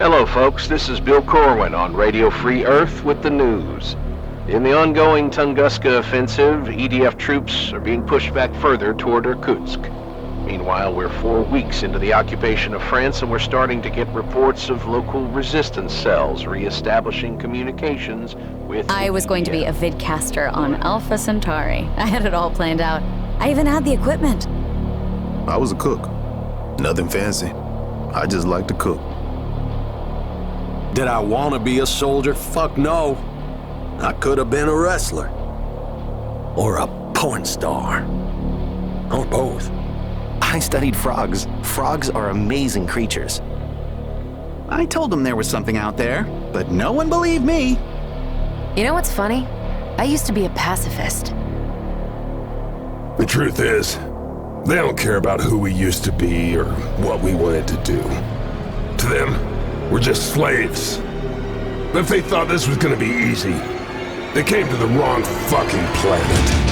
Hello folks, this is Bill Corwin on Radio Free Earth with the news. In the ongoing Tunguska offensive, EDF troops are being pushed back further toward Irkutsk. Meanwhile, we're 4 weeks into the occupation of France and we're starting to get reports of local resistance cells re-establishing communications with... I was going to be a vidcaster on Alpha Centauri. I had it all planned out. I even had the equipment. I was a cook. Nothing fancy. I just like to cook. Did I want to be a soldier? Fuck no. I could have been a wrestler. Or a porn star. Or both. I studied frogs. Frogs are amazing creatures. I told them there was something out there, but no one believed me. You know what's funny? I used to be a pacifist. The truth is, they don't care about who we used to be or what we wanted to do. To them, we're just slaves. But if they thought this was gonna be easy, they came to the wrong fucking planet.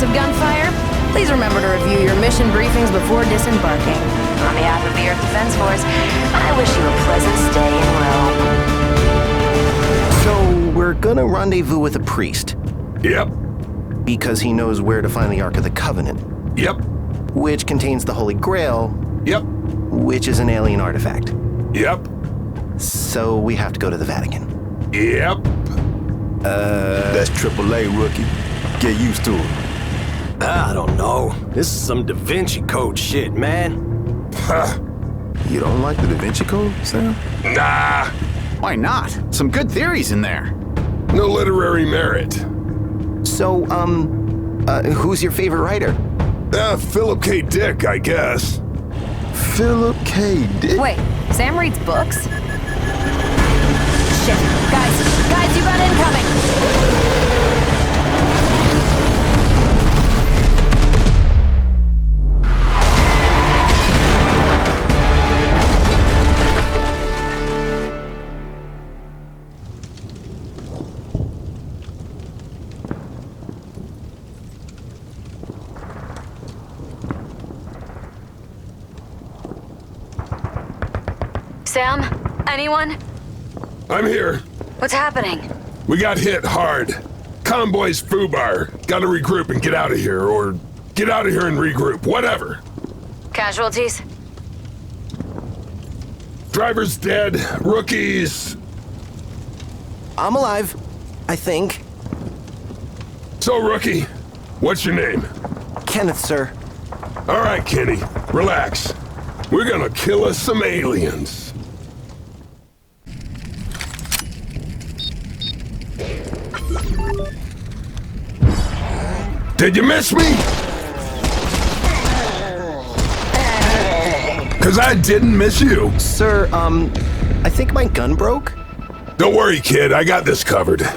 Of gunfire, please remember to review your mission briefings before disembarking. On behalf of the Earth Defense Force, I wish you a pleasant stay in Rome. So, we're gonna rendezvous with a priest. Yep. Because he knows where to find the Ark of the Covenant. Yep. Which contains the Holy Grail. Yep. Which is an alien artifact. Yep. So, we have to go to the Vatican. Yep. That's AAA, rookie. Get used to it. I don't know. This is some Da Vinci Code shit, man. Huh. You don't like the Da Vinci Code, Sam? Nah. Why not? Some good theories in there. No literary merit. So, who's your favorite writer? Philip K. Dick, I guess. Philip K. Dick? Wait, Sam reads books? Shit. Guys, you got incoming! Sam? Anyone? I'm here. What's happening? We got hit hard. Convoy's foobar. Gotta regroup and get out of here, or get out of here and regroup, whatever. Casualties? Driver's dead. Rookies. I'm alive, I think. So, Rookie, what's your name? Kenneth, sir. All right, Kenny, relax. We're gonna kill us some aliens. Did you miss me? 'Cause I didn't miss you. Sir, I think my gun broke. Don't worry, kid. I got this covered.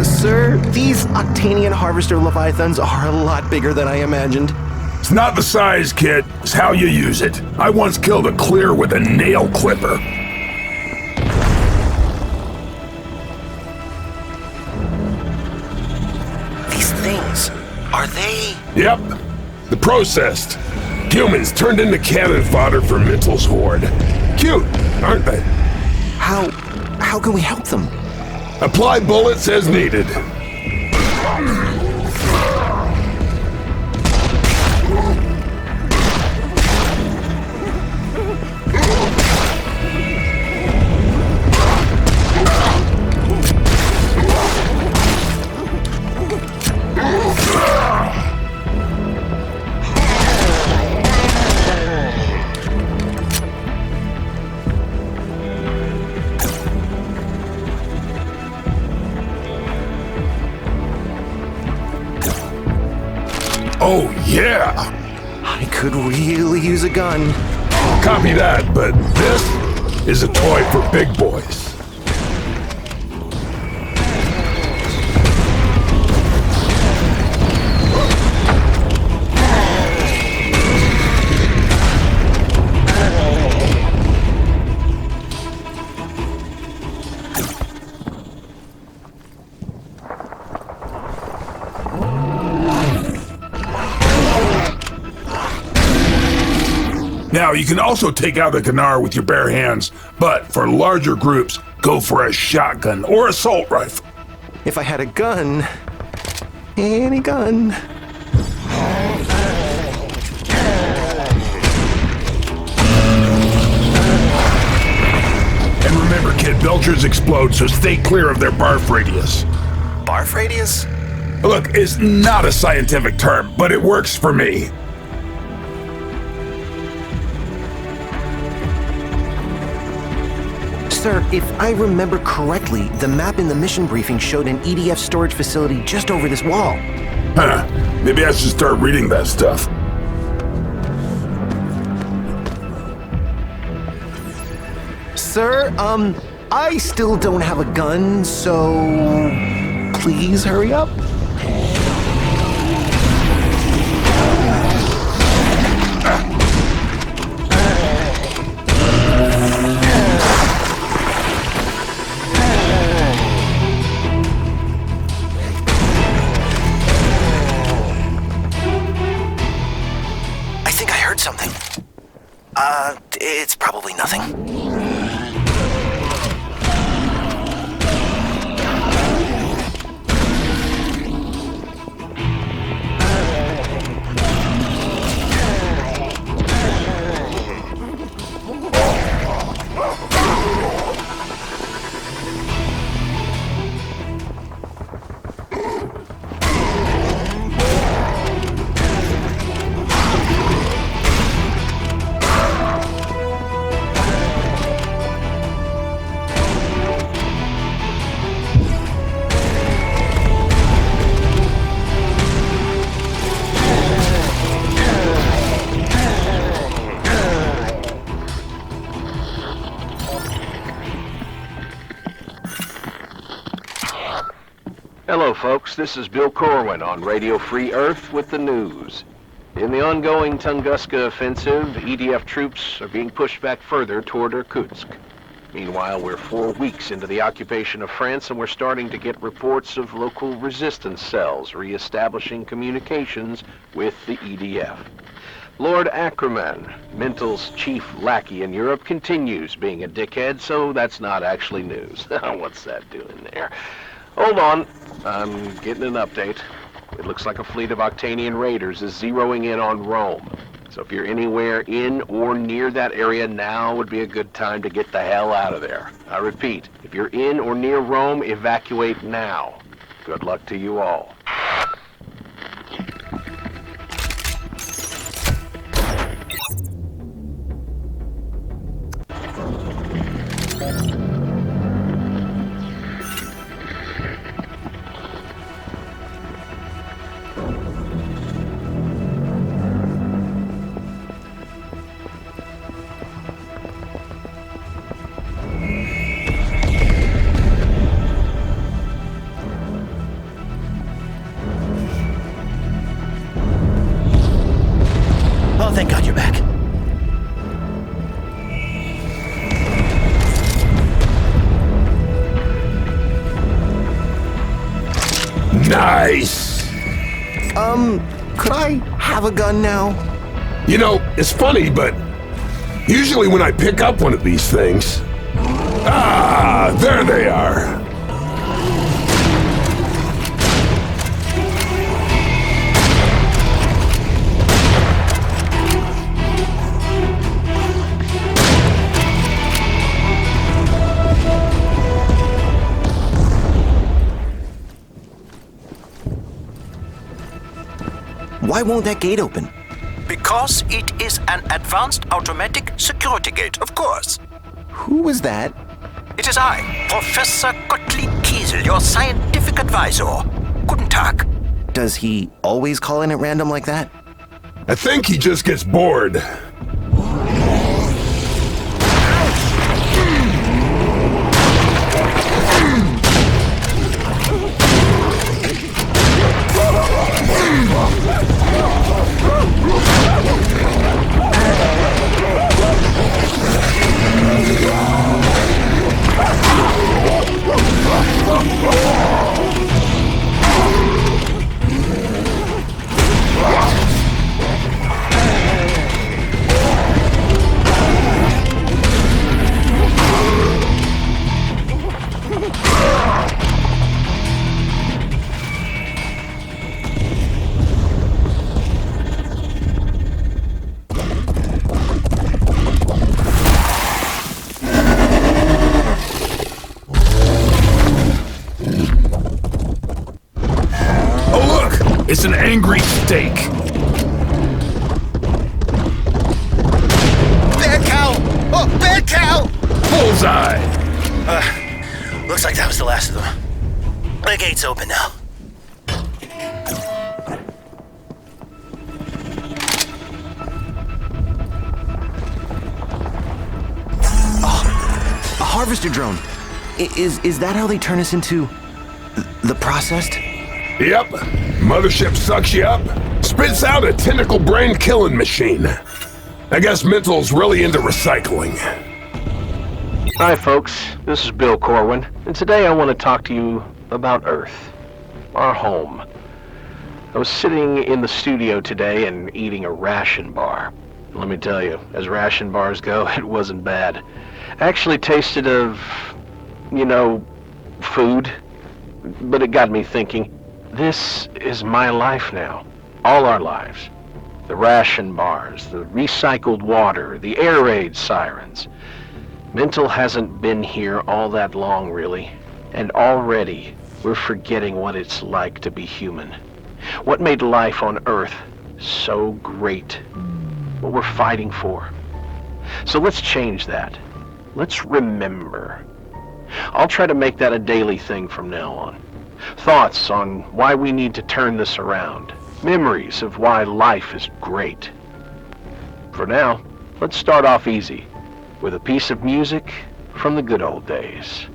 Sir, these Octanian Harvester Leviathans are a lot bigger than I imagined. It's not the size, kid. It's how you use it. I once killed a clear with a nail clipper. These things, are they... Yep. The processed. Humans turned into cannon fodder for Mental's horde. Cute, aren't they? How can we help them? Apply bullets as needed. Oh, yeah! I could really use a gun. Copy that, but this is a toy for big boys. Now, you can also take out a Gnar with your bare hands, but for larger groups, go for a shotgun or assault rifle. If I had a gun... Any gun... And remember, kid, Belchers explode, so stay clear of their barf radius. Barf radius? Look, it's not a scientific term, but it works for me. Sir, if I remember correctly, the map in the mission briefing showed an EDF storage facility just over this wall. Huh. Maybe I should start reading that stuff. Sir, I still don't have a gun, so... please hurry up. Something. It's probably nothing. Hello, folks. This is Bill Corwin on Radio Free Earth with the news. In the ongoing Tunguska offensive, EDF troops are being pushed back further toward Irkutsk. Meanwhile, we're 4 weeks into the occupation of France, and we're starting to get reports of local resistance cells re-establishing communications with the EDF. Lord Ackerman, Mental's chief lackey in Europe, continues being a dickhead, so that's not actually news. What's that doing there? Hold on. I'm getting an update. It looks like a fleet of Octanian raiders is zeroing in on Rome. So if you're anywhere in or near that area, now would be a good time to get the hell out of there. I repeat, if you're in or near Rome, evacuate now. Good luck to you all. Nice! Could I have a gun now? You know, it's funny, but usually when I pick up one of these things... Ah, there they are. Why won't that gate open? Because it is an advanced automatic security gate, of course. Who was that? It is I, Professor Gottlieb Kiesel, your scientific advisor. Guten Tag. Does he always call in at random like that? I think he just gets bored. It's an angry steak. Bad cow! Oh, bad cow! Bullseye! Looks like that was the last of them. The gate's open now. Oh, a harvester drone. Is that how they turn us into the processed? Yep. Mothership sucks you up, spits out a tentacle brain killing machine. I guess Mental's really into recycling. Hi folks, this is Bill Corwin, and today I want to talk to you about Earth, our home. I was sitting in the studio today and eating a ration bar. Let me tell you, as ration bars go, it wasn't bad. I actually tasted of, food, but it got me thinking. This is my life now. All our lives. The ration bars, the recycled water, the air raid sirens. Mental hasn't been here all that long, really. And already, we're forgetting what it's like to be human. What made life on Earth so great. What we're fighting for. So let's change that. Let's remember. I'll try to make that a daily thing from now on. Thoughts on why we need to turn this around. Memories of why life is great. For now, let's start off easy with a piece of music from the good old days.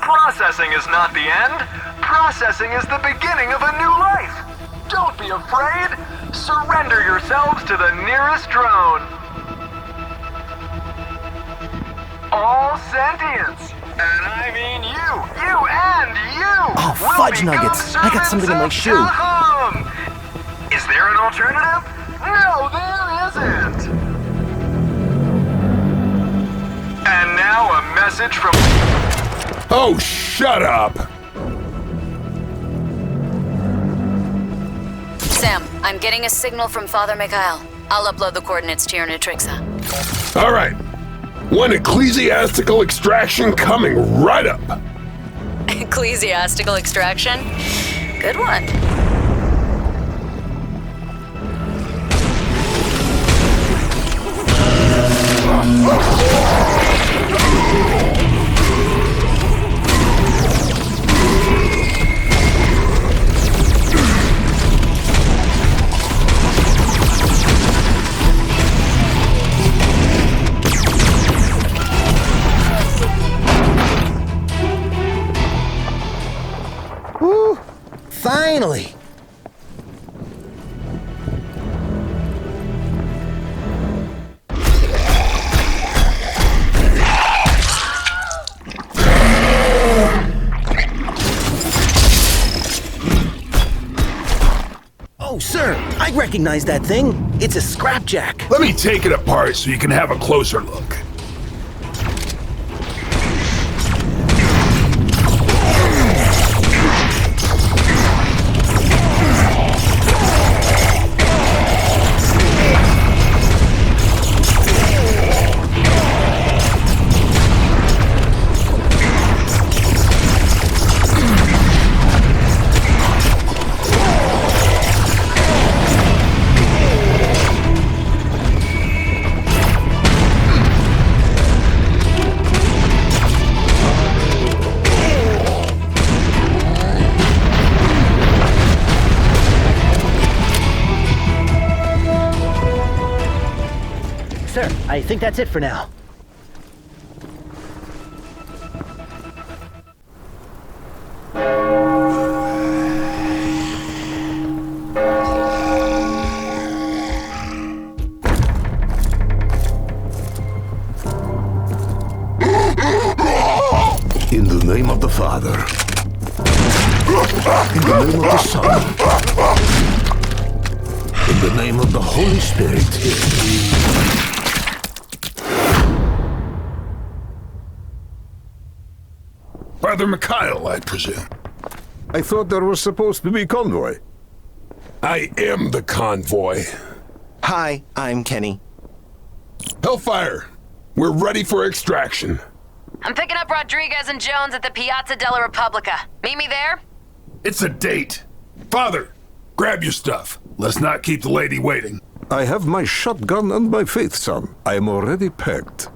Processing is not the end. Processing is the beginning of a new life. Don't be afraid. Surrender yourselves to the nearest drone. All sentience. And I mean you and you. Oh, fudge nuggets. I got something in my shoe. Is there an alternative? No, there isn't. And now a message from... Oh, shut up! Sam, I'm getting a signal from Father Mikhail. I'll upload the coordinates to your Nutrixa. All right. One ecclesiastical extraction coming right up. Ecclesiastical extraction? Good one. Woo! Finally! Oh, sir, I recognize that thing. It's a scrapjack. Let me take it apart so you can have a closer look. Sir, I think that's it for now. In the name of the Father. In the name of the Son. In the name of the Holy Spirit. Father Mikhail, I presume. I thought there was supposed to be convoy. I am the convoy. Hi, I'm Kenny. Hellfire, we're ready for extraction. I'm picking up Rodriguez and Jones at the Piazza della Repubblica. Meet me there? It's a date. Father, grab your stuff. Let's not keep the lady waiting. I have my shotgun and my faith, son. I am already packed.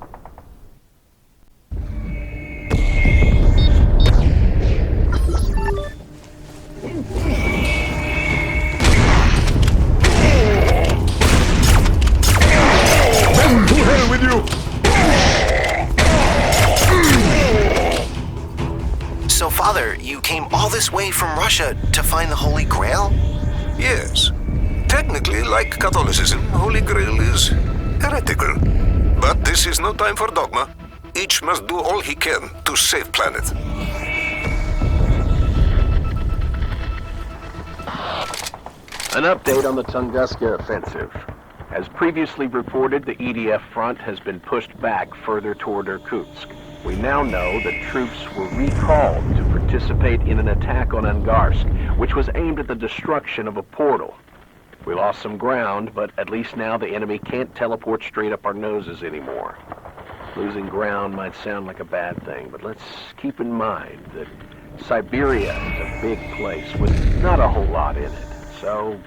To hell with you! So, Father, you came all this way from Russia to find the Holy Grail? Yes. Technically, like Catholicism, Holy Grail is heretical. But this is no time for dogma. Each must do all he can to save planet. An update on the Tunguska offensive. As previously reported, the EDF front has been pushed back further toward Irkutsk. We now know that troops were recalled to participate in an attack on Angarsk, which was aimed at the destruction of a portal. We lost some ground, but at least now the enemy can't teleport straight up our noses anymore. Losing ground might sound like a bad thing, but let's keep in mind that Siberia is a big place with not a whole lot in it, so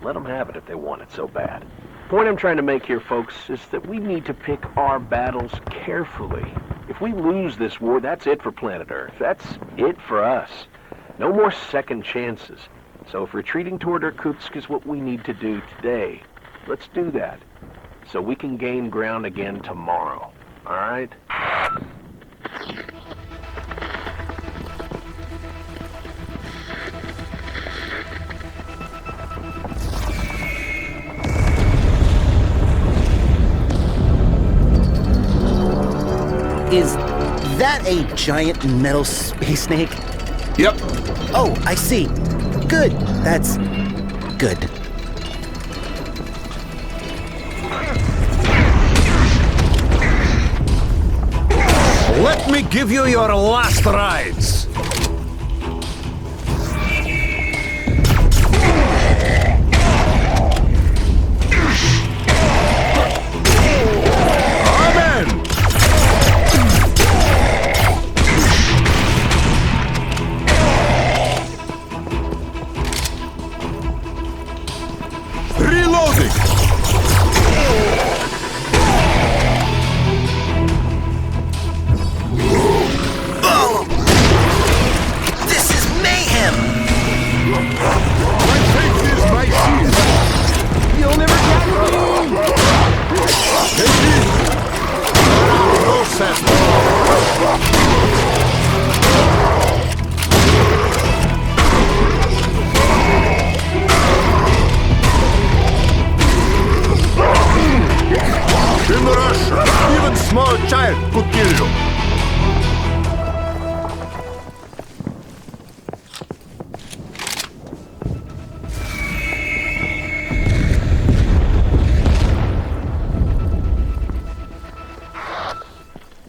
let them have it if they want it so bad. The point I'm trying to make here, folks, is that we need to pick our battles carefully. If we lose this war, that's it for planet Earth. That's it for us. No more second chances. So if retreating toward Irkutsk is what we need to do today, let's do that, so we can gain ground again tomorrow. All right? Is that a giant metal space snake? Yep. Oh, I see. Good. That's good. Let me give you your last rides.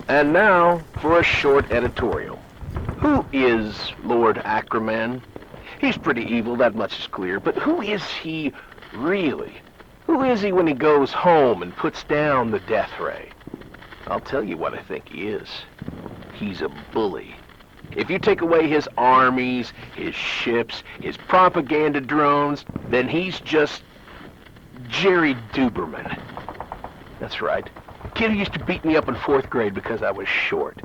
And now for a short editorial. Who is Lord Ackerman? He's pretty evil, that much is clear, but who is he really? Who is he when he goes home and puts down the death ray? I'll tell you what I think he is. He's a bully. If you take away his armies, his ships, his propaganda drones, then he's just Jerry Duberman. That's right. Kid who used to beat me up in 4th grade because I was short.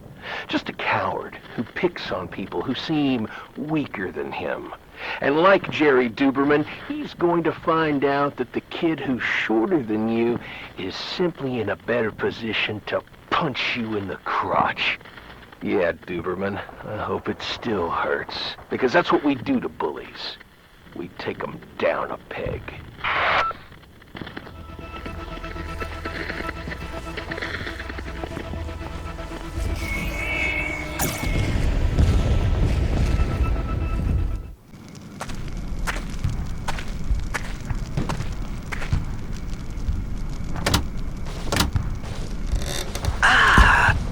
Just a coward who picks on people who seem weaker than him. And like Jerry Duberman, he's going to find out that the kid who's shorter than you is simply in a better position to punch you in the crotch. Yeah, Duberman, I hope it still hurts. Because that's what we do to bullies. We take them down a peg.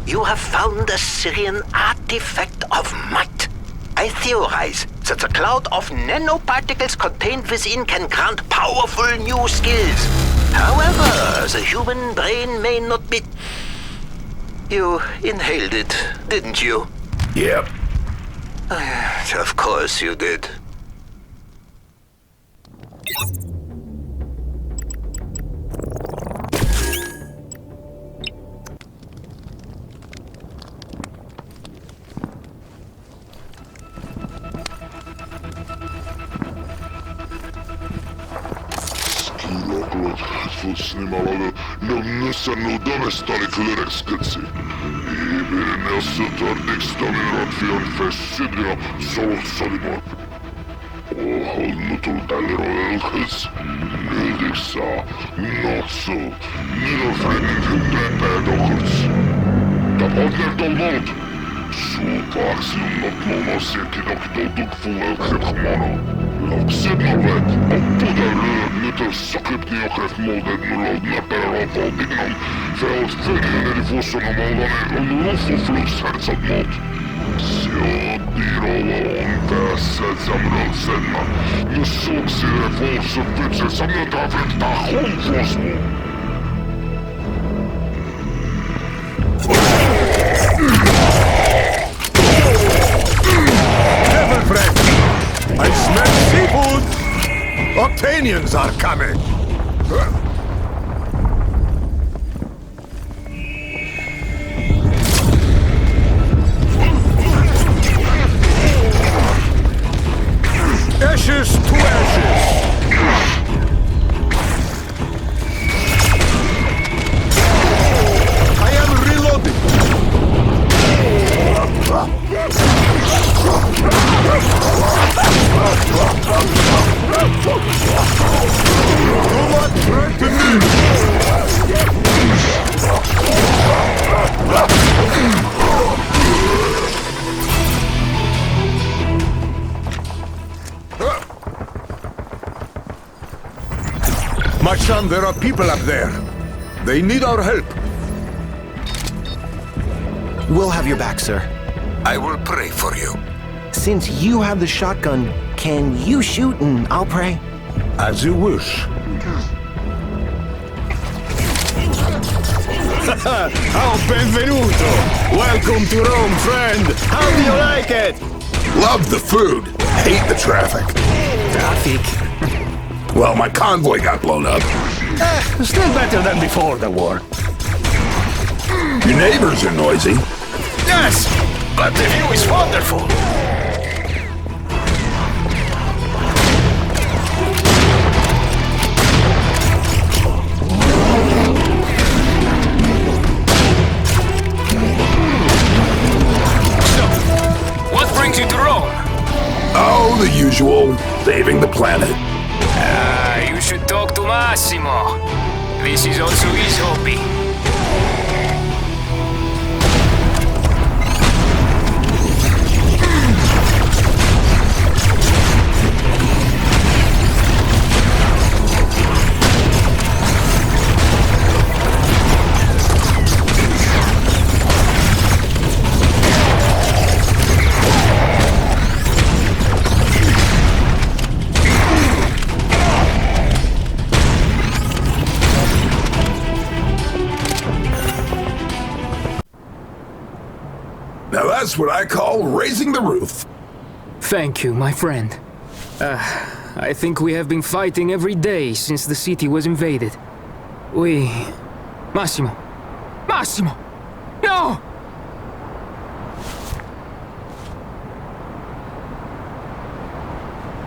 You have found a Syrian artifact of might. I theorize that the cloud of nanoparticles contained within can grant powerful new skills. However, the human brain may not be... You inhaled it, didn't you? Yep. Of course you did. Snimalalı nömnösen nodamestali klerexkatsi. Iberin elsutardik stamiratfion fessidria solsalimot. Ohol nutul dalero elkes. Nildiksa, notsu, nidofrenin hündepäädokurts. Tapodner dolmont. Suupaaksin notlomasiekinokitolduk fuelkhetmono. Lauksennovet, oppudelööt nyt sakryptiokreft moldet mullot näpärapaldignam. Fält följen eri fossonomalane on luffufluxhertsat mot. Sijoittirolla on päässä samralsenna. Jos suksire fossufytse samnötä frektaa homfosmu. Never, friend! I smell seafood! Octanians are coming! Ashes to ashes! I am reloading! Do not threaten me! My son, there are people up there. They need our help. We'll have your back, sir. I will pray for you. Since you have the shotgun, can you shoot and I'll pray? As you wish. Oh, benvenuto! Welcome to Rome, friend! How do you like it? Love the food. Hate the traffic. Traffic. Well, my convoy got blown up. Still better than before the war. Your neighbors are noisy. Yes, but the view is wonderful. So, what brings you to Rome? Oh, the usual. Saving the planet. You should talk to Massimo. This is also his hobby. That's what I call raising the roof. Thank you, my friend. I think we have been fighting every day since the city was invaded. Massimo! Massimo! No!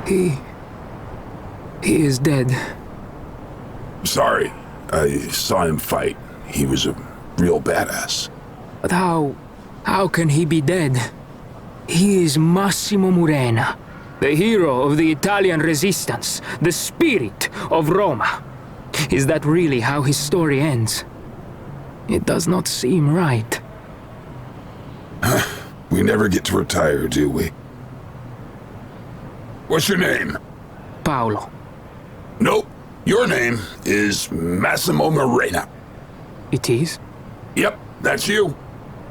He is dead. Sorry. I saw him fight. He was a real badass. But how can he be dead? He is Massimo Murena, the hero of the Italian resistance, the spirit of Roma. Is that really how his story ends? It does not seem right. We never get to retire, do we? What's your name? Paolo. Nope. Your name is Massimo Murena. It is? Yep, that's you.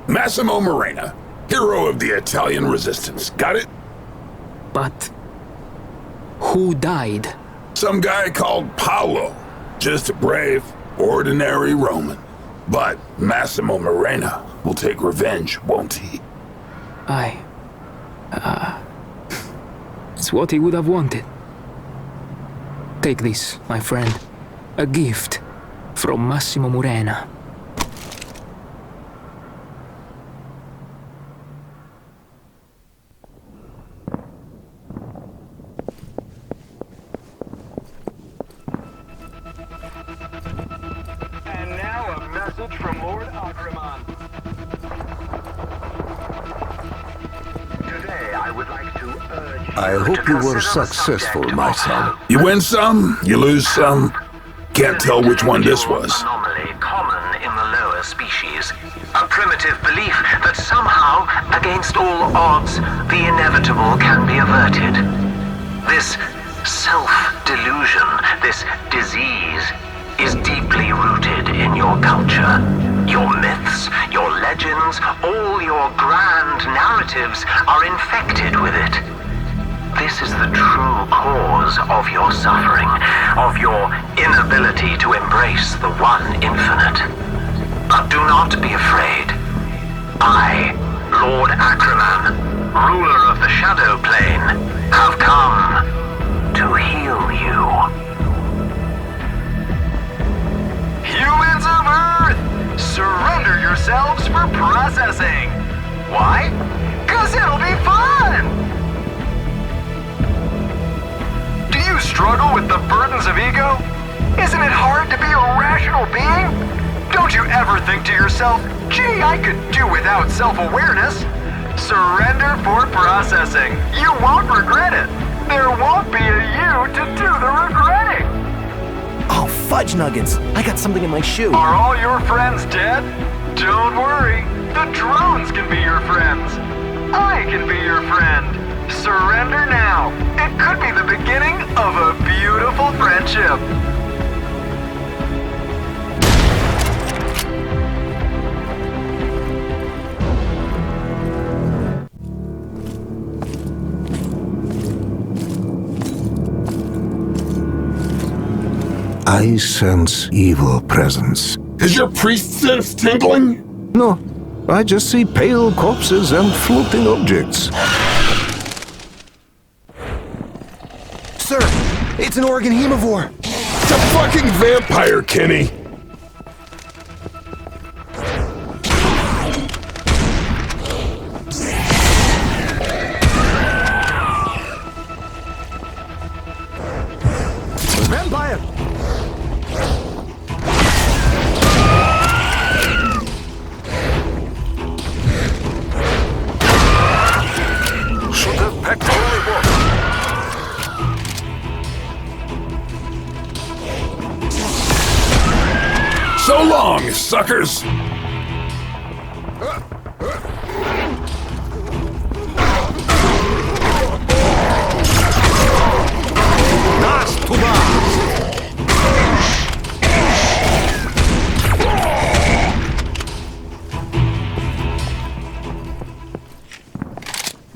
Massimo Murena, hero of the Italian resistance. Got it? But who died? Some guy called Paolo. Just a brave, ordinary Roman. But Massimo Murena will take revenge, won't he? It's what he would have wanted. Take this, my friend. A gift from Massimo Murena. And now a message from Lord Agramon. Today I would like to urge you I hope you were successful, my son. You win some, you lose some. Can't tell which one this was. Anomaly common in the lower species. A primitive belief that somehow, against all odds, the inevitable can be averted. This self-delusion, this disease, is deeply rooted in your culture. Your myths, your legends, all your grand narratives are infected with it. This is the true cause of your suffering, of your inability to embrace the one infinite. But do not be afraid. I, Lord Ackerman, ruler of the Shadow Plane, have come to heal you. Humans of Earth, surrender yourselves for processing. Why? 'Cause it'll be fun! Do you struggle with the burdens of ego? Isn't it hard to be a rational being? Don't you ever think to yourself, gee, I could do without self-awareness? Surrender for processing. You won't regret it. There won't be a you to do the regretting. Oh, fudge nuggets. I got something in my shoe. Are all your friends dead? Don't worry. The drones can be your friends. I can be your friend. Surrender now. It could be the beginning of a beautiful friendship. I sense evil presence. Is your priest sense tingling? No, I just see pale corpses and floating objects. Sir, it's an Oregon hemivore. It's a fucking vampire, Kenny. Vampire! Should have packed only one. So long, suckers! Nas tubas!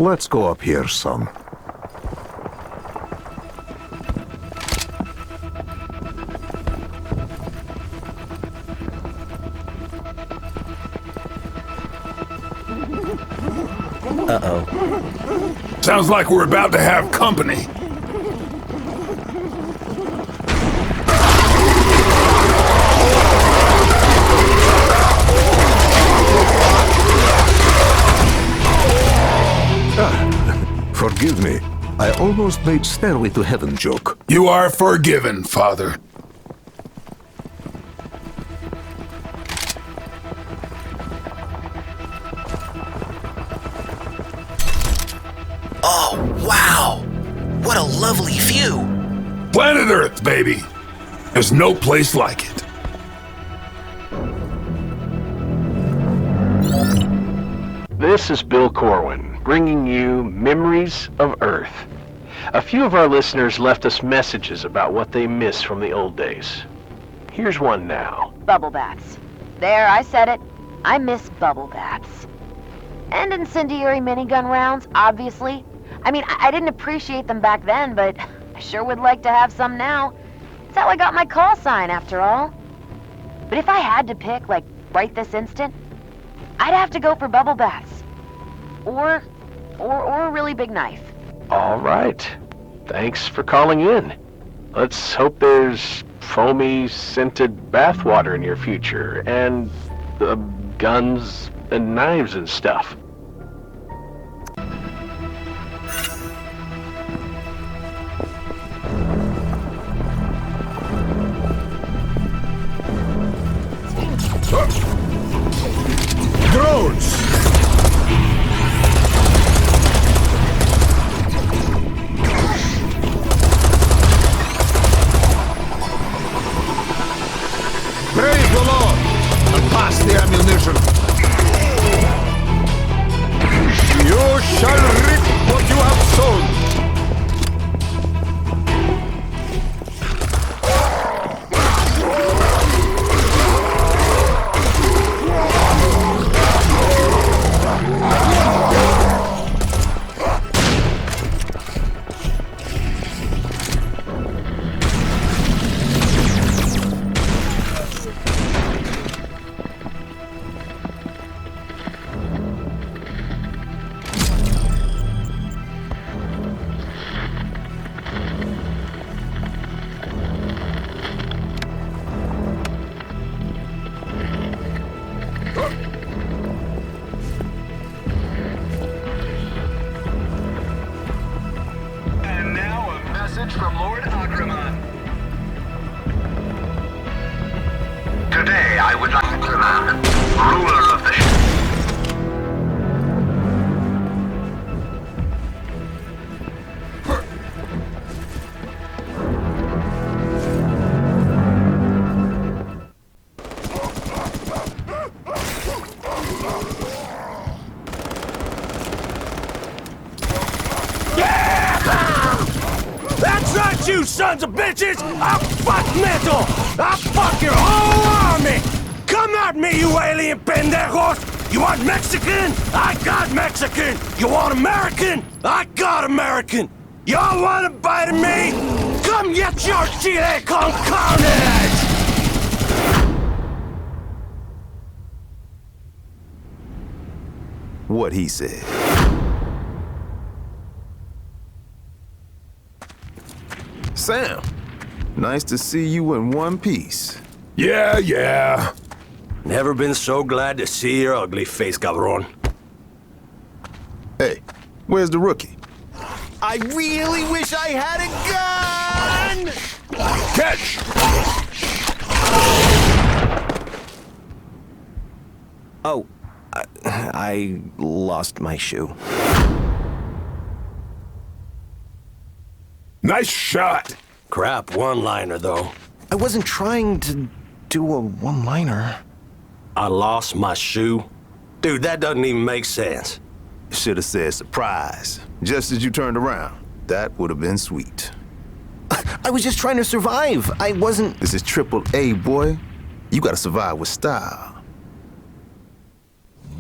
Let's go up here, son. Uh-oh. Sounds like we're about to have company. Forgive me. I almost made Stairway to Heaven joke. You are forgiven, Father. Oh, wow! What a lovely view! Planet Earth, baby! There's no place like it. This is Bill Corwin, bringing you Memories of Earth. A few of our listeners left us messages about what they miss from the old days. Here's one now. Bubble baths. There, I said it. I miss bubble baths. And incendiary minigun rounds, obviously. I mean, I didn't appreciate them back then, but I sure would like to have some now. It's how I got my call sign, after all. But if I had to pick, like, right this instant, I'd have to go for bubble baths. Or a really big knife. All right. Thanks for calling in. Let's hope there's foamy, scented bathwater in your future, and guns and knives and stuff. Drones! Praise the Lord! And pass the ammunition. You shall reap what you have sown. From Lord Agraman. Today I would like Agraman, ruler of the You sons of bitches! I'll fuck metal! I'll fuck your whole army! Come at me, you alien pendejos! You want Mexican? I got Mexican! You want American? I got American! Y'all wanna bite me? Come get your chile con carnage! What he said. Sam, nice to see you in one piece. Yeah. Never been so glad to see your ugly face, cabron. Hey, where's the rookie? I really wish I had a gun! Catch! Oh, I lost my shoe. Nice shot. Crap one-liner, though. I wasn't trying to do a one-liner. I lost my shoe? Dude, that doesn't even make sense. Should have said surprise, just as you turned around. That would have been sweet. I was just trying to survive. I wasn't... This is triple A, boy. You gotta survive with style.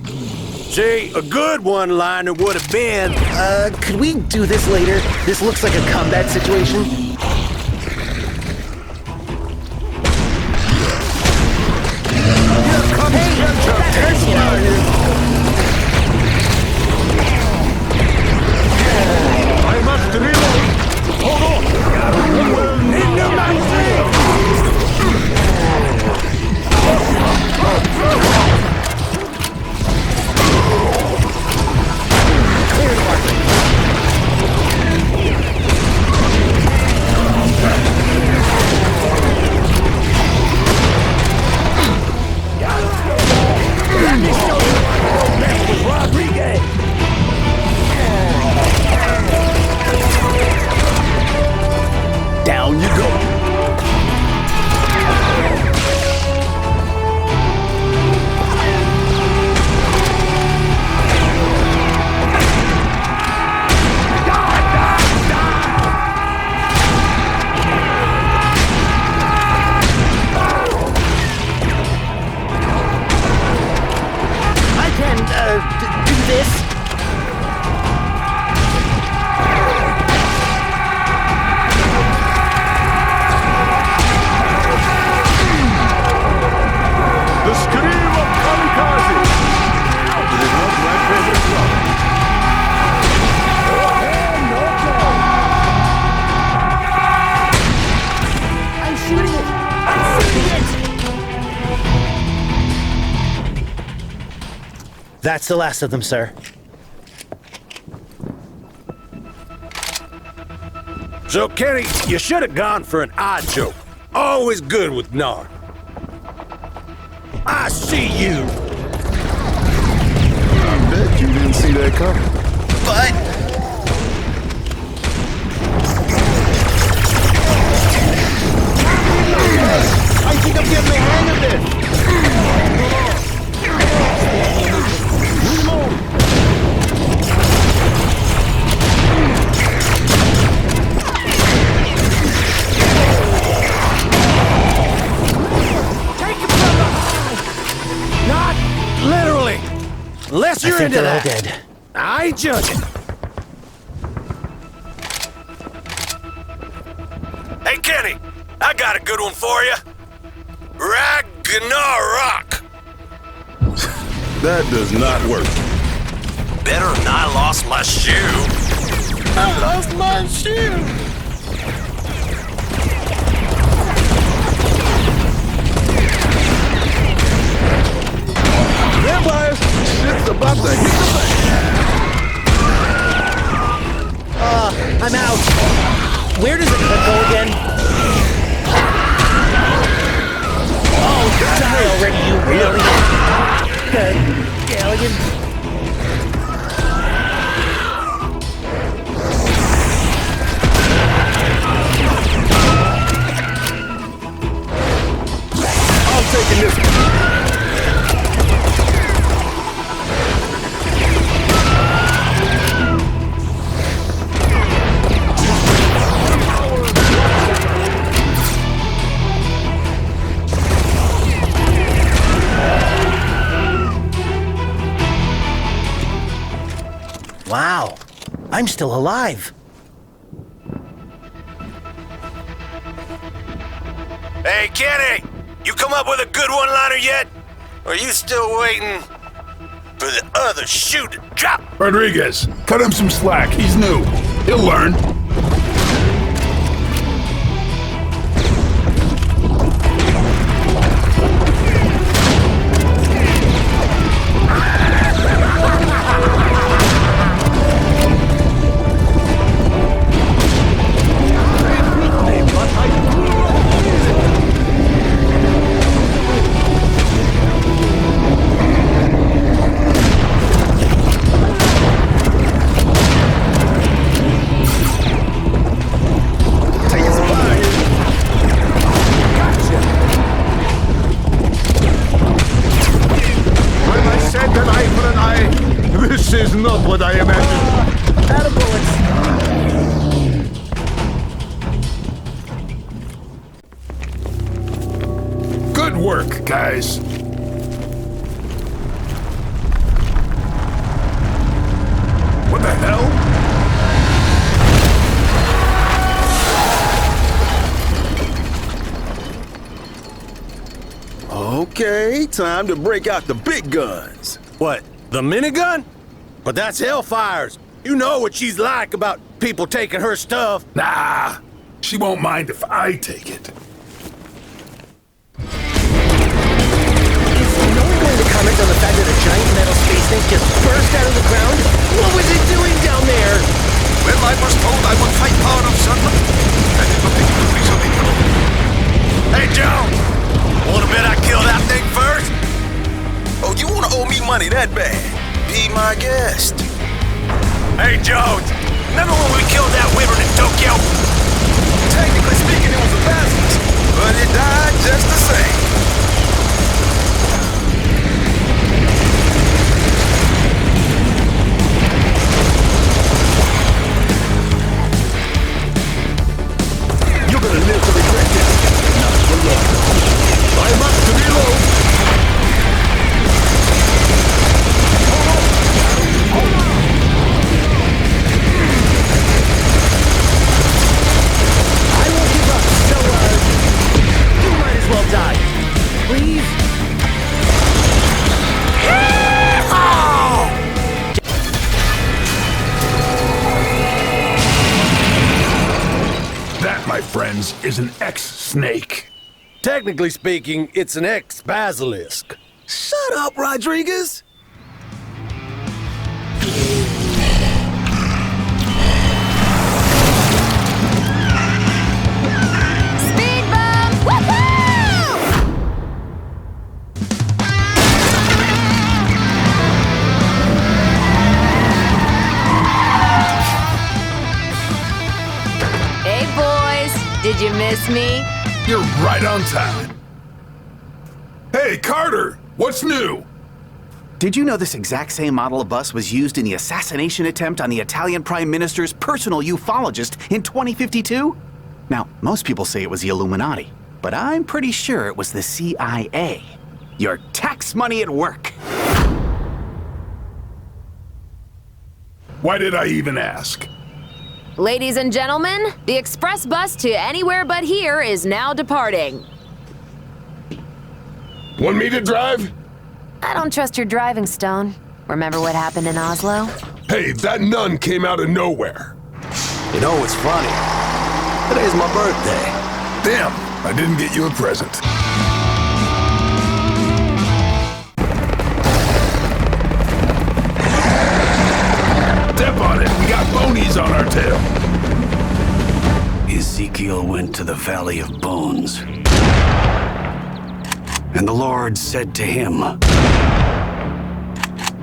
See, a good one-liner would have been... Could we do this later? This looks like a combat situation. That's the last of them, sir. So, Kenny, you should have gone for an odd joke. Always good with Gnar. I see you! I bet you didn't see that coming. But... I think I'm getting the hang of this! Not literally! Unless you're into that. Dead. I ain't judging. Hey, Kenny! I got a good one for you. Ragnarok! That does not work. Better than I lost my shoe. I lost my shoe! Vampire! Shit's about to hit the fan. I'm out. Where does it go again? Oh, die already, you alien. Alien. I'm taking this one. Wow, I'm still alive. Hey, Kenny! You come up with a good one-liner yet? Or are you still waiting for the other shoe to drop? Rodriguez, cut him some slack. He's new. He'll learn. This is not what I imagined. Good work, guys. What the hell? Okay, time to break out the big guns. What, the minigun? But that's Hellfire's. You know what she's like about people taking her stuff. Nah, she won't mind if I take it. Is no one going to comment on the fact that a giant metal space snake just burst out of the ground? What was it doing down there? Well, I was told I would fight power of Satan. I did not think it would be so difficult. Hey, Joe! Wanna bet I killed that thing first? Oh, you wanna owe me money that bad? Be my guest. Hey, Jones! Remember when we killed that wyvern in Tokyo? Technically speaking, it was a basilisk, but it died just the same. You're gonna live to regret this. Not for long. I'm up to reload. Friends, is an ex-snake. Technically speaking, it's an ex-basilisk. Shut up, Rodriguez! Miss me? You're right on time. Hey, Carter, what's new? Did you know this exact same model of bus was used in the assassination attempt on the Italian Prime Minister's personal ufologist in 2052? Now, most people say it was the Illuminati, but I'm pretty sure it was the CIA. Your tax money at work. Why did I even ask? Ladies and gentlemen, the express bus to anywhere but here is now departing. Want me to drive? I don't trust your driving, Stone. Remember what happened in Oslo? Hey, that nun came out of nowhere. You know what's funny? Today's my birthday. Damn, I didn't get you a present. Step on it, we got bonies on our tail. Ezekiel went to the Valley of Bones. And the Lord said to him,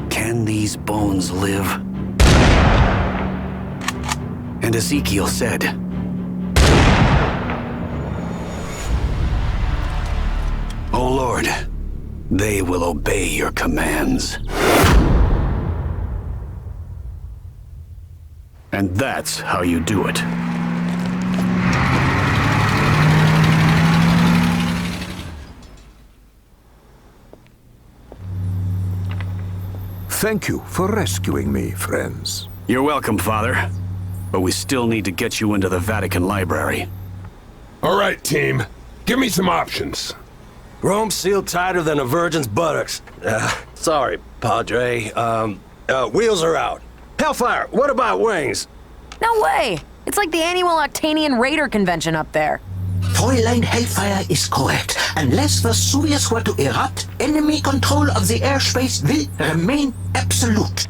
"Can these bones live?" And Ezekiel said, "O Lord, they will obey your commands." And that's how you do it. Thank you for rescuing me, friends. You're welcome, Father. But we still need to get you into the Vatican Library. All right, team. Give me some options. Rome sealed tighter than a virgin's buttocks. Sorry, Padre. Wheels are out. Hellfire, what about wings? No way! It's like the annual Octanian Raider convention up there. Fräulein Hellfire is correct. Unless Vesuvius were to erupt, enemy control of the airspace will remain absolute.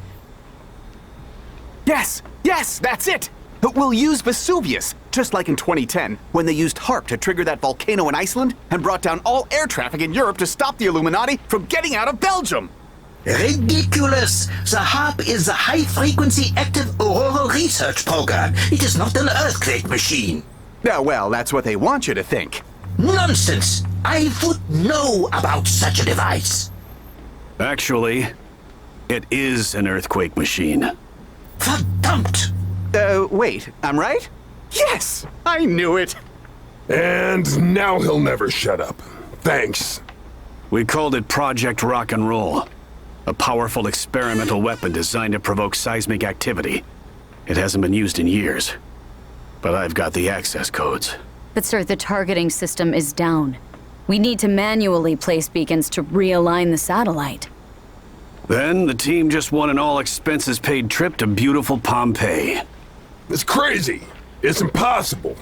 Yes, that's it! We'll use Vesuvius, just like in 2010, when they used HARP to trigger that volcano in Iceland and brought down all air traffic in Europe to stop the Illuminati from getting out of Belgium. Ridiculous! The HARP is the High-Frequency Active Auroral Research Program. It is not an earthquake machine. Yeah, well, that's what they want you to think. Nonsense! I would know about such a device. Actually, it is an earthquake machine. Verdammt! Wait, I'm right? Yes! I knew it! And now he'll never shut up. Thanks. We called it Project Rock and Roll. A powerful experimental weapon designed to provoke seismic activity. It hasn't been used in years. But I've got the access codes. But sir, the targeting system is down. We need to manually place beacons to realign the satellite. Then the team just won an all-expenses-paid trip to beautiful Pompeii. It's crazy. It's impossible.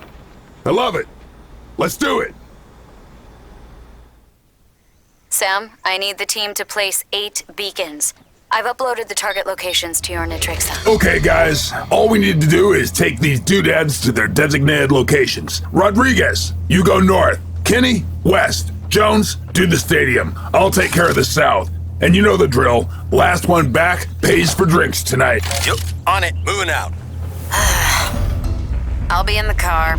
I love it. Let's do it. Sam, I need the team to place 8 beacons. I've uploaded the target locations to your Natrixa. Okay, guys. All we need to do is take these doodads to their designated locations. Rodriguez, you go north. Kenny, west. Jones, do the stadium. I'll take care of the south. And you know the drill. Last one back pays for drinks tonight. Yep, on it. Moving out. I'll be in the car.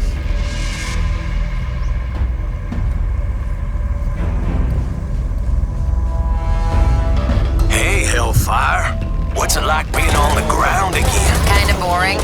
Hey, Hellfire. What's it like being on the ground again? Kinda boring.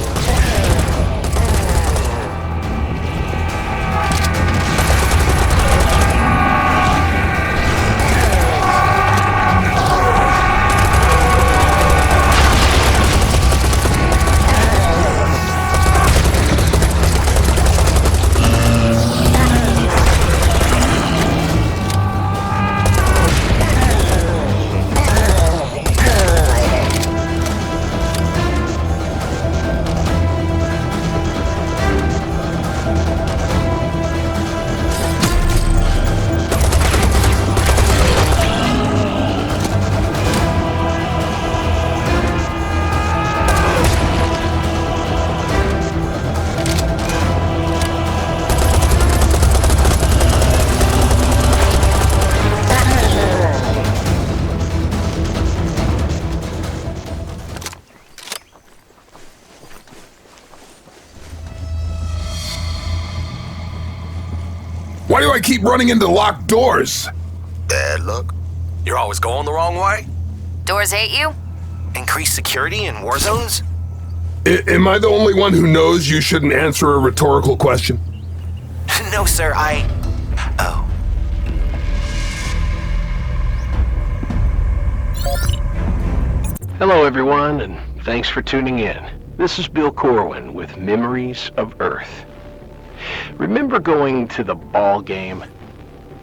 Why do I keep running into locked doors? Bad luck. You're always going the wrong way? Doors hate you? Increased security in war zones? Am I the only one who knows you shouldn't answer a rhetorical question? No, sir, Oh. Hello, everyone, and thanks for tuning in. This is Bill Corwin with Memories of Earth. Remember going to the ball game?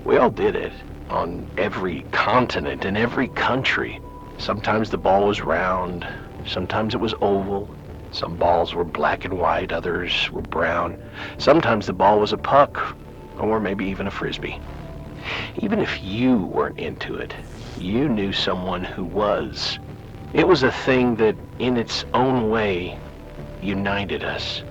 We all did it, on every continent, in every country. Sometimes the ball was round, sometimes it was oval. Some balls were black and white, others were brown. Sometimes the ball was a puck, or maybe even a frisbee. Even if you weren't into it, you knew someone who was. It was a thing that, in its own way, united us.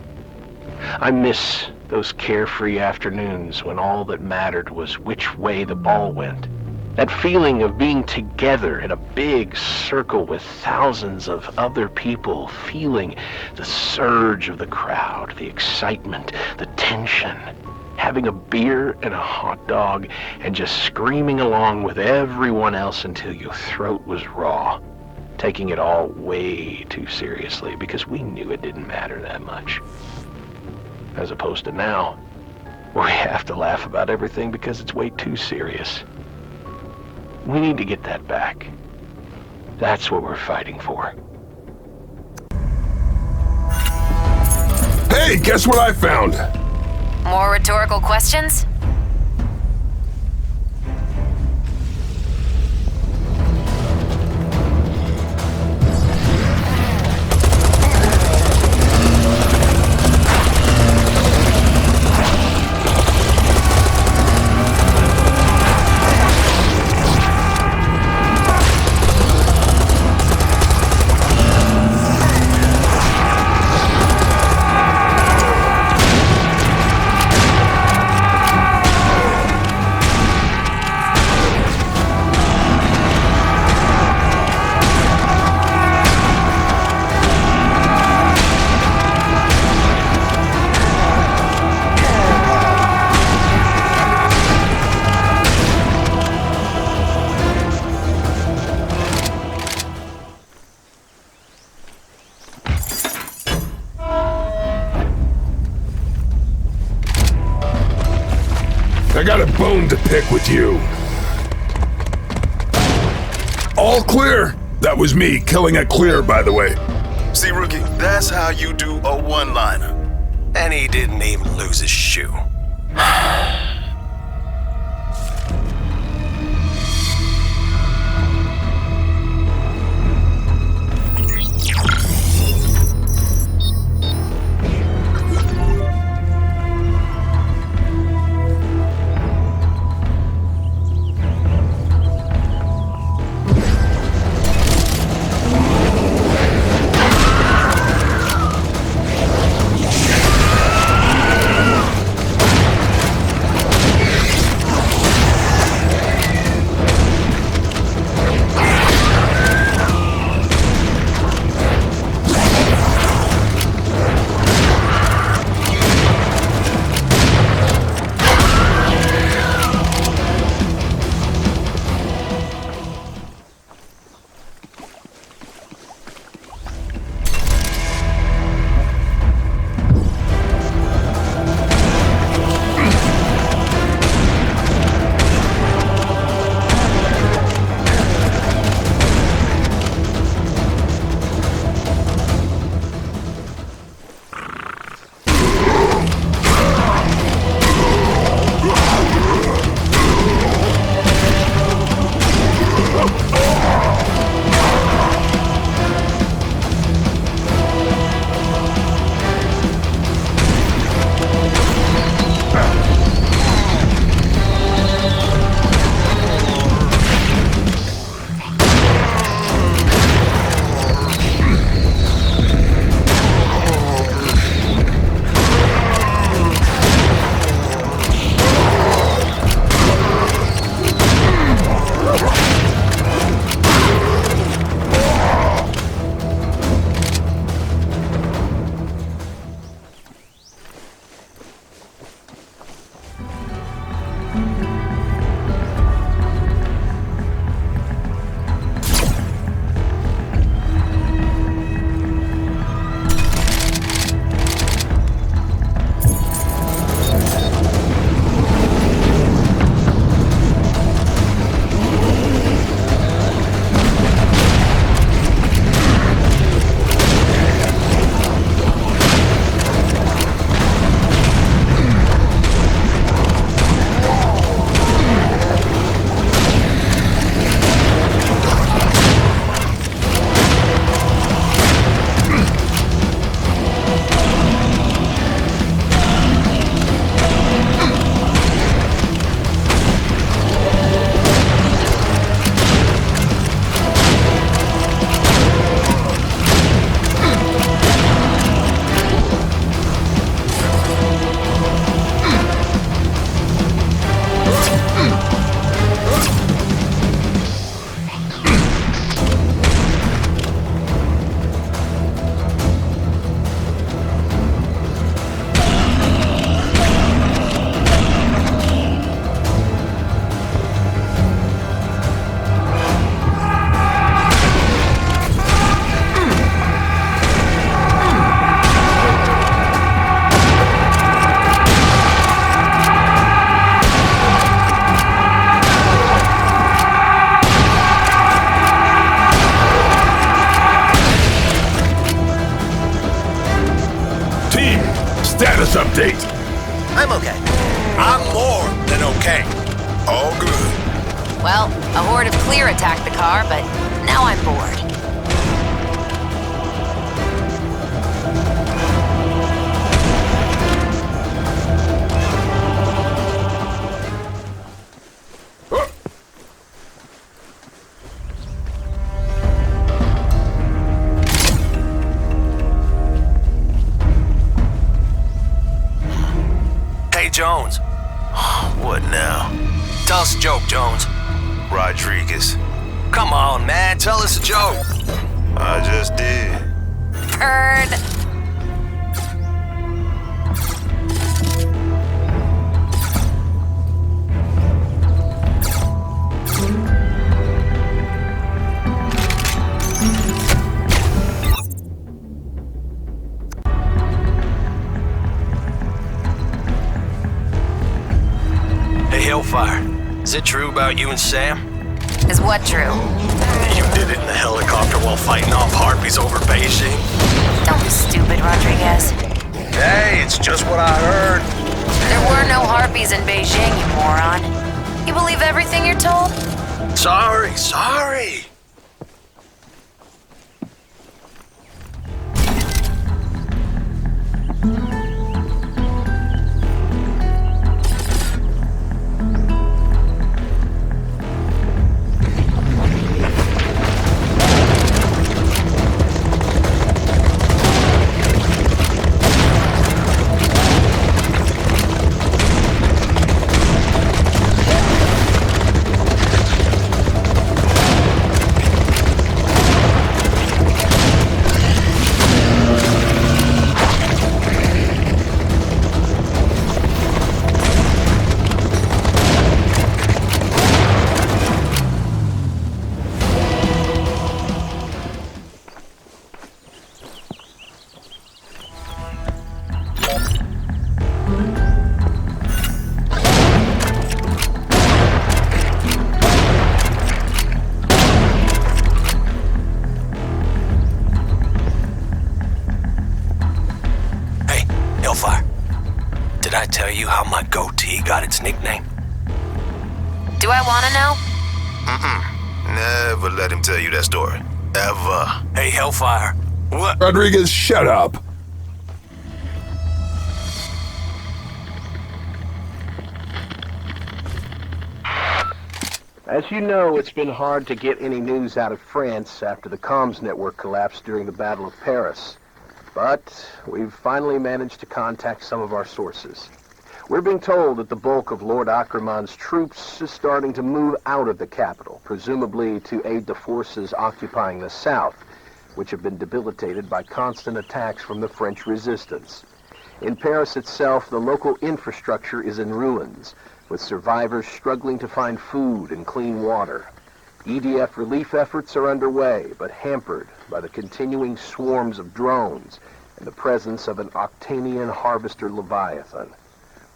I miss those carefree afternoons when all that mattered was which way the ball went. That feeling of being together in a big circle with thousands of other people, feeling the surge of the crowd, the excitement, the tension, having a beer and a hot dog, and just screaming along with everyone else until your throat was raw, taking it all way too seriously because we knew it didn't matter that much. As opposed to now, where we have to laugh about everything because it's way too serious. We need to get that back. That's what we're fighting for. Hey, guess what I found? More rhetorical questions? I got a bone to pick with you. All clear. That was me killing it clear, by the way. See, Rookie, that's how you do a one-liner. And he didn't even lose his shoe. Status update. I'm okay. I'm more than okay. All good. Well, a horde of Clear attacked the car, but now I'm bored. Jones. What now? Tell us a joke, Jones. Rodriguez. Come on, man. Tell us a joke. I just did. Bird. Hellfire. Is it true about you and Sam? Is what true? You did it in a helicopter while fighting off harpies over Beijing? Don't be stupid, Rodriguez. Hey, it's just what I heard. There were no harpies in Beijing, you moron. You believe everything you're told? Sorry. Did I tell you how my goatee got its nickname? Do I want to know? Never let him tell you that story. Ever. Hey, Hellfire. What? Rodriguez, shut up. As you know, it's been hard to get any news out of France after the comms network collapsed during the Battle of Paris. But we've finally managed to contact some of our sources. We're being told that the bulk of Lord Akramon's troops is starting to move out of the capital, presumably to aid the forces occupying the south, which have been debilitated by constant attacks from the French resistance. In Paris itself, the local infrastructure is in ruins. with survivors struggling to find food and clean water. EDF relief efforts are underway, but hampered by the continuing swarms of drones and the presence of an Octanian harvester Leviathan.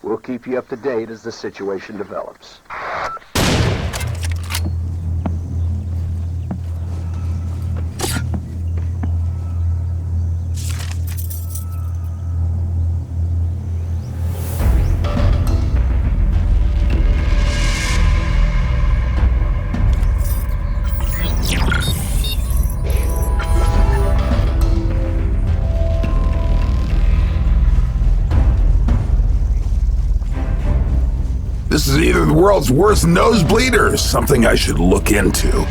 We'll keep you up to date as the situation develops. This is either the world's worst nosebleed or something I should look into.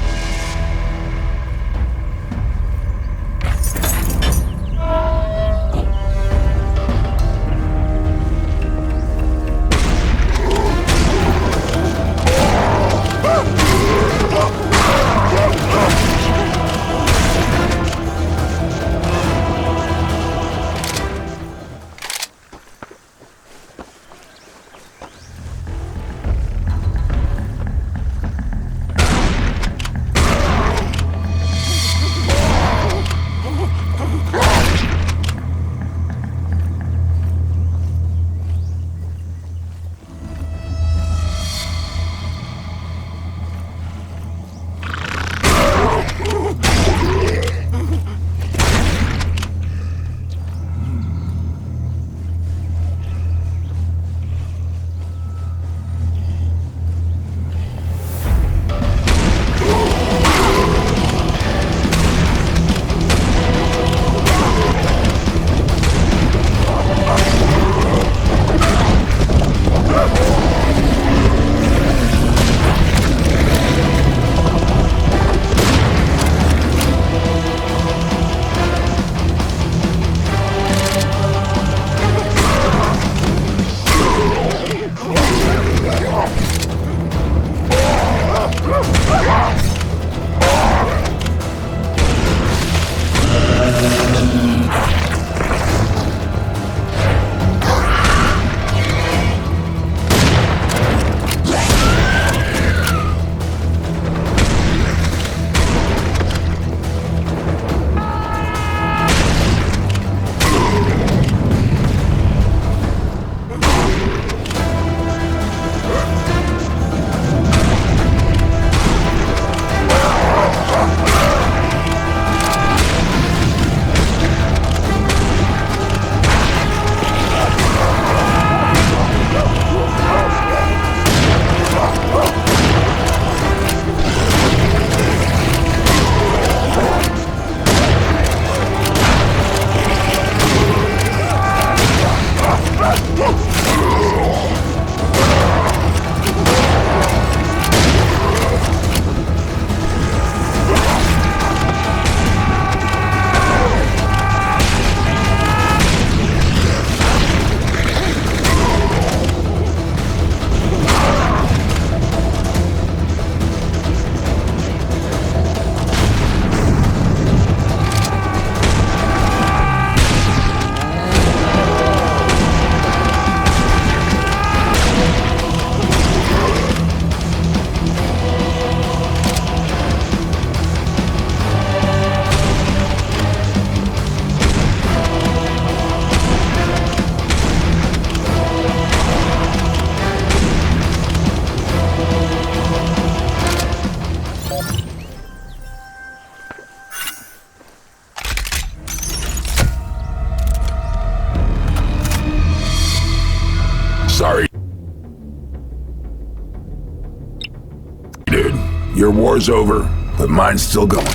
Sorry. Dude, your war's over, but mine's still going.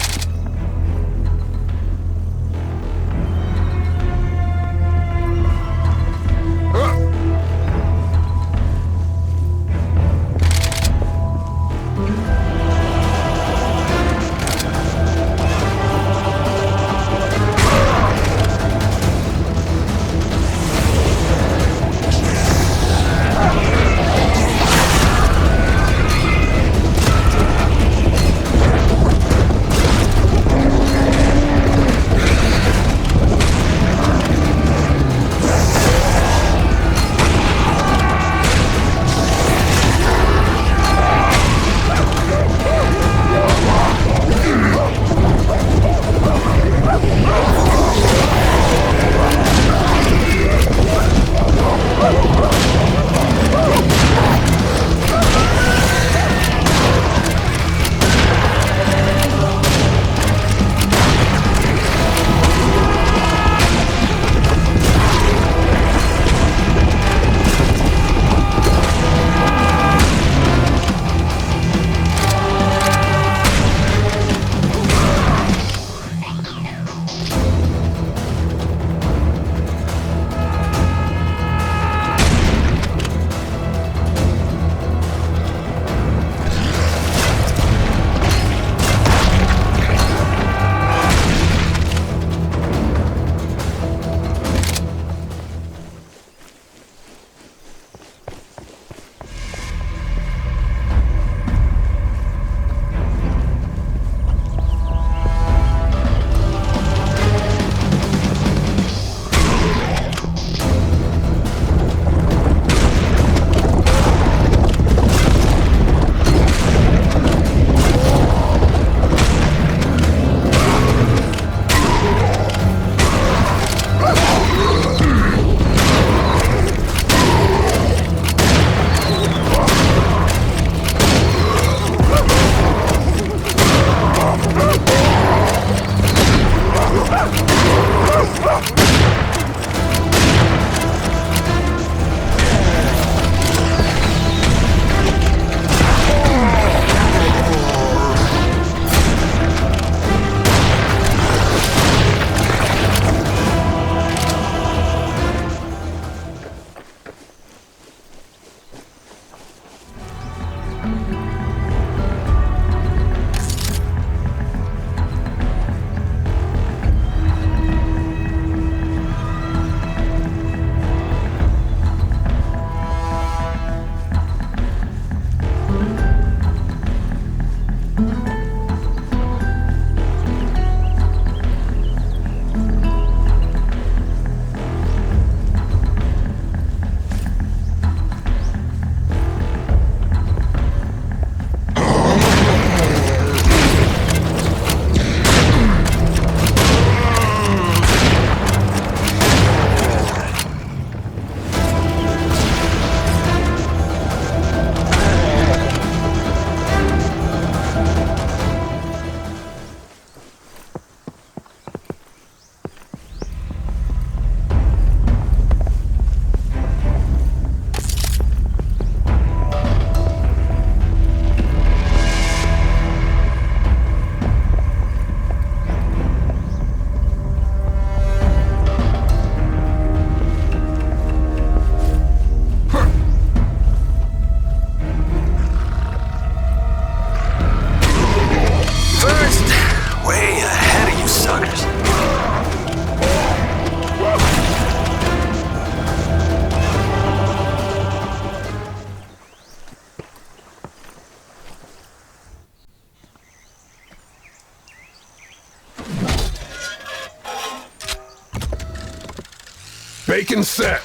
Bacon set.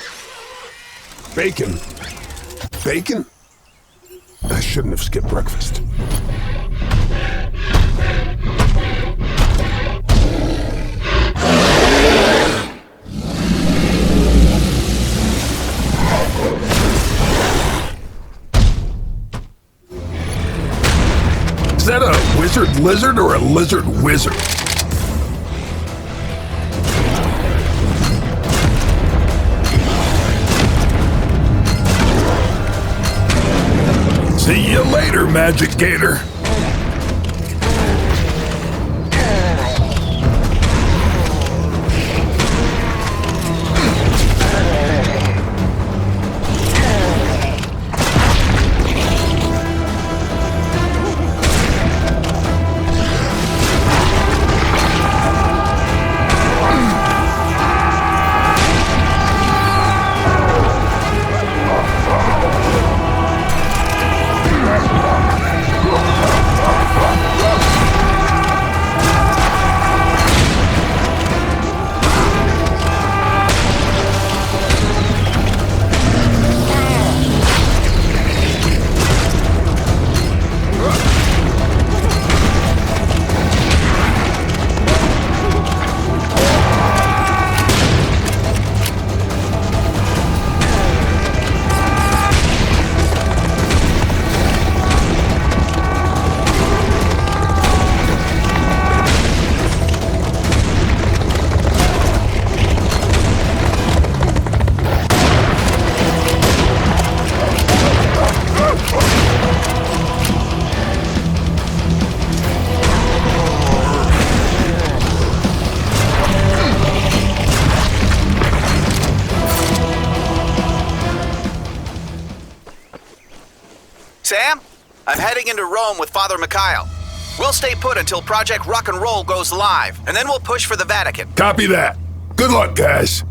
Bacon. Bacon? I shouldn't have skipped breakfast. Is that a wizard lizard or a lizard wizard? See you later, Magic Gator. Sam, I'm heading into Rome with Father Mikhail. We'll stay put until Project Rock and Roll goes live, and then we'll push for the Vatican. Copy that. Good luck, guys.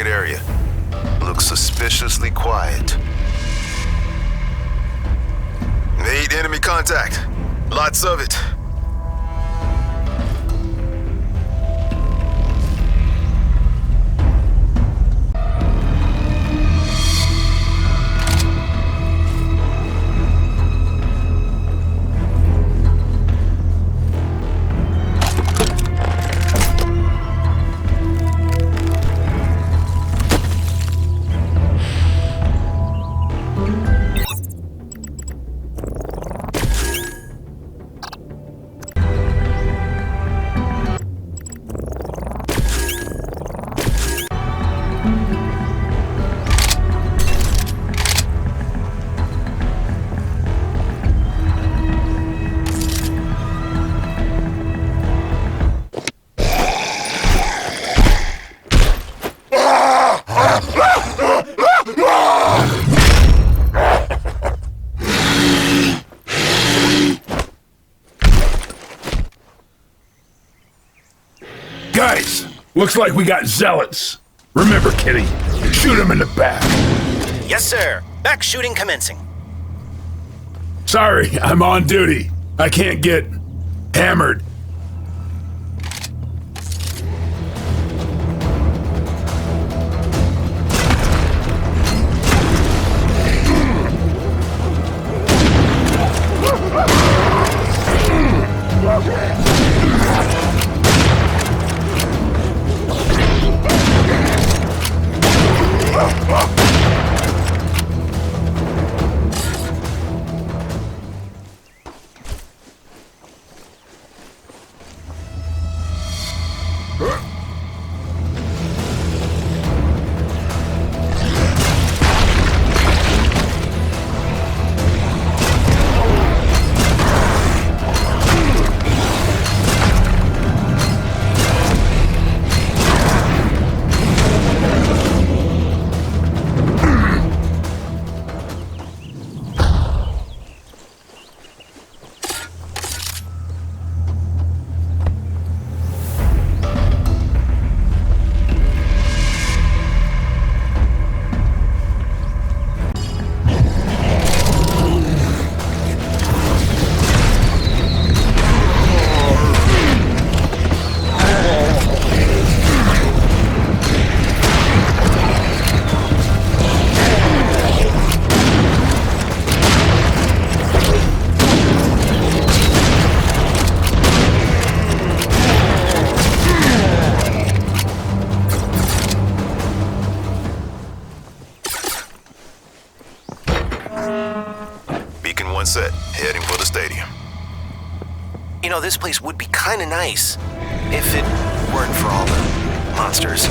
target area. Looks suspiciously quiet. Need enemy contact. Lots of it. Guys, looks like we got zealots. Remember, Kitty, shoot him in the back. Yes, sir. Back shooting commencing. Sorry, I'm on duty. I can't get hammered. Set, heading for the stadium. You know, this place would be kinda nice if it weren't for all the monsters.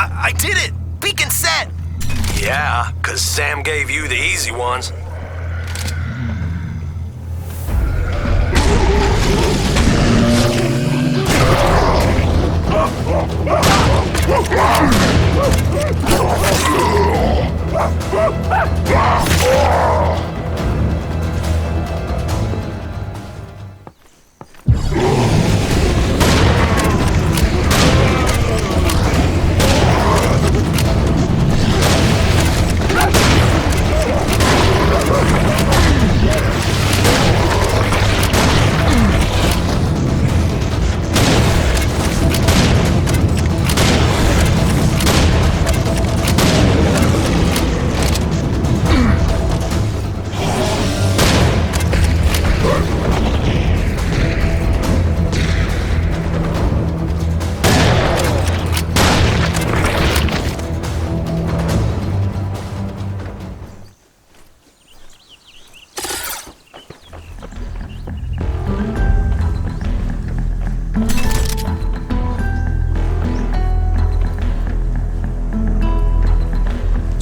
I did it! Beacon set! Yeah, 'cause Sam gave you the easy ones.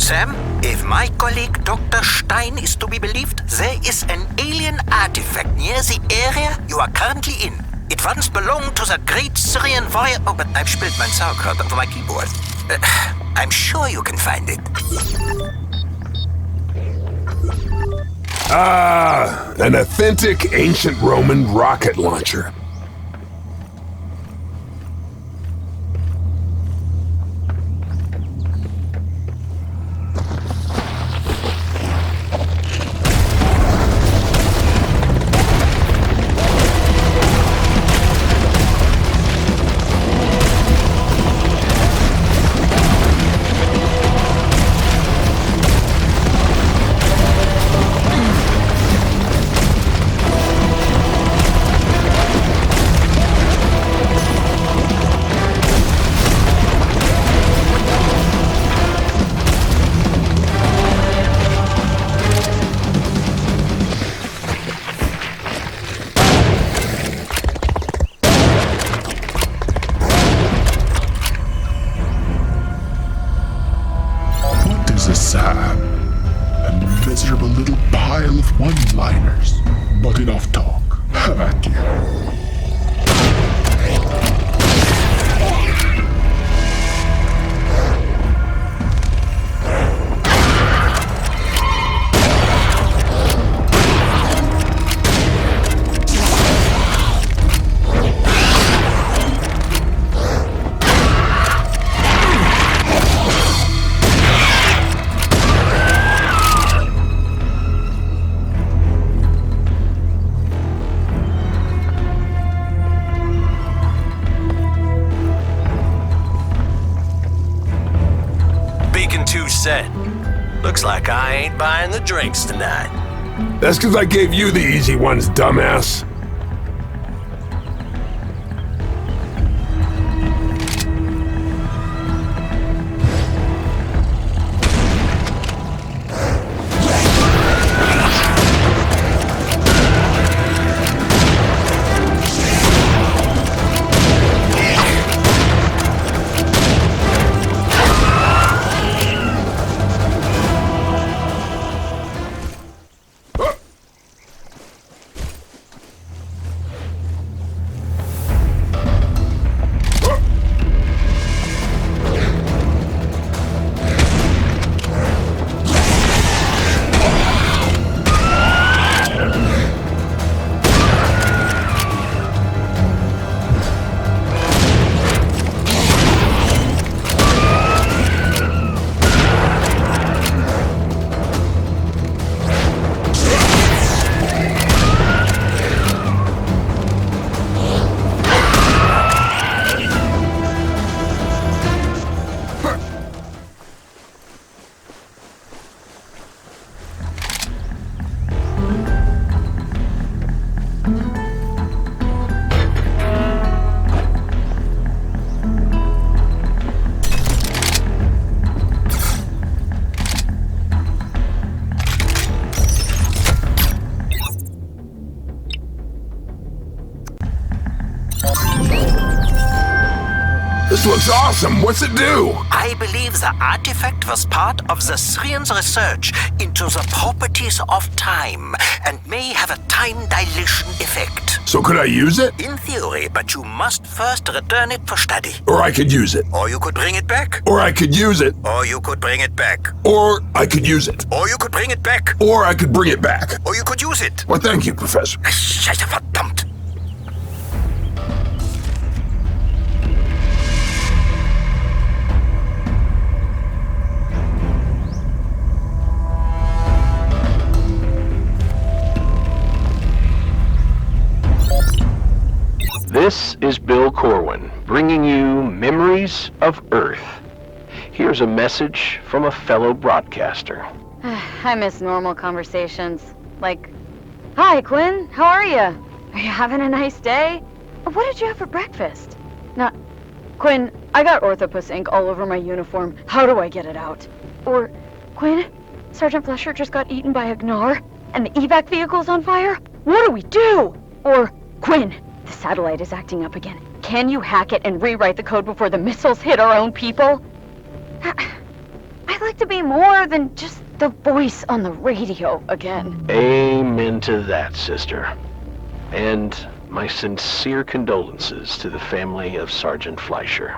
Sam, if my colleague Dr. Stein is to be believed, there is an alien artifact near the area you are currently in. It once belonged to the great Syrian warrior... Oh, but I've spilled my sauerkraut onto my keyboard. I'm sure you can find it. Ah, an authentic ancient Roman rocket launcher. A miserable little pile of one-liners. But enough talk. Have at you. Looks like I ain't buying the drinks tonight. That's because I gave you the easy ones, dumbass. This looks awesome. What's it do? I believe the artifact was part of the Syrians' research into the properties of time and may have a time dilation effect. So could I use it? In theory, but you must first return it for study. Or I could use it. Or you could bring it back. Or I could use it. Or you could bring it back. Or I could use it. Or you could bring it back. Or I could bring it back. Or you could use it. Well, thank you, Professor. Scheiße, verdammt. This is Bill Corwin, bringing you Memories of Earth. Here's a message from a fellow broadcaster. I miss normal conversations. Like, hi, Quinn, how are you? Are you having a nice day? What did you have for breakfast? Not, Quinn, I got orthopus ink all over my uniform. How do I get it out? Or, Quinn, Sergeant Flesher just got eaten by a Gnar, and the evac vehicle's on fire? What do we do? Or, Quinn, the satellite is acting up again. Can you hack it and rewrite the code before the missiles hit our own people? I'd like to be more than just the voice on the radio again. Amen to that, sister. And my sincere condolences to the family of Sergeant Fleischer.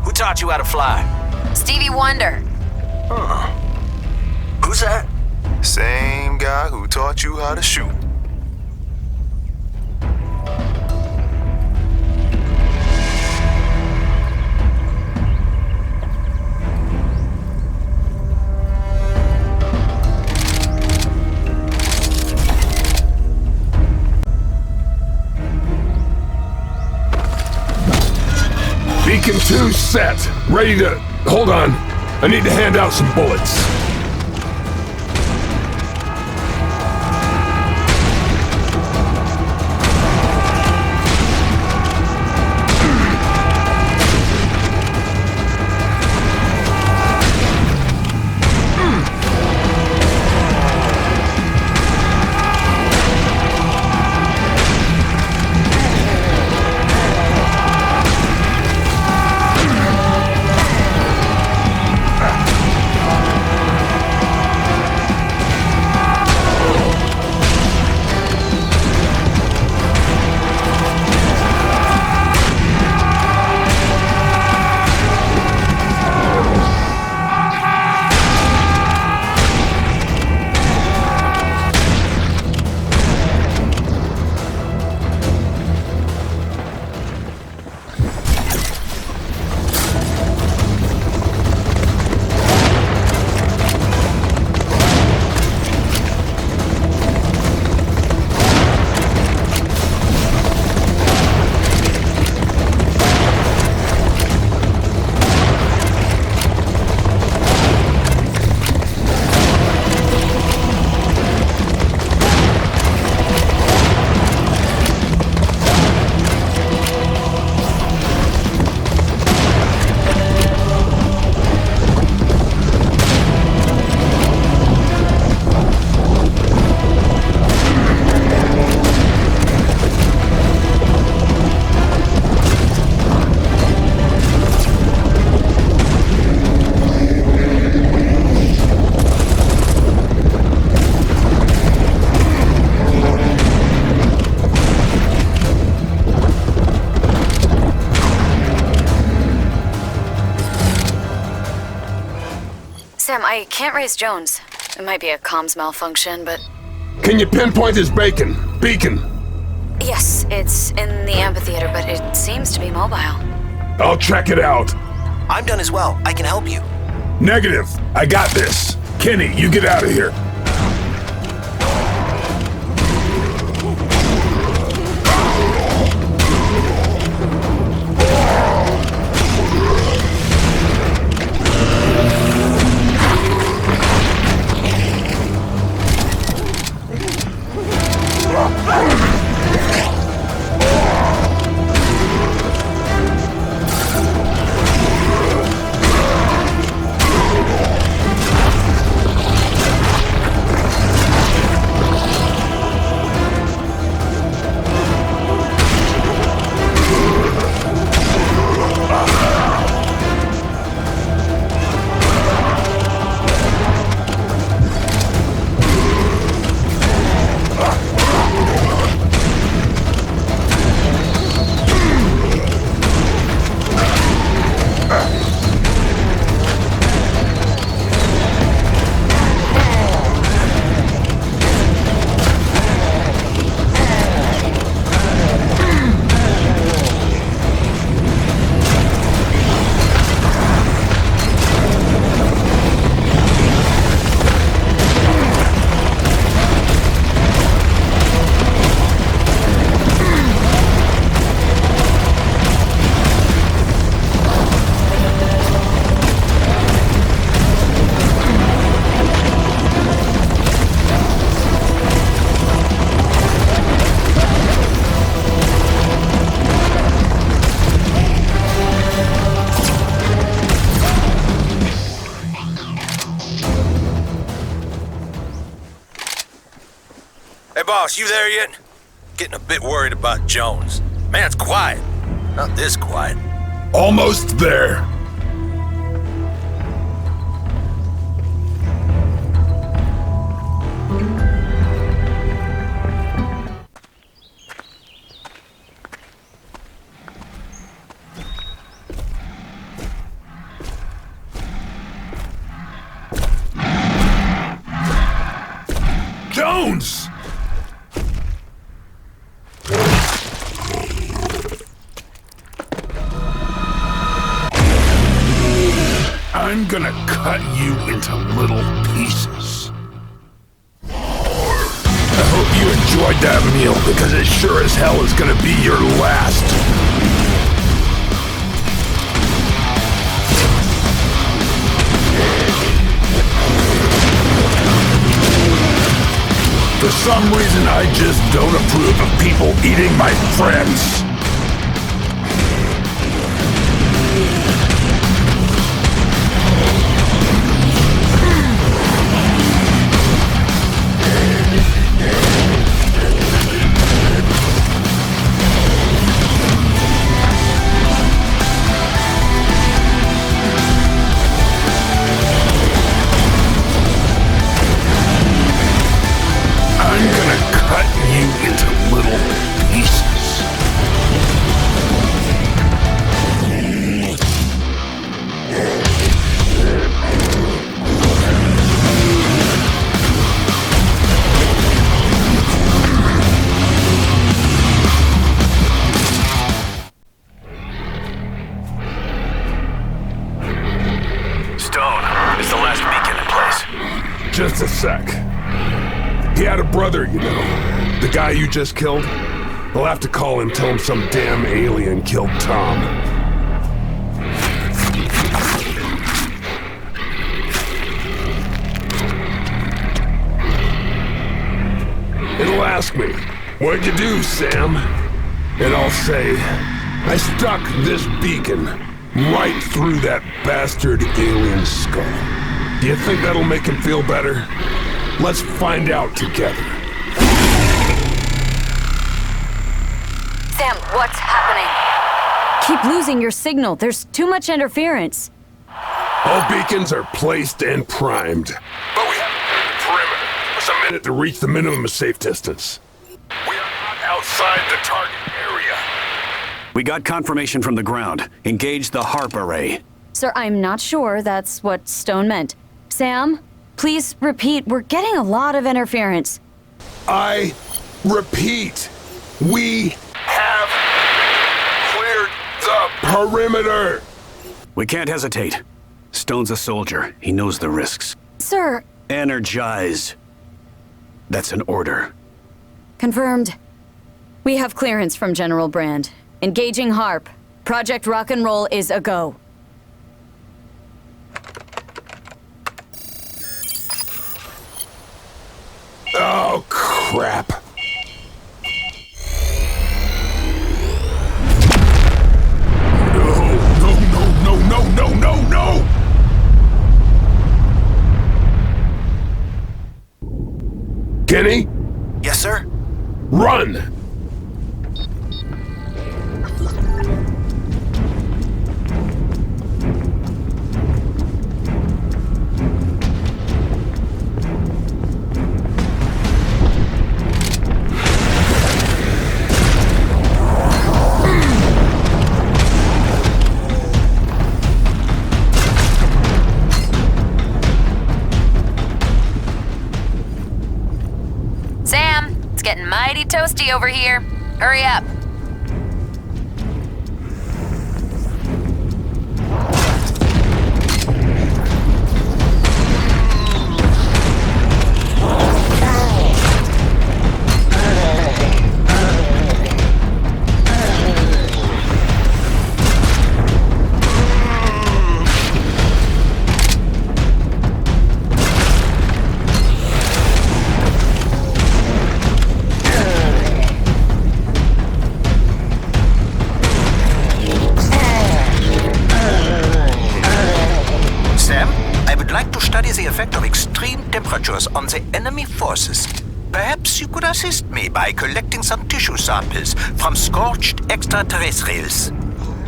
Who taught you how to fly? Stevie Wonder. Huh. Who's that? Same guy who taught you how to shoot. Beacon 2 set. Ready to... Hold on. I need to hand out some bullets. Sam, I can't raise Jones. It might be a comms malfunction, but... Can you pinpoint his beacon? Yes, it's in the amphitheater, but it seems to be mobile. I'll check it out. I'm done as well. I can help you. Negative. I got this. Kenny, you get out of here. Boss, you there yet? Getting a bit worried about Jones. Man's quiet. Not this quiet. Almost there. Jones! I'm gonna cut you into little pieces. I hope you enjoyed that meal, because it sure as hell is gonna be your last. For some reason, I just don't approve of people eating my friends. I'm gonna cut you into little pieces. Stone, is the last beacon in place? Just a sec. He had a brother, you know. The guy you just killed? I'll have to call him, tell him some damn alien killed Tom. It'll ask me, what'd you do, Sam? And I'll say, I stuck this beacon right through that bastard alien skull. Do you think that'll make him feel better? Let's find out together. Sam, what's happening? Keep losing your signal. There's too much interference. All beacons are placed and primed. But we haven't cleared the perimeter. There's a minute to reach the minimum safe distance. We are not outside the target area. We got confirmation from the ground. Engage the HARP array. Sir, I'm not sure that's what Stone meant. Sam, please repeat. We're getting a lot of interference. I repeat, we have cleared the perimeter! We can't hesitate. Stone's a soldier. He knows the risks. Sir. Energize. That's an order. Confirmed. We have clearance from General Brand. Engaging Harp. Project Rock and Roll is a go. Oh, crap. No! Kenny? Yes, sir? Run! Sam, it's getting mighty toasty over here. Hurry up. The effect of extreme temperatures on the enemy forces. Perhaps you could assist me by collecting some tissue samples from scorched extraterrestrials.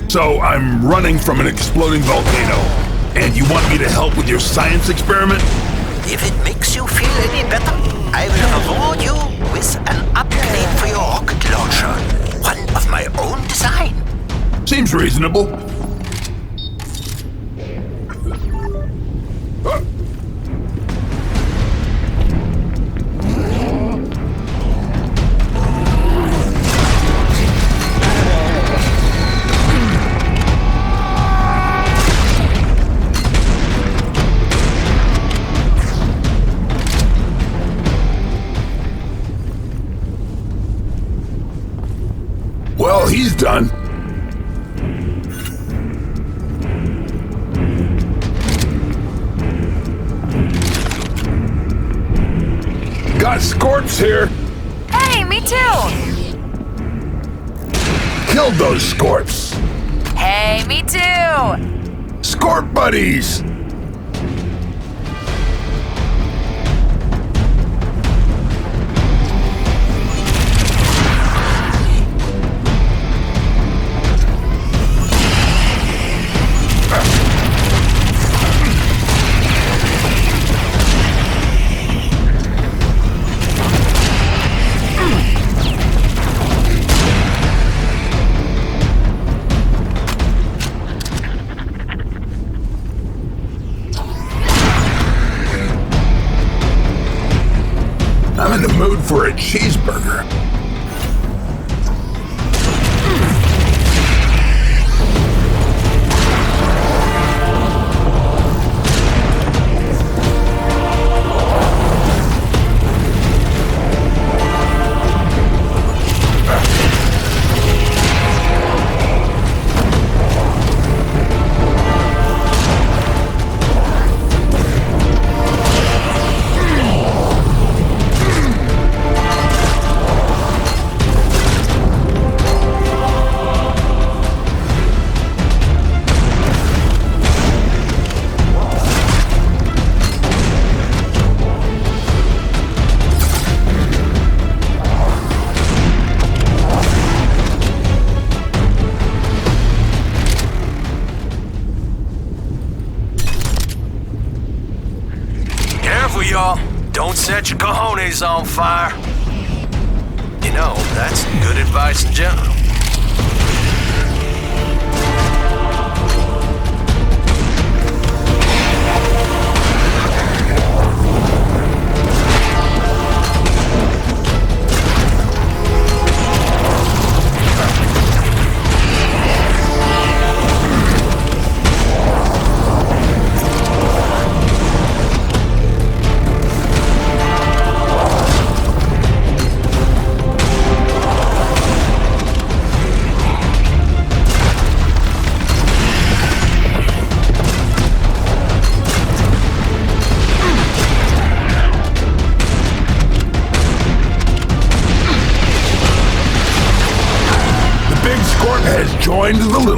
So I'm running from an exploding volcano, and you want me to help with your science experiment? If it makes you feel any better, I will reward you with an upgrade for your rocket launcher. One of my own design. Seems reasonable. Well, he's done. Got Scorps here. Hey, me too. Killed those Scorps. Hey, me too. Scorp buddies. I'm in the mood for a cheeseburger. Y'all, don't set your cojones on fire. You know, that's good advice in general.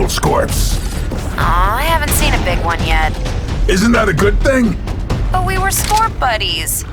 little scorps. Aw, I haven't seen a big one yet. Isn't that a good thing? But we were scorp buddies.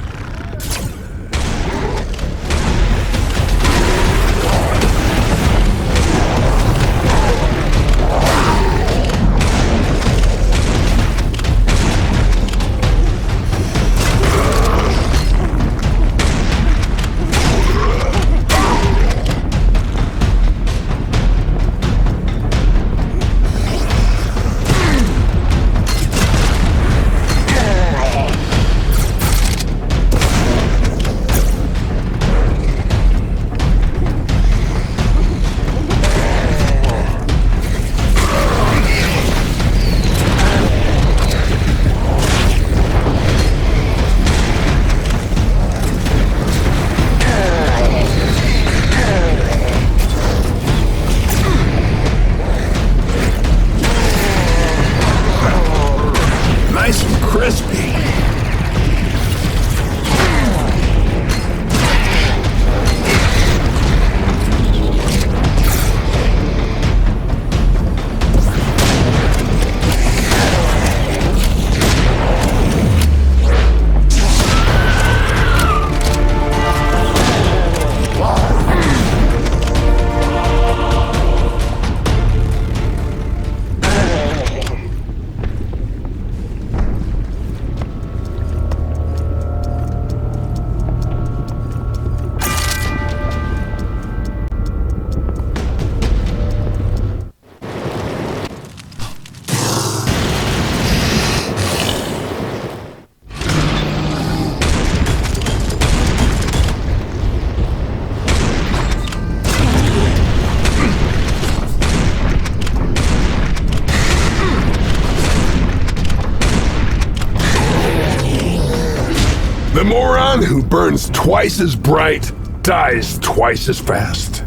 The moron who burns twice as bright dies twice as fast.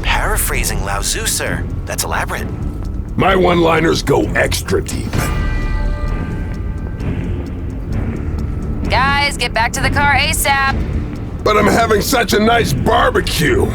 Paraphrasing Lao Tzu, sir. That's elaborate. My one-liners go extra deep. Guys, get back to the car ASAP. But I'm having such a nice barbecue.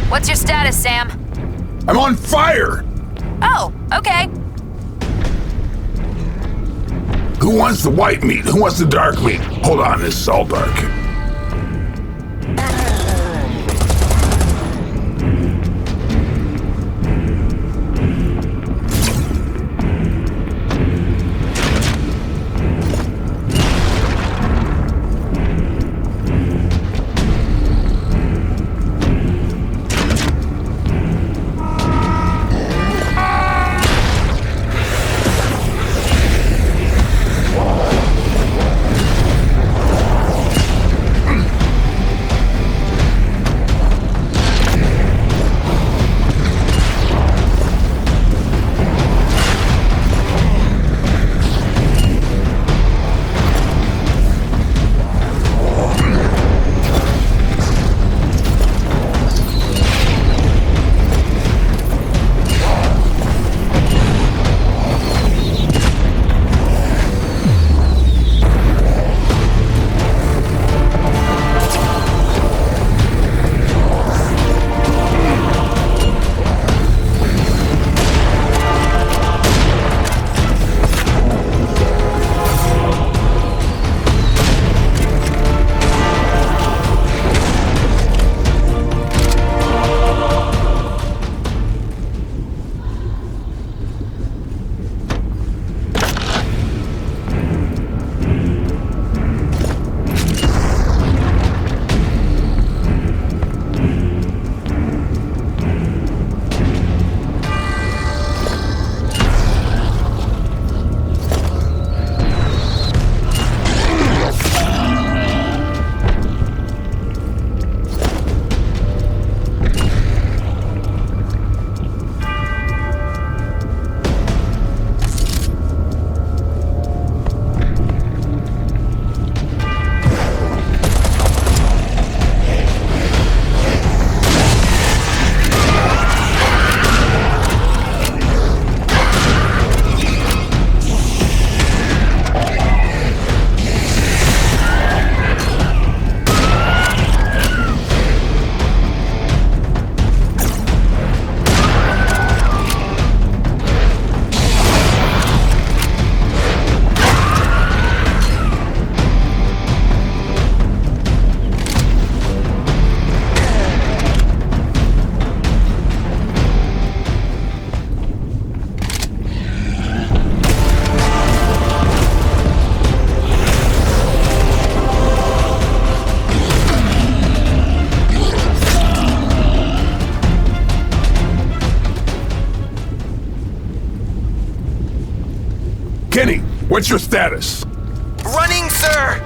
What's your status, Sam? I'm on fire! Oh, okay. Who wants the white meat? Who wants the dark meat? Hold on, this is all dark. Kenny, what's your status? Running, sir!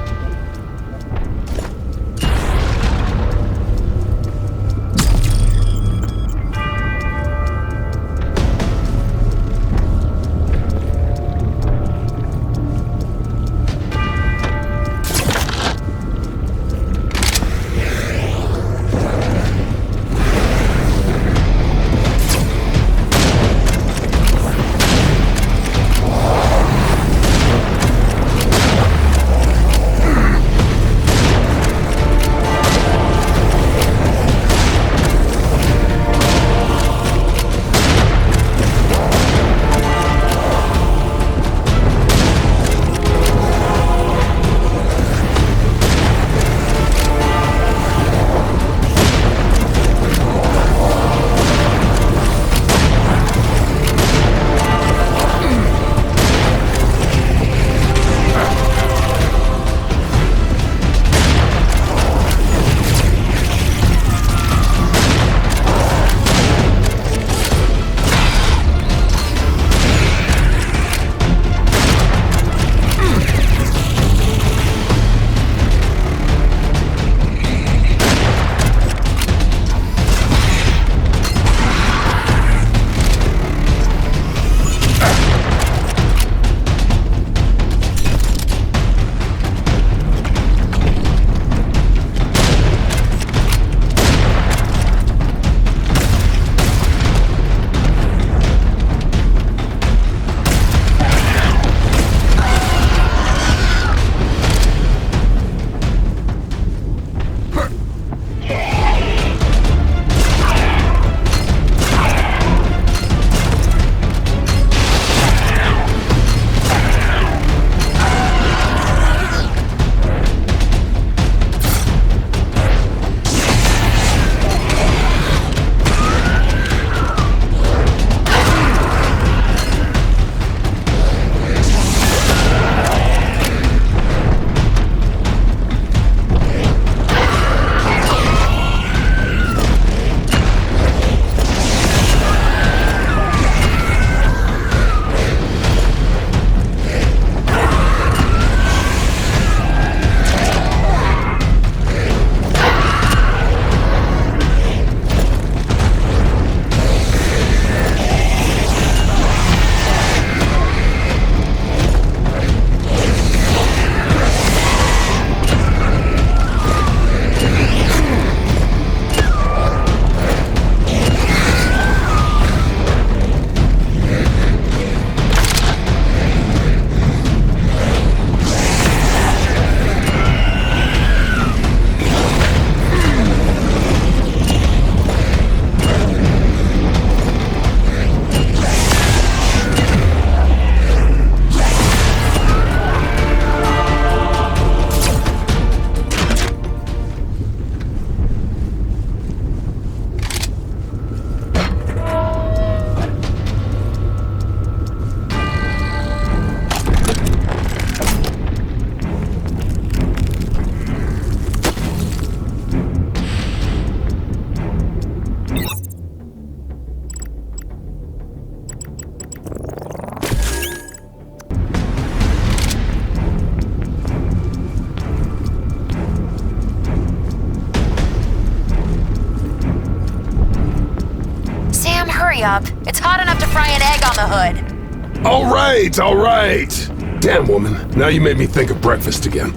Hurry up. It's hot enough to fry an egg on the hood. All right. Damn, woman. Now you made me think of breakfast again.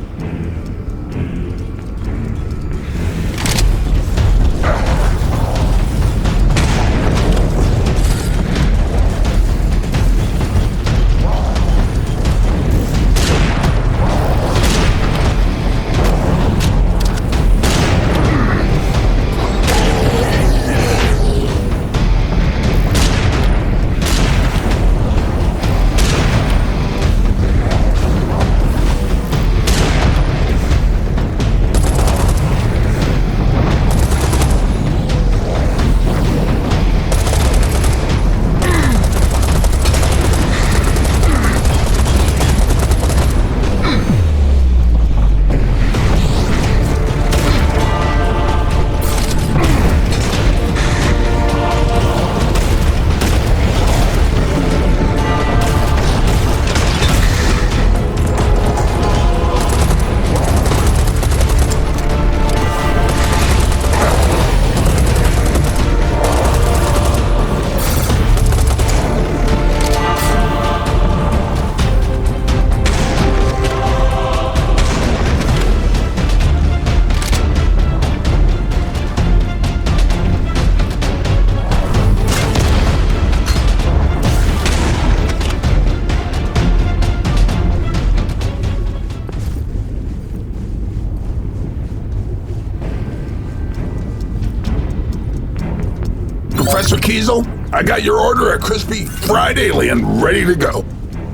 Professor Kiesel, I got your order of crispy fried alien ready to go.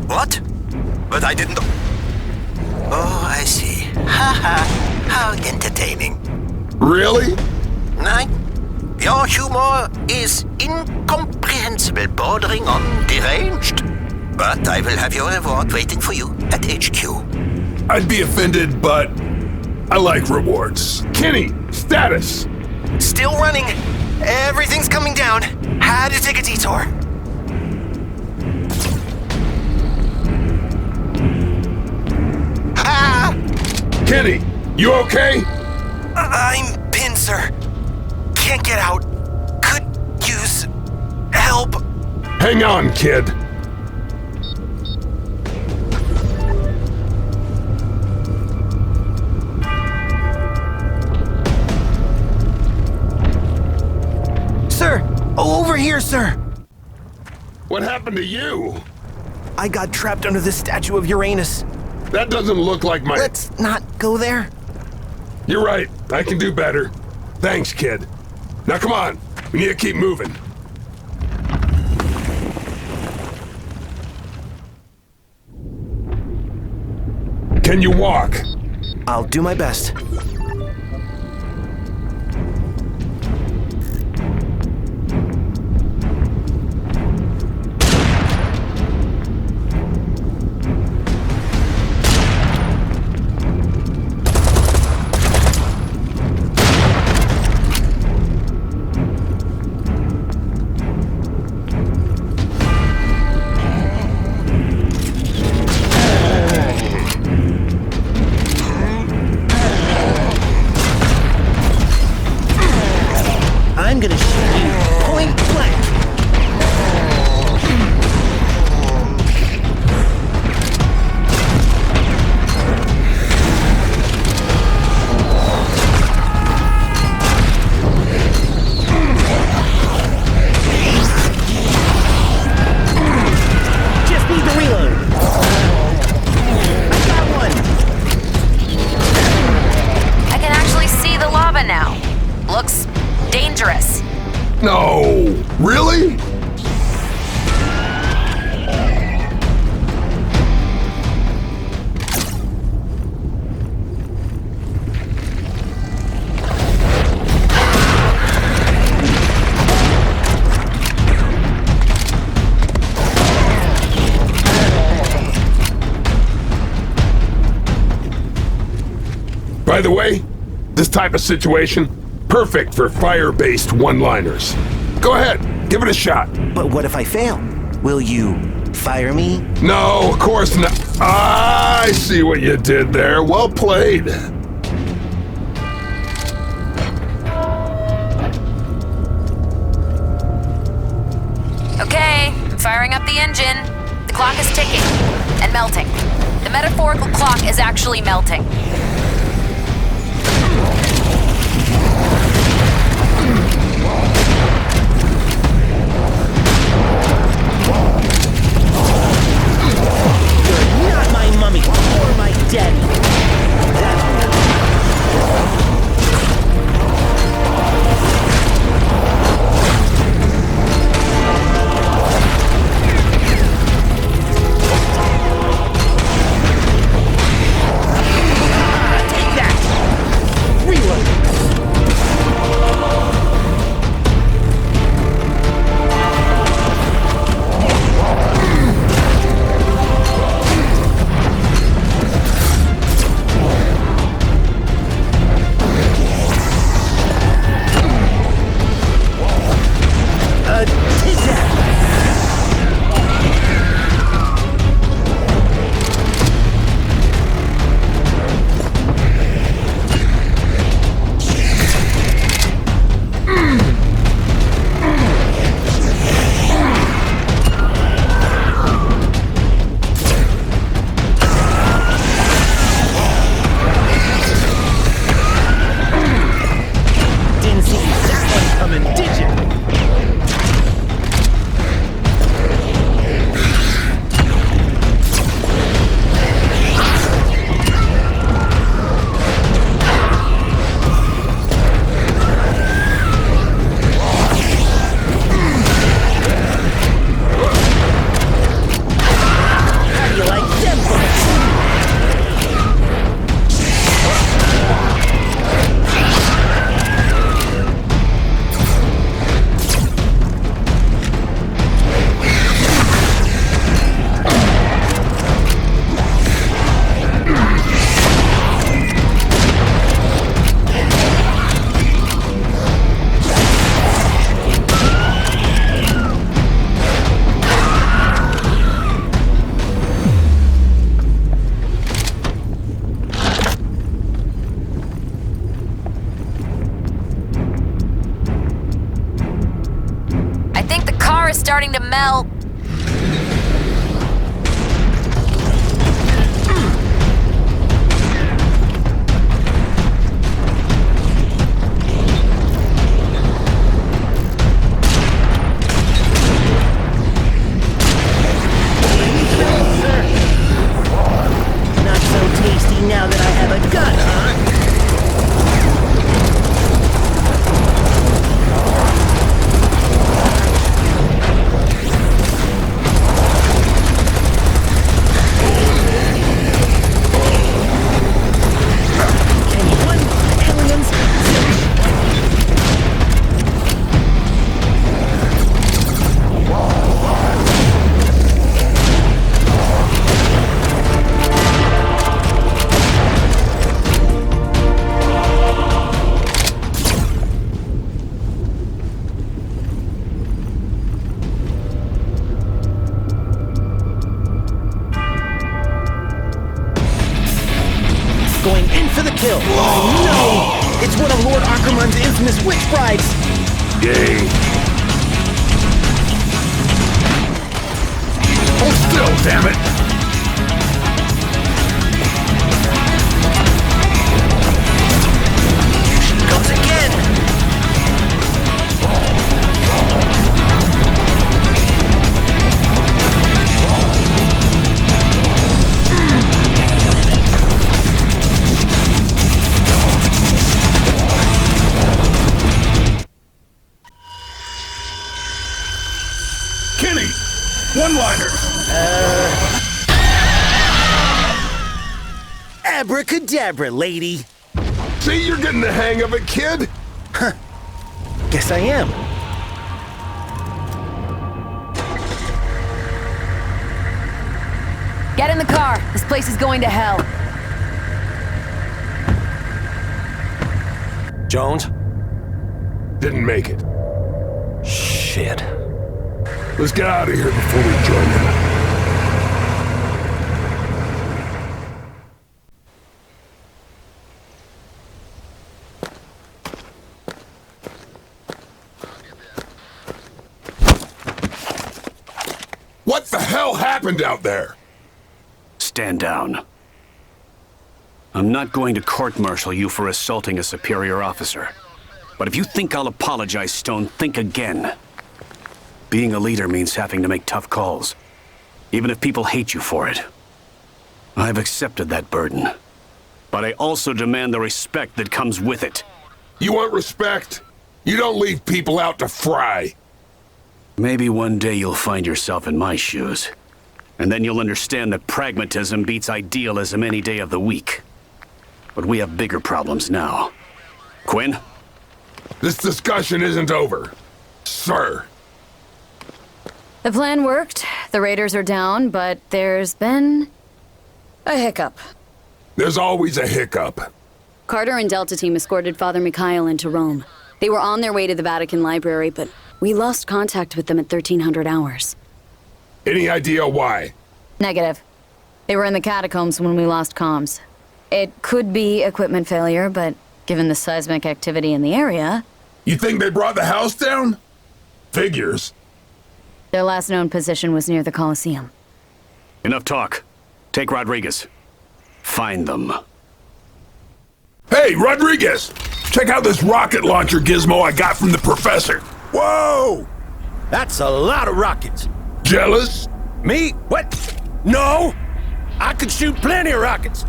What? But I didn't... Oh, I see. Haha, how entertaining. Really? Your humor is incomprehensible, bordering on deranged. But I will have your reward waiting for you at HQ. I'd be offended, but I like rewards. Kenny, status. Still running. Everything's coming down. Had to take a detour. Ah! Kenny, you okay? I'm pinned, sir. Can't get out. Could use help. Hang on, kid. Sir, over here, sir. What happened to you? I got trapped under the statue of Uranus. That doesn't look like my... Let's not go there. You're right. I can do better. Thanks, kid. Now come on. We need to keep moving. Can you walk? I'll do my best. I'm gonna shoot you point blank. Just need the reload. I got one. I can actually see the lava now. Looks dangerous. No, really? By the way, this type of situation, perfect for fire-based one-liners. Go ahead, give it a shot. But what if I fail? Will you fire me? No, of course not. I see what you did there. Well played. Okay, firing up the engine. The clock is ticking and melting. The metaphorical clock is actually melting. You're not my mummy or my daddy. is starting to melt. Not so tasty now that I have a gun, huh? Going in for the kill. No! It's one of Lord Ackerman's infamous witch brides. Yay. Hold still, damn it! She comes again. Kenny! One-liner! Abracadabra, lady. See, you're getting the hang of it, kid? Huh. Guess I am. Get in the car. This place is going to hell. Jones? Didn't make it. Shit. Let's get out of here before we join them. What the hell happened out there? Stand down. I'm not going to court-martial you for assaulting a superior officer. But if you think I'll apologize, Stone, think again. Being a leader means having to make tough calls, even if people hate you for it. I've accepted that burden, but I also demand the respect that comes with it. You want respect? You don't leave people out to fry. Maybe one day you'll find yourself in my shoes, and then you'll understand that pragmatism beats idealism any day of the week. But we have bigger problems now. Quinn? This discussion isn't over, sir. The plan worked. The raiders are down, but there's been a hiccup. There's always a hiccup. Carter and Delta Team escorted Father Mikhail into Rome. They were on their way to the Vatican Library, but we lost contact with them at 1300 hours. Any idea why? Negative. They were in the catacombs when we lost comms. It could be equipment failure, but given the seismic activity in the area... You think they brought the house down? Figures. Their last known position was near the Colosseum. Enough talk. Take Rodriguez. Find them. Hey, Rodriguez! Check out this rocket launcher gizmo I got from the professor. Whoa! That's a lot of rockets. Jealous? Me? What? No! I could shoot plenty of rockets.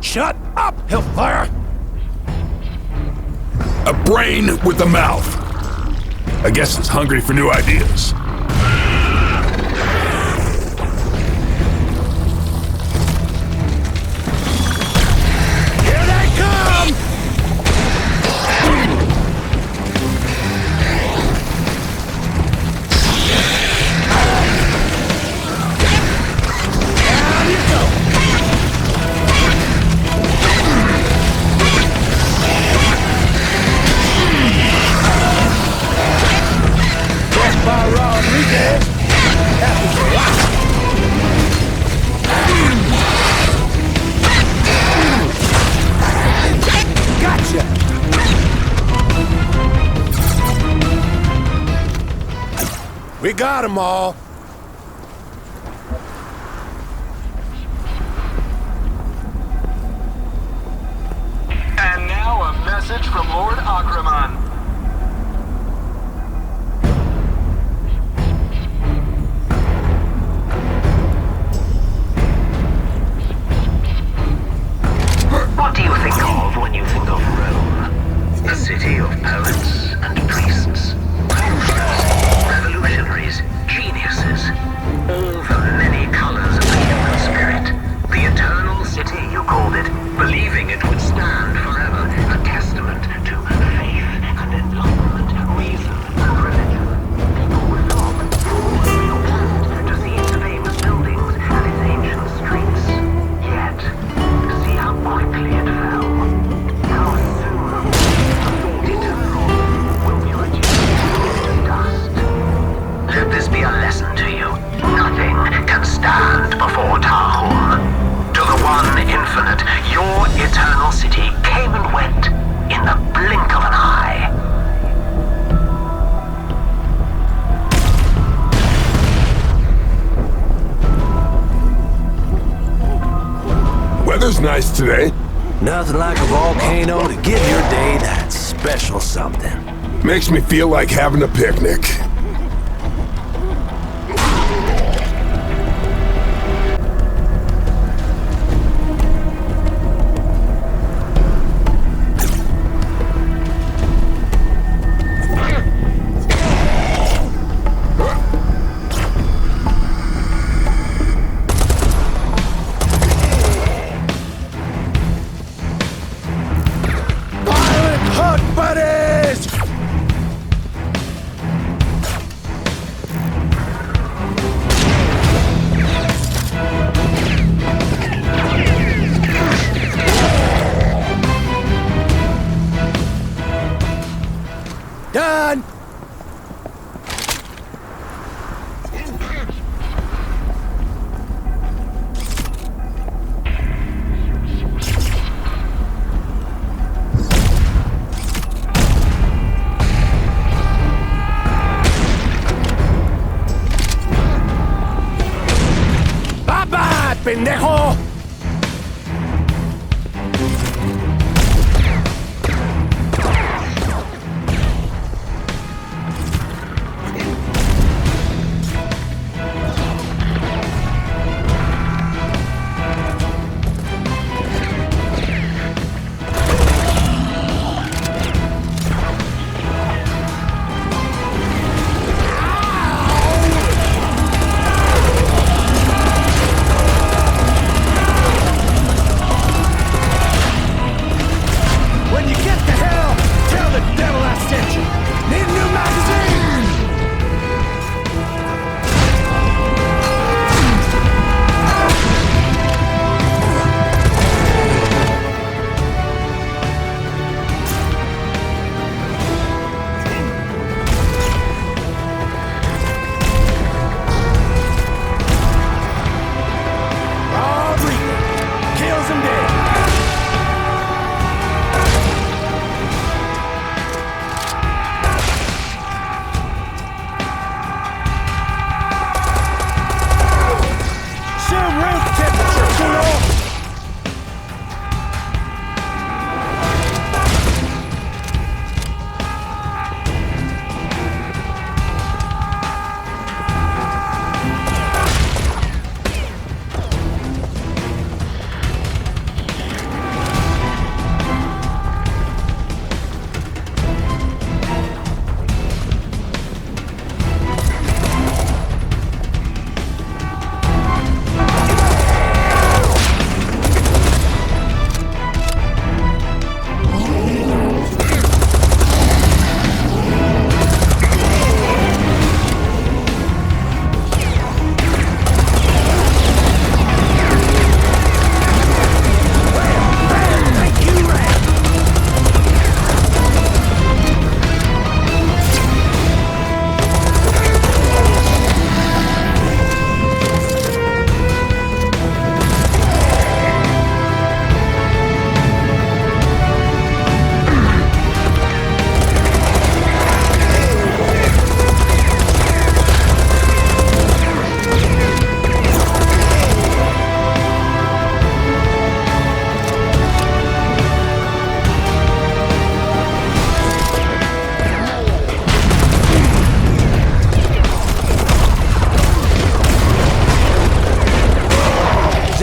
Shut up, Hellfire! A brain with a mouth. I guess it's hungry for new ideas. Here they come! Down you go! Death by rod We got them all. And now a message from Lord Akraman. What do you think of when you think of Rome? A city of poets and priests, revolutionaries, geniuses, all the many colors of the human spirit. The eternal city, you called it, believing it would stand forever, a testament to faith and enlightenment, reason and religion. People would flock, real glad to see its famous buildings and its ancient streets. Yet, see how quickly it fell. How soon the thought eternal will be reduced to dust. Let this be a lesson to you. Nothing can stand before Tahum. To the one infinite, your eternal city came and went in the blink of an eye. Weather's nice today. Nothing like a volcano to give your day that special something. Makes me feel like having a picnic. Done! ¡Papá, pendejo!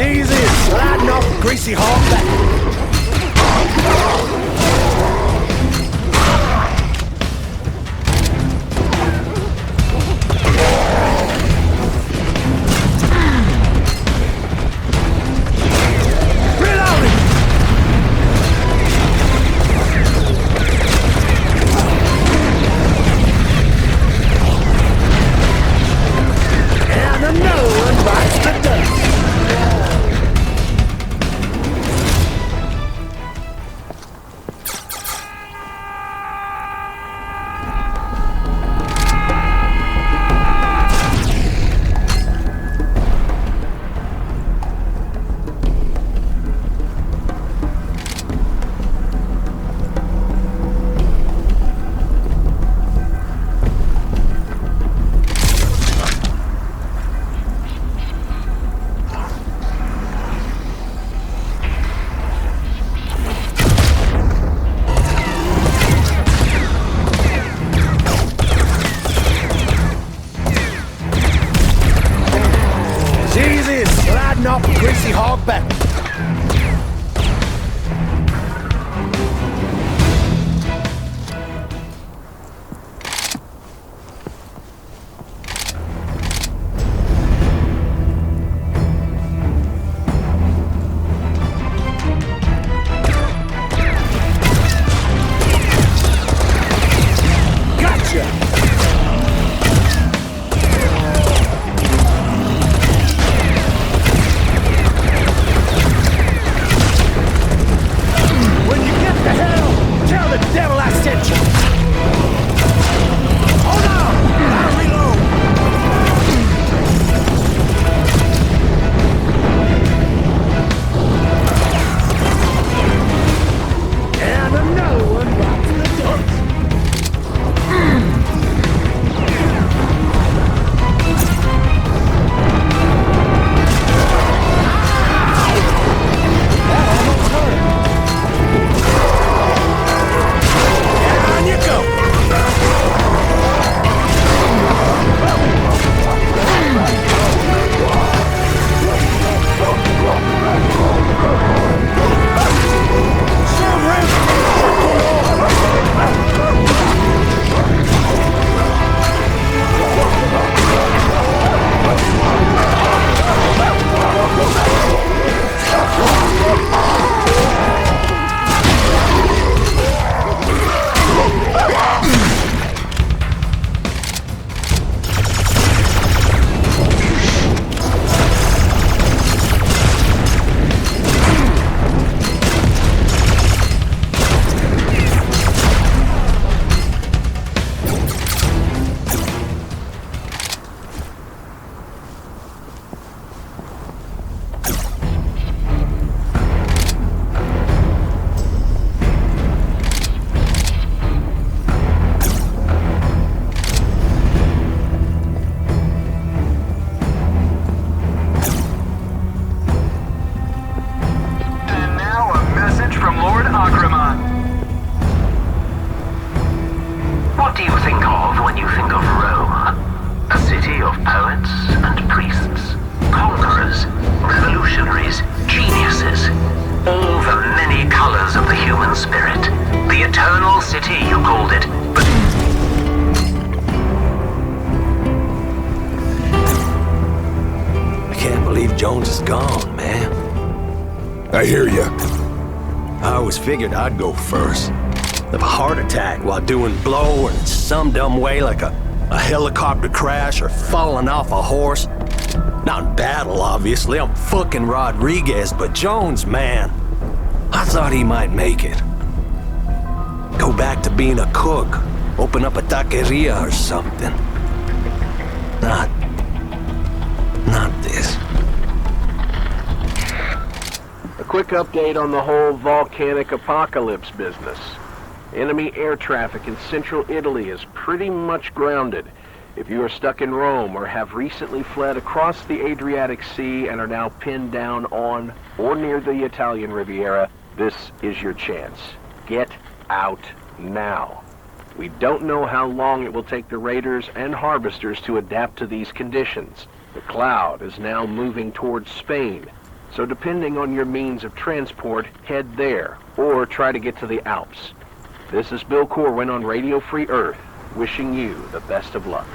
easy as sliding off a greasy hog back. Jones is gone, man. I hear you. I always figured I'd go first. Have a heart attack while doing blow or in some dumb way like a helicopter crash or falling off a horse. Not in battle, obviously. I'm fucking Rodriguez, but Jones, man. I thought he might make it. Go back to being a cook. Open up a taqueria or something. Not this. A quick update on the whole volcanic apocalypse business. Enemy air traffic in central Italy is pretty much grounded. If you are stuck in Rome or have recently fled across the Adriatic Sea and are now pinned down on or near the Italian Riviera, this is your chance. Get out now. We don't know how long it will take the raiders and harvesters to adapt to these conditions. The cloud is now moving towards Spain, So depending on your means of transport, head there, or try to get to the Alps. This is Bill Corwin on Radio Free Earth, wishing you the best of luck.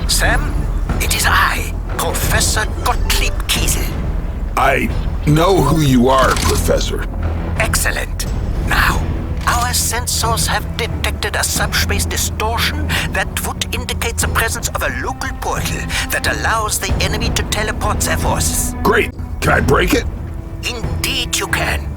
Sam, it is I, Professor Gottlieb Kiesel. I know who you are, Professor. Excellent. Now, our sensors have detected a subspace distortion that would indicate the presence of a local portal that allows the enemy to teleport their forces. Great. Can I break it? Indeed you can.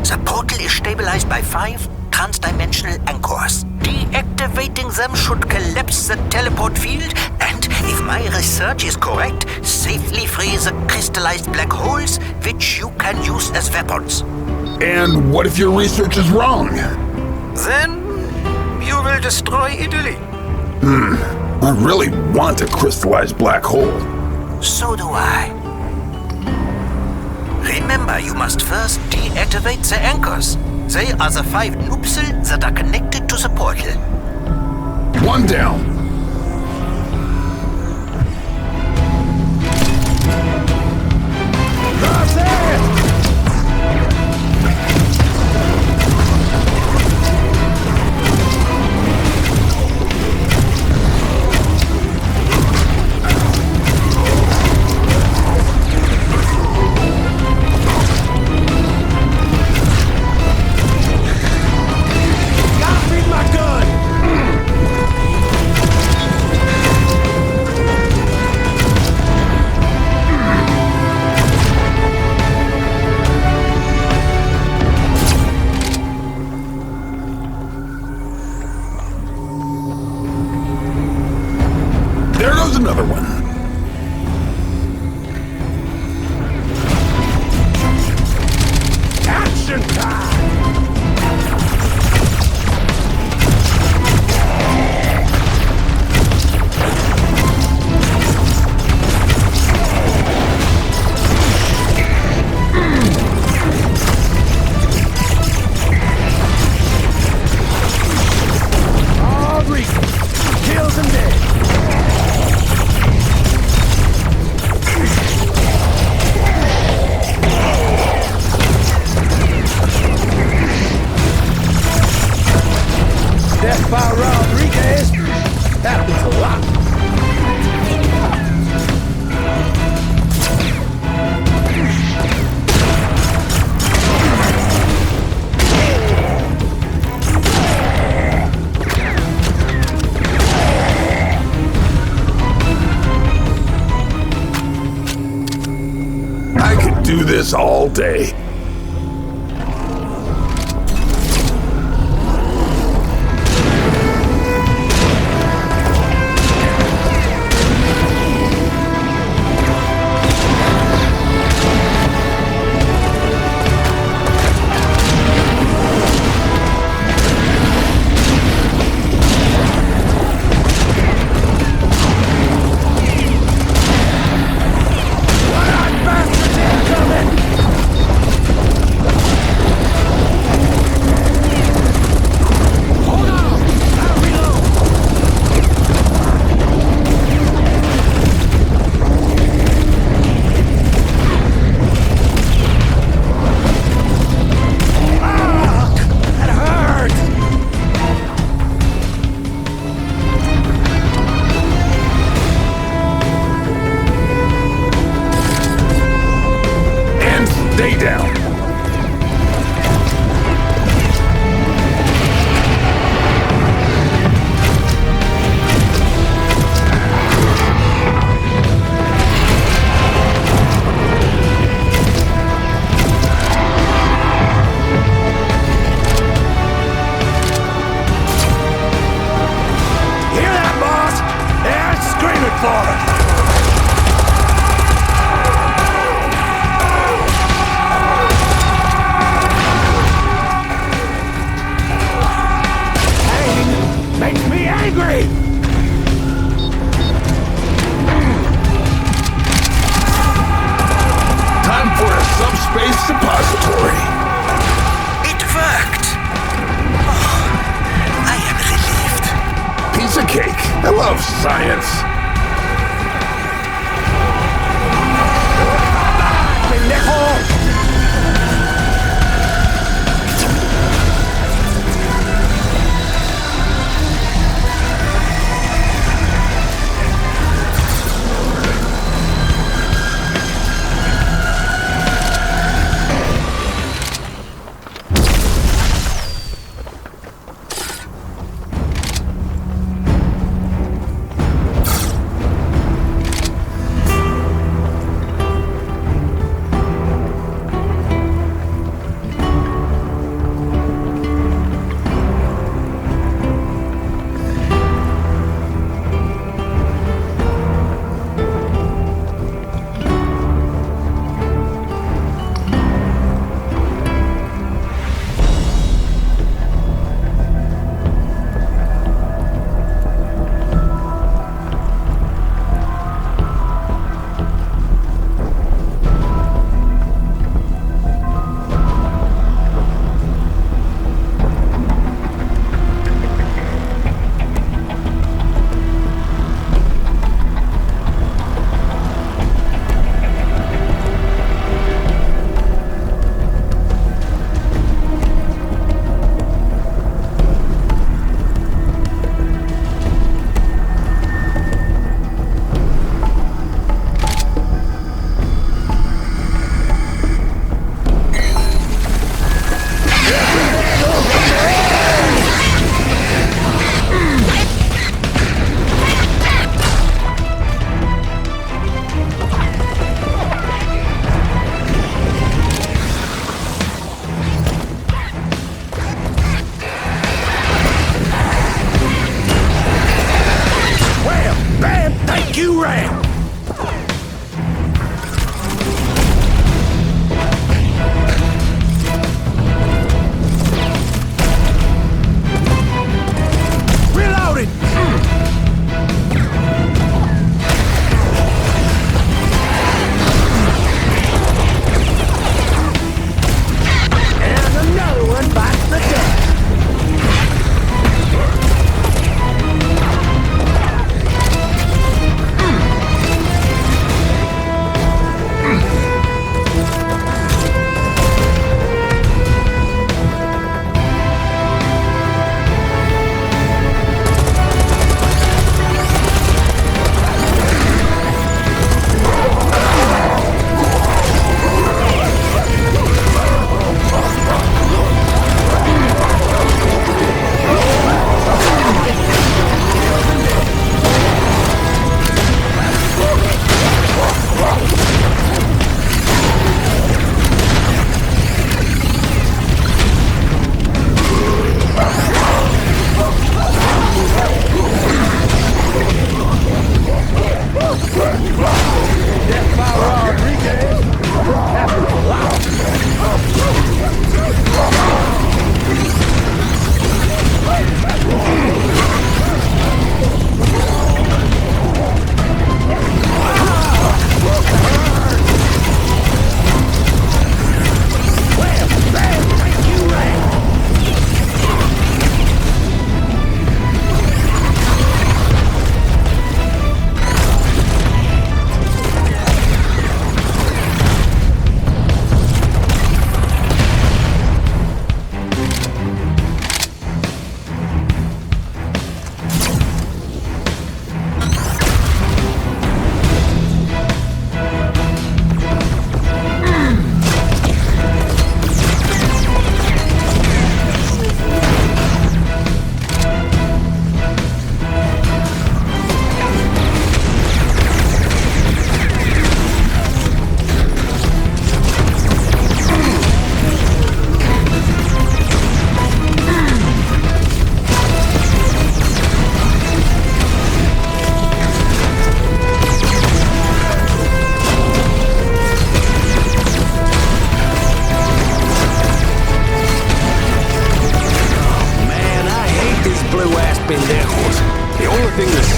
The portal is stabilized by 5 transdimensional anchors. Deactivating them should collapse the teleport field and, if my research is correct, safely free the crystallized black holes, which you can use as weapons. And what if your research is wrong? Then you will destroy Italy. I really want a crystallized black hole. So do I. Remember, you must first deactivate the anchors. They are the 5 nupsel that are connected to the portal. One down. Another one. Action time! All three kills and dead. Death by Rodriguez happens a lot. I could do this all day. space suppository. It worked. Oh, I am relieved. Piece of cake. I love science.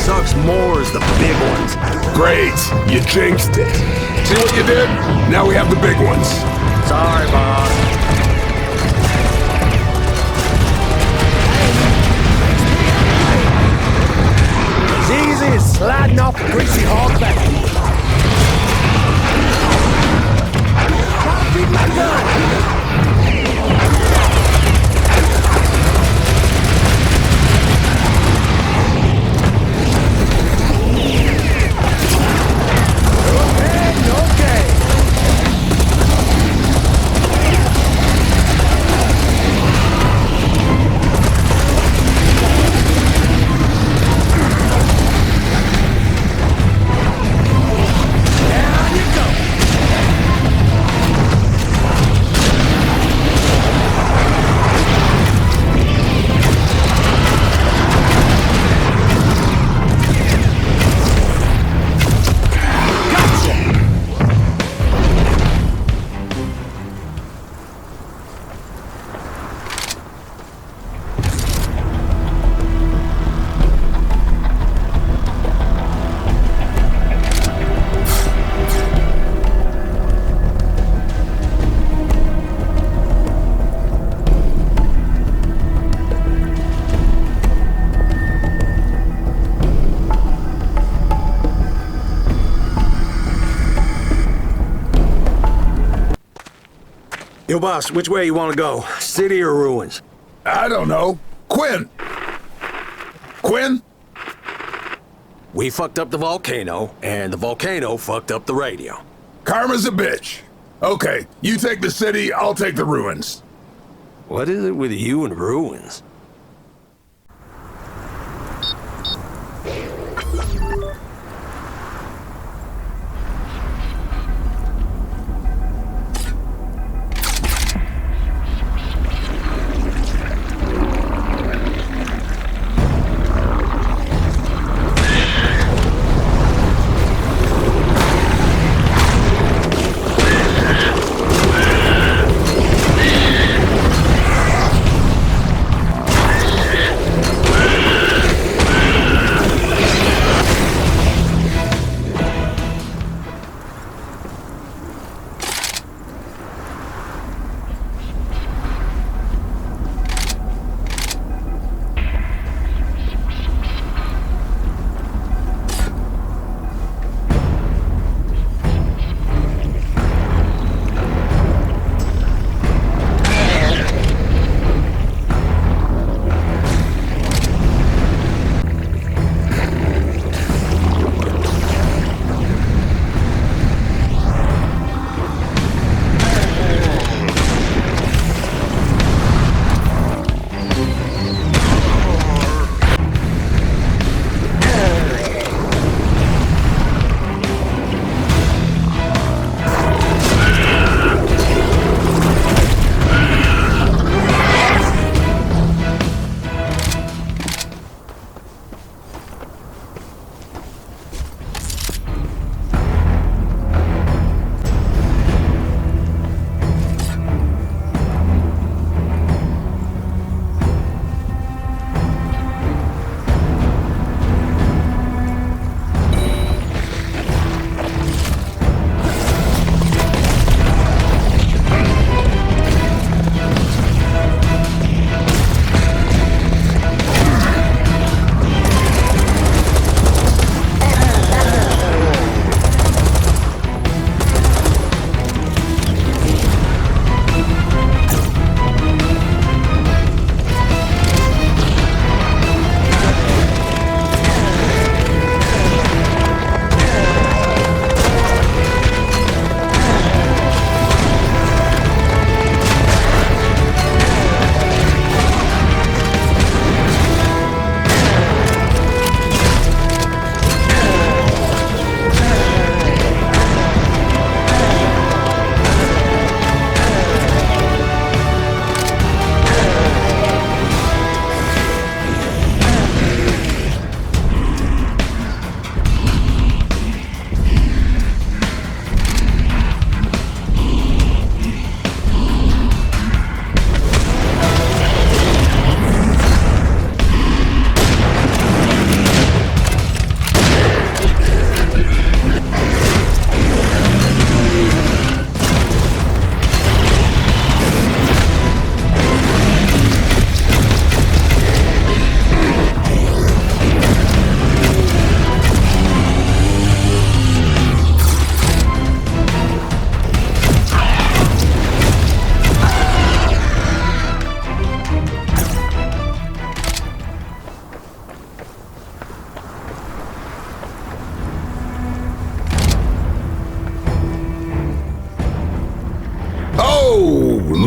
sucks more is the big ones. Great, you jinxed it. See what you did? Now we have the big ones. Sorry, boss. As easy as sliding off a greasy hog back. Try to beat my gun! Yo, boss, which way you want to go? City or ruins? I don't know. Quinn! Quinn? We fucked up the volcano, and the volcano fucked up the radio. Karma's a bitch. Okay, you take the city, I'll take the ruins. What is it with you and ruins?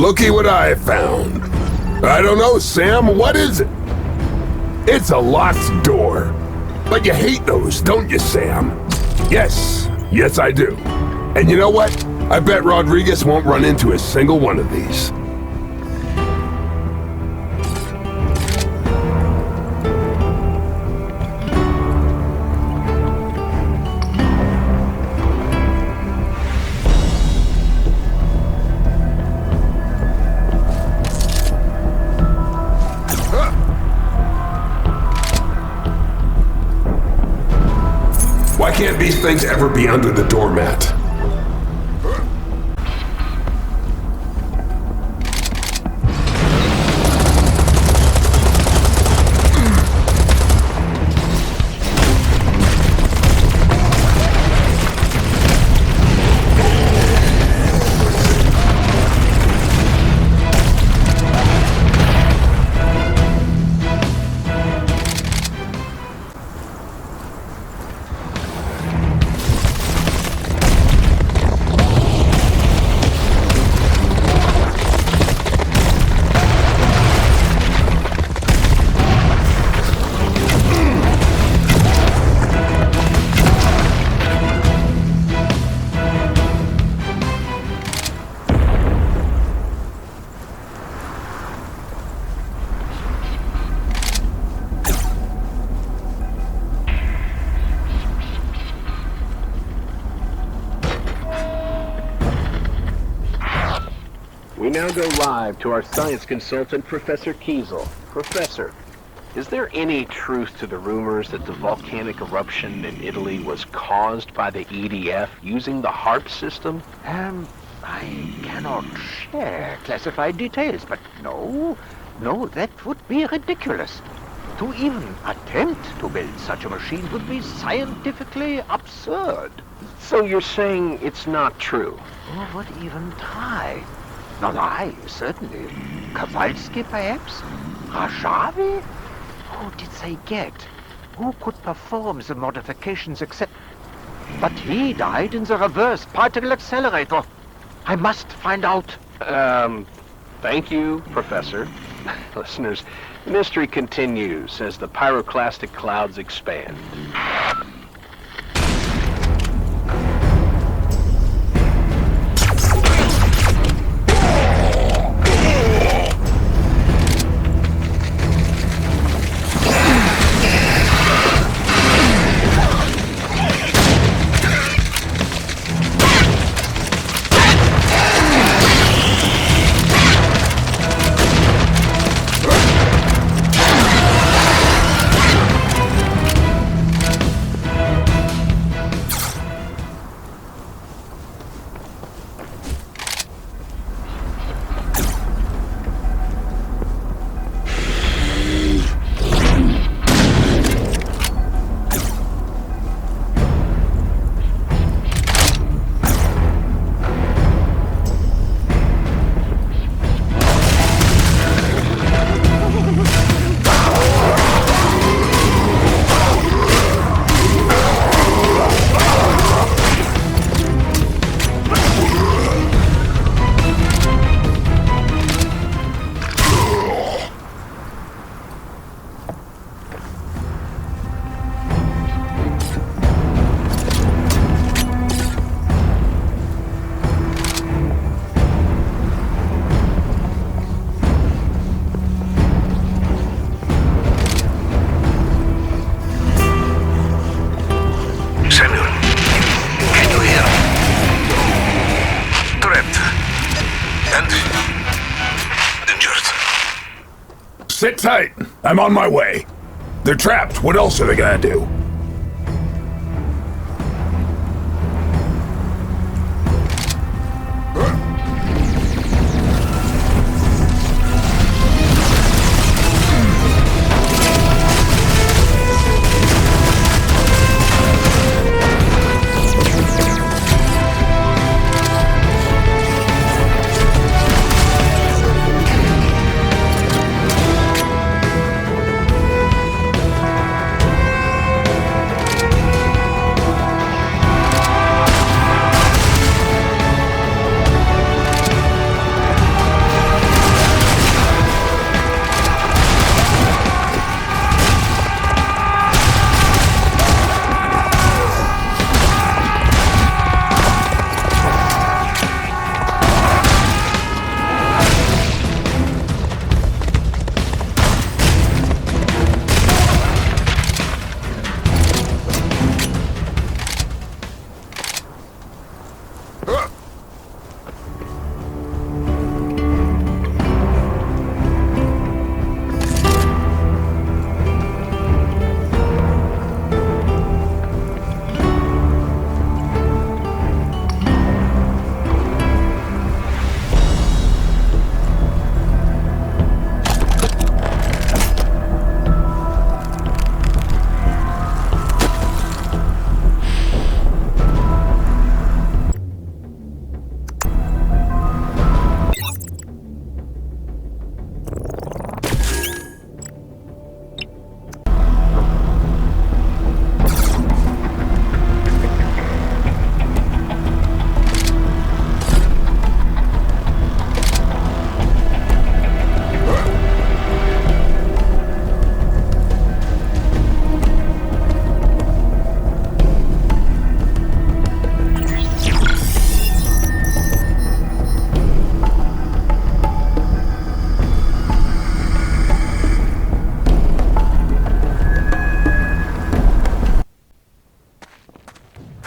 looky what I found. I don't know, Sam, what is it? It's a locked door. But you hate those, don't you, Sam? Yes, I do. And you know what? I bet Rodriguez won't run into a single one of these. Why can't these things ever be under the doormat? We now go live to our science consultant, Professor Kiesel. Professor, is there any truth to the rumors that the volcanic eruption in Italy was caused by the EDF using the HARP system? I cannot share classified details, but no, that would be ridiculous. To even attempt to build such a machine would be scientifically absurd. So you're saying it's not true? Who would even try? Not I, certainly. Kowalski, perhaps? Rajavi? Who did they get? Who could perform the modifications except... But he died in the reverse particle accelerator. I must find out. Thank you, Professor. Listeners, the mystery continues as the pyroclastic clouds expand. Sit tight. I'm on my way. They're trapped. What else are they gonna do?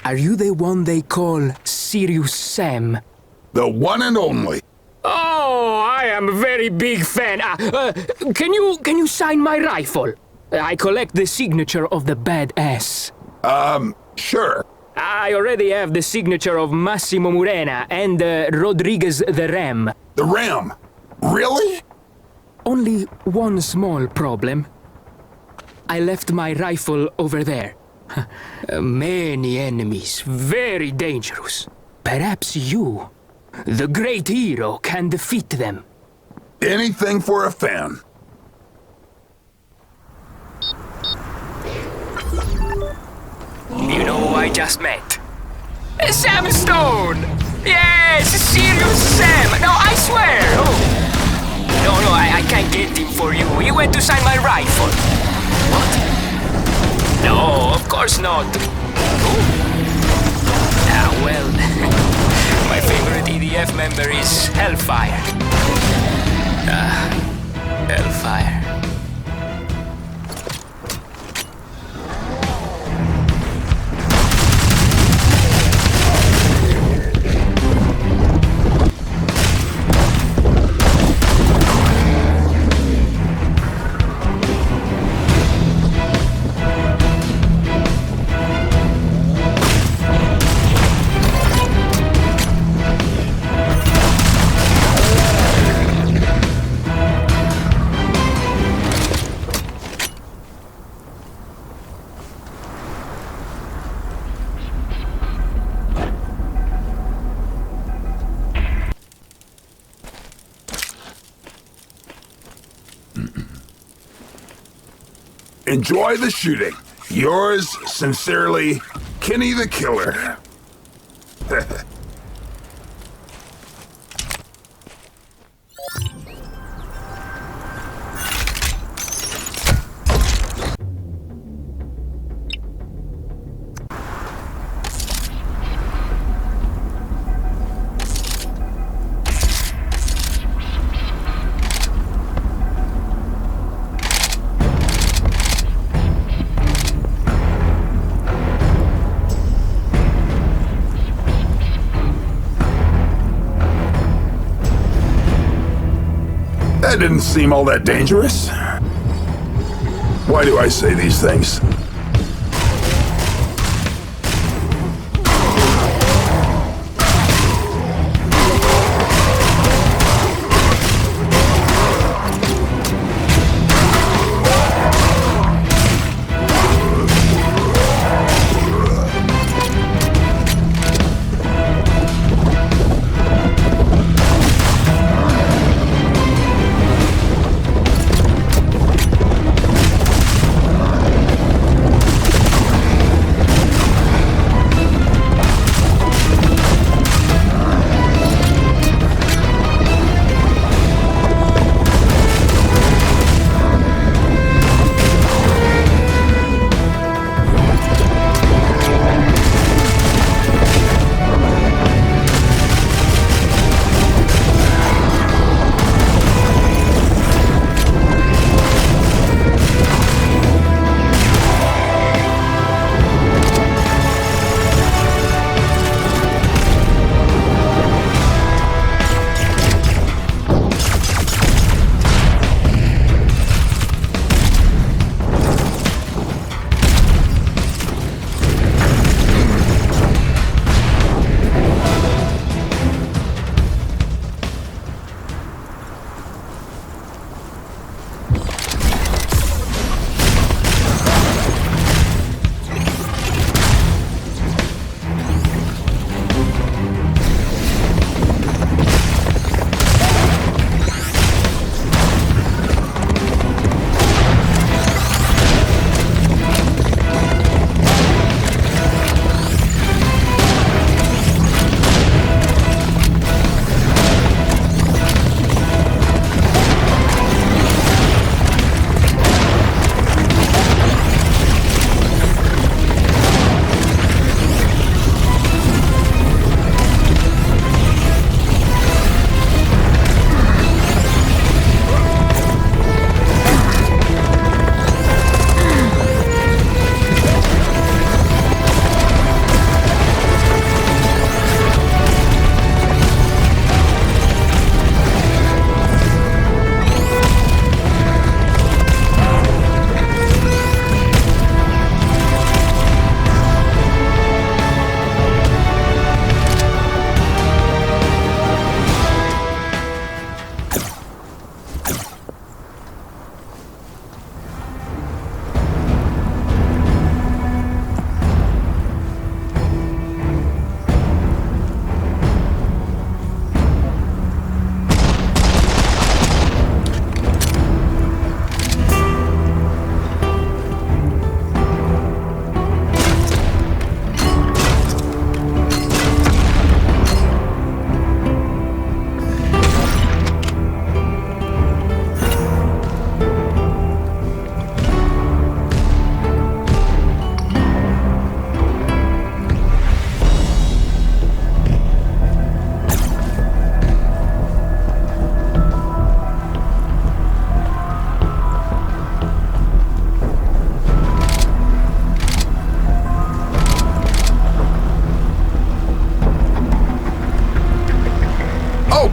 Are you the one they call Sirius Sam? The one and only. Oh, I am a very big fan. Can you sign my rifle? I collect the signature of the badass. Sure. I already have the signature of Massimo Murena and Rodriguez the Ram. The Ram? Really? Only one small problem. I left my rifle over there. Many enemies, very dangerous. Perhaps you, the great hero, can defeat them. Anything for a fan. You know who I just met? Sam Stone! Yes, Sirius Sam! No, I swear! Oh. No, I can't get him for you. He went to sign my rifle. What? No, of course not. Oh. Ah, well, my favorite EDF member is Hellfire. Hellfire. Enjoy the shooting. Yours sincerely, Kenny the Killer. That didn't seem all that dangerous. Why do I say these things?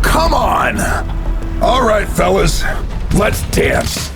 come on! All right, fellas, let's dance.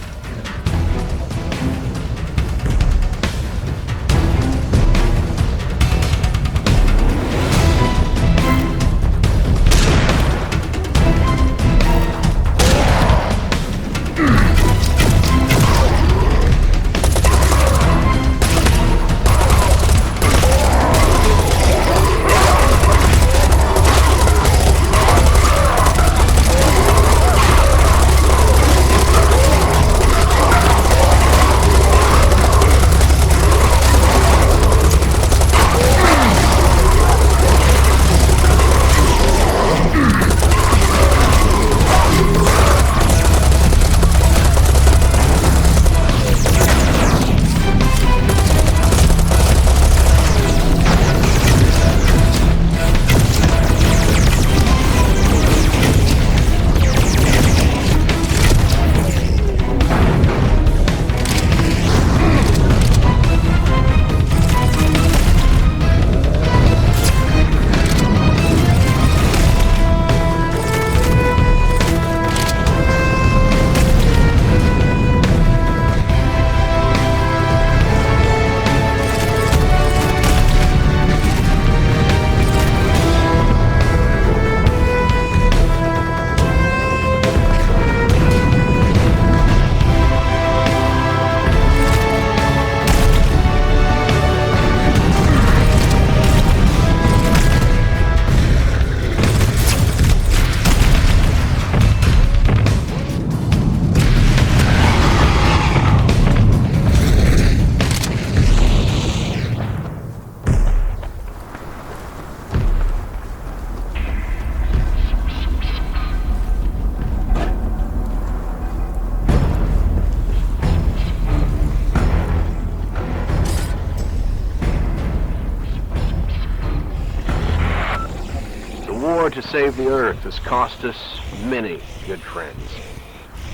To save the Earth has cost us many good friends.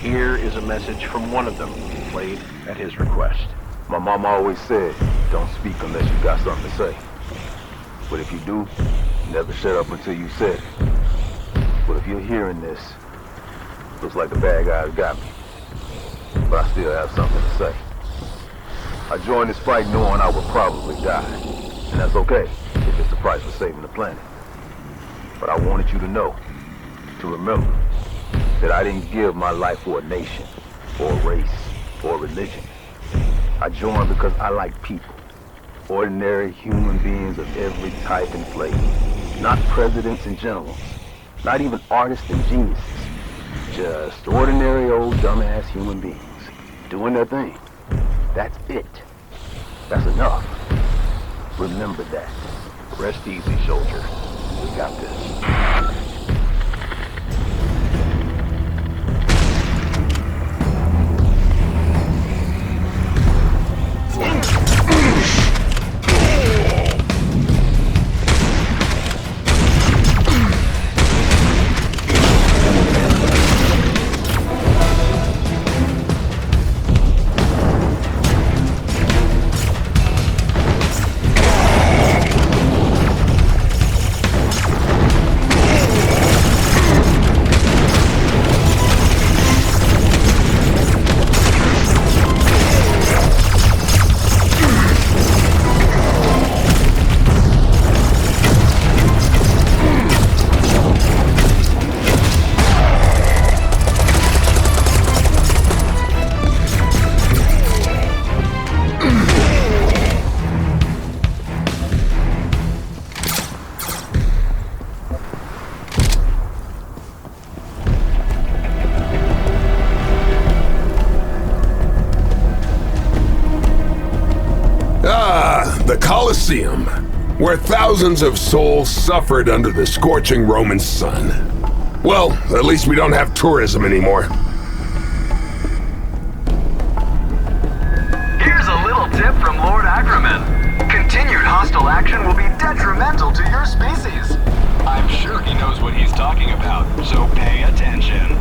Here is a message from one of them, played at his request. My mom always said, don't speak unless you got something to say. But if you do, never shut up until you said it. But if you're hearing this, looks like the bad guys got me. But I still have something to say. I joined this fight knowing I would probably die. And that's okay, if it's the price for saving the planet. But I wanted you to know, to remember, that I didn't give my life for a nation, or a race, or a religion. I joined because I like people. Ordinary human beings of every type and flavor. Not presidents and generals. Not even artists and geniuses. Just ordinary old dumbass human beings. Doing their thing. That's it. That's enough. Remember that. Rest easy, soldier. We got this. The Colosseum, where thousands of souls suffered under the scorching Roman sun. Well, at least we don't have tourism anymore. Here's a little tip from Lord Ackerman. Continued hostile action will be detrimental to your species. I'm sure he knows what he's talking about, so pay attention.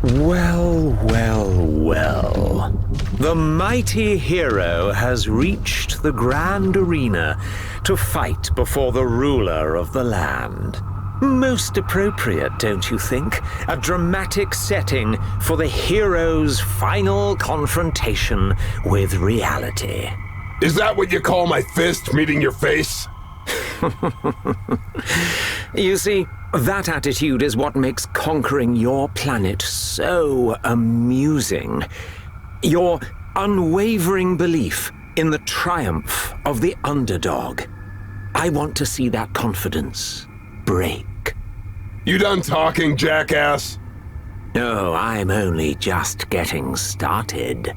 Well, well, well. The mighty hero has reached the grand arena to fight before the ruler of the land. Most appropriate, don't you think? A dramatic setting for the hero's final confrontation with reality. Is that what you call my fist meeting your face? You see, that attitude is what makes conquering your planet so amusing. Your unwavering belief in the triumph of the underdog. I want to see that confidence break. You done talking, jackass? No, I'm only just getting started.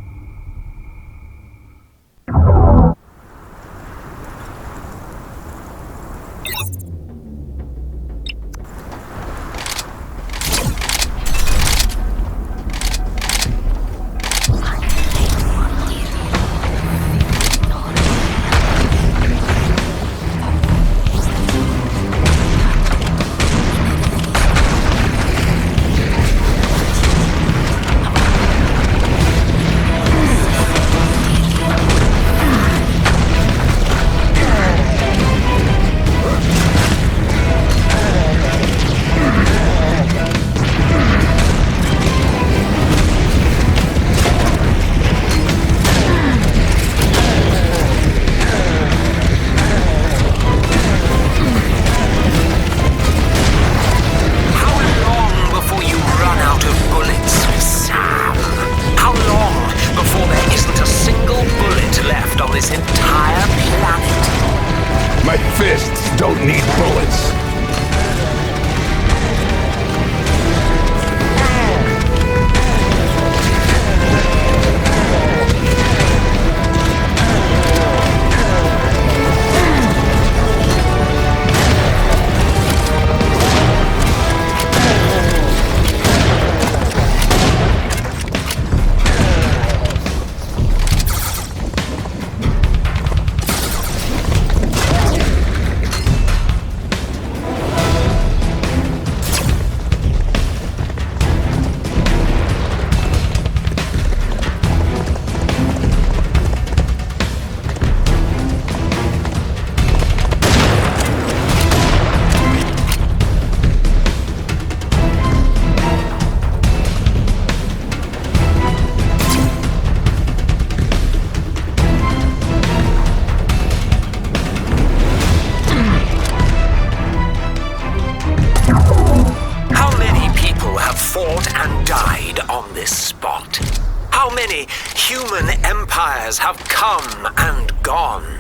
Have come and gone.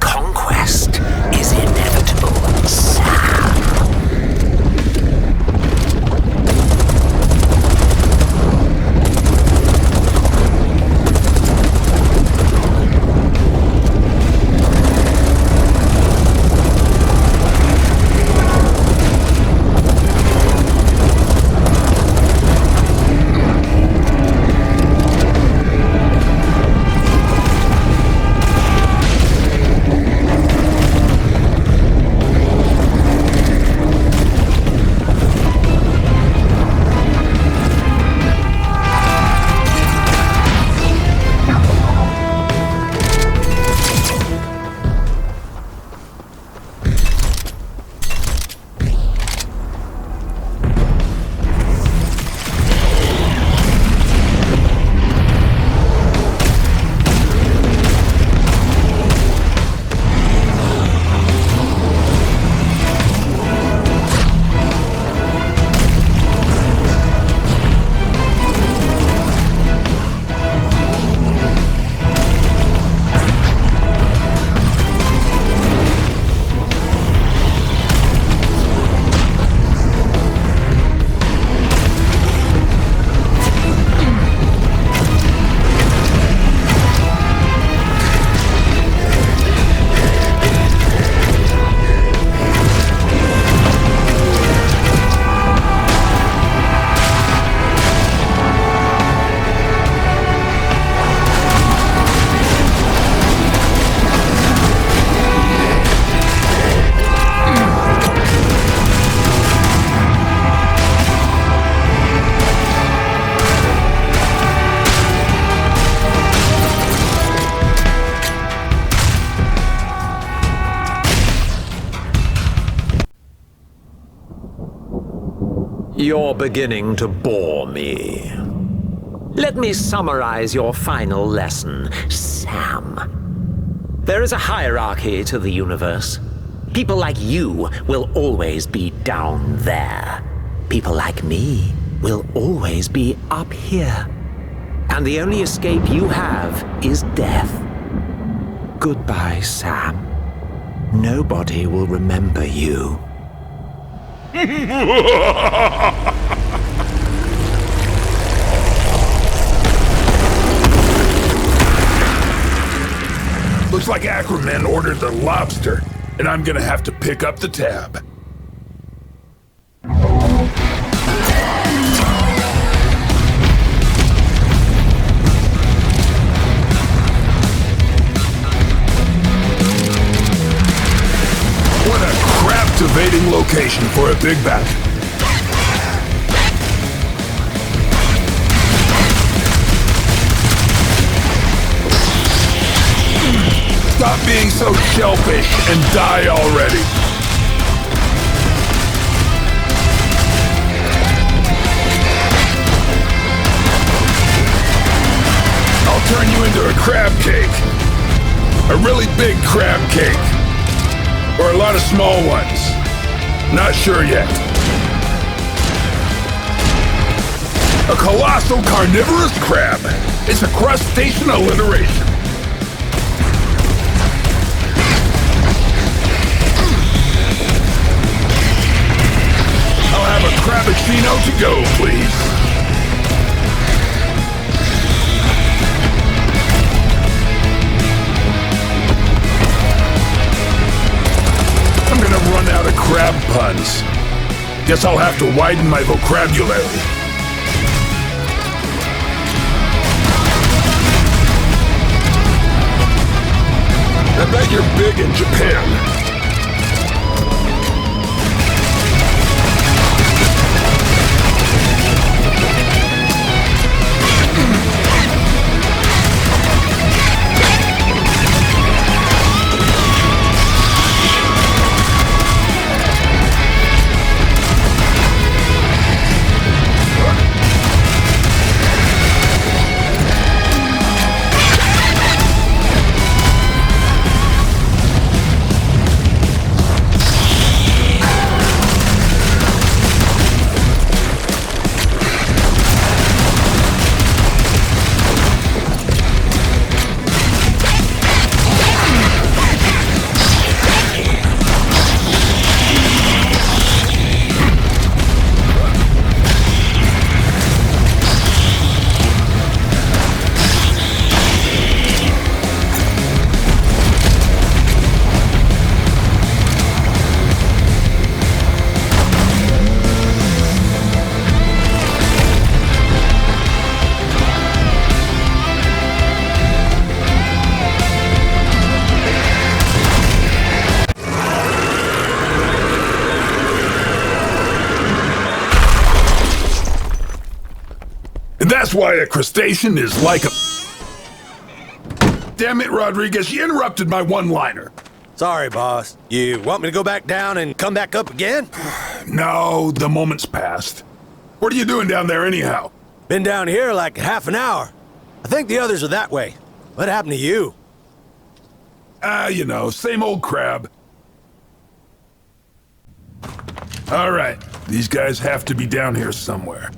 Conquest is inevitable, Sam. You're beginning to bore me. Let me summarize your final lesson, Sam. There is a hierarchy to the universe. People like you will always be down there. People like me will always be up here. And the only escape you have is death. Goodbye, Sam. Nobody will remember you. Looks like Ackerman ordered the lobster, and I'm gonna have to pick up the tab. What a crap-evading location for a big bat. Stop being so shellfish and die already. I'll turn you into a crab cake. A really big crab cake. Or a lot of small ones. Not sure yet. A colossal carnivorous crab. It's a crustacean alliteration. I'll have a crabbuccino to go, please. I'm gonna run out of crab puns. Guess I'll have to widen my vocabulary. I bet you're big in Japan. That's why a crustacean is like a... Damn it, Rodriguez, you interrupted my one-liner. Sorry, boss. You want me to go back down and come back up again? No, the moment's passed. What are you doing down there anyhow? Been down here like half an hour. I think the others are that way. What happened to you? You know, same old crab. All right, these guys have to be down here somewhere.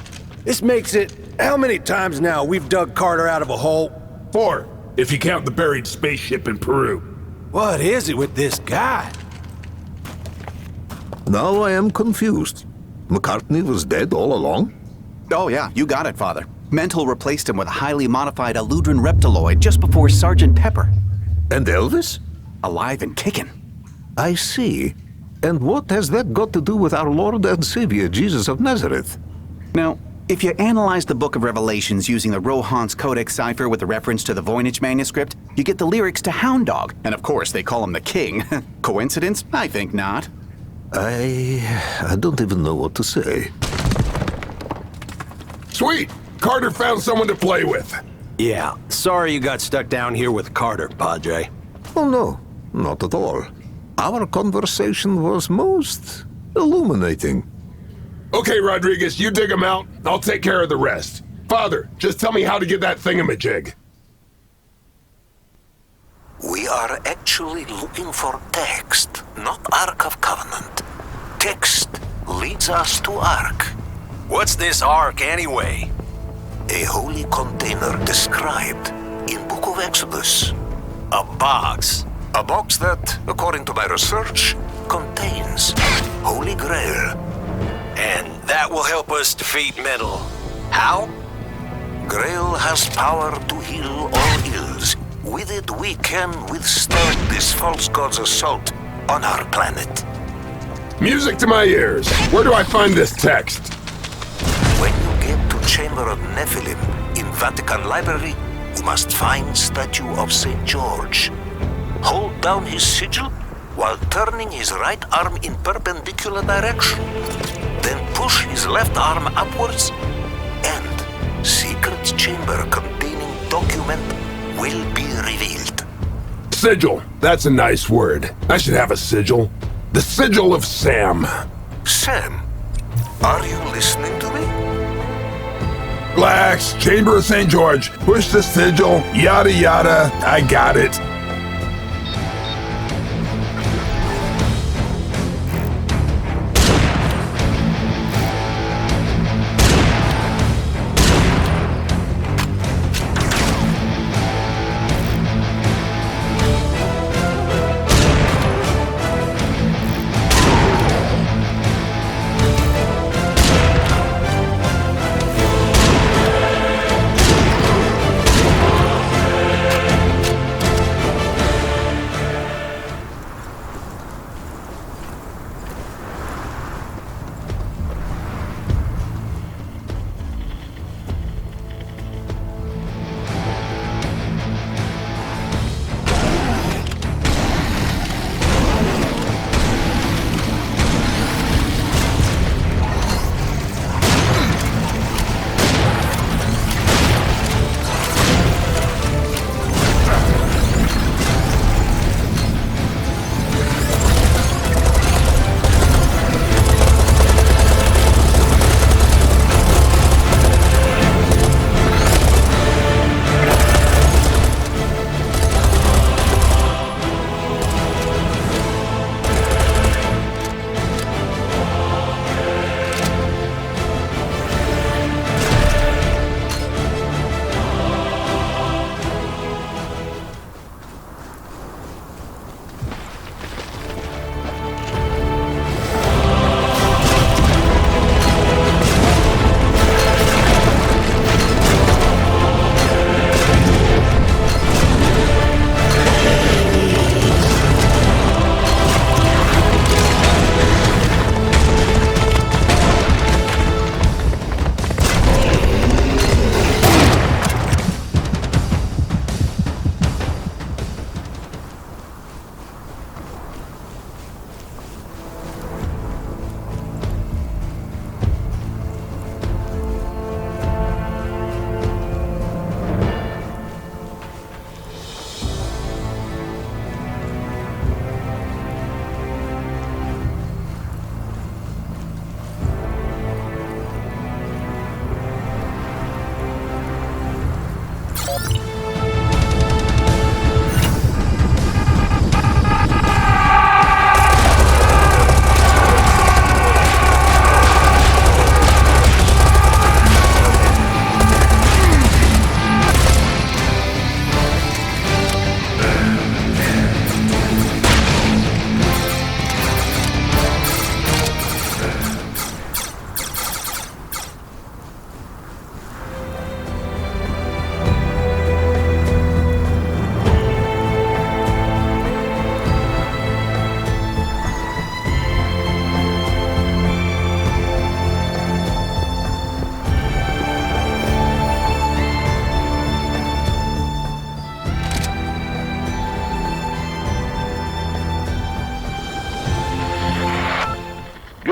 This makes it... How many times now we've dug Carter out of a hole? 4, if you count the buried spaceship in Peru. What is it with this guy? Now I am confused. McCartney was dead all along? Oh yeah, you got it, Father. Mental replaced him with a highly modified Eludran reptiloid just before Sergeant Pepper. And Elvis? Alive and kicking. I see. And what has that got to do with our Lord and Savior, Jesus of Nazareth? Now, if you analyze the Book of Revelations using the Rohan's Codex cipher with a reference to the Voynich manuscript, you get the lyrics to Hound Dog, and of course they call him the King. Coincidence? I think not. I don't even know what to say. Sweet! Carter found someone to play with. Yeah, sorry you got stuck down here with Carter, Padre. Oh no, not at all. Our conversation was most illuminating. Okay, Rodriguez, you dig them out. I'll take care of the rest. Father, just tell me how to get that thingamajig. We are actually looking for text, not Ark of Covenant. Text leads us to Ark. What's this Ark anyway? A holy container described in Book of Exodus. A box. A box that, according to my research, contains Holy Grail. And that will help us defeat Metal. How? Grail has power to heal all ills. With it, we can withstand this false god's assault on our planet. Music to my ears. Where do I find this text? When you get to Chamber of Nephilim in Vatican Library, you must find statue of St. George. Hold down his sigil while turning his right arm in perpendicular direction. Then push his left arm upwards, and secret chamber containing document will be revealed. Sigil. That's a nice word. I should have a sigil. The sigil of Sam. Sam, are you listening to me? Relax. Chamber of St. George. Push the sigil. Yada yada. I got it.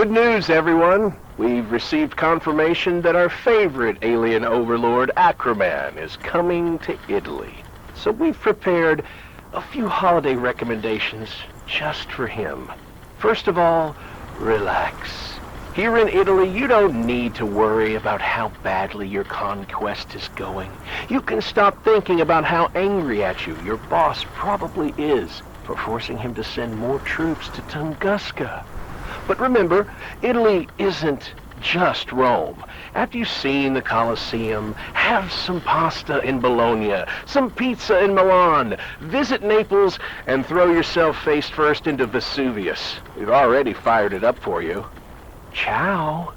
Good news, everyone. We've received confirmation that our favorite alien overlord, Acroman, is coming to Italy. So we've prepared a few holiday recommendations just for him. First of all, relax. Here in Italy, you don't need to worry about how badly your conquest is going. You can stop thinking about how angry at you your boss probably is for forcing him to send more troops to Tunguska. But remember, Italy isn't just Rome. After you've seen the Colosseum, have some pasta in Bologna, some pizza in Milan, visit Naples, and throw yourself face first into Vesuvius. We've already fired it up for you. Ciao.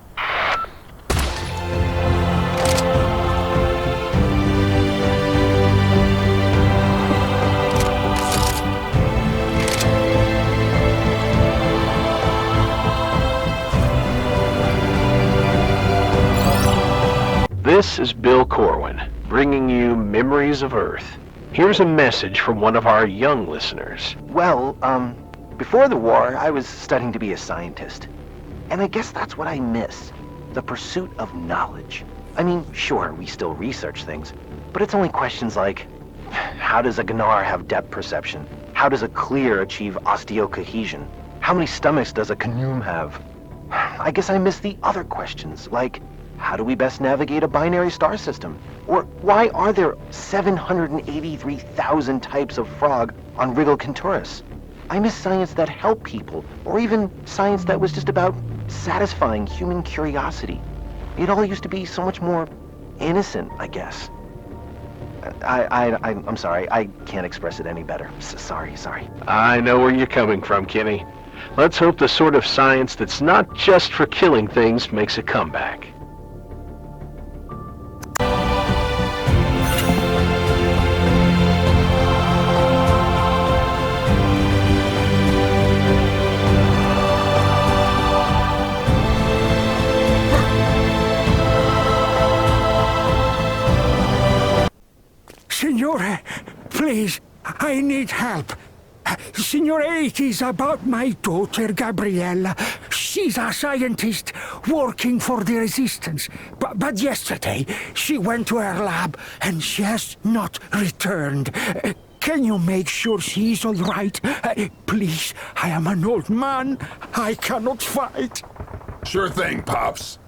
This is Bill Corwin, bringing you Memories of Earth. Here's a message from one of our young listeners. Well, before the war, I was studying to be a scientist. And I guess that's what I miss. The pursuit of knowledge. I mean, sure, we still research things, but it's only questions like, how does a Gnar have depth perception? How does a Clear achieve osteocohesion? How many stomachs does a Canum have? I guess I miss the other questions, like, how do we best navigate a binary star system? Or why are there 783,000 types of frog on Wriggle Centaurus? I miss science that helped people, or even science that was just about satisfying human curiosity. It all used to be so much more innocent, I guess. I'm sorry, I can't express it any better. Sorry. I know where you're coming from, Kenny. Let's hope the sort of science that's not just for killing things makes a comeback. Signore, please, I need help. Signore, it is about my daughter, Gabriella. She's a scientist working for the Resistance. But yesterday, she went to her lab and she has not returned. Can you make sure she's all right? Please, I am an old man. I cannot fight. Sure thing, Pops.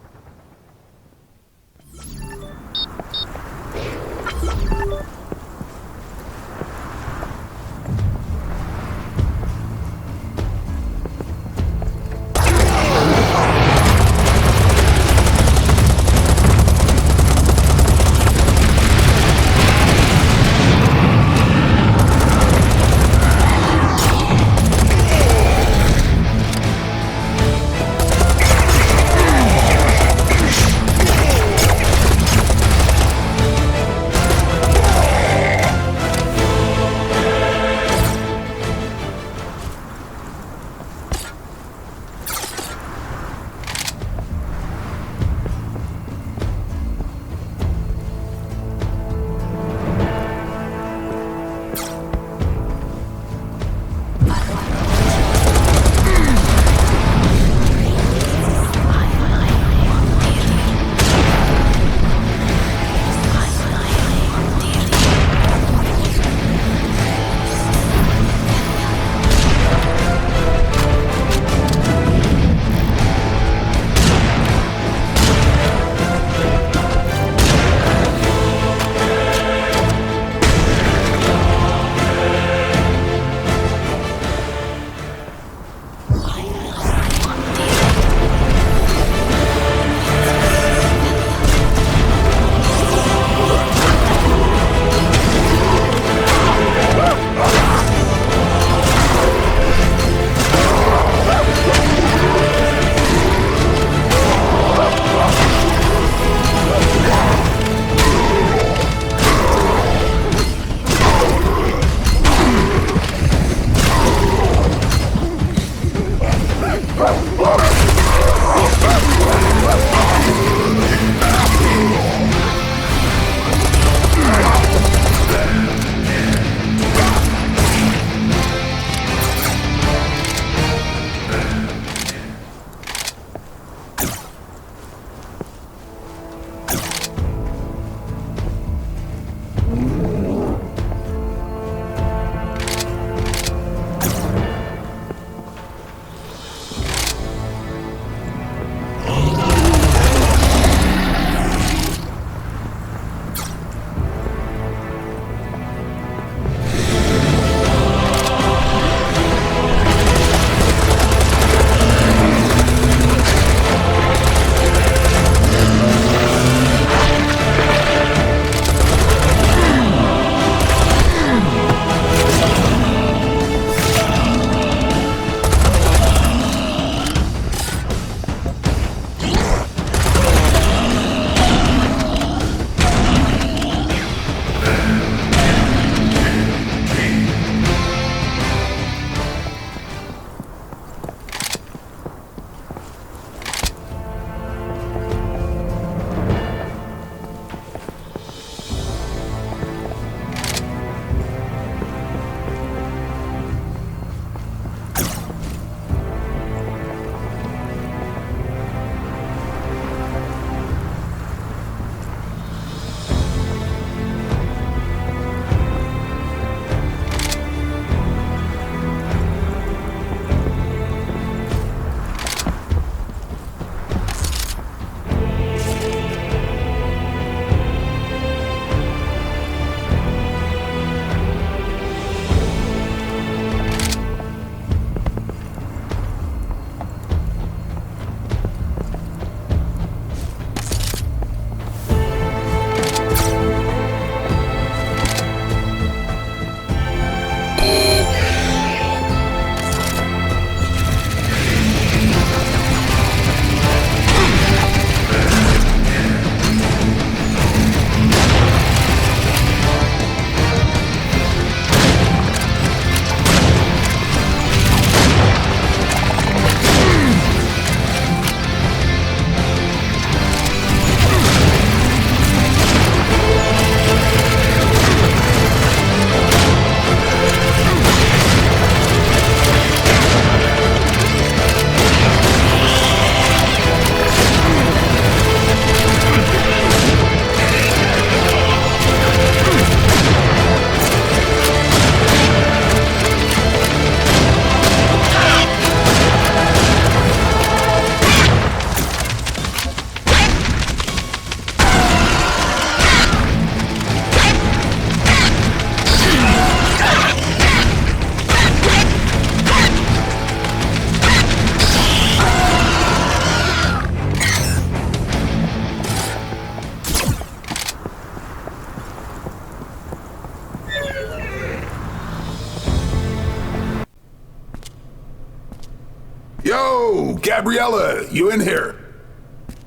Gabriella, you in here?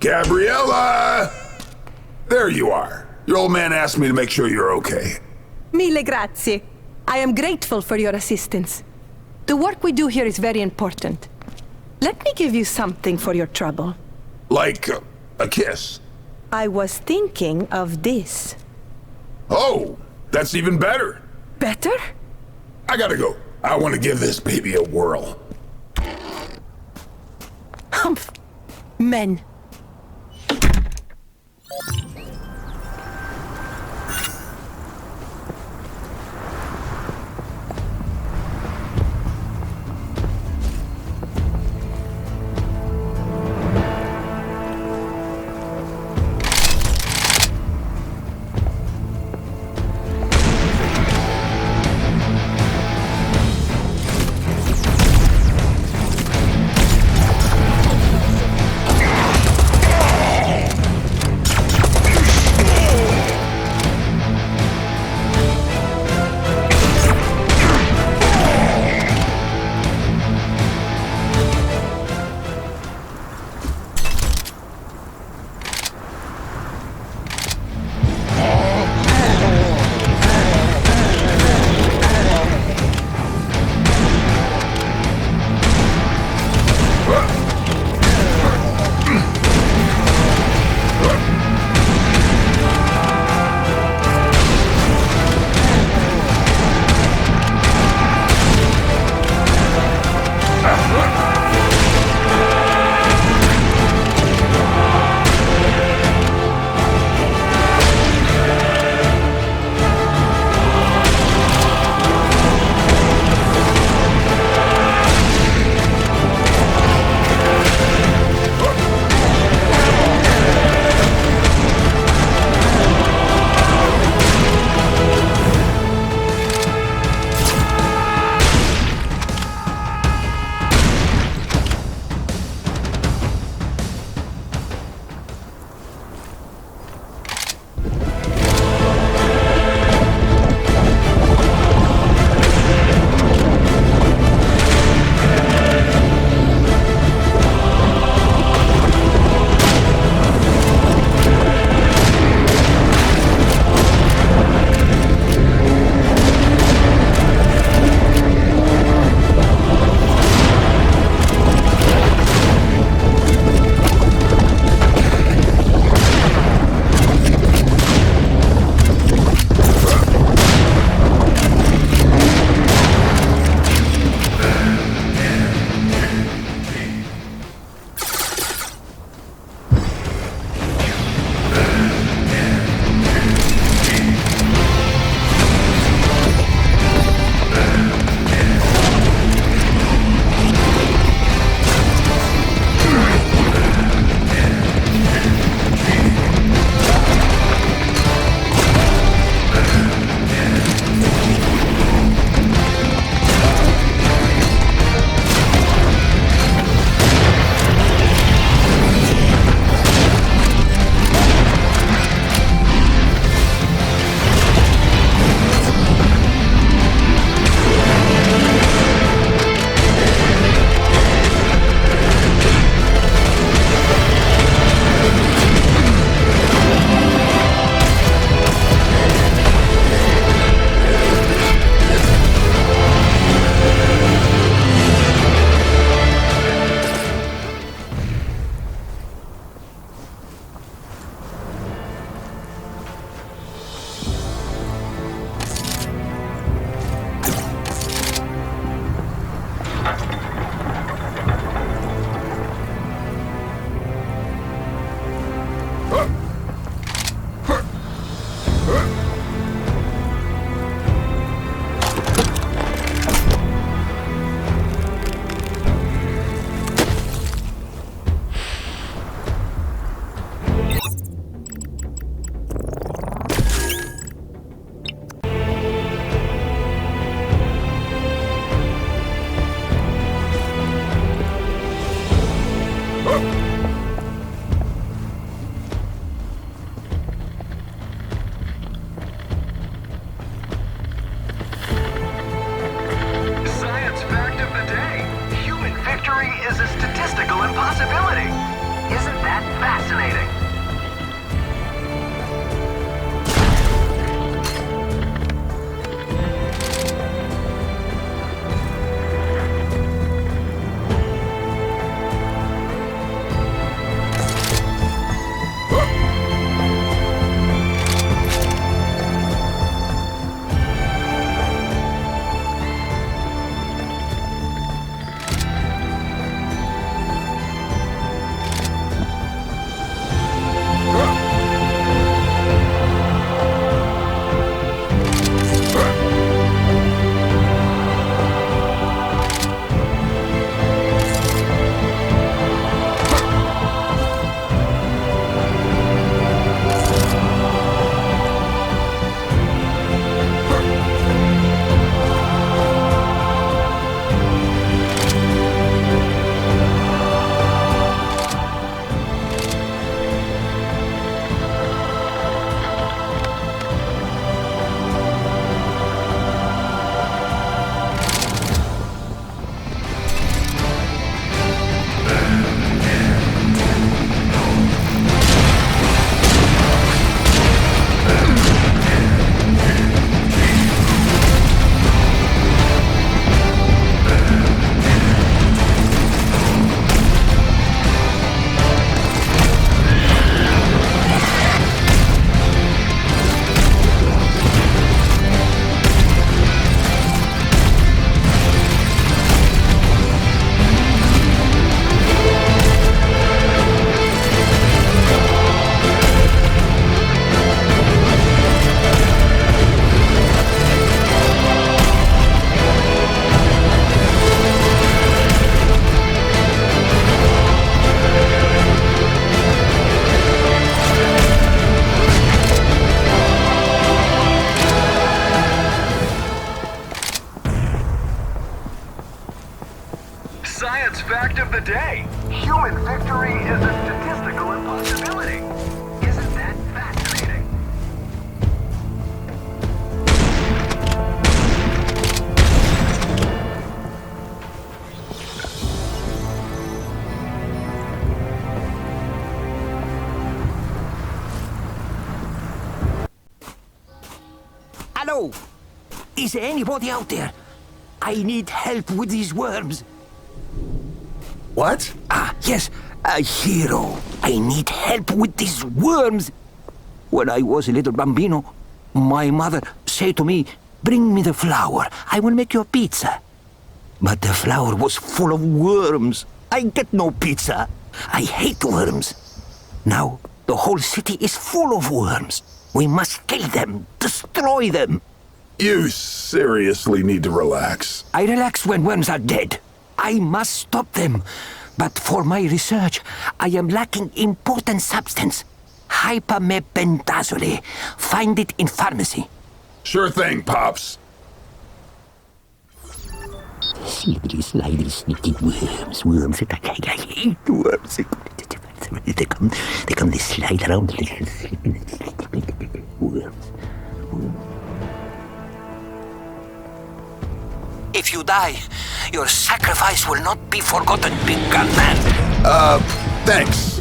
Gabriella! There you are. Your old man asked me to make sure you're okay. Mille grazie. I am grateful for your assistance. The work we do here is very important. Let me give you something for your trouble. Like a kiss? I was thinking of this. Oh, that's even better. Better? I gotta go. I want to give this baby a whirl. Humph. Men. fact of the day. Human victory is a statistical impossibility. Isn't that fascinating? Hello? Is there anybody out there? I need help with these worms. What? Yes, a hero. I need help with these worms. When I was a little bambino, my mother said to me, bring me the flour, I will make your pizza. But the flour was full of worms. I get no pizza. I hate worms. Now, the whole city is full of worms. We must kill them, destroy them. You seriously need to relax. I relax when worms are dead. I must stop them. But for my research, I am lacking important substance. Hypermebendazole. Find it in pharmacy. Sure thing, Pops. Slippery, slidey, sneaky worms. Worms. I hate worms. They come, they slide around. Worms. If you die, your sacrifice will not be forgotten, big gun man. Thanks.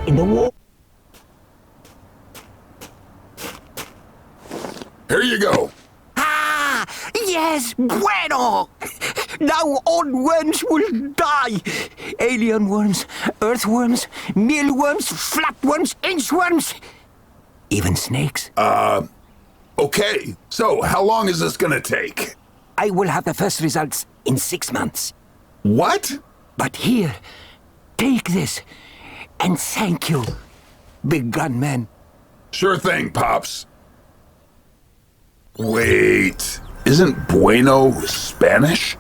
In the war. Here you go. Ah, yes, bueno. Now all worms will die. Alien worms, earthworms, mealworms, flatworms, inchworms. Even snakes. Okay. So, how long is this gonna take? I will have the first results in 6 months. What? But here, take this, and thank you, big gunman. Sure thing, Pops. Wait, isn't bueno Spanish?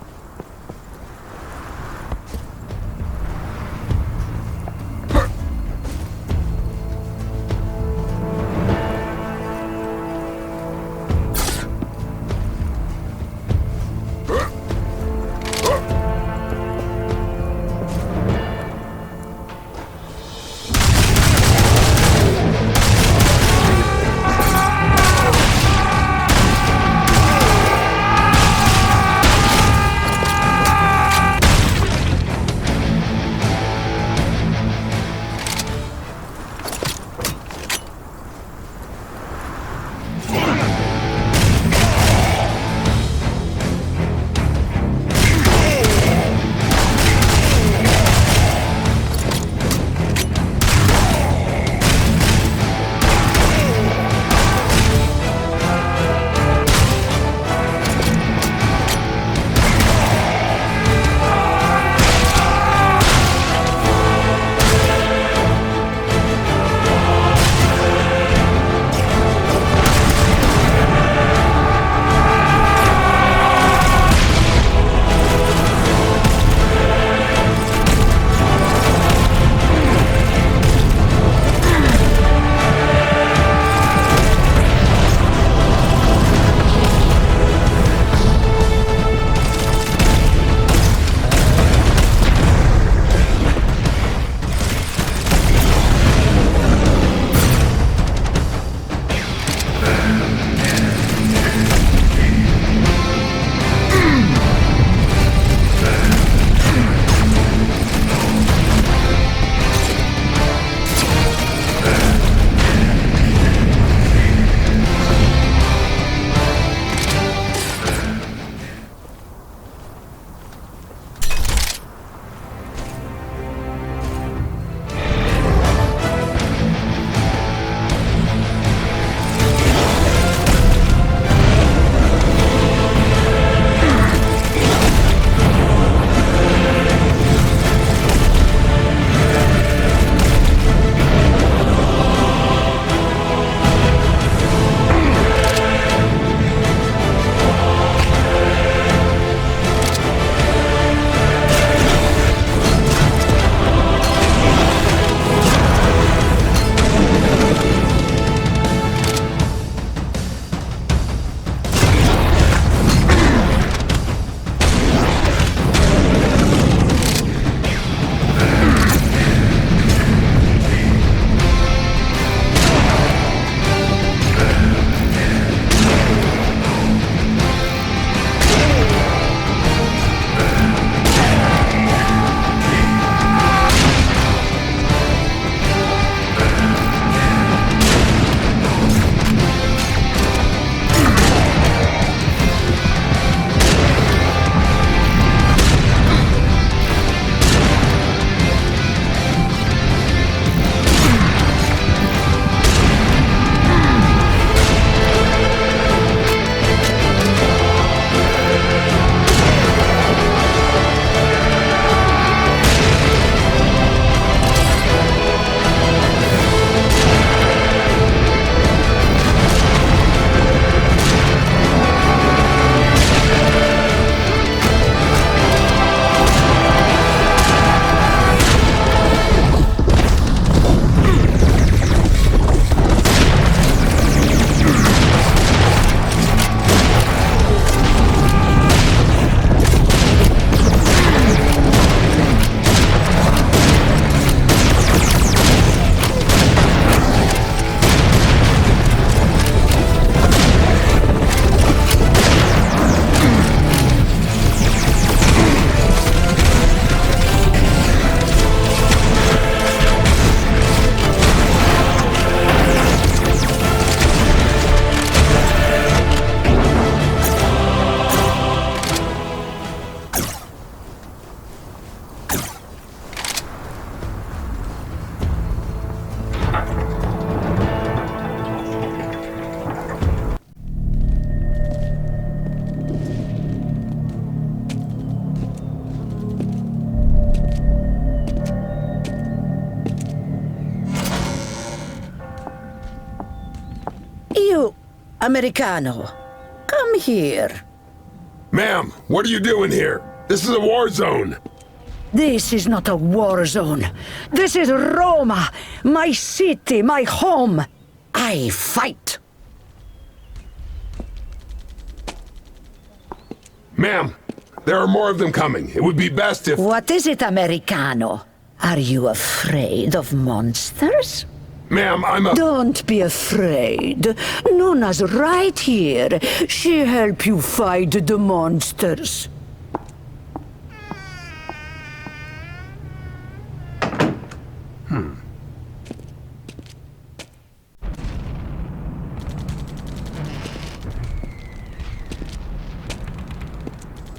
You, Americano, come here. Ma'am, what are you doing here? This is a war zone. This is not a war zone. This is Roma, my city, my home. I fight. Ma'am, there are more of them coming. It would be best if... What is it, Americano? Are you afraid of monsters? Ma'am, I'm a... Don't be afraid. Nona's right here. She'll help you fight the monsters.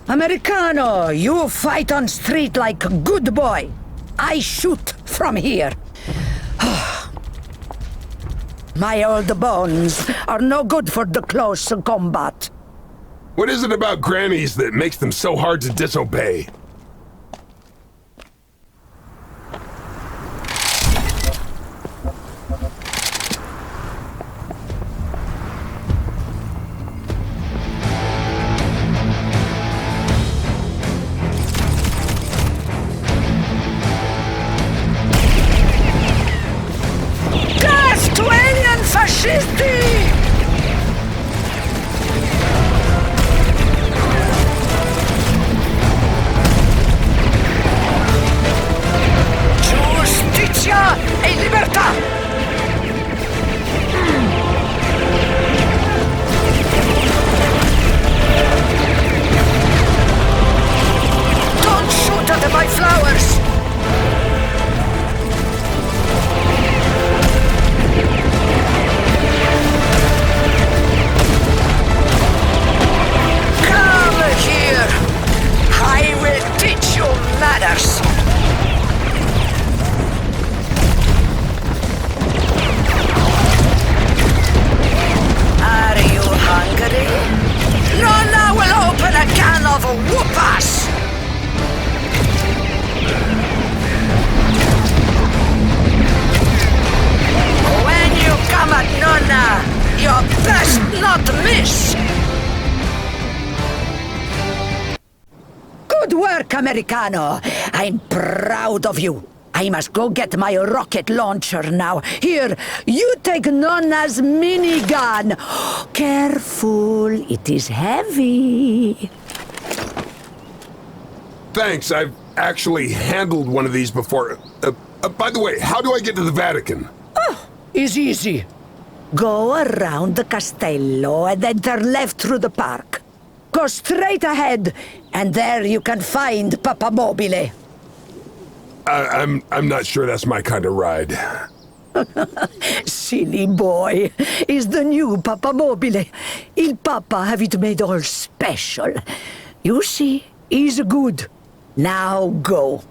Americano, you fight on street like a good boy. I shoot from here. My old bones are no good for the close combat. What is it about grannies that makes them so hard to disobey? Giustizia e libertà! Don't shoot at my flowers! I will teach you manners! Are you hungry? Nonna will open a can of whoop-ass! When you come at Nonna, you're best not miss! Good work, Americano. I'm proud of you. I must go get my rocket launcher now. Here, you take Nonna's minigun. Careful, it is heavy. Thanks, I've actually handled one of these before. By the way, how do I get to the Vatican? Oh, it's easy. Go around the castello and enter left through the park. Go straight ahead, and there you can find Papa Mobile. I'm not sure that's my kind of ride. Silly boy. Is the new Papa Mobile. Il Papa have it made all special. You see, he's good. Now go.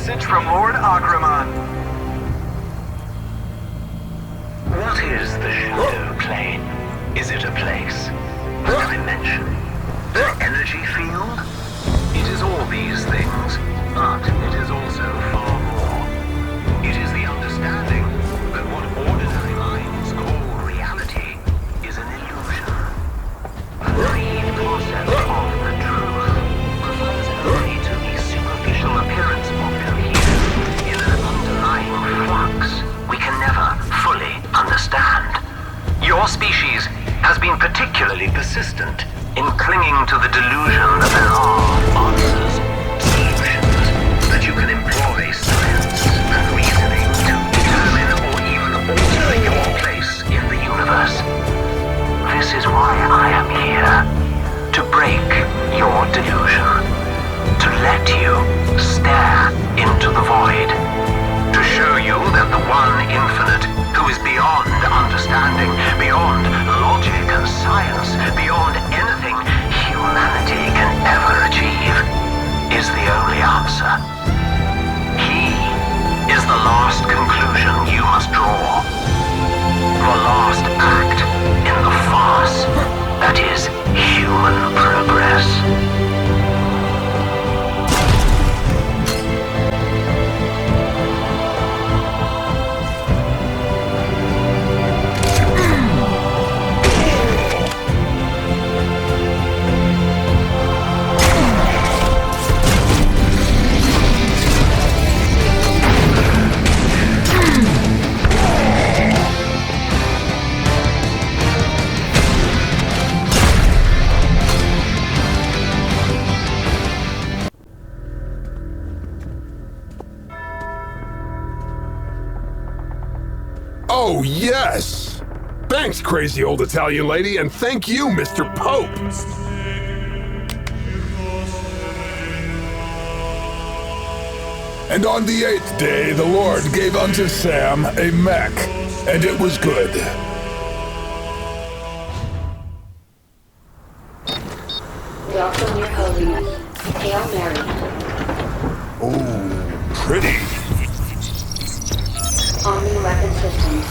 message from Lord Agramon. What is the Shadow Plane? Is it a place? A dimension? An energy field? It is all these things, but it is also far more. It is the understanding that what ordinary minds call reality is an illusion. The naive concept of the truth refers only to the superficial appearance of cohesion in an underlying flux we can never fully understand. Your species has been particularly persistent in clinging to the delusion that there are answers, solutions, that you can employ science and reasoning to determine or even alter your place in the universe. This is why I am here, to break your delusion, to let you stare Oh, yes! Thanks, crazy old Italian lady, and thank you, Mr. Pope! And on the 8th day, the Lord gave unto Sam a mech, and it was good. Welcome, Your Holiness. Hail Mary. Oh, pretty. Omni weapon systems.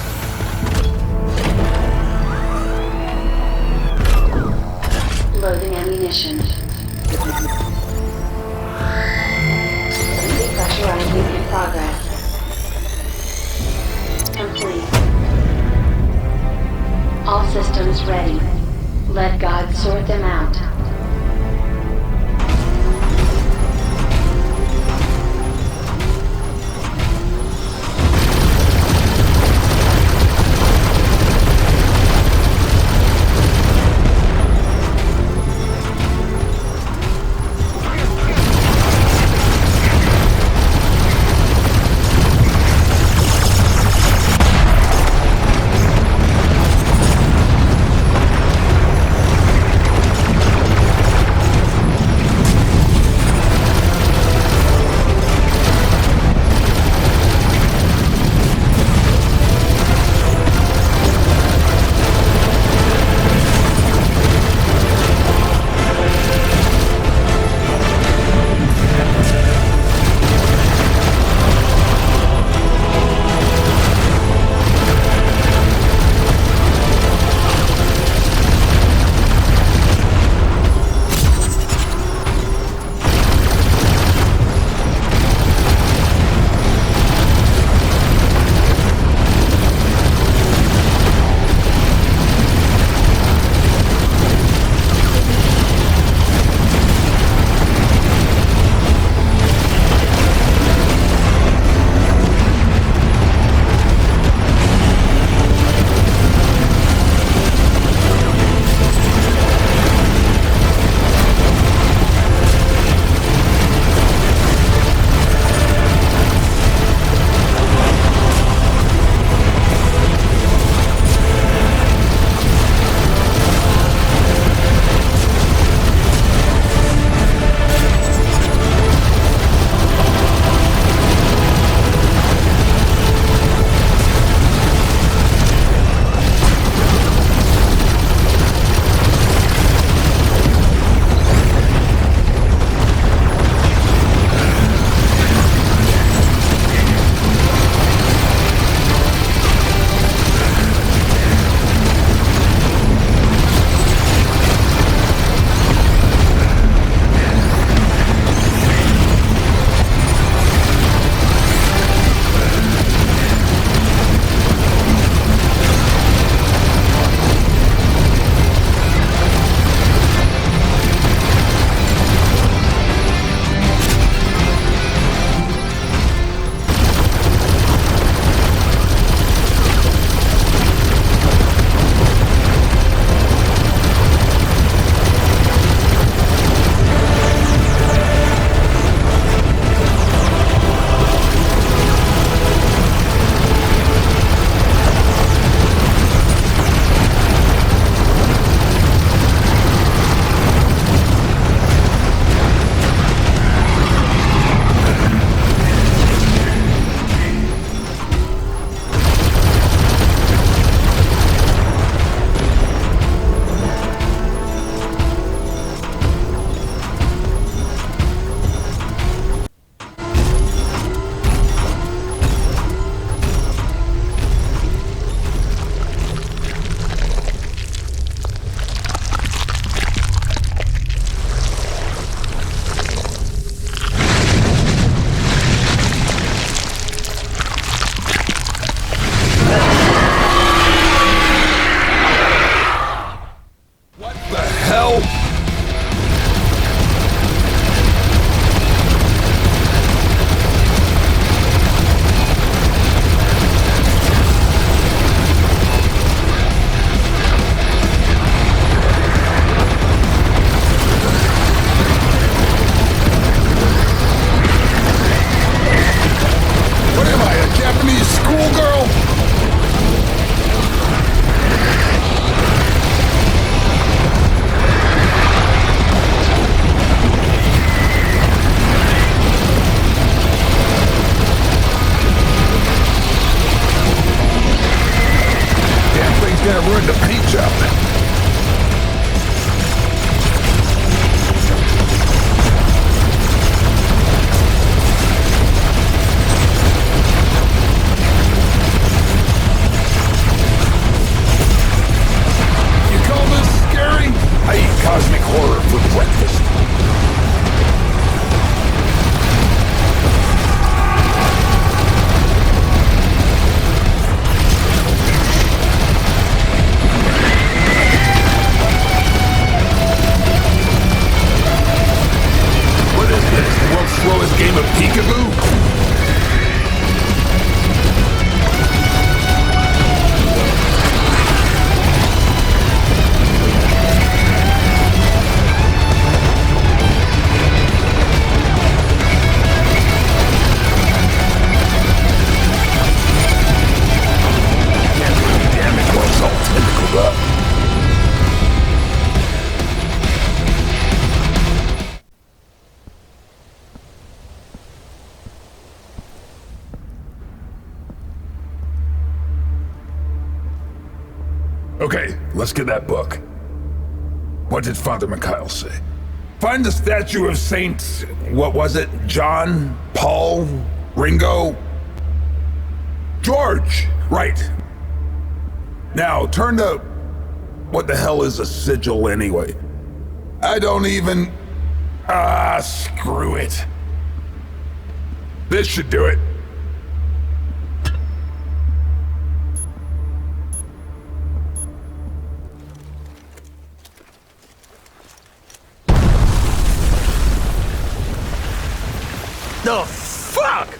Loading ammunition. Depressurizing in progress. Complete. All systems ready. Let God sort them out. Okay, let's get that book. What did Father Mikhail say? Find the statue of Saint... what was it? John? Paul? Ringo? George! Right. Now, turn to... what the hell is a sigil anyway? I don't even... screw it. This should do it. The fuck?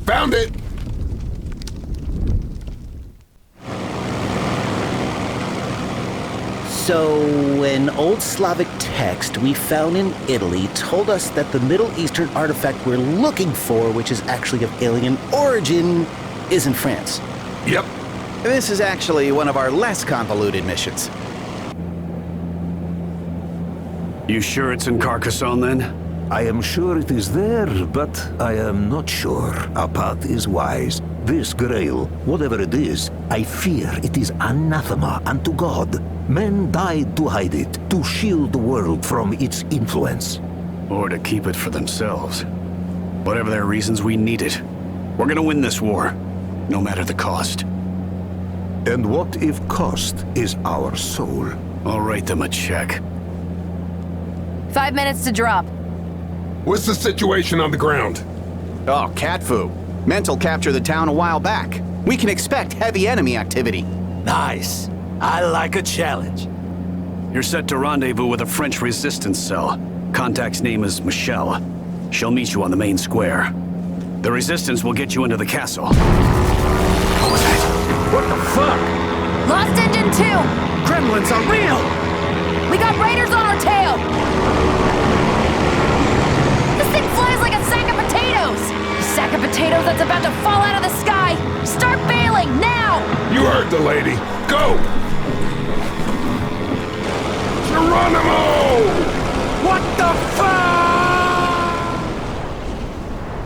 Found it! So, an old Slavic text we found in Italy told us that the Middle Eastern artifact we're looking for, which is actually of alien origin, is in France. Yep. This is actually one of our less convoluted missions. You sure it's in Carcassonne, then? I am sure it is there, but I am not sure. Our path is wise. This grail, whatever it is, I fear it is anathema unto God. Men died to hide it, to shield the world from its influence. Or to keep it for themselves. Whatever their reasons, we need it. We're gonna win this war, no matter the cost. And what if cost is our soul? I'll write them a check. 5 minutes to drop. What's the situation on the ground? Oh, cat foo. Mental captured the town a while back. We can expect heavy enemy activity. Nice. I like a challenge. You're set to rendezvous with a French resistance cell. Contact's name is Michelle. She'll meet you on the main square. The resistance will get you into the castle. What was that? What the fuck? Lost engine 2! Gremlins are real! We got raiders on our tail! This thing flies like a sack of potatoes! A sack of potatoes that's about to fall out of the sky! Start bailing, now! You heard the lady. Go! Geronimo! What the fuck?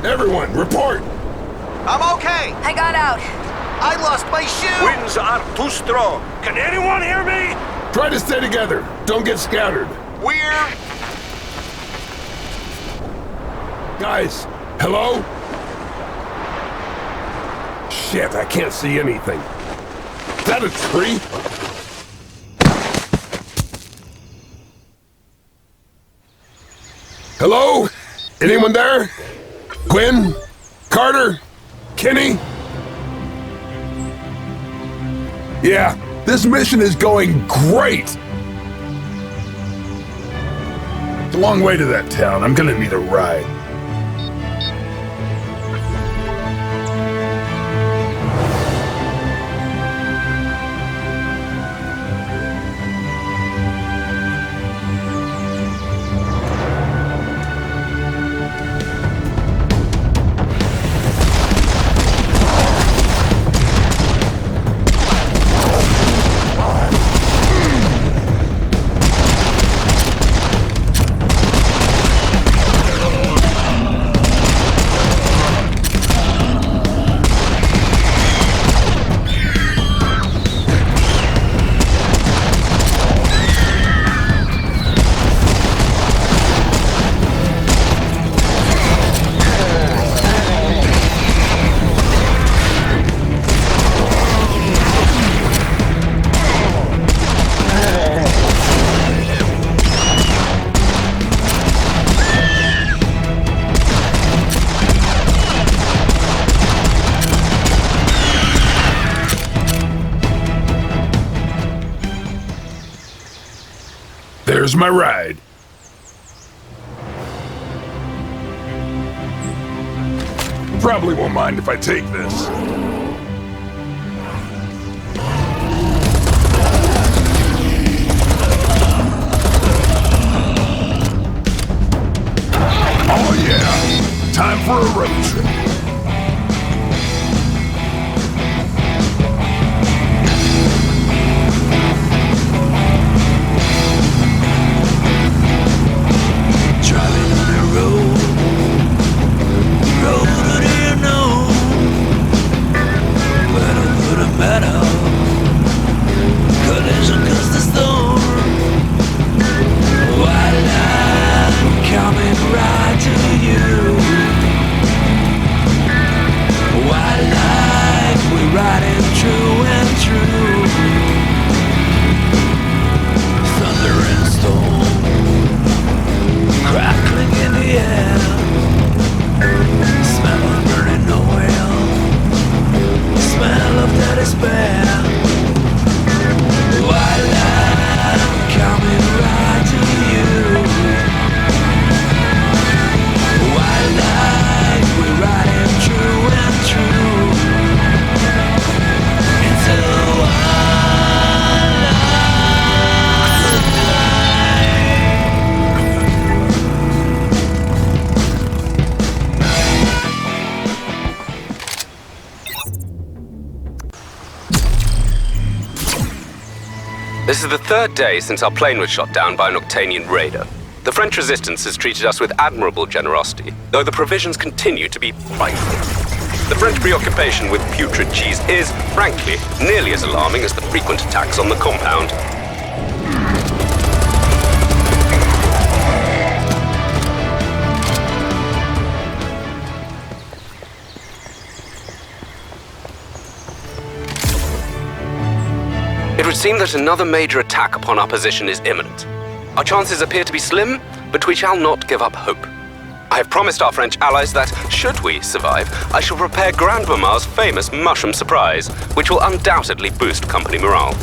Everyone, report! I'm okay! I got out. I lost my shoe! Winds are too strong. Can anyone hear me? Try to stay together. Don't get scattered. We're... Guys, hello? Shit, I can't see anything. Is that a tree? Hello? Anyone there? Quinn? Carter? Kenny? Yeah, this mission is going great! It's a long way to that town. I'm gonna need a ride. There's my ride. Probably won't mind if I take this. Oh yeah, time for a road trip. is the third day since our plane was shot down by an Octanian raider. The French resistance has treated us with admirable generosity, though the provisions continue to be frightful. The French preoccupation with putrid cheese is, frankly, nearly as alarming as the frequent attacks on the compound. It would seem that another major attack upon our position is imminent. Our chances appear to be slim, but we shall not give up hope. I have promised our French allies that, should we survive, I shall prepare Grandmama's famous mushroom surprise, which will undoubtedly boost company morale.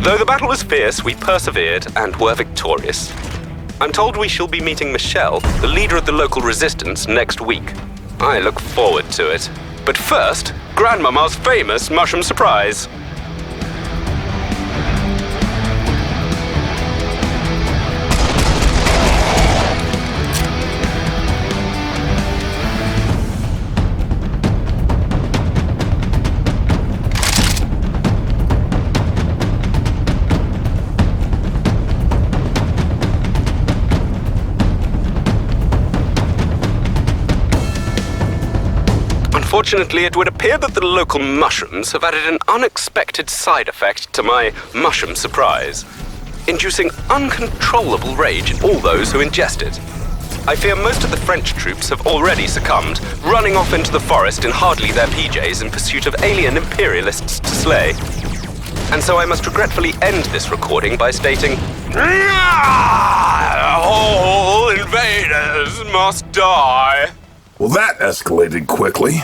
Though the battle was fierce, we persevered and were victorious. I'm told we shall be meeting Michelle, the leader of the local resistance, next week. I look forward to it. But first, Grandmama's famous mushroom surprise. Unfortunately, it would appear that the local mushrooms have added an unexpected side effect to my mushroom surprise, inducing uncontrollable rage in all those who ingest it. I fear most of the French troops have already succumbed, running off into the forest in hardly their PJs in pursuit of alien imperialists to slay. And so I must regretfully end this recording by stating, all invaders must die. Well, that escalated quickly.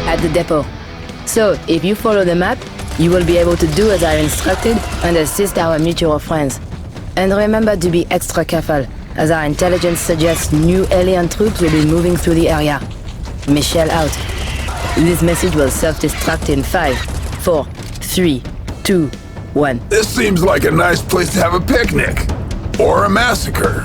at the depot. So, if you follow the map, you will be able to do as I instructed and assist our mutual friends. And remember to be extra careful, as our intelligence suggests new alien troops will be moving through the area. Michelle out. This message will self-destruct in 5, 4, 3, 2, 1. This seems like a nice place to have a picnic. Or a massacre.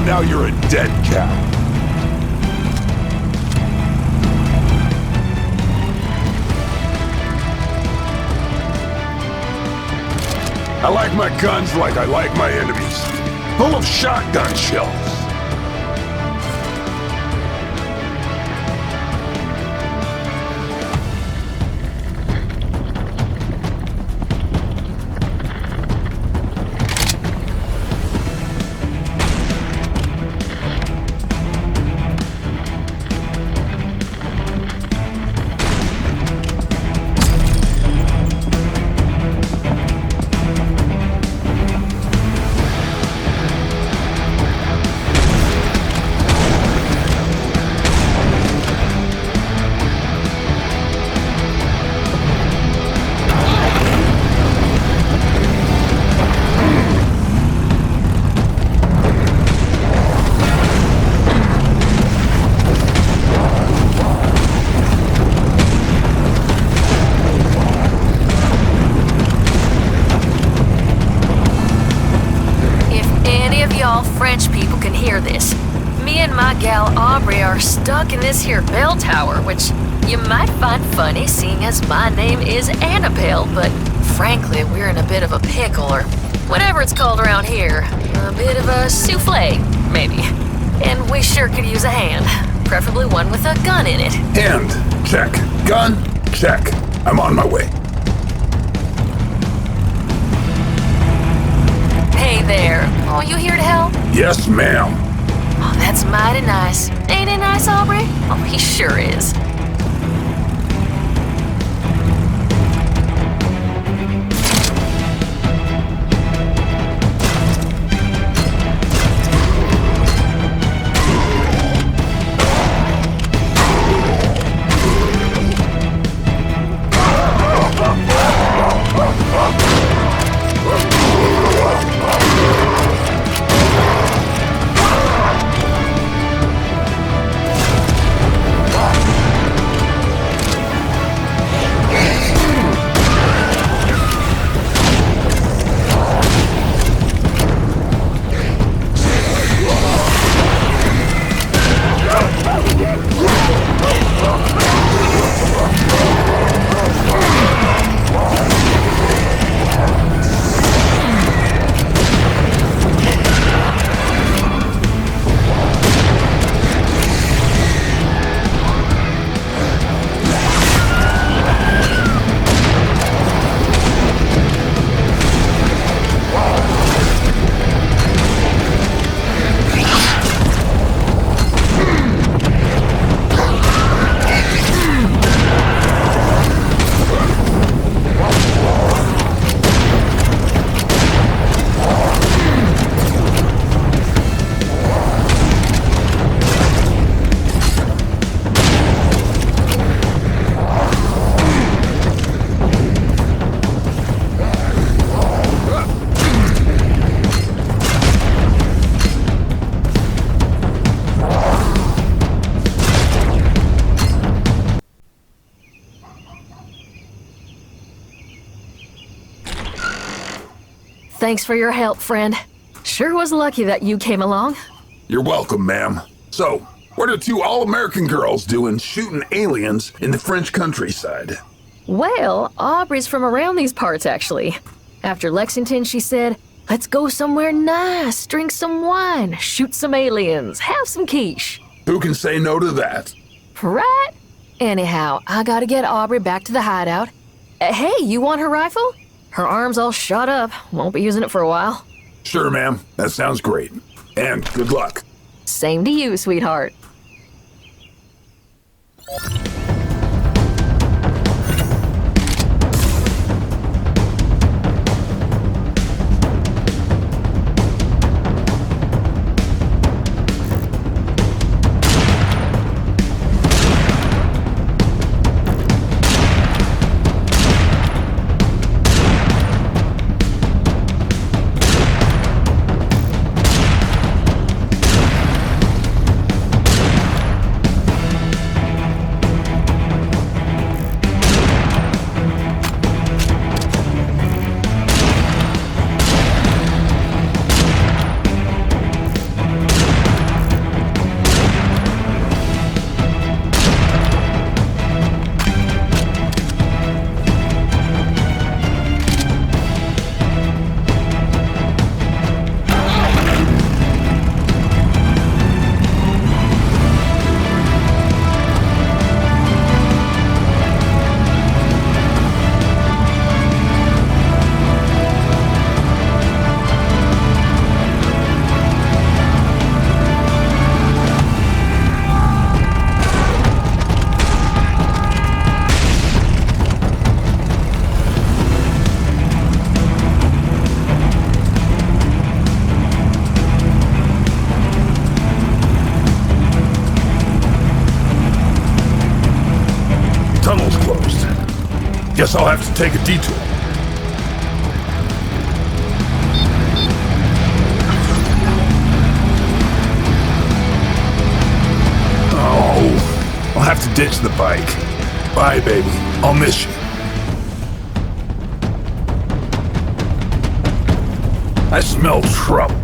Now you're a dead cow. I like my guns like I like my enemies. Full of shotgun shells. Stuck in this here bell tower, which you might find funny seeing as my name is Annabelle, but frankly, we're in a bit of a pickle, or whatever it's called around here. A bit of a souffle, maybe. And we sure could use a hand, preferably one with a gun in it. Hand, check. Gun, check. I'm on my way. Hey there. Oh, you here to help? Yes, ma'am. Oh, that's mighty nice. Ain't it nice, Aubrey? Oh, he sure is. Thanks for your help, friend. Sure was lucky that you came along. You're welcome, ma'am. So, What are two all-American girls doing shooting aliens in the French countryside? Well, Aubrey's from around these parts, actually. After Lexington, she said, let's go somewhere nice, drink some wine, shoot some aliens, have some quiche. Who can say no to that? Right? Anyhow, I gotta get Aubrey back to the hideout. Hey, you want her rifle? Her arm's all shot up. Won't be using it for a while. Sure, ma'am. That sounds great. And good luck. Same to you, sweetheart. Guess I'll have to take a detour. Oh, I'll have to ditch the bike. Bye, baby. I'll miss you. I smell trouble.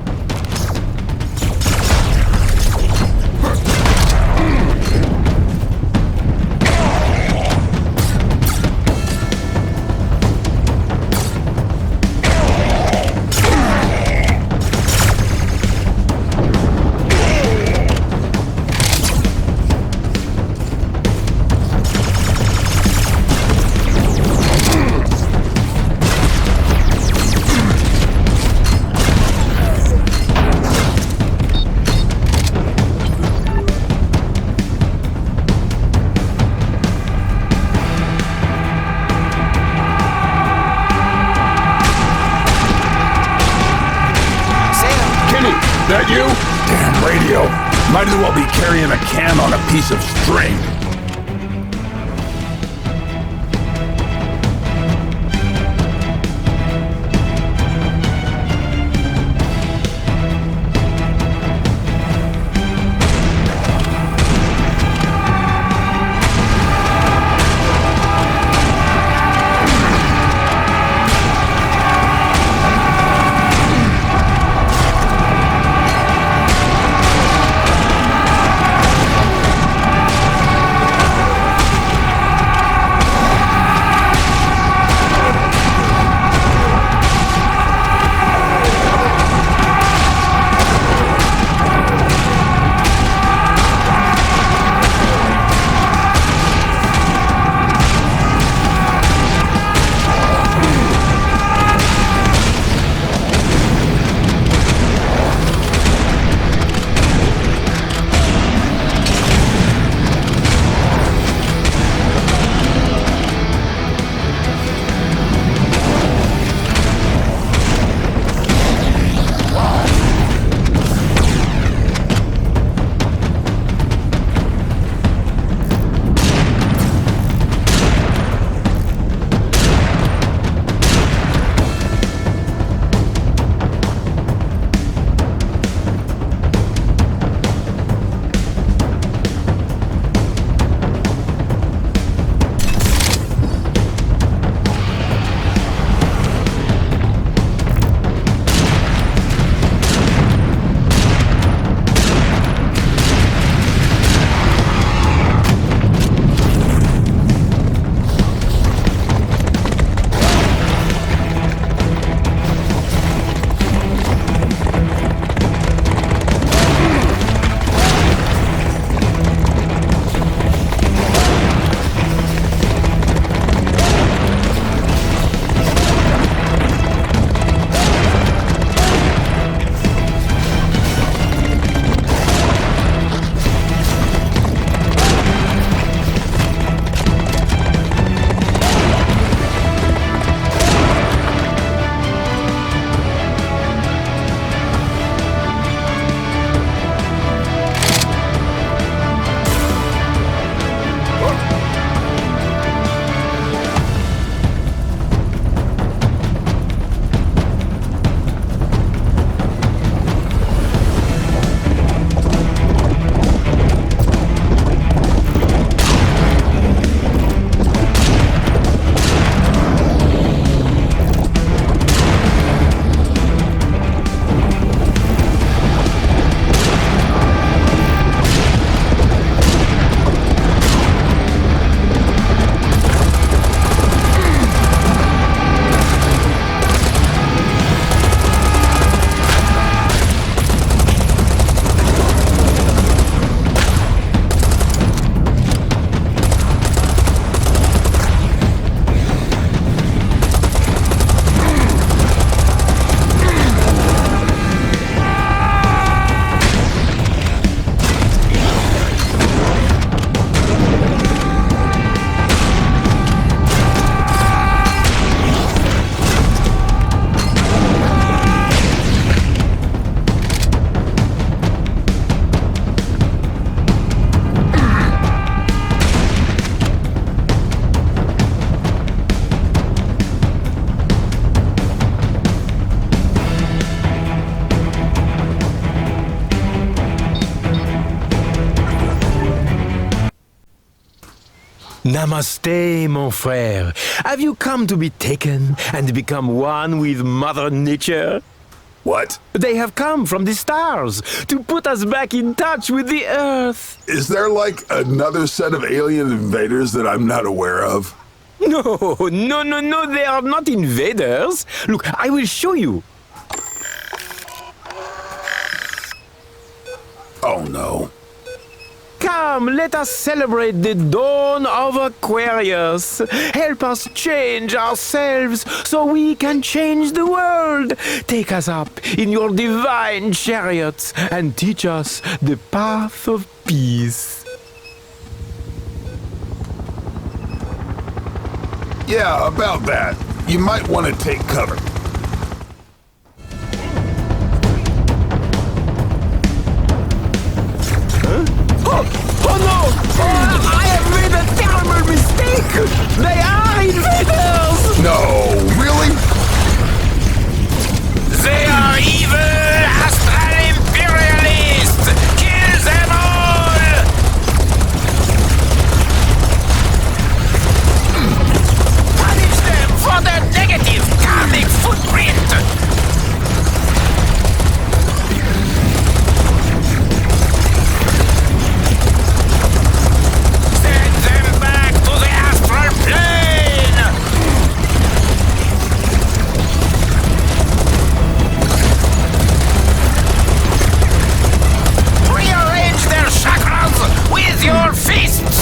That you? Damn radio. Might as well be carrying a can on a piece of string. Namaste, mon frère. Have you come to be taken and become one with Mother Nature? What? They have come from the stars to put us back in touch with the Earth. Is there like another set of alien invaders that I'm not aware of? No, they are not invaders. Look, I will show you. Oh no. Come, let us celebrate the dawn of Aquarius. Help us change ourselves so we can change the world. Take us up in your divine chariots and teach us the path of peace. Yeah, about that. You might want to take cover. Oh no! I have made a terrible mistake! They are invaders! No, really? They are evil astral imperialists! Kill them all! Punish them for their negative karmic footprint! With your fists!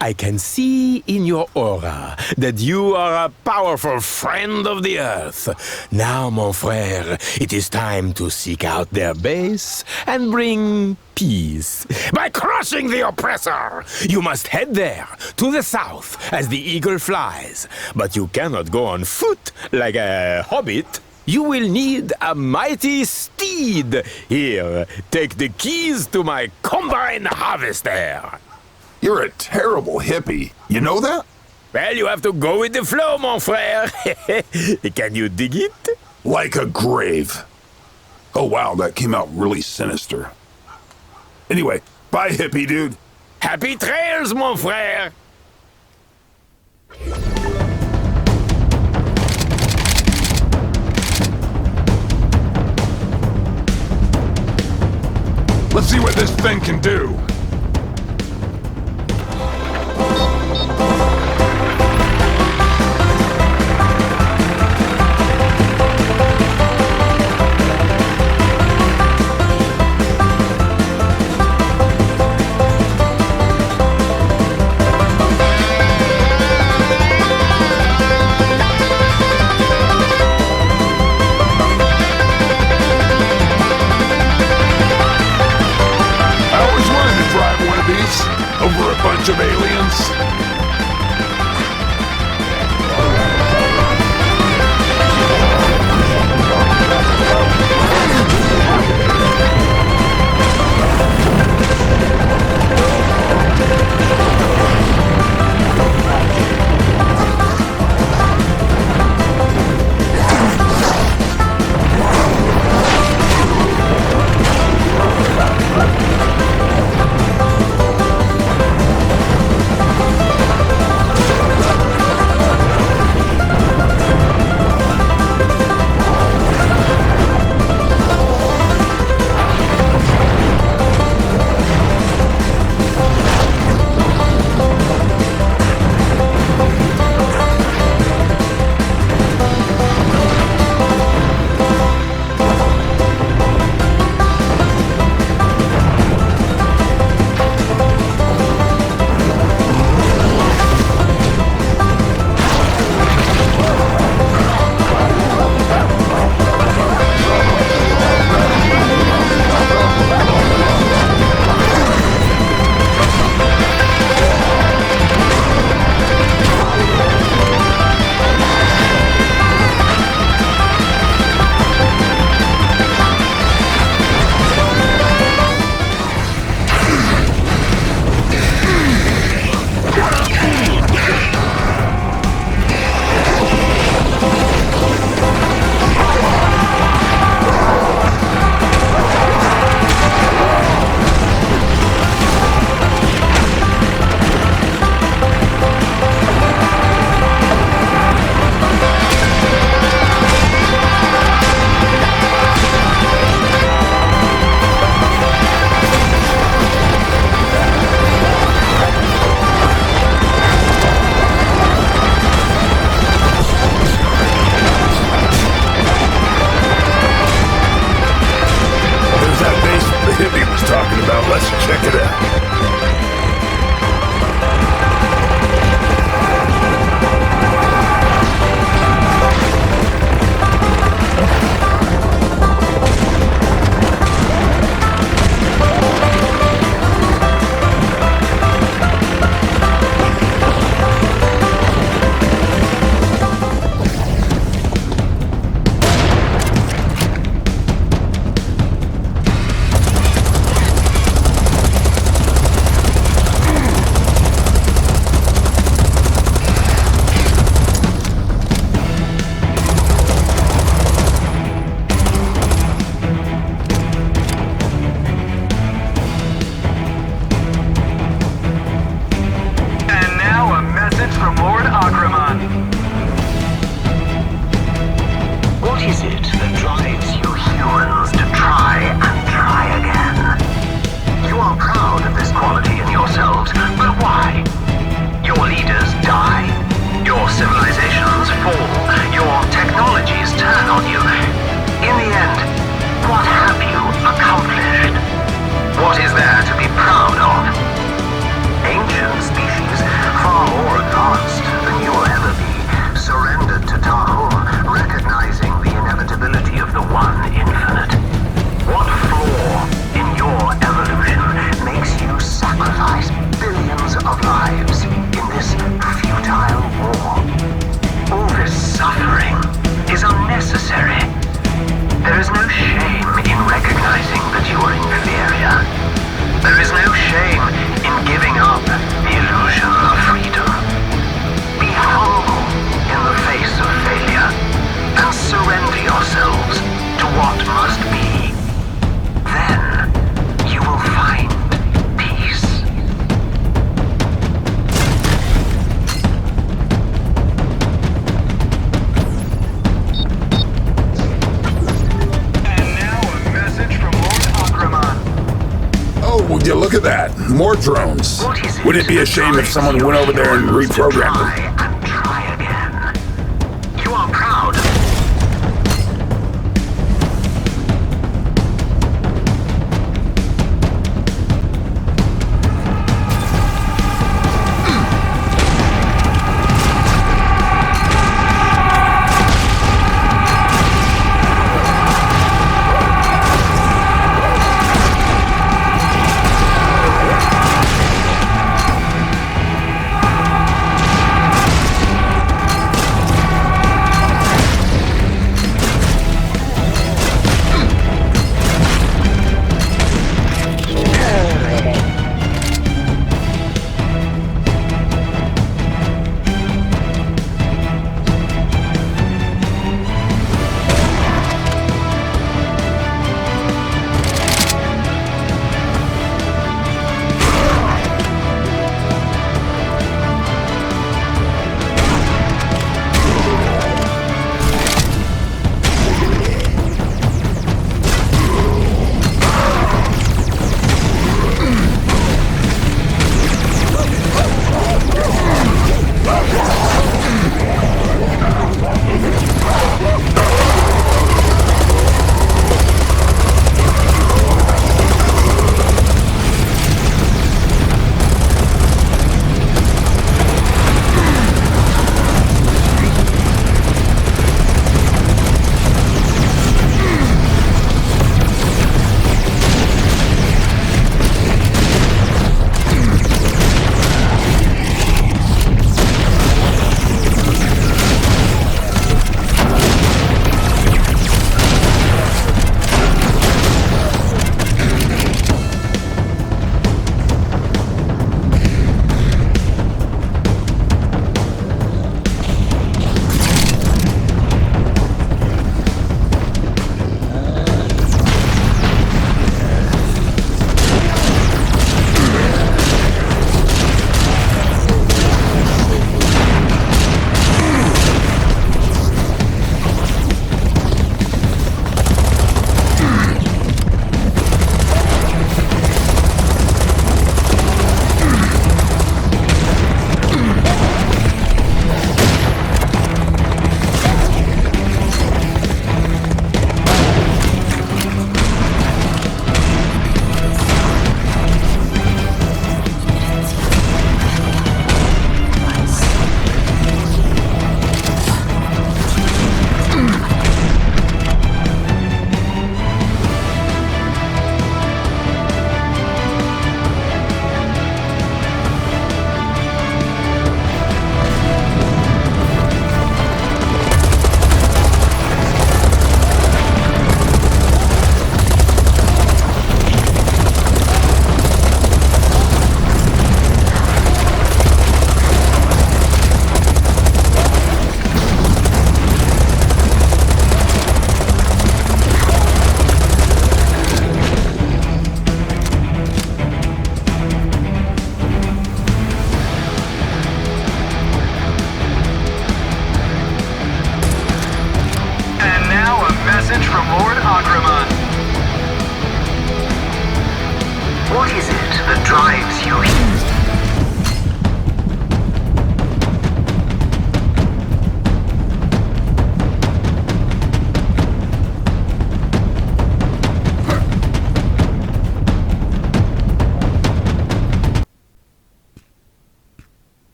I can see in your aura that you are a powerful friend of the Earth. Now, mon frère, it is time to seek out their base and bring peace. By crushing the oppressor, you must head there, to the south, as the eagle flies. But you cannot go on foot like a hobbit. You will need a mighty steed. Here, take the keys to my combine harvester. You're a terrible hippie. You know that? Well, you have to go with the flow, mon frère. Can you dig it? Like a grave. Oh wow, that came out really sinister. Anyway, bye hippie dude. Happy trails, mon frère. Let's see what this thing can do. Over a bunch of aliens? Look at that. More drones. Would it be a shame if someone went over there and reprogrammed them? And try again. You are proud.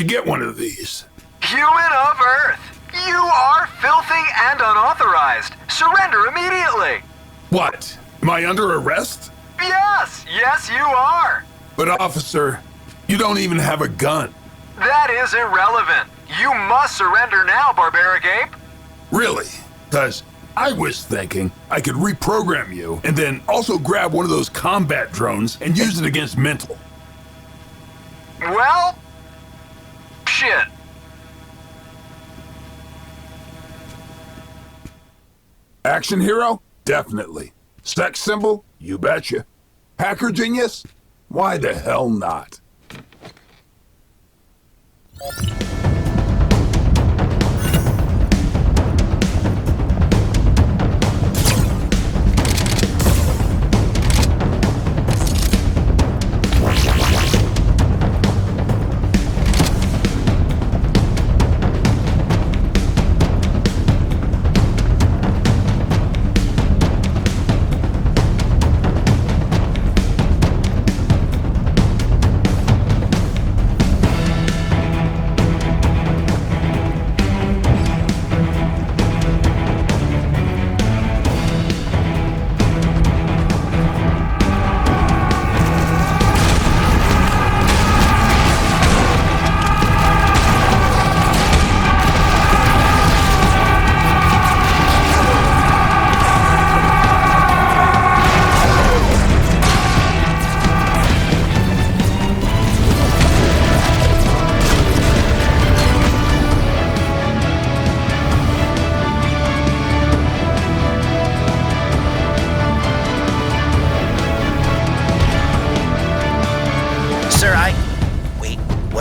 should get one of these. Human of Earth! You are filthy and unauthorized! Surrender immediately! What? Am I under arrest? Yes! Yes, you are! But officer, you don't even have a gun. That is irrelevant. You must surrender now, barbaric ape! Really? 'Cause I was thinking I could reprogram you and then also grab one of those combat drones and use it against mental. Well... shit. Action hero? Definitely. Sex symbol? You betcha. Hacker genius? Why the hell not?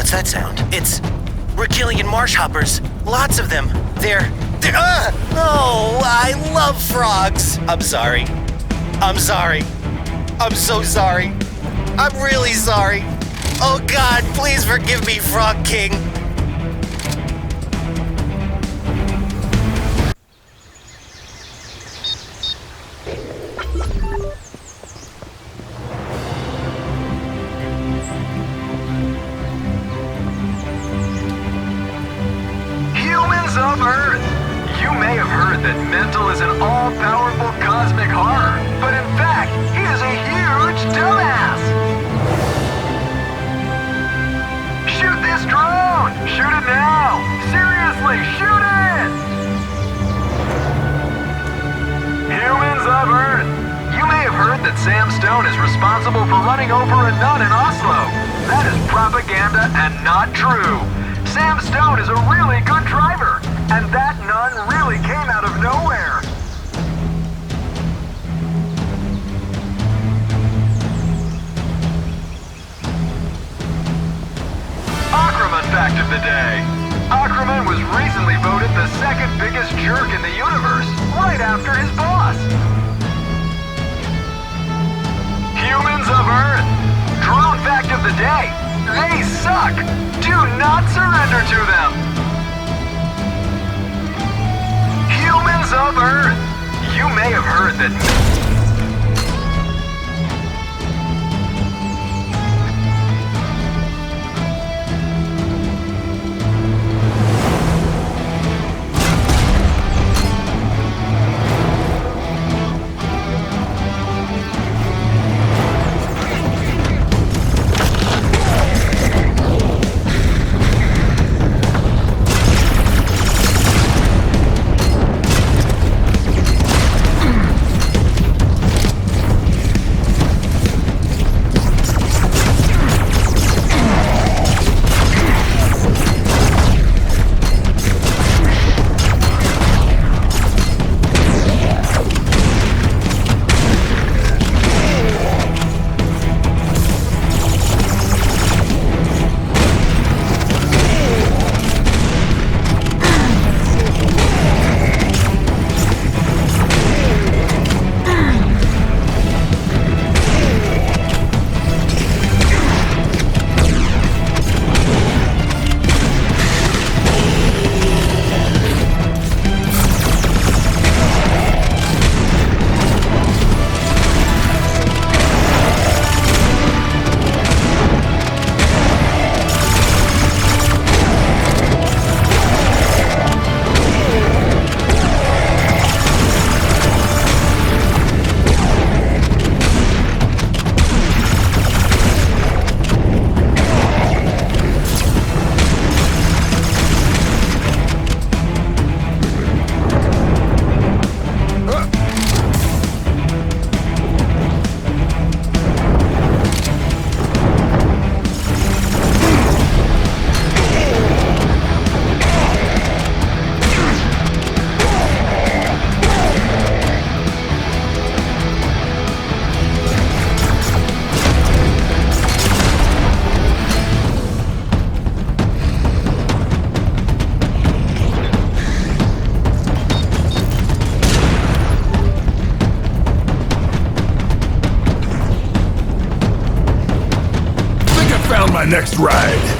What's that sound? We're killing in marsh hoppers. Lots of them. Oh, I love frogs. I'm sorry. I'm so sorry. I'm really sorry. Oh God, please forgive me, Frog King. Humans of Earth! You may have heard that Mental is an all-powerful cosmic horror, but in fact, he is a huge dumbass! Shoot this drone! Shoot it now! Seriously, shoot it! Humans of Earth! You may have heard that Sam Stone is responsible for running over a nun in Oslo. That is propaganda and not true. Sam Stone is a really good driver, and that nun really came out of nowhere. Ackerman fact of the day. Ackerman was recently voted the second biggest jerk in the universe, right after his boss. Humans of Earth. Drone fact of the day. They suck! Do not surrender to them! Humans of Earth! You may have heard that... My next ride.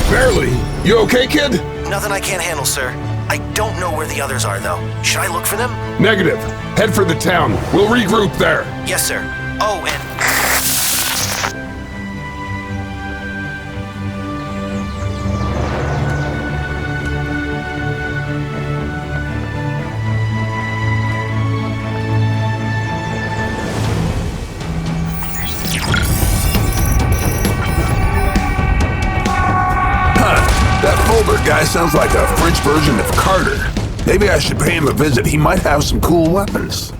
Barely. You okay, kid? Nothing I can't handle, sir. I don't know where the others are, though. Should I look for them? Negative. Head for the town. We'll regroup there. Yes, sir. Oh, and... Guy sounds like a French version of Carter. Maybe I should pay him a visit. He might have some cool weapons.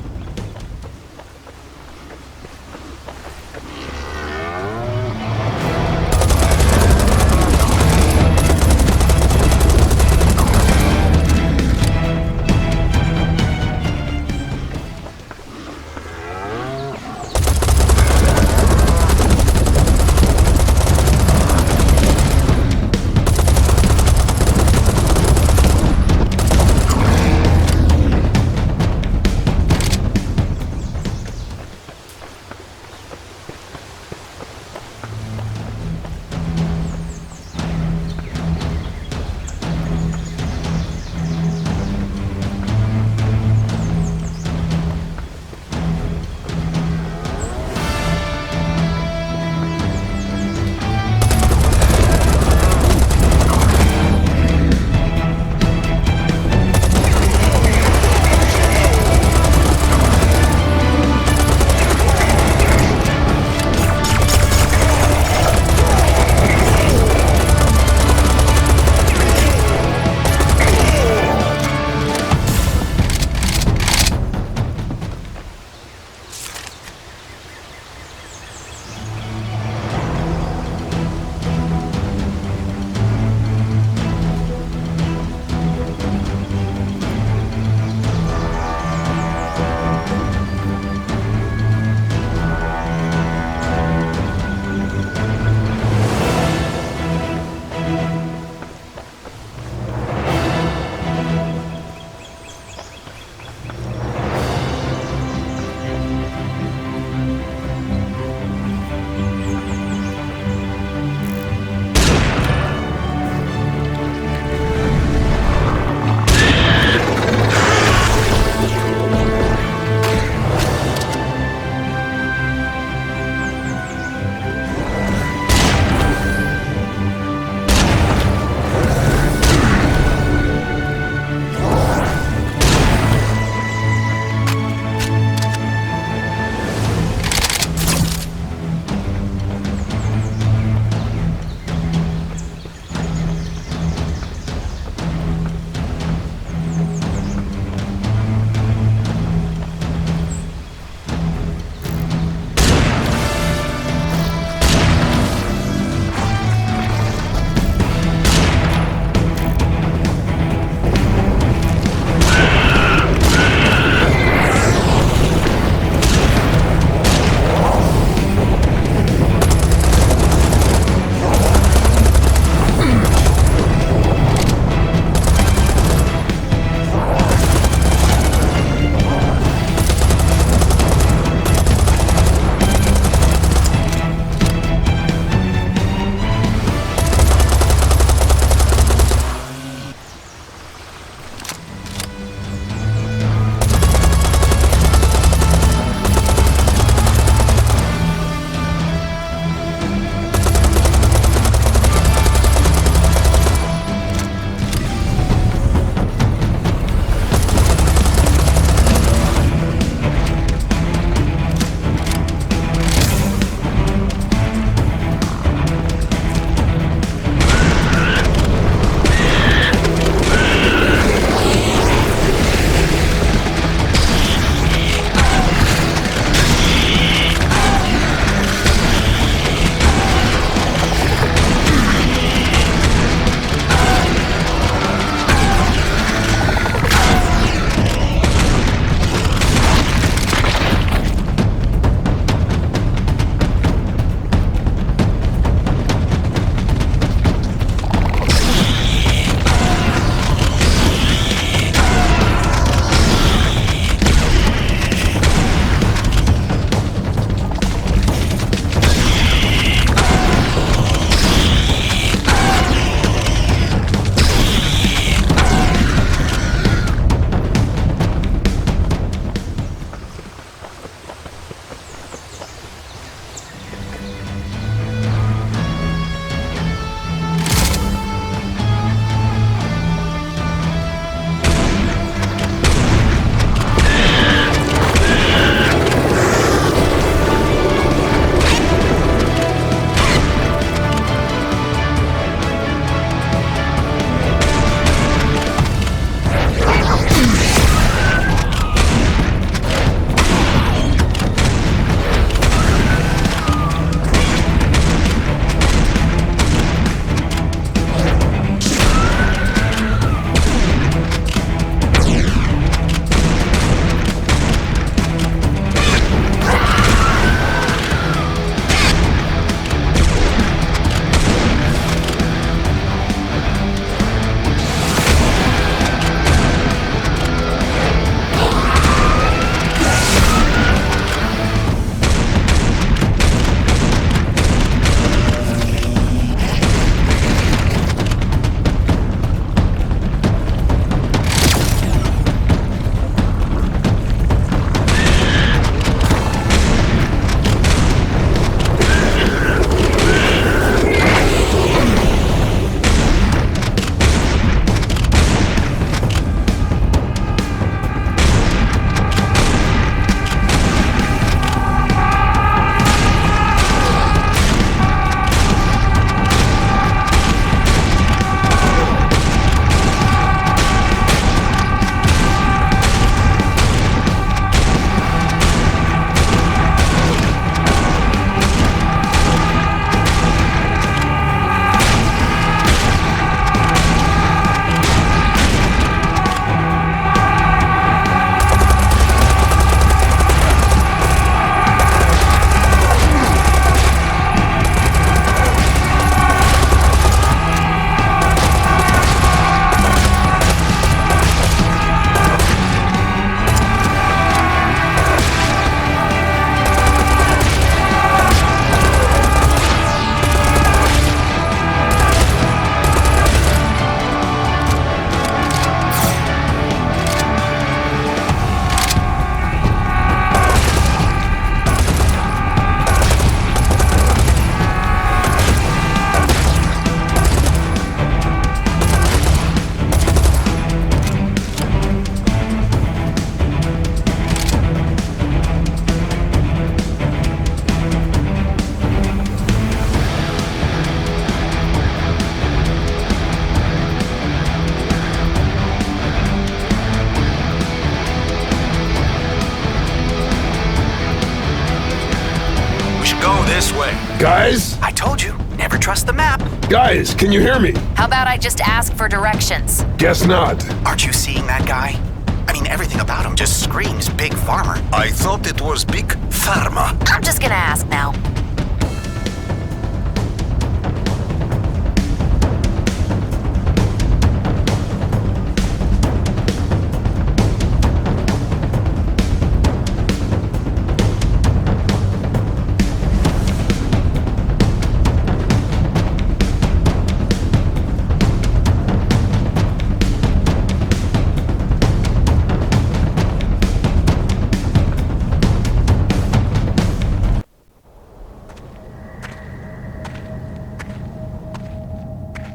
Guys? I told you, never trust the map. Guys, can you hear me? How about I just ask for directions? Guess not. Aren't you seeing that guy? I mean, everything about him just screams big farmer. I thought it was Big Pharma. I'm just gonna ask now.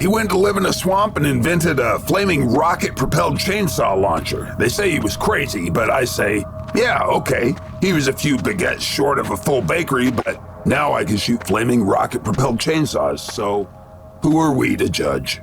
He went to live in a swamp and invented a flaming rocket-propelled chainsaw launcher. They say he was crazy, but I say, yeah, okay. He was a few baguettes short of a full bakery, but now I can shoot flaming rocket-propelled chainsaws, so who are we to judge?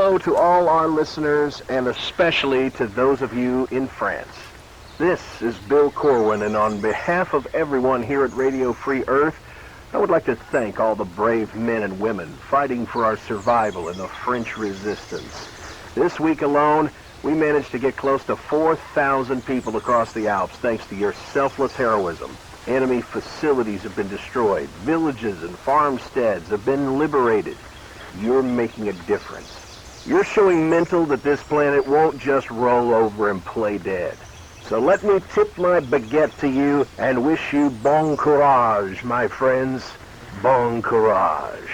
hello to all our listeners, and especially to those of you in France. This is Bill Corwin, and on behalf of everyone here at Radio Free Earth, I would like to thank all the brave men and women fighting for our survival in the French resistance. This week alone, we managed to get close to 4,000 people across the Alps thanks to your selfless heroism. Enemy facilities have been destroyed. Villages and farmsteads have been liberated. You're making a difference. You're showing mental that this planet won't just roll over and play dead. So let me tip my baguette to you and wish you bon courage, my friends. Bon courage.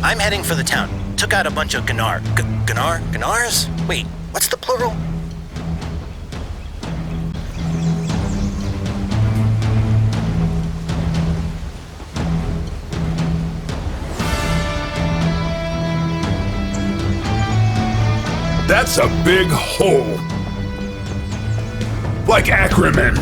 I'm heading for the town. Took out a bunch of Gnars? Wait, what's the plural? That's a big hole. Like Ackerman.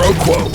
pro quo.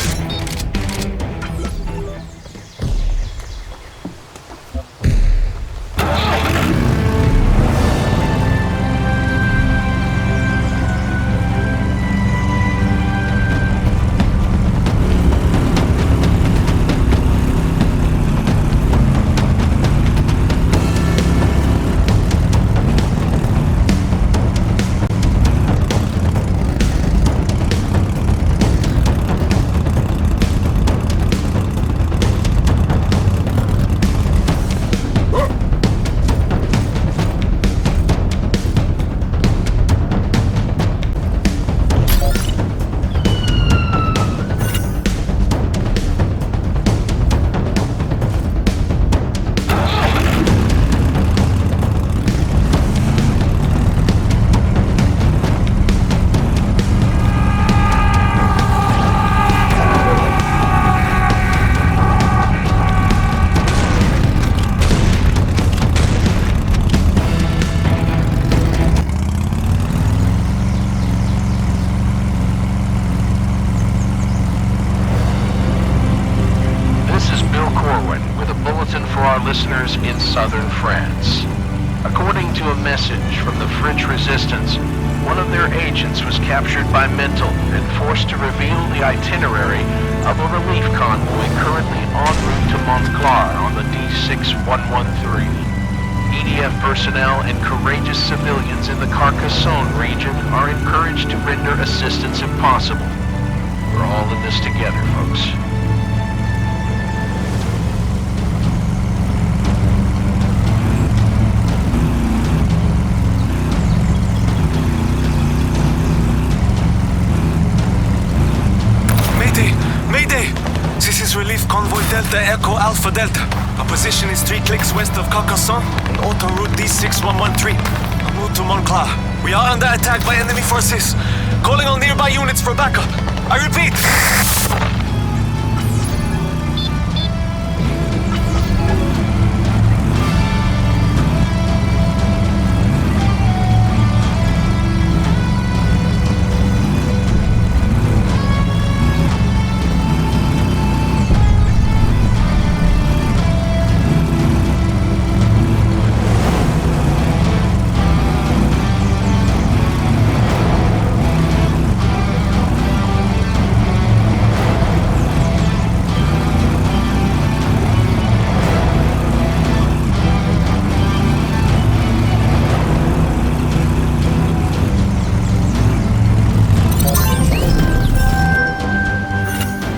Listeners in southern France. According to a message from the French resistance, one of their agents was captured by Mental and forced to reveal the itinerary of a relief convoy currently en route to Montclar on the D6113. EDF personnel and courageous civilians in the Carcassonne region are encouraged to render assistance if possible. We're all in this together, folks. This is Relief Convoy Delta Echo Alpha Delta. Our position is 3 clicks west of Carcassonne and auto route D6113. En route to Montclar. We are under attack by enemy forces. Calling on nearby units for backup. I repeat.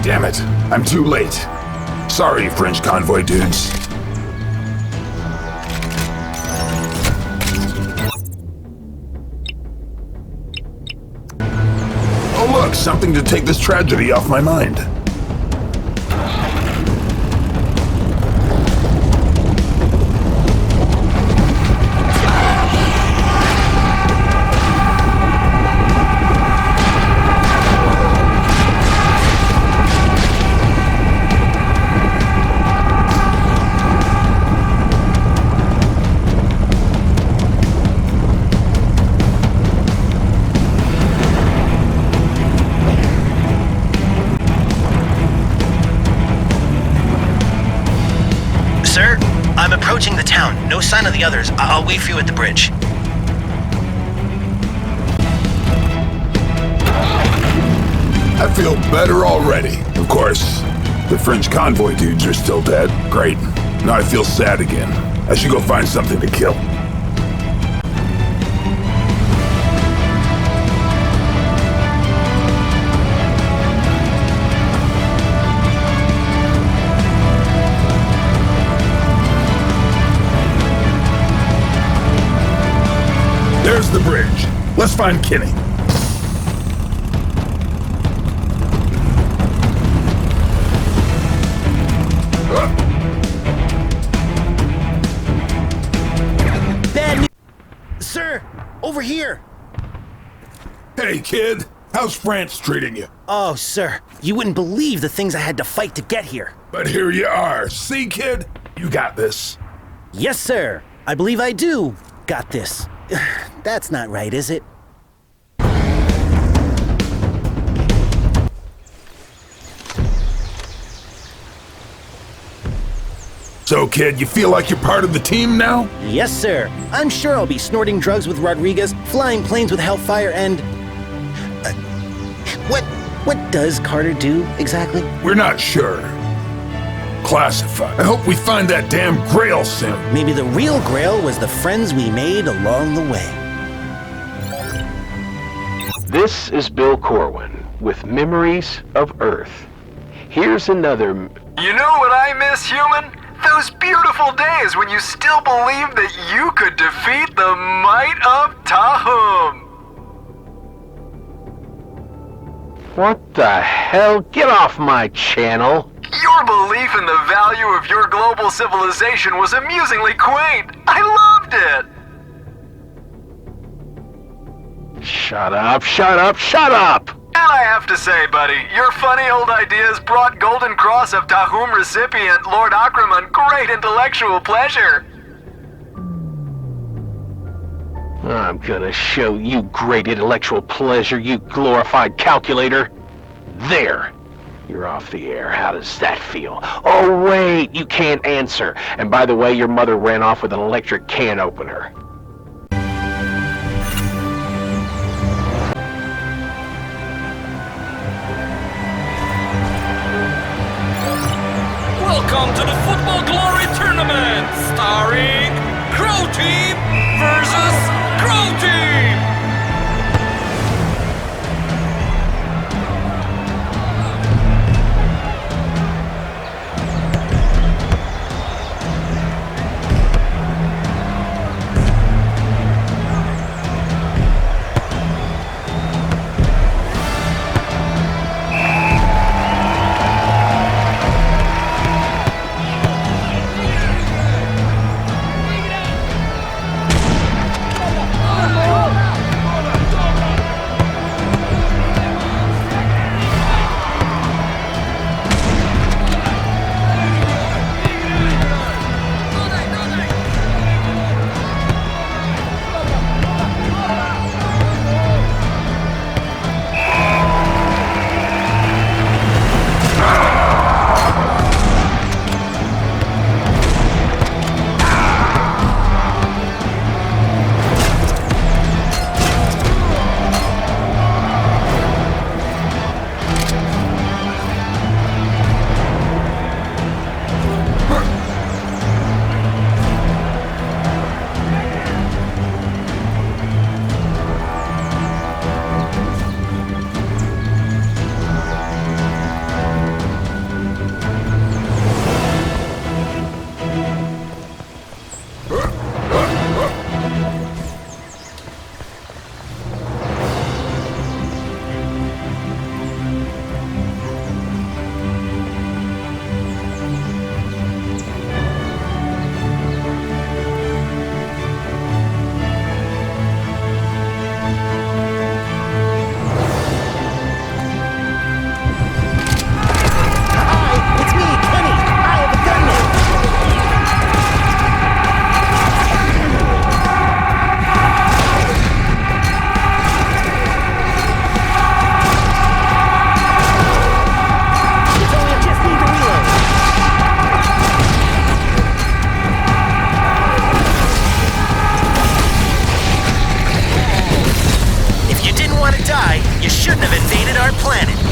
Damn it, I'm too late. Sorry, French convoy dudes. Oh look, something to take this tragedy off my mind. Sir, I'm approaching the town. No sign of the others. I'll wait for you at the bridge. I feel better already. Of course, the French convoy dudes are still dead. Great. Now I feel sad again. I should go find something to kill. There's the bridge. Let's find Kenny. Bad news. Sir, over here. Hey, kid. How's France treating you? Oh, sir, you wouldn't believe the things I had to fight to get here. But here you are. See, kid? You got this. Yes, sir. I believe I do. Got this. That's not right, is it? So, kid, you feel like you're part of the team now? Yes, sir. I'm sure I'll be snorting drugs with Rodriguez, flying planes with Hellfire, and... What does Carter do, exactly? We're not sure. Classified. I hope we find that damn Grail soon. Maybe the real Grail was the friends we made along the way. This is Bill Corwin with Memories of Earth. Here's another... You know what I miss, human? Those beautiful days when you still believed that you could defeat the might of Tahum. What the hell? Get off my channel! Your belief in the value of your global civilization was amusingly quaint. I loved it! Shut up, shut up, shut up! And I have to say, buddy, your funny old ideas brought Golden Cross of Tahum recipient Lord Akraman great intellectual pleasure. I'm gonna show you great intellectual pleasure, you glorified calculator. There! You're off the air. How does that feel? Oh, wait, you can't answer. And by the way, your mother ran off with an electric can opener. Welcome to the Football Glory Tournament, starring Crow Team versus Crow Team!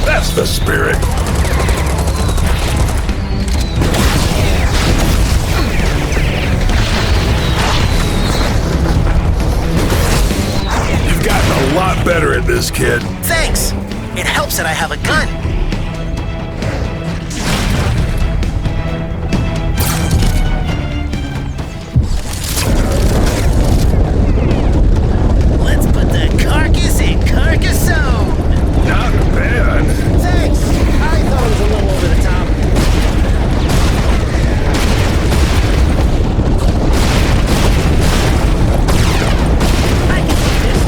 That's the spirit. You've gotten a lot better at this, kid. Thanks. It helps that I have a gun. Let's put the carcass in Carcassonne. Not bad. Thanks. I thought it was a little over the top. I can do this,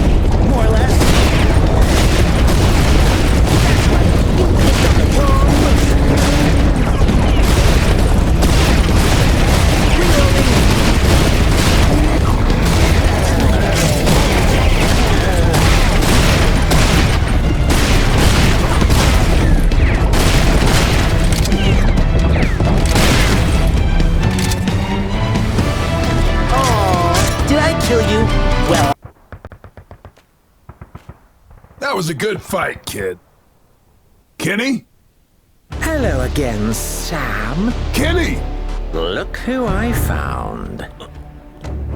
more or less. That's right. That was a good fight, kid. Kenny? Hello again, Sam. Kenny! Look who I found.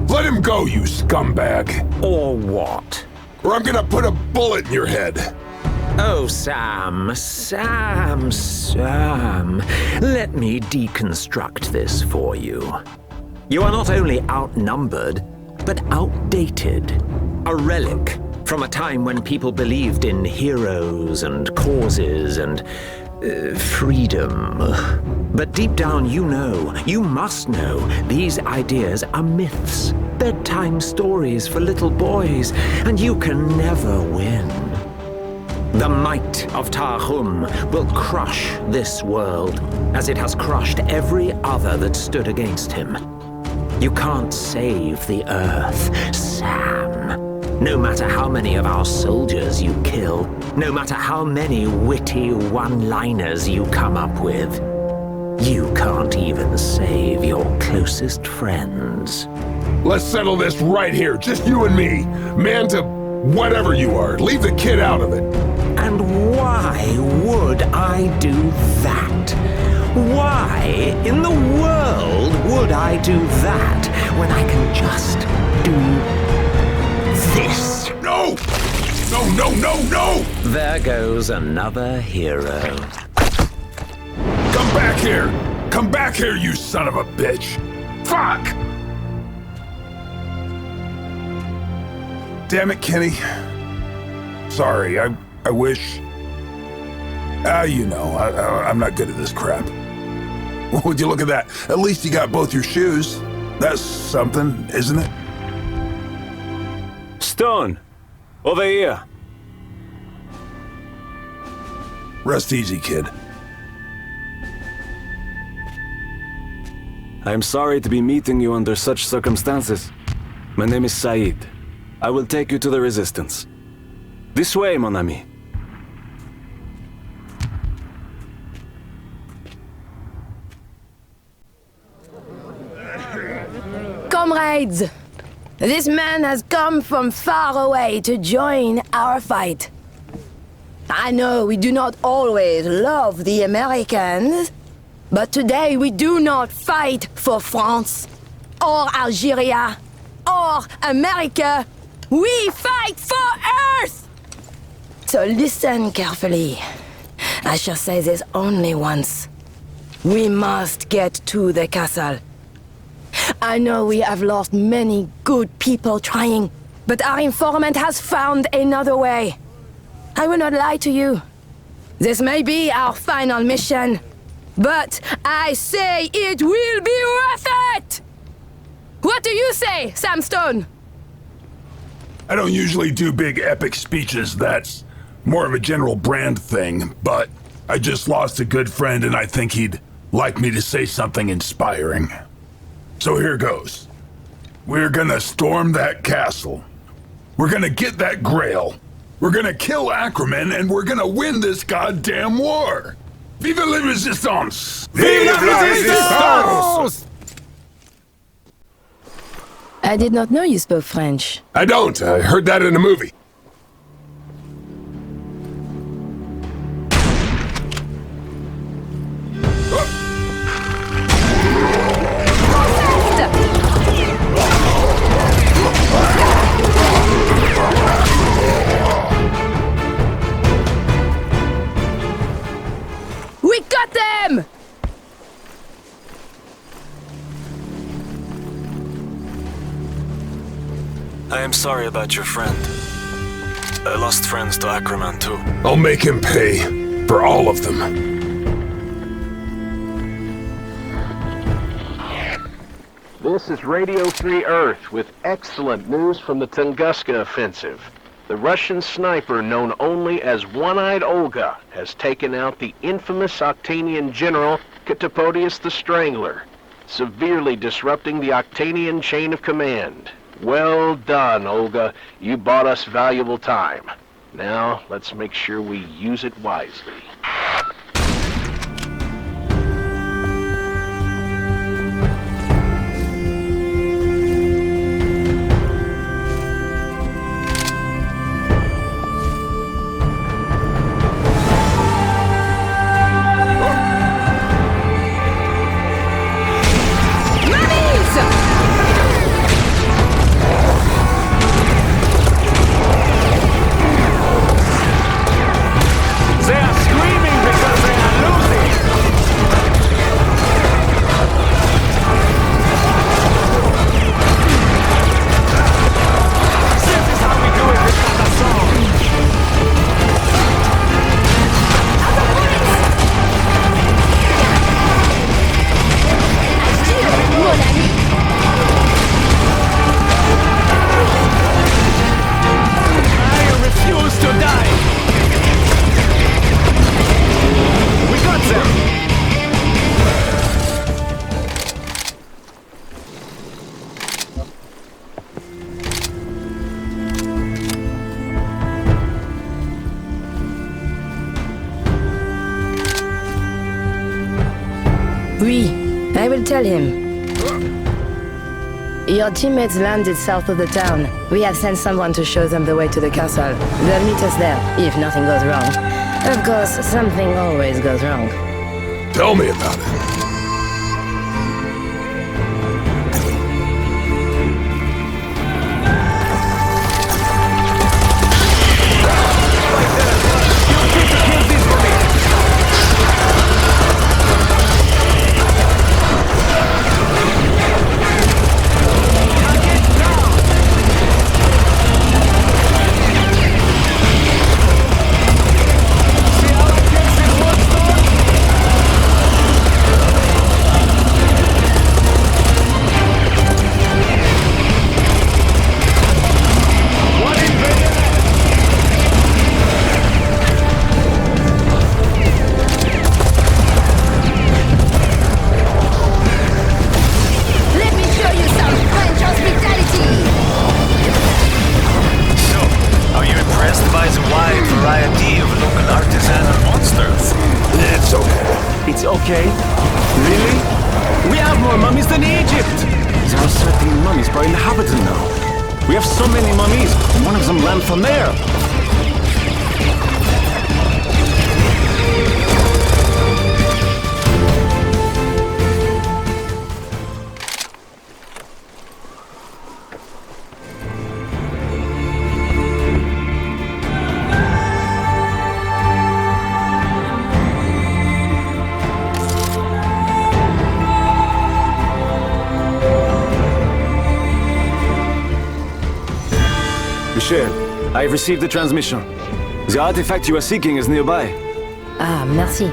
Let him go, you scumbag. Or what? Or I'm gonna put a bullet in your head. Oh, Sam. Let me deconstruct this for you. You are not only outnumbered, but outdated. A relic from a time when people believed in heroes and causes and freedom. But deep down you must know, these ideas are myths, bedtime stories for little boys, and you can never win. The might of Tahum will crush this world, as it has crushed every other that stood against him. You can't save the Earth, Sam. No matter how many of our soldiers you kill, no matter how many witty one-liners you come up with, you can't even save your closest friends. Let's settle this right here, just you and me. Man to whatever you are, leave the kid out of it. And why would I do that? Why in the world would I do that when I can just do this? No! No! There goes another hero. Come back here! Come back here, you son of a bitch! Fuck! Damn it, Kenny. Sorry, I wish... I'm not good at this crap. Would you look at that? At least you got both your shoes. That's something, isn't it? Stone! Over here! Rest easy, kid. I am sorry to be meeting you under such circumstances. My name is Said. I will take you to the Resistance. This way, mon ami. Comrades! This man has come from far away to join our fight. I know we do not always love the Americans, but today we do not fight for France, or Algeria, or America. We fight for Earth! So listen carefully. I shall say this only once. We must get to the castle. I know we have lost many good people trying, but our informant has found another way. I will not lie to you. This may be our final mission, but I say it will be worth it! What do you say, Sam Stone? I don't usually do big epic speeches, that's more of a general brand thing, but I just lost a good friend and I think he'd like me to say something inspiring. So here goes. We're gonna storm that castle. We're gonna get that grail. We're gonna kill Ackerman and we're gonna win this goddamn war. Viva la Résistance! Viva la Résistance! I did not know you spoke French. I don't. I heard that in a movie. We got them! I am sorry about your friend. I lost friends to Ackerman too. I'll make him pay for all of them. This is Radio Free Earth with excellent news from the Tunguska offensive. The Russian sniper known only as One-Eyed Olga has taken out the infamous Octanian general Katapodius the Strangler, severely disrupting the Octanian chain of command. Well done, Olga. You bought us valuable time. Now, let's make sure we use it wisely. will tell him. Your teammates landed south of the town. We have sent someone to show them the way to the castle. They'll meet us there, if nothing goes wrong. Of course, something always goes wrong. Tell me about it. I've received the transmission. The artifact you are seeking is nearby. Ah, merci.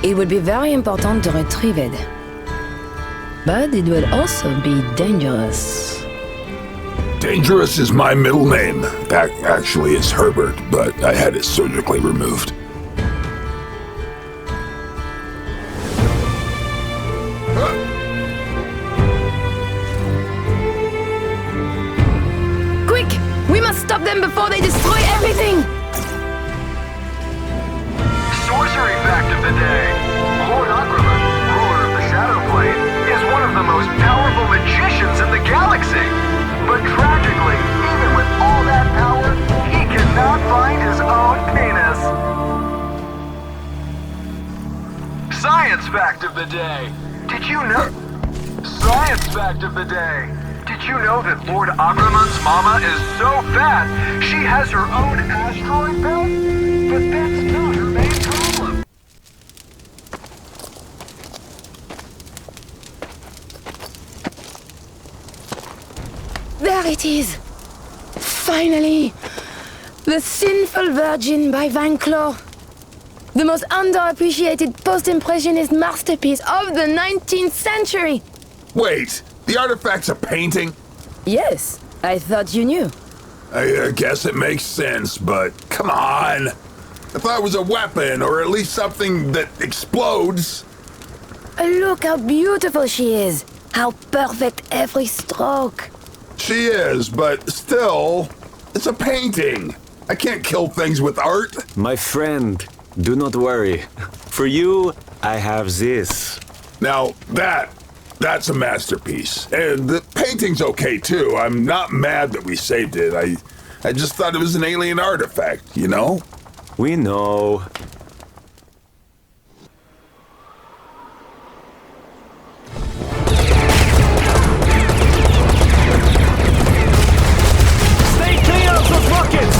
It would be very important to retrieve it. But it will also be dangerous. Dangerous is my middle name. That actually is Herbert, but I had it surgically removed. Stop them before they destroy everything! Sorcery fact of the day. Lord Agraman, ruler of the Shadow Plane, is one of the most powerful magicians in the galaxy. But tragically, even with all that power, he cannot find his own penis. Science fact of the day. Did you know? Science fact of the day. Did you know that Lord Agraman's mama is so fat, she has her own asteroid belt? But that's not her main problem. There it is! Finally! The Sinful Virgin by Van Cloo. The most underappreciated post-impressionist masterpiece of the 19th century! Wait! The artifact's a painting? Yes, I thought you knew. I guess it makes sense, but come on! I thought it was a weapon, or at least something that explodes. Look how beautiful she is! How perfect every stroke! She is, but still, it's a painting. I can't kill things with art. My friend, do not worry. For you, I have this. Now, that's a masterpiece. And the painting's okay, too. I'm not mad that we saved it. I just thought it was an alien artifact, you know? We know. Stay clear of those rockets!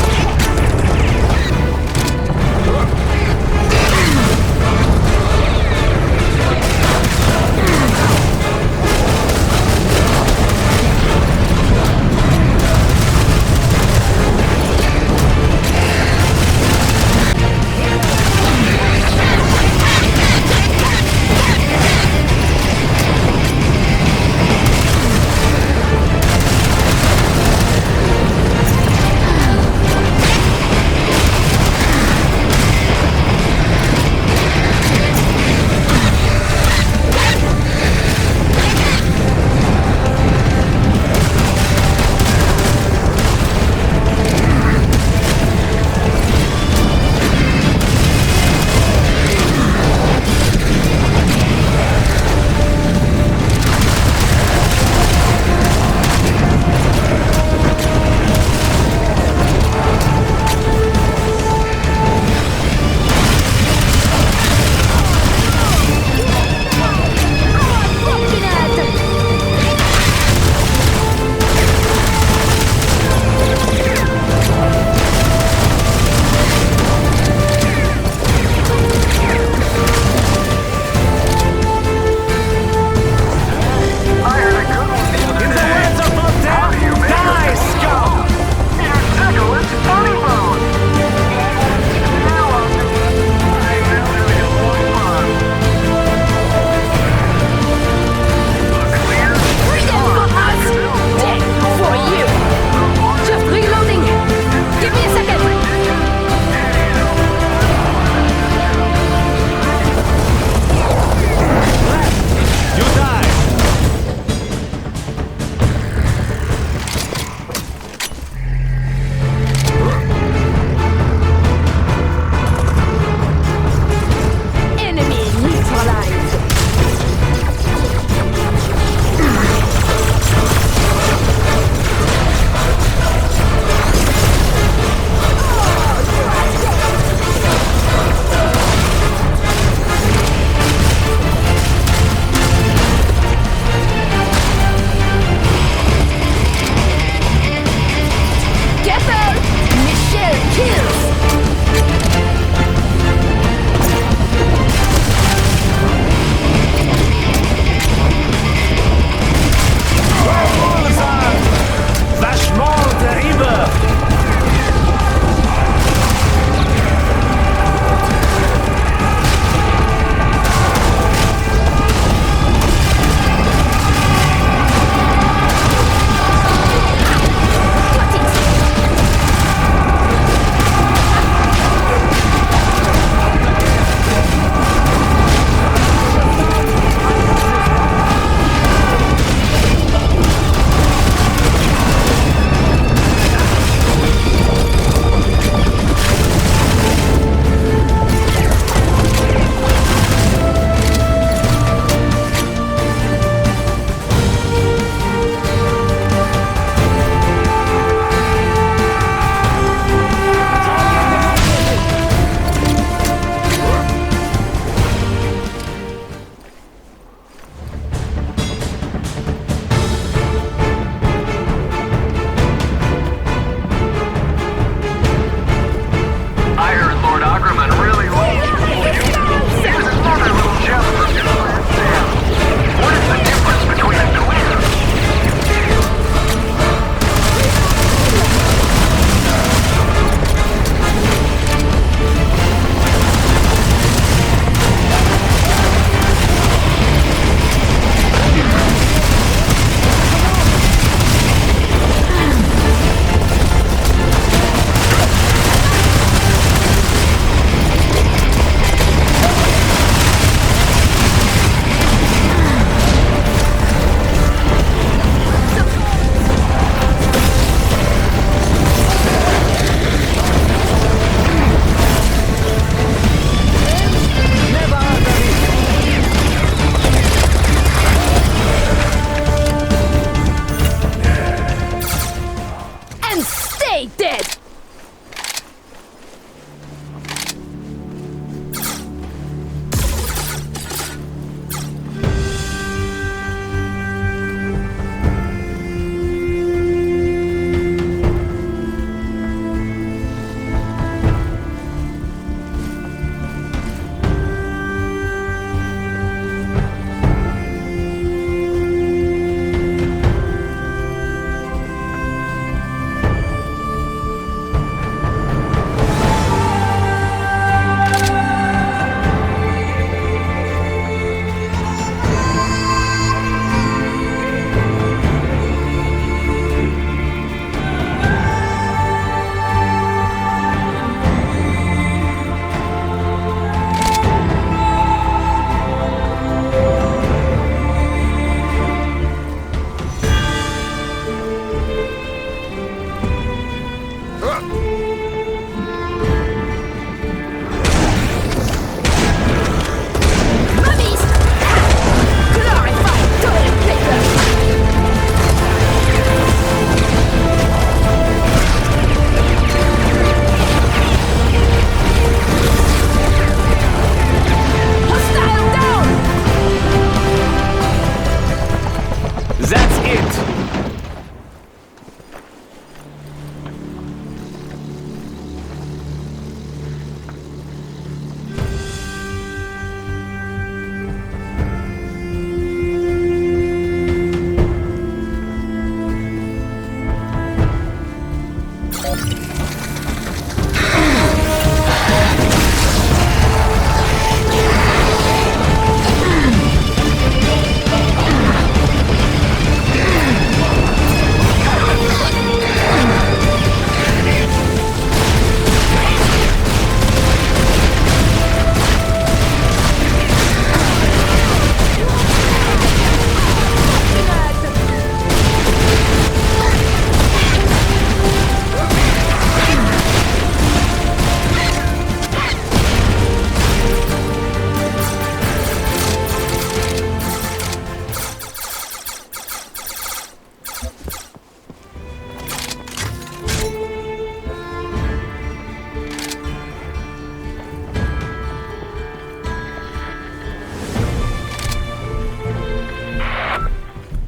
and stay dead!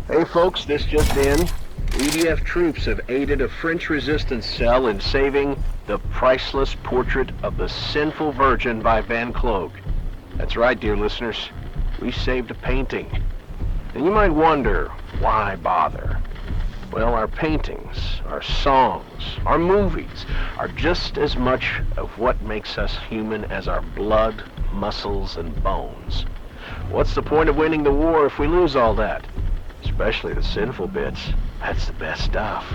Hey folks, this just in. EDF troops have aided a French resistance cell in saving the priceless portrait of the sinful Virgin by Van Cloeg. That's right, dear listeners. We saved a painting. And you might wonder, why bother? Well, our paintings, our songs, our movies are just as much of what makes us human as our blood, muscles, and bones. What's the point of winning the war if we lose all that? Especially the sinful bits. That's the best stuff.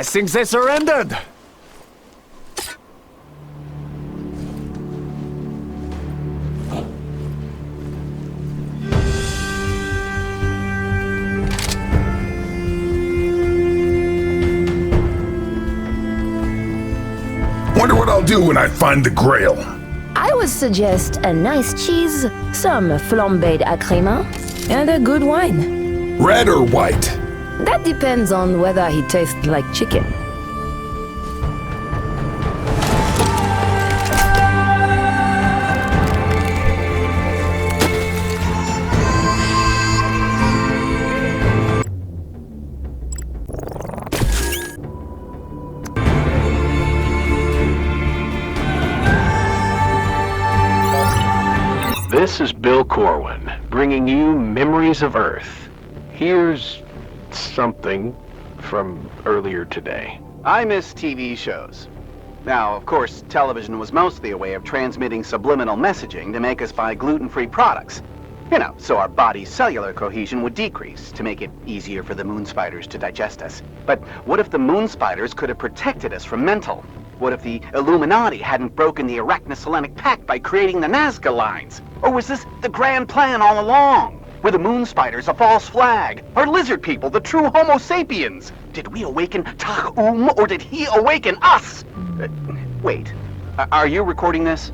I think they surrendered. Wonder what I'll do when I find the Grail. I would suggest a nice cheese, some flambéed à crema, and a good wine. Red or white? That depends on whether he tastes like chicken. This is Bill Corwin, bringing you Memories of Earth. Here's something from earlier today. I miss TV shows. Now, of course, television was mostly a way of transmitting subliminal messaging to make us buy gluten-free products. You know, so our body's cellular cohesion would decrease to make it easier for the moon spiders to digest us. But what if the moon spiders could have protected us from mental? What if the Illuminati hadn't broken the Arachnoselenic Pact by creating the Nazca lines? Or was this the grand plan all along? Were the moon spiders a false flag? Are lizard people the true Homo sapiens? Did we awaken Tach or did he awaken us? Wait, are you recording this?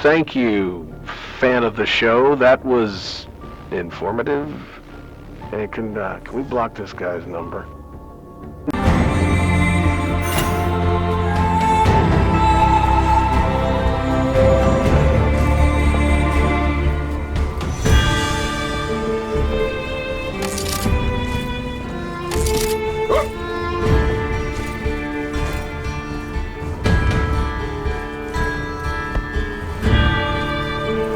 Thank you, fan of the show. That was informative. Hey, can we block this guy's number?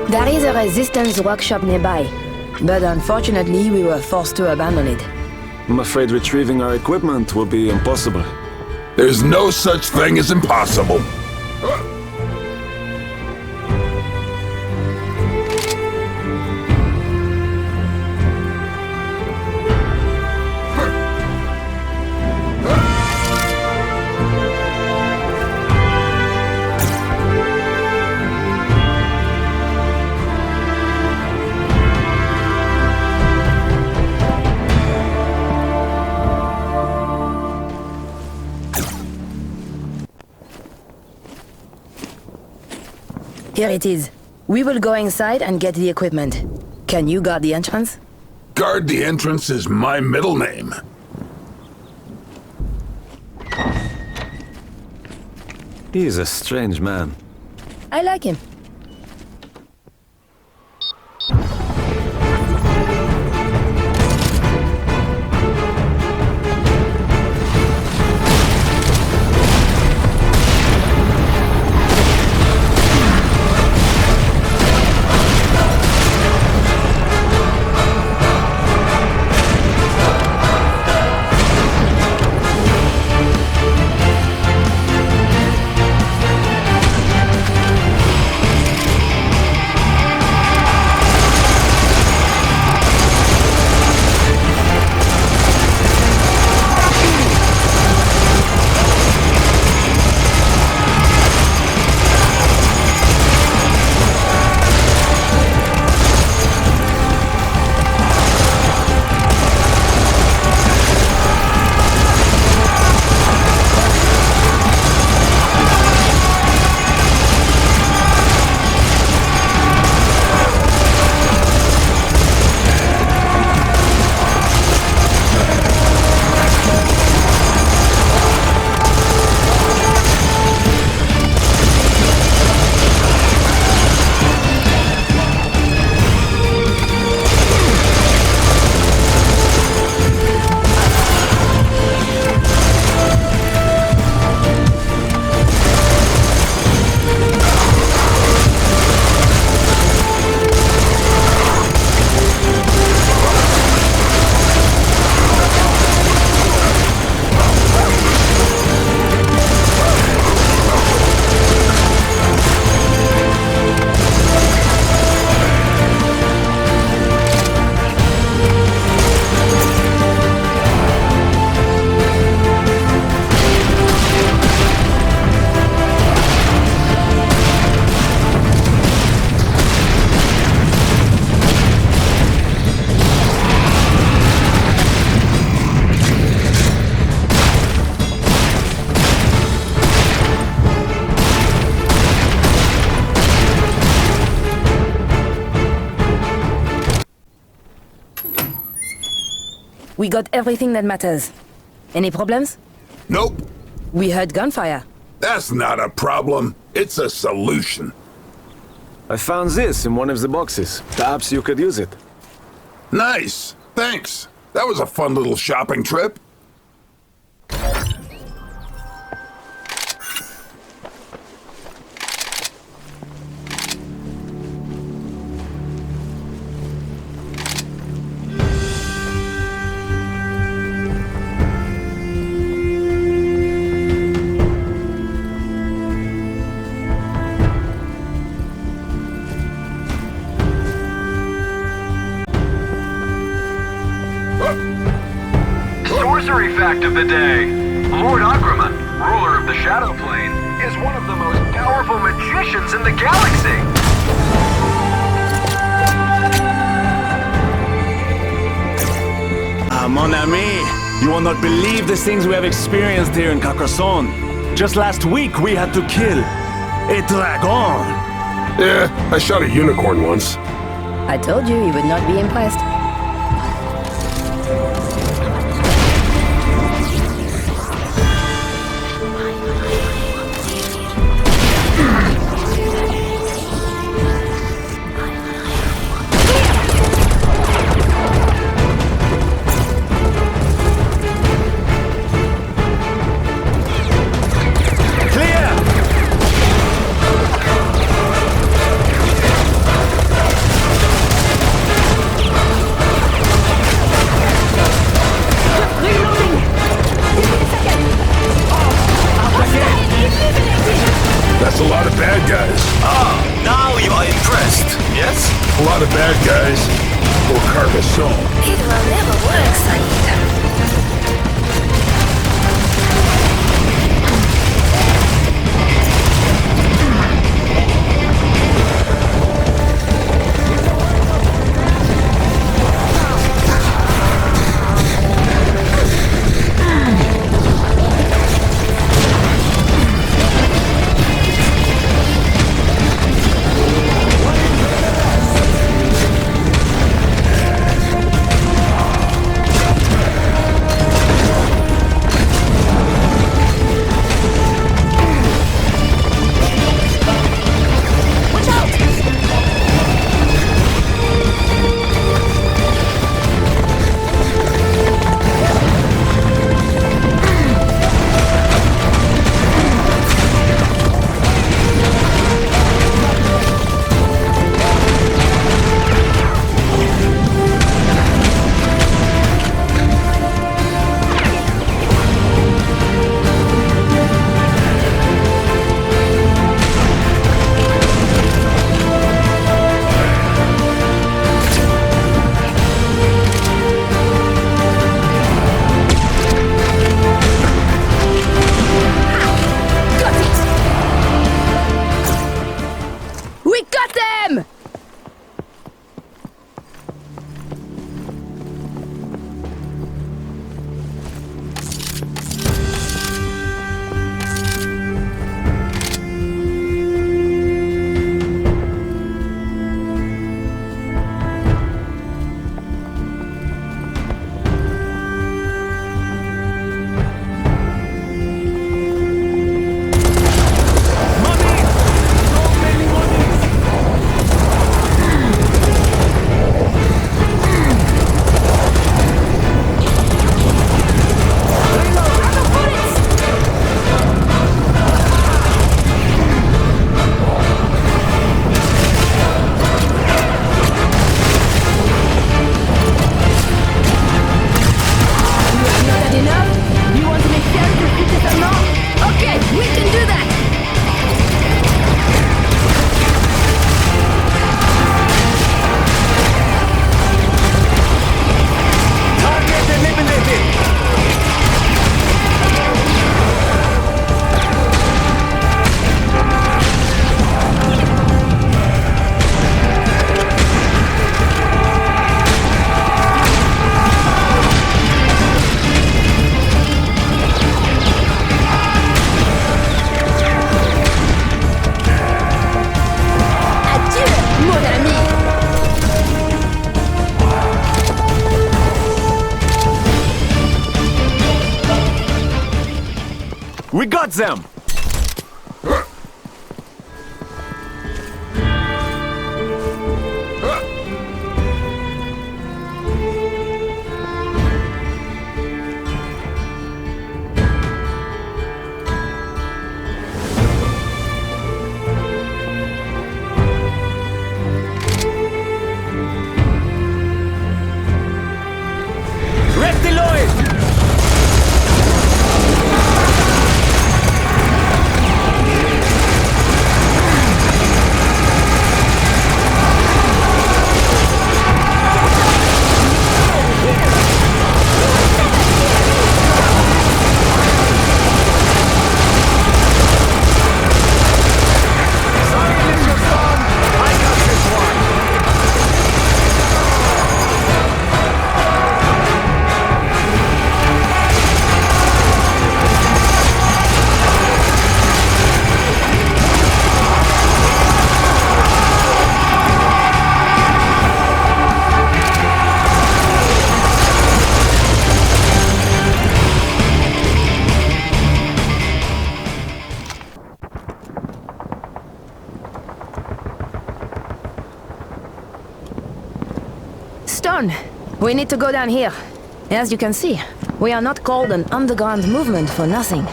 There is a resistance workshop nearby, but unfortunately we were forced to abandon it. I'm afraid retrieving our equipment will be impossible. There's no such thing as impossible. Here it is. We will go inside and get the equipment. Can you guard the entrance? Guard the entrance is my middle name. He's a strange man. I like him. We got everything that matters. Any problems? Nope. We heard gunfire. That's not a problem. It's a solution. I found this in one of the boxes. Perhaps you could use it. Nice. Thanks. That was a fun little shopping trip. Sorcery fact of the day. Lord Akraman, ruler of the Shadow Plane, is one of the most powerful magicians in the galaxy. Mon ami, you will not believe the things we have experienced here in Carcassonne. Just last week we had to kill a dragon. Yeah, I shot a unicorn once. I told you would not be impressed. That's a lot of bad guys. Ah, now you are impressed, yes? A lot of bad guys. For Carcassonne. It will never work, Said. We got them! Stone, we need to go down here. As you can see, we are not called an underground movement for nothing.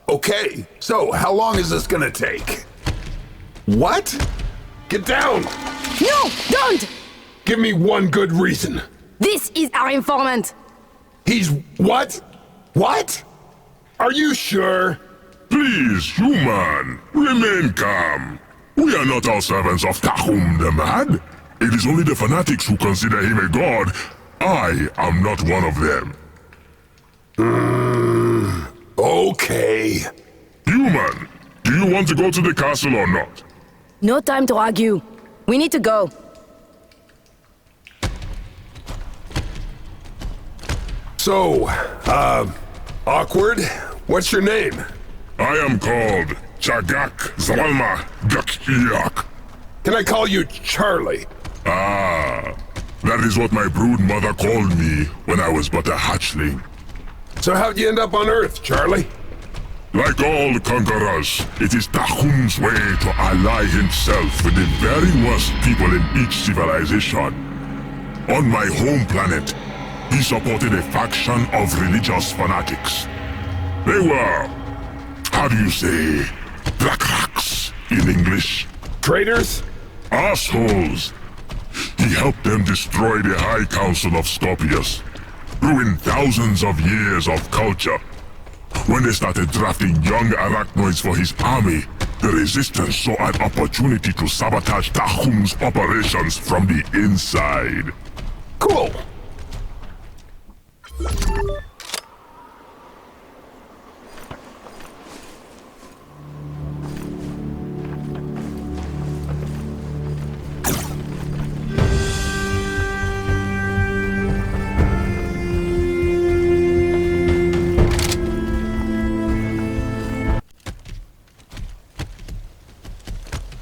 Okay, so how long is this gonna take? What? Get down! No, don't! Give me one good reason. This is our informant. He's what? What? Are you sure? Please, human, remain calm. We are not all servants of Tahum the Mad. It is only the fanatics who consider him a god. I am not one of them. Okay. Human, do you want to go to the castle or not? No time to argue. We need to go. So, awkward? What's your name? I am called Chagak Zalma Gakiak. Can I call you Charlie? Ah, that is what my brood mother called me when I was but a hatchling. So how'd you end up on Earth, Charlie? Like all conquerors, it is Tahum's way to ally himself with the very worst people in each civilization. On my home planet, he supported a faction of religious fanatics. They were, how do you say, Drakraks in English? Traitors? Assholes. He helped them destroy the High Council of Scorpius, ruin thousands of years of culture. When they started drafting young arachnoids for his army, the Resistance saw an opportunity to sabotage Tahum's operations from the inside. Cool.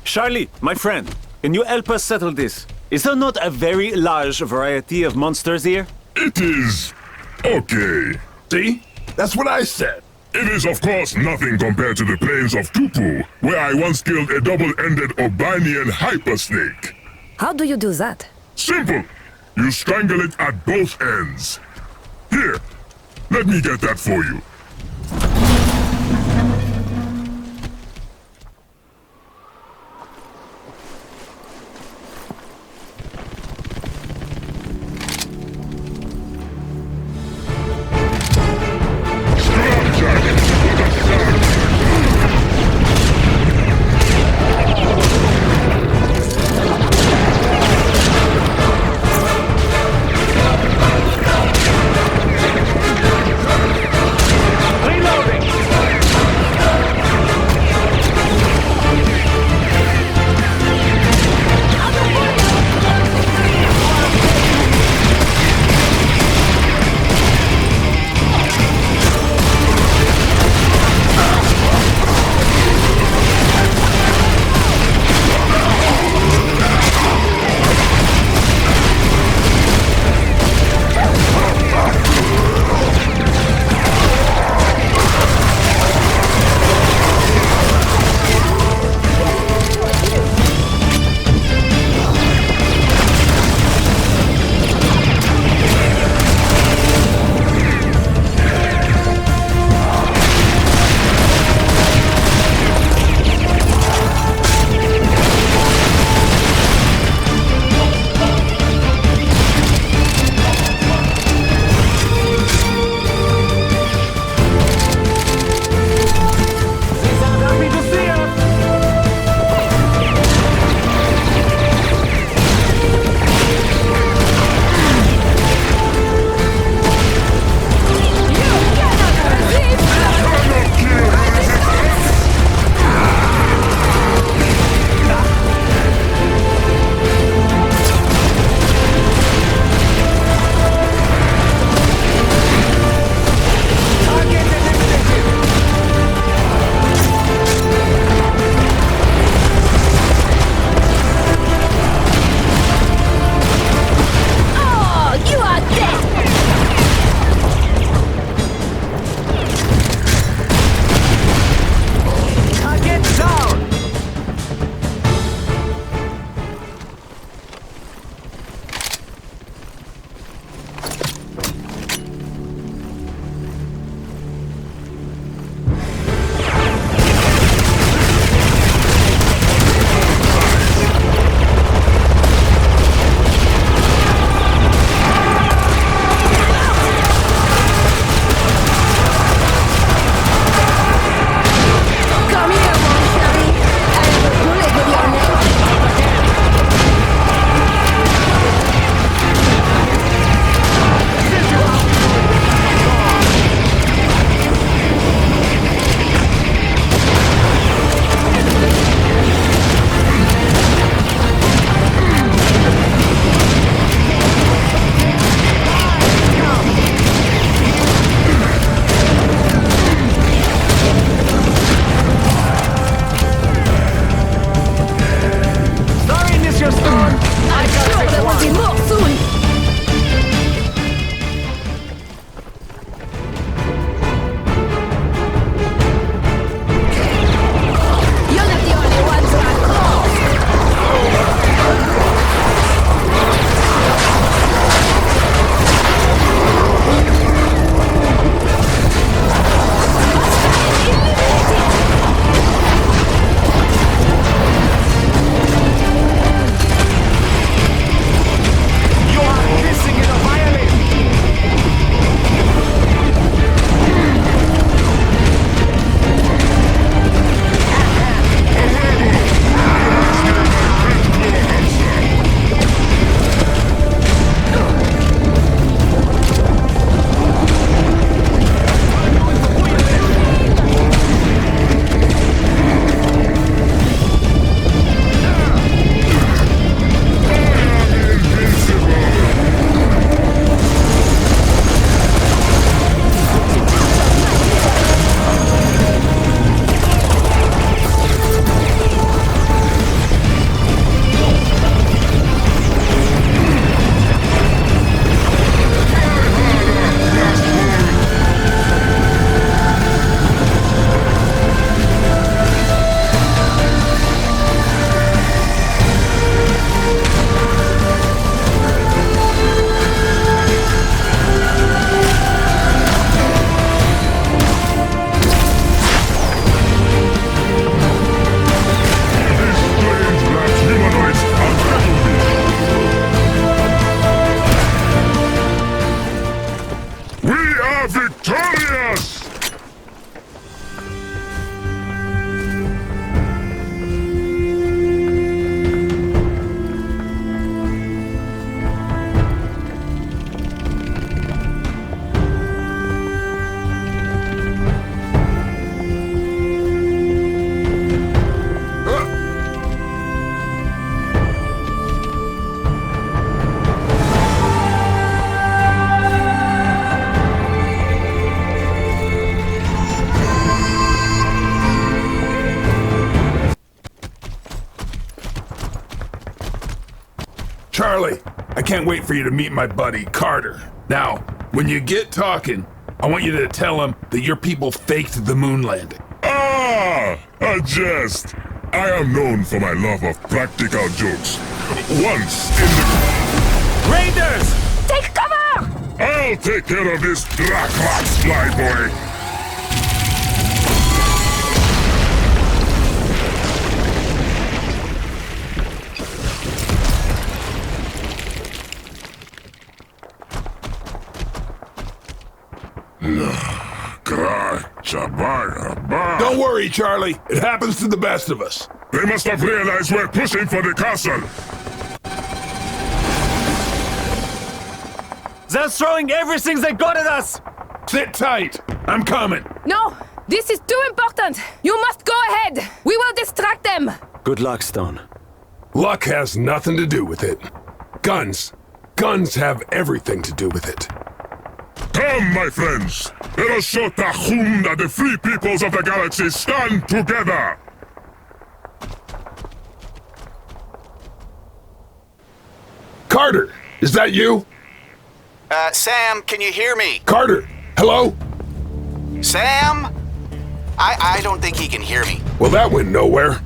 Charlie, my friend, can you help us settle this? Is there not a very large variety of monsters here? It is okay. See? That's what I said. It is of course nothing compared to the plains of Tupu, where I once killed a double-ended Obanian hypersnake. How do you do that? Simple. You strangle it at both ends. Here, let me get that for you. Charlie, I can't wait for you to meet my buddy, Carter. Now, when you get talking, I want you to tell him that your people faked the moon landing. Ah, a jest. I am known for my love of practical jokes. Once in the... Raiders! Take cover! I'll take care of this Draklox flyboy. Don't worry, Charlie. It happens to the best of us. They must have realized we're pushing for the castle. They're throwing everything they got at us! Sit tight. I'm coming. No! This is too important! You must go ahead! We will distract them! Good luck, Stone. Luck has nothing to do with it. Guns have everything to do with it. Come, my friends! Let us show Tahum that the free peoples of the galaxy stand together! Carter, is that you? Sam, can you hear me? Carter, hello? Sam? I don't think he can hear me. Well, that went nowhere.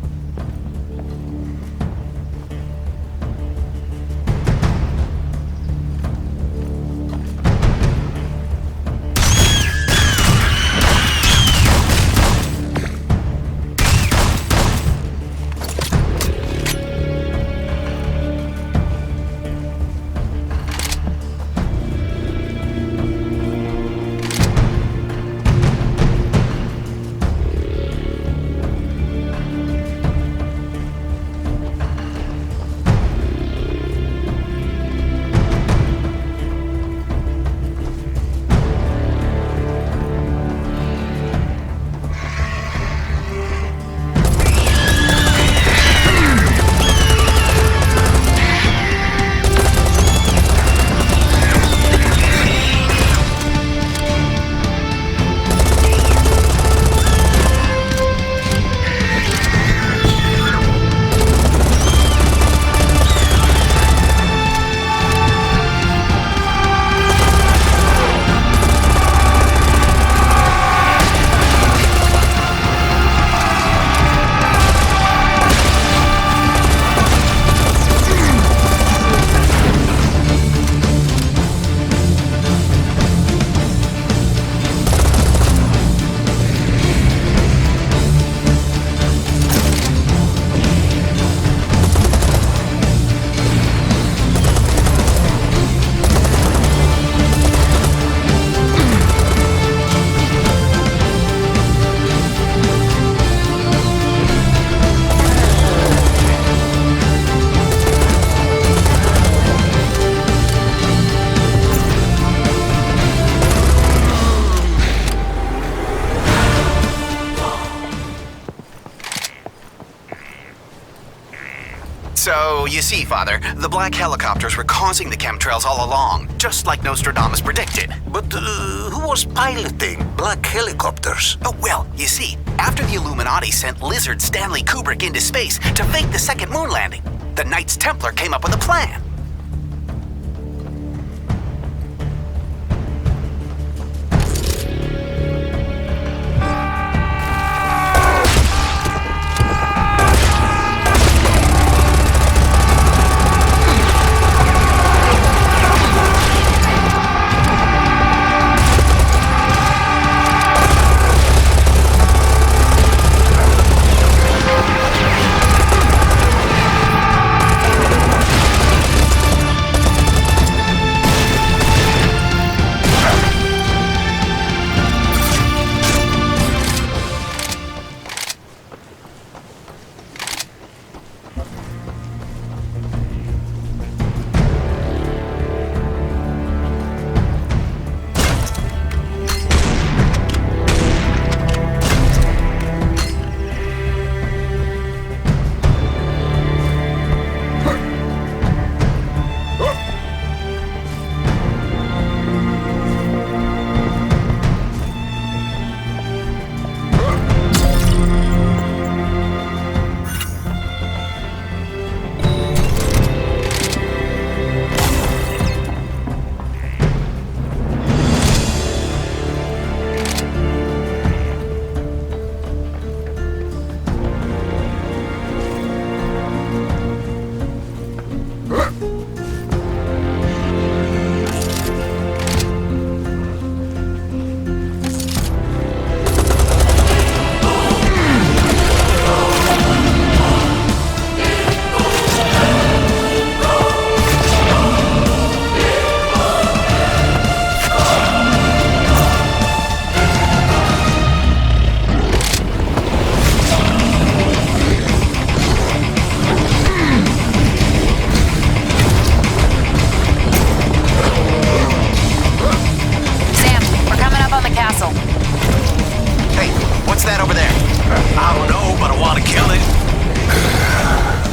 So, you see, Father, the black helicopters were causing the chemtrails all along, just like Nostradamus predicted. But who was piloting black helicopters? Oh, well, you see, after the Illuminati sent Lizard Stanley Kubrick into space to fake the second moon landing, the Knights Templar came up with a plan.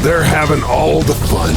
They're having all the fun.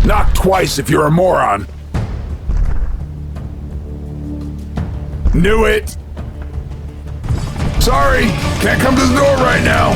Knock twice if you're a moron. Knew it. Sorry, can't come to the door right now.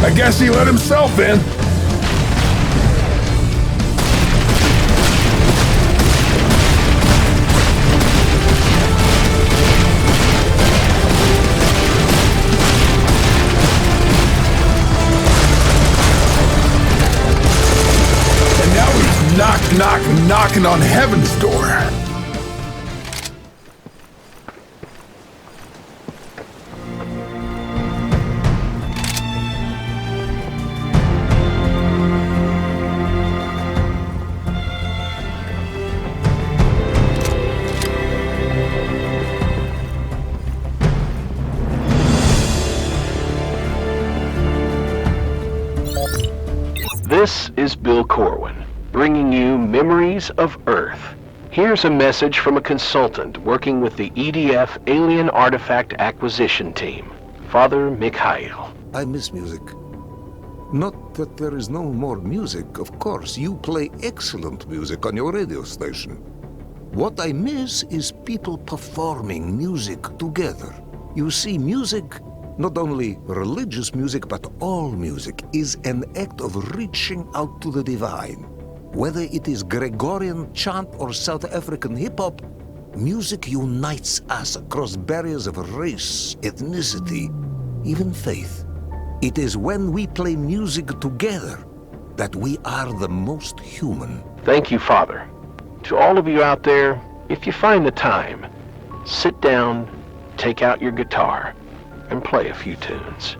I guess he let himself in. knocking on heaven's door. This is Bill Corwin, bringing you Memories of Earth. Here's a message from a consultant working with the EDF Alien Artifact Acquisition Team, Father Mikhail. I miss music. Not that there is no more music, of course. You play excellent music on your radio station. What I miss is people performing music together. You see, music, not only religious music, but all music, is an act of reaching out to the divine. Whether it is Gregorian chant or South African hip-hop, music unites us across barriers of race, ethnicity, even faith. It is when we play music together that we are the most human. Thank you, Father. To all of you out there, if you find the time, sit down, take out your guitar, and play a few tunes.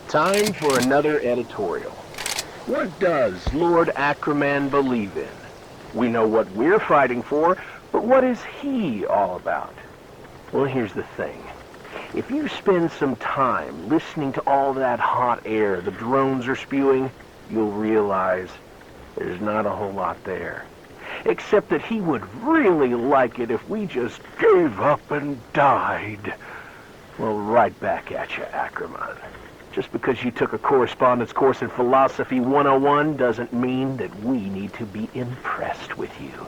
Time for another editorial. What does Lord Ackerman believe in? We know what we're fighting for, but what is he all about? Well, here's the thing. If you spend some time listening to all that hot air the drones are spewing, you'll realize there's not a whole lot there. Except that he would really like it if we just gave up and died. Well, right back at you, Ackerman. Just because you took a correspondence course in Philosophy 101 doesn't mean that we need to be impressed with you.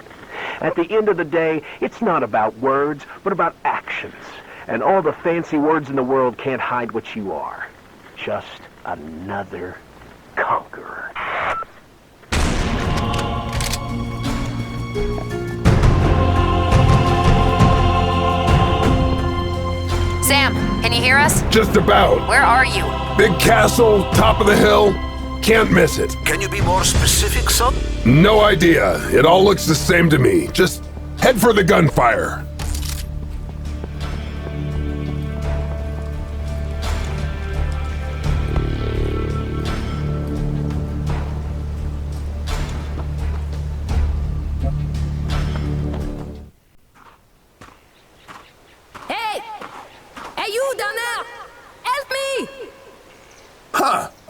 At the end of the day, it's not about words, but about actions. And all the fancy words in the world can't hide what you are. Just another conqueror. Sam, can you hear us? Just about. Where are you? Big castle, top of the hill. Can't miss it. Can you be more specific, son? No idea. It all looks the same to me. Just head for the gunfire.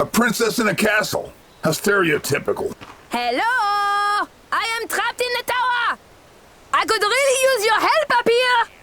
A princess in a castle. How stereotypical. Hello! I am trapped in the tower! I could really use your help up here!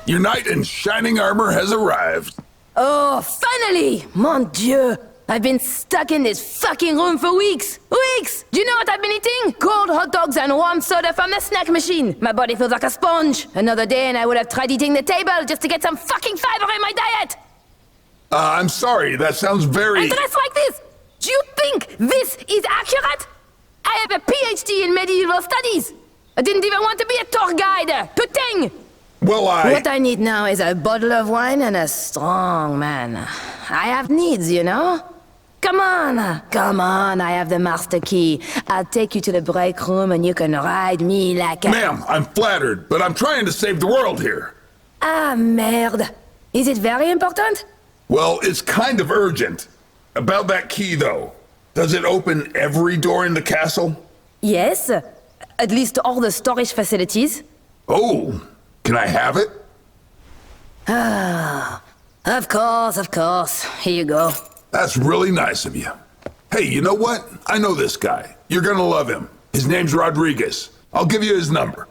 Your knight in shining armor has arrived. Oh, finally! Mon Dieu! I've been stuck in this fucking room for weeks! Weeks! Do you know what I've been eating? Cold hot dogs and warm soda from the snack machine. My body feels like a sponge. Another day and I would have tried eating the table just to get some fucking fiber in my diet! I'm sorry, that sounds very... And dressed like this! Do you think this is accurate? I have a PhD in medieval studies! I didn't even want to be a tour guide! Putain! Well, What I need now is a bottle of wine and a strong man. I have needs, you know? Come on, I have the master key. I'll take you to the break room and you can ride me like a... Ma'am, I'm flattered, but I'm trying to save the world here. Ah, merde. Is it very important? Well, it's kind of urgent. About that key, though. Does it open every door in the castle? Yes. At least all the storage facilities. Oh, can I have it? Ah, of course. Here you go. That's really nice of you. Hey, you know what? I know this guy. You're gonna love him. His name's Rodriguez. I'll give you his number.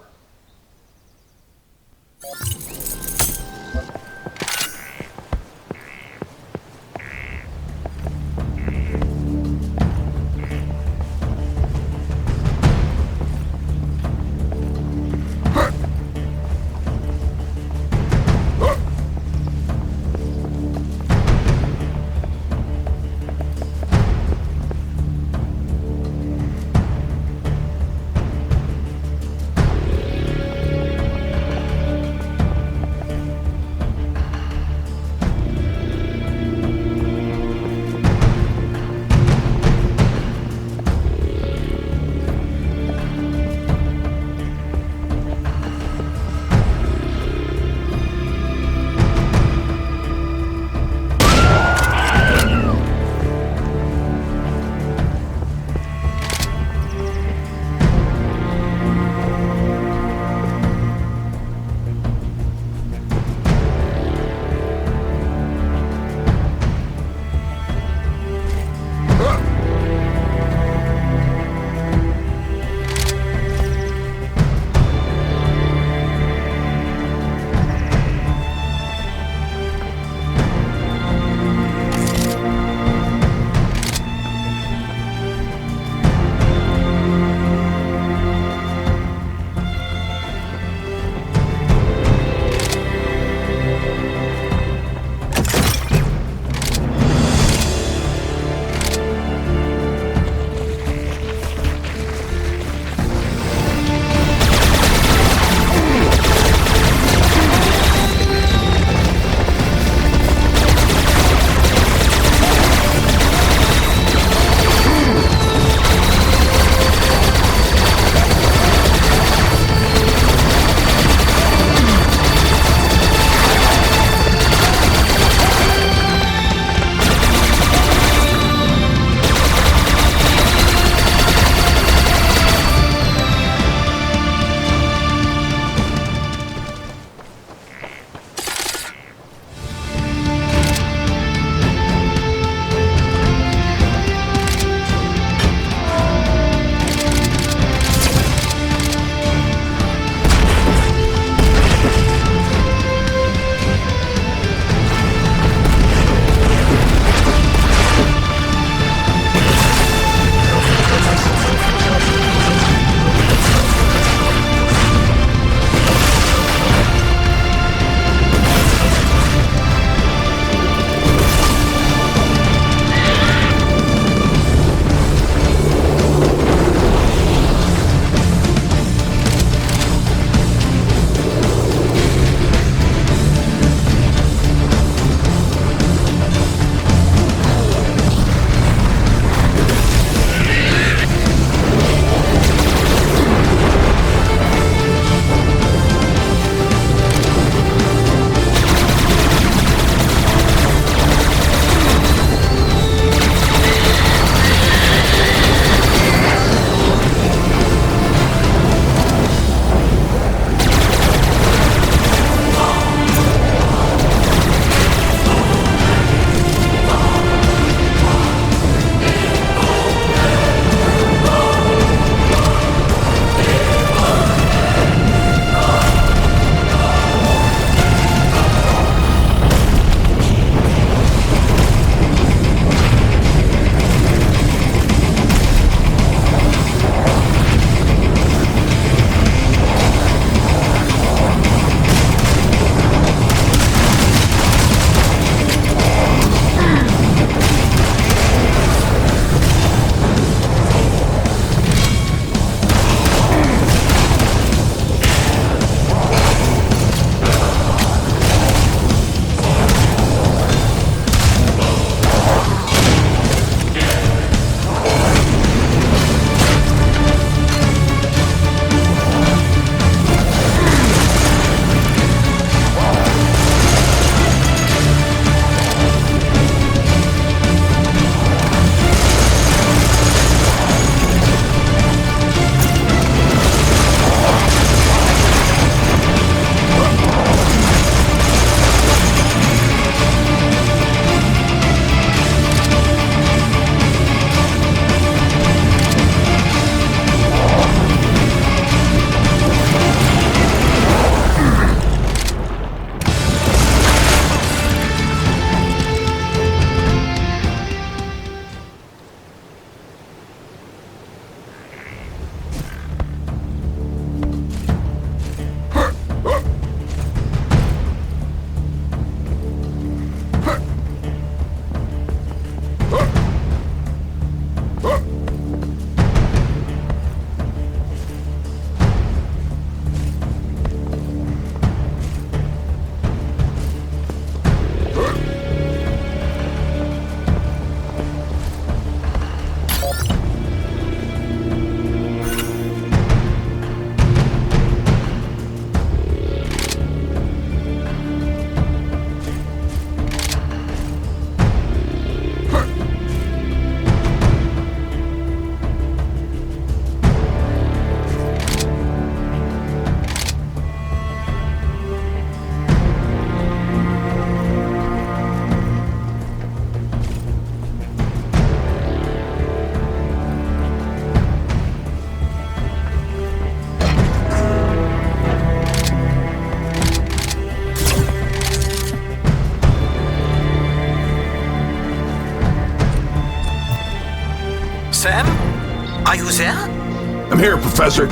here, Professor.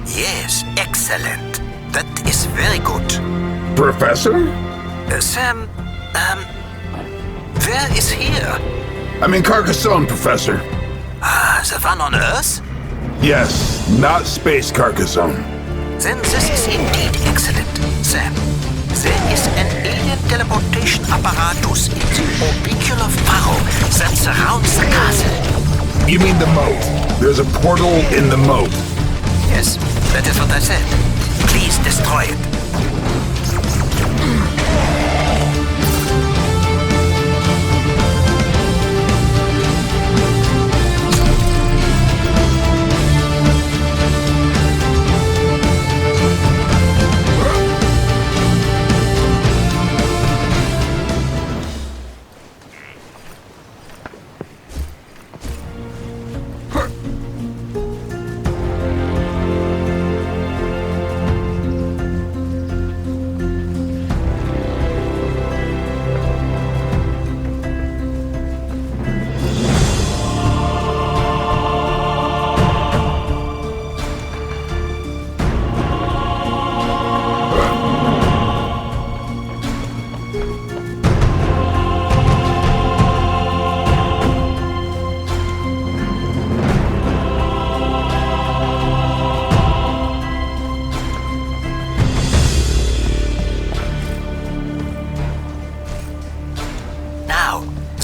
Yes, excellent. That is very good. Professor? Sam, where is here? I'm in Carcassonne, Professor. The one on Earth? Yes, not Space Carcassonne. Then this is indeed excellent, Sam. There is an alien teleportation apparatus in the orbicular furrow that surrounds the castle. You mean the moat? There's a portal in the moat. Yes, that is what I said. Please destroy it.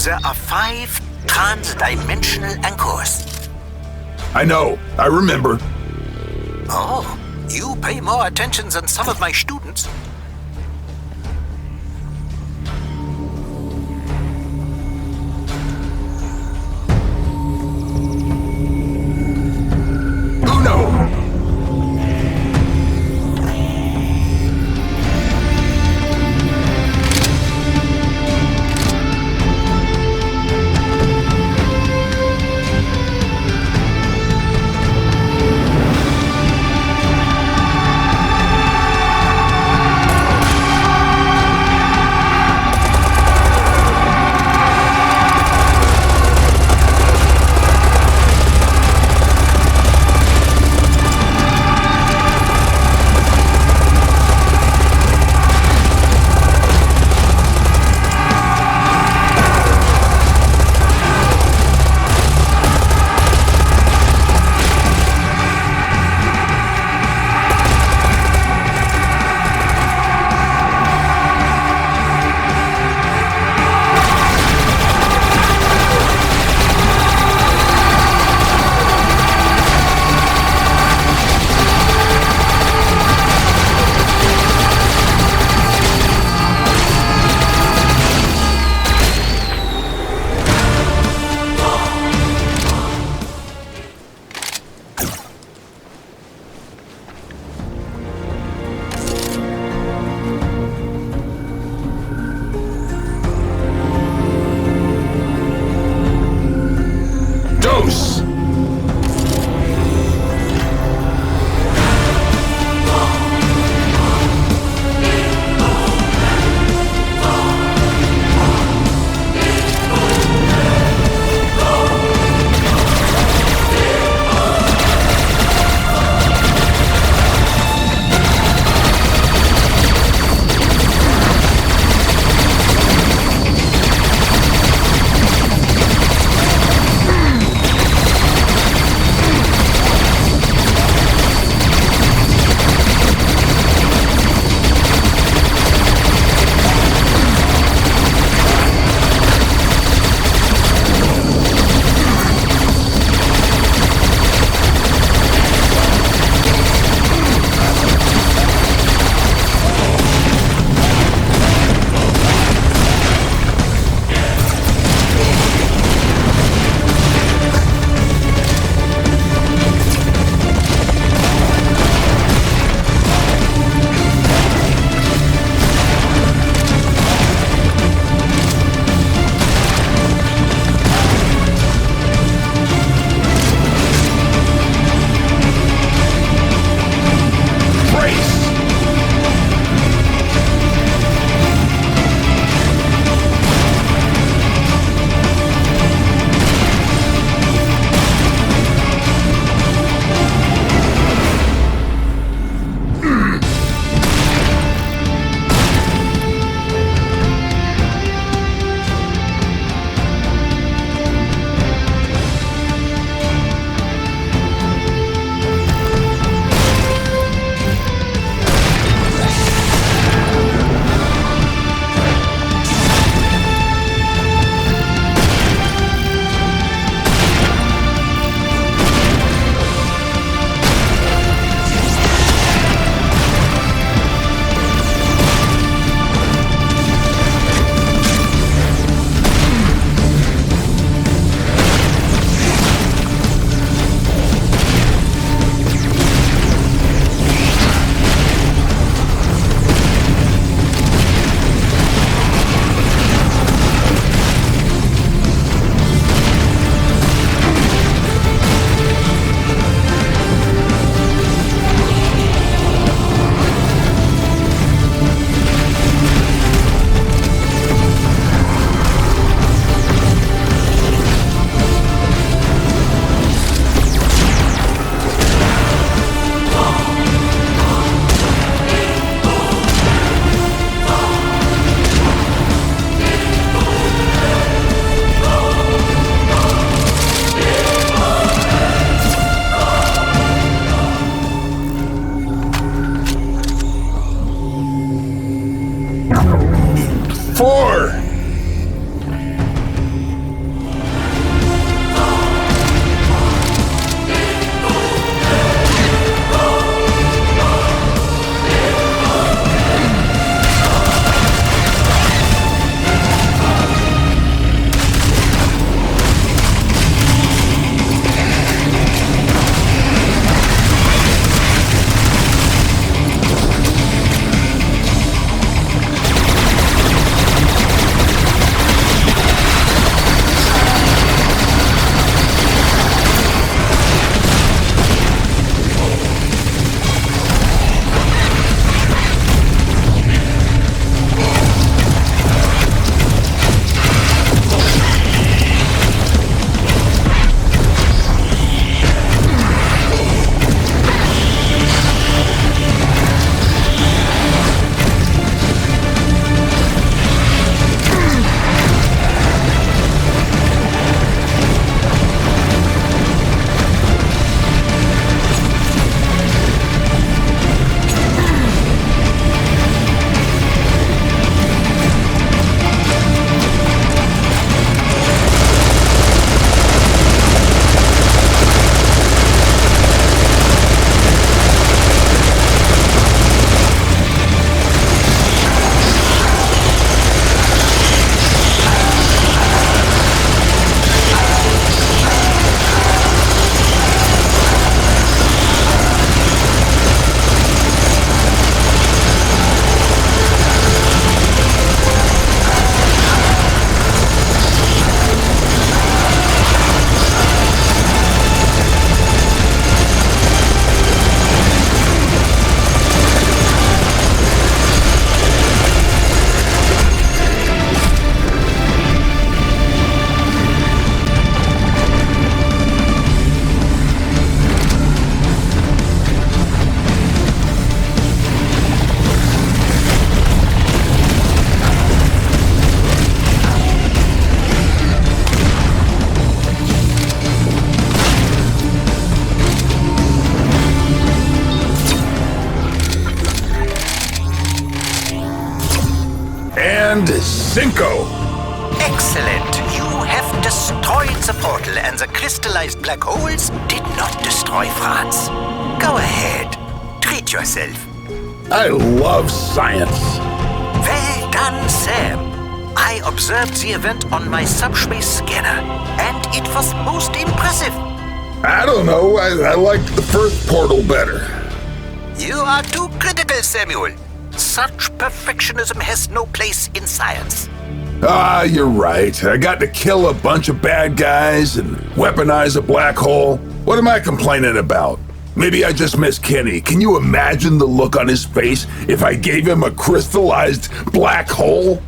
There are 5 trans-dimensional anchors. I know. I remember. Oh, you pay more attention than some of my students. And Cinco. Excellent. You have destroyed the portal, and the crystallized black holes did not destroy France. Go ahead. Treat yourself. I love science. Well done, Sam. I observed the event on my subspace scanner, and it was most impressive. I don't know. I liked the first portal better. You are too critical, Samuel. Such perfectionism has no place in science. Ah, you're right. I got to kill a bunch of bad guys and weaponize a black hole. What am I complaining about? Maybe I just miss Kenny. Can you imagine the look on his face if I gave him a crystallized black hole?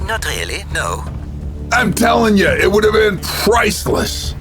Not really, no. I'm telling you, it would have been priceless.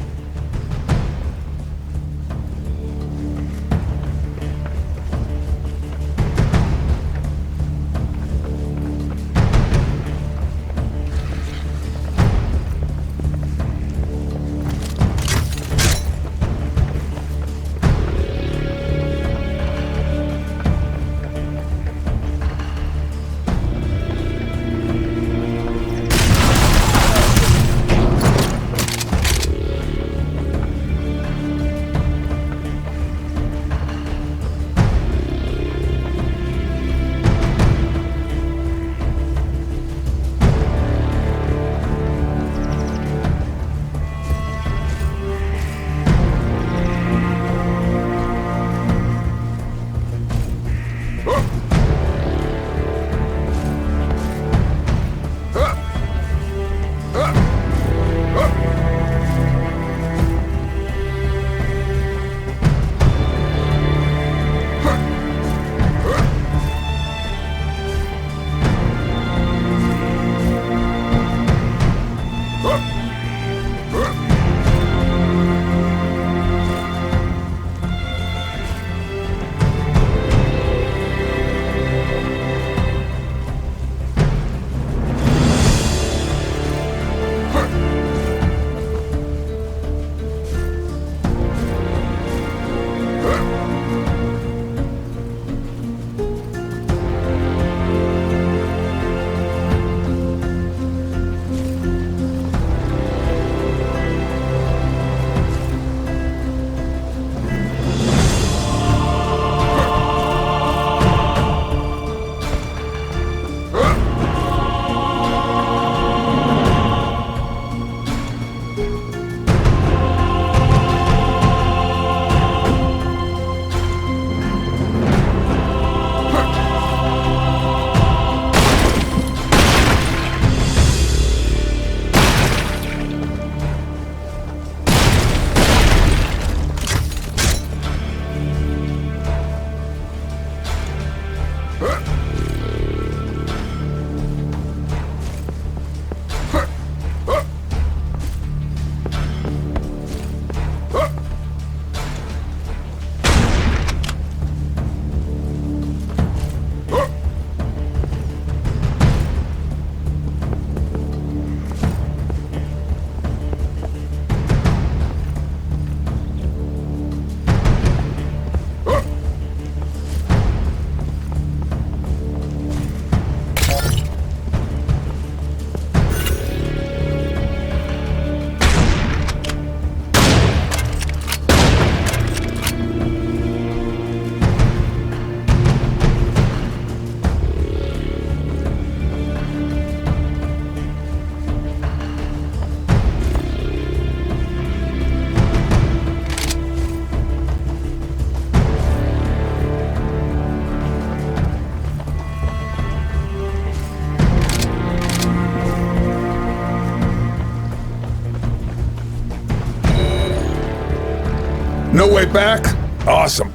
No way back? Awesome.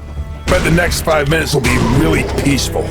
Bet the next 5 minutes will be really peaceful.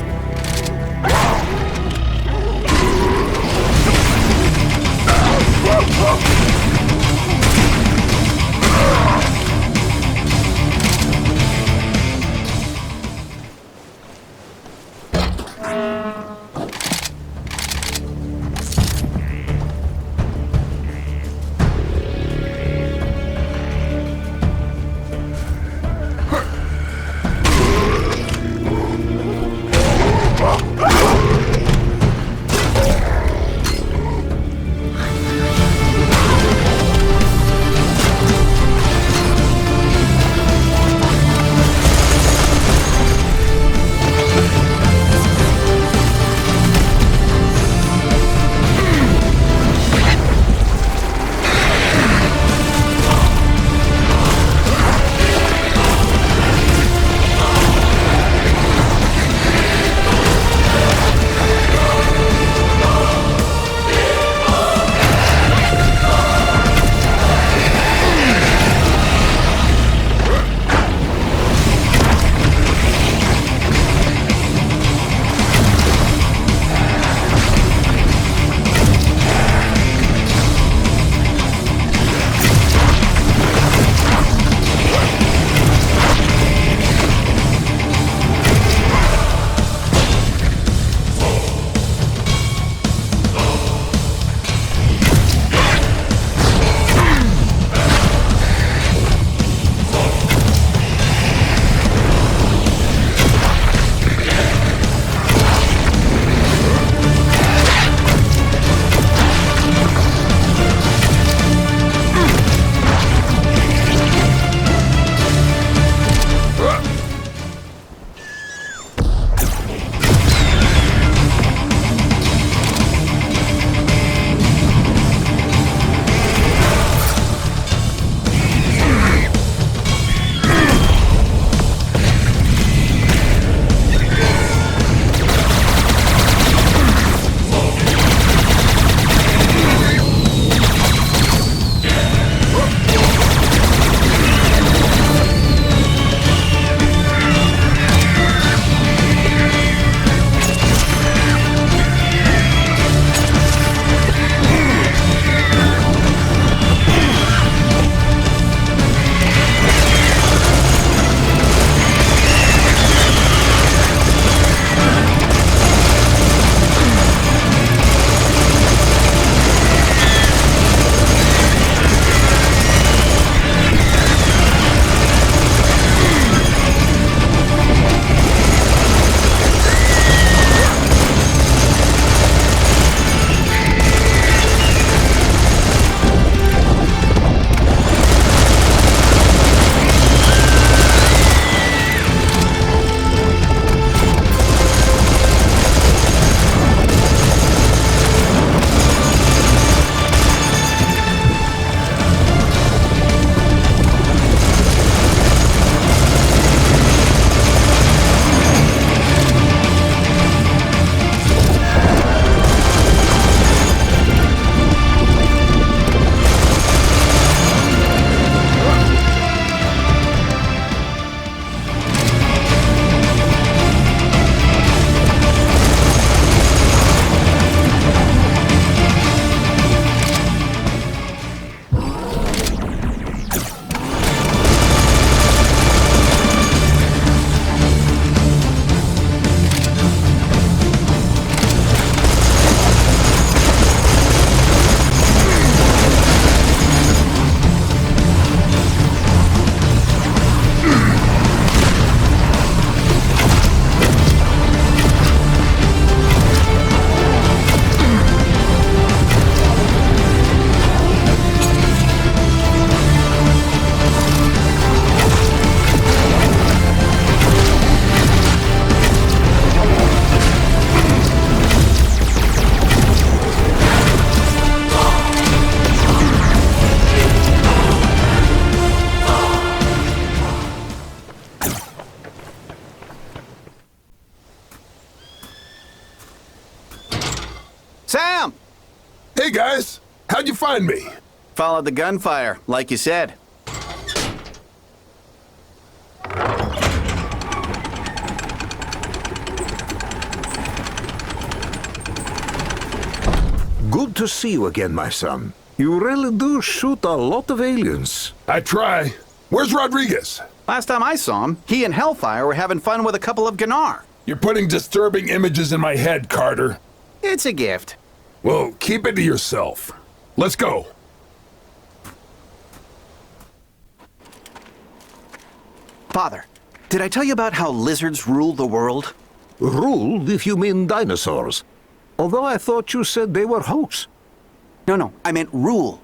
Sam! Hey, guys. How'd you find me? Followed the gunfire, like you said. Good to see you again, my son. You really do shoot a lot of aliens. I try. Where's Rodriguez? Last time I saw him, he and Hellfire were having fun with a couple of Gnar. You're putting disturbing images in my head, Carter. It's a gift. Well, keep it to yourself. Let's go. Father, did I tell you about how lizards rule the world? Ruled, if you mean dinosaurs. Although I thought you said they were hoax. No, I meant rule.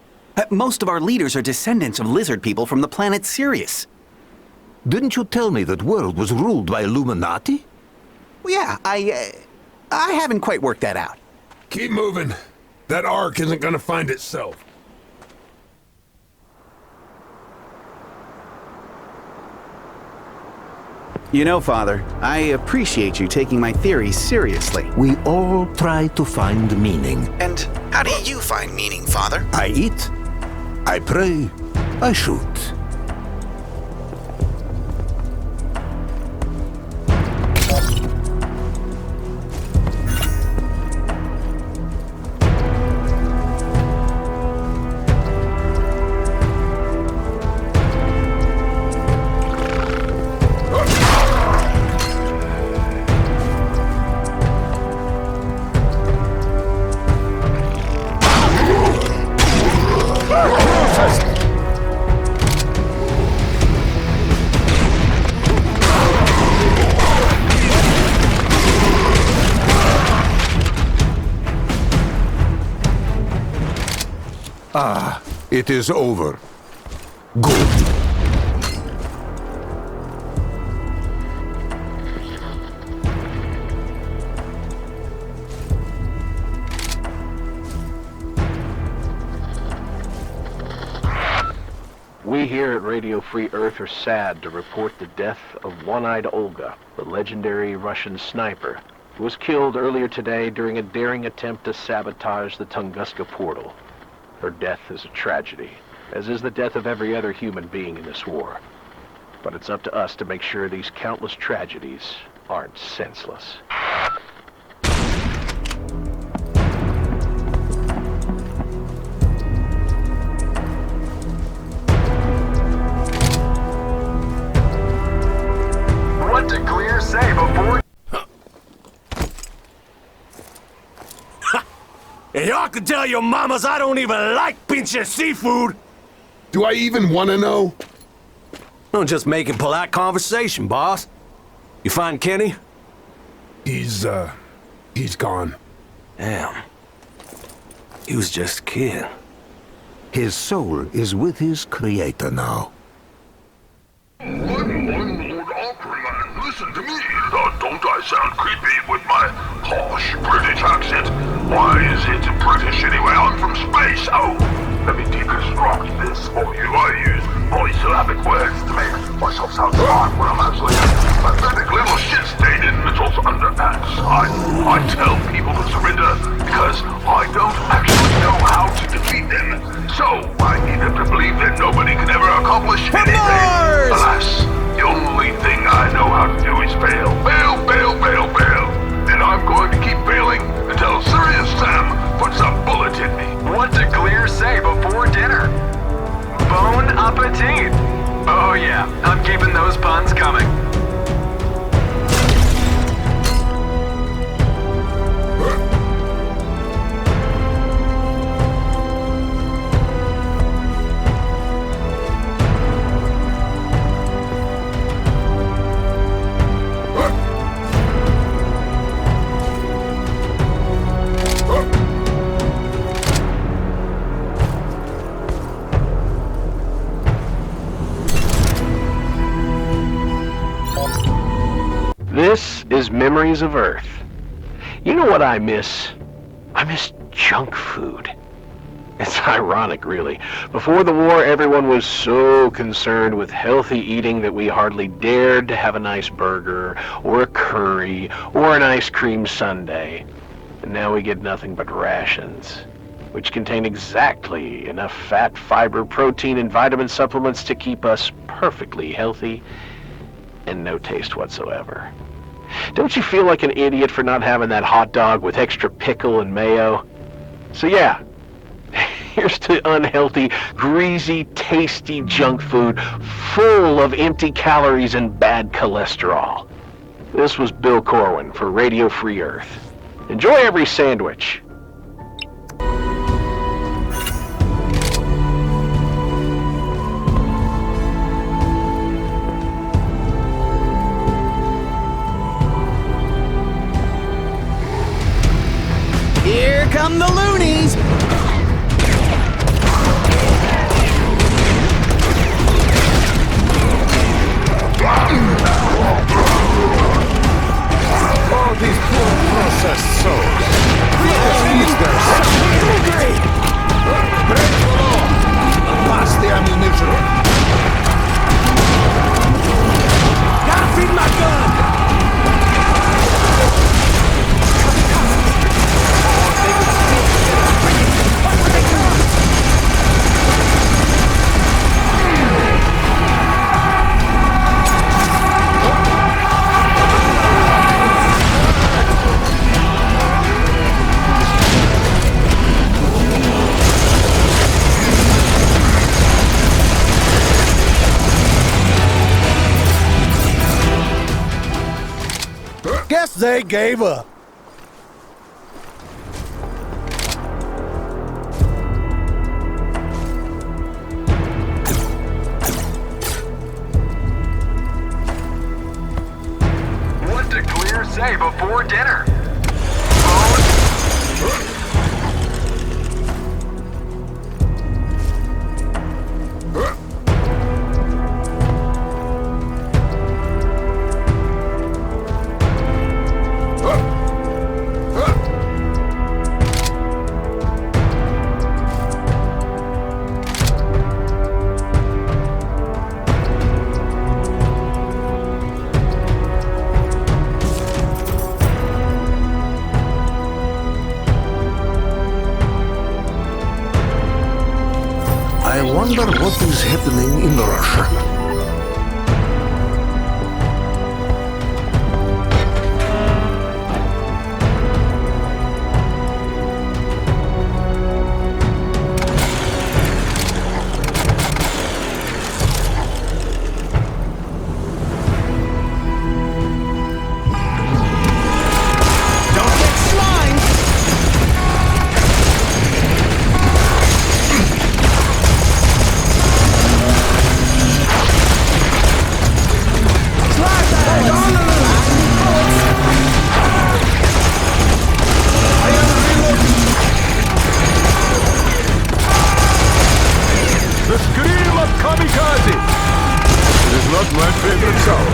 Most of our leaders are descendants of lizard people from the planet Sirius. Didn't you tell me that world was ruled by Illuminati? Well, yeah, I haven't quite worked that out. Keep moving. That ark isn't gonna find itself. You know, Father, I appreciate you taking my theories seriously. We all try to find meaning. And how do you find meaning, Father? I eat, I pray, I shoot. Ah, it is over. Good. We here at Radio Free Earth are sad to report the death of One-Eyed Olga, the legendary Russian sniper, who was killed earlier today during a daring attempt to sabotage the Tunguska portal. Her death is a tragedy, as is the death of every other human being in this war. But it's up to us to make sure these countless tragedies aren't senseless. What did Clear say before? And y'all can tell your mamas I don't even like pinche seafood. Do I even want to know? I'm just making polite conversation, boss. You find Kenny? He's gone. Damn. He was just a kid. His soul is with his creator now. Listen to me. Don't I sound creepy with my harsh British accent? Why is it British anyway? I'm from space. Oh, let me deconstruct this for you. I use polysyllabic words to make myself sound smart when I'm actually a pathetic little shit-stained in middle underpants. I tell people to surrender because I don't actually know how to defeat them. So I need them to believe that nobody can ever accomplish anything. Alas, the only thing I know how to do is fail. Fail, fail, fail, fail. And I'm going to keep failing until Serious Sam puts a bullet in me. What did Clear say before dinner? Bon appetit. Oh yeah, I'm keeping those puns coming. This is Memories of Earth. You know what I miss? I miss junk food. It's ironic, really. Before the war, everyone was so concerned with healthy eating that we hardly dared to have a nice burger, or a curry, or an ice cream sundae. And now we get nothing but rations, which contain exactly enough fat, fiber, protein, and vitamin supplements to keep us perfectly healthy and no taste whatsoever. Don't you feel like an idiot for not having that hot dog with extra pickle and mayo? So yeah, here's to unhealthy, greasy, tasty junk food full of empty calories and bad cholesterol. This was Bill Corwin for Radio Free Earth. Enjoy every sandwich. Here come the loonies! All these poor processed souls. Feed their hungry! Break the law! Pass the ammunition! Gotta feed my gun! Guess they gave up. What did Clear say before dinner? I wonder what is happening in Russia. The scream of kamikaze! It is not my favorite sound.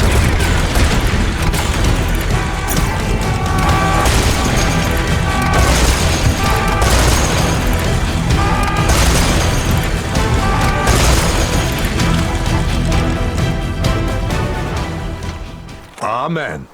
Amen.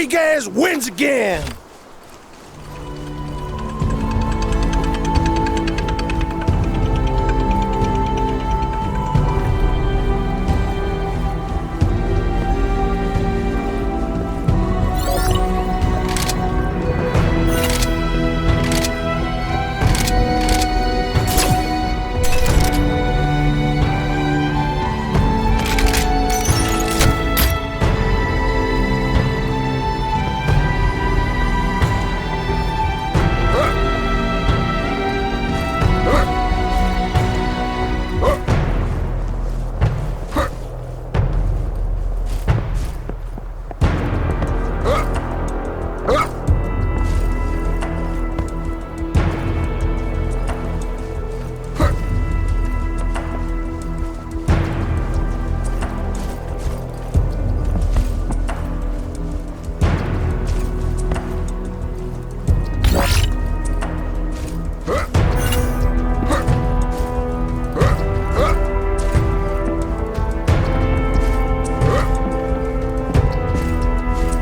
Rodriguez wins again!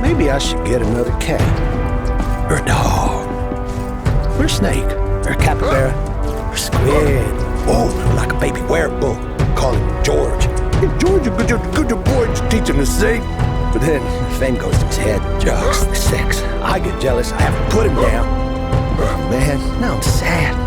Maybe I should get another cat. Or a dog. Or a snake. Or a capybara. Or a squid. Oh, like a baby werewolf. Call him George. Hey, George, a good boy to teach him to sing. But then fame goes to his head. Drugs, the sex. I get jealous. I have to put him down. Oh, man, now I'm sad.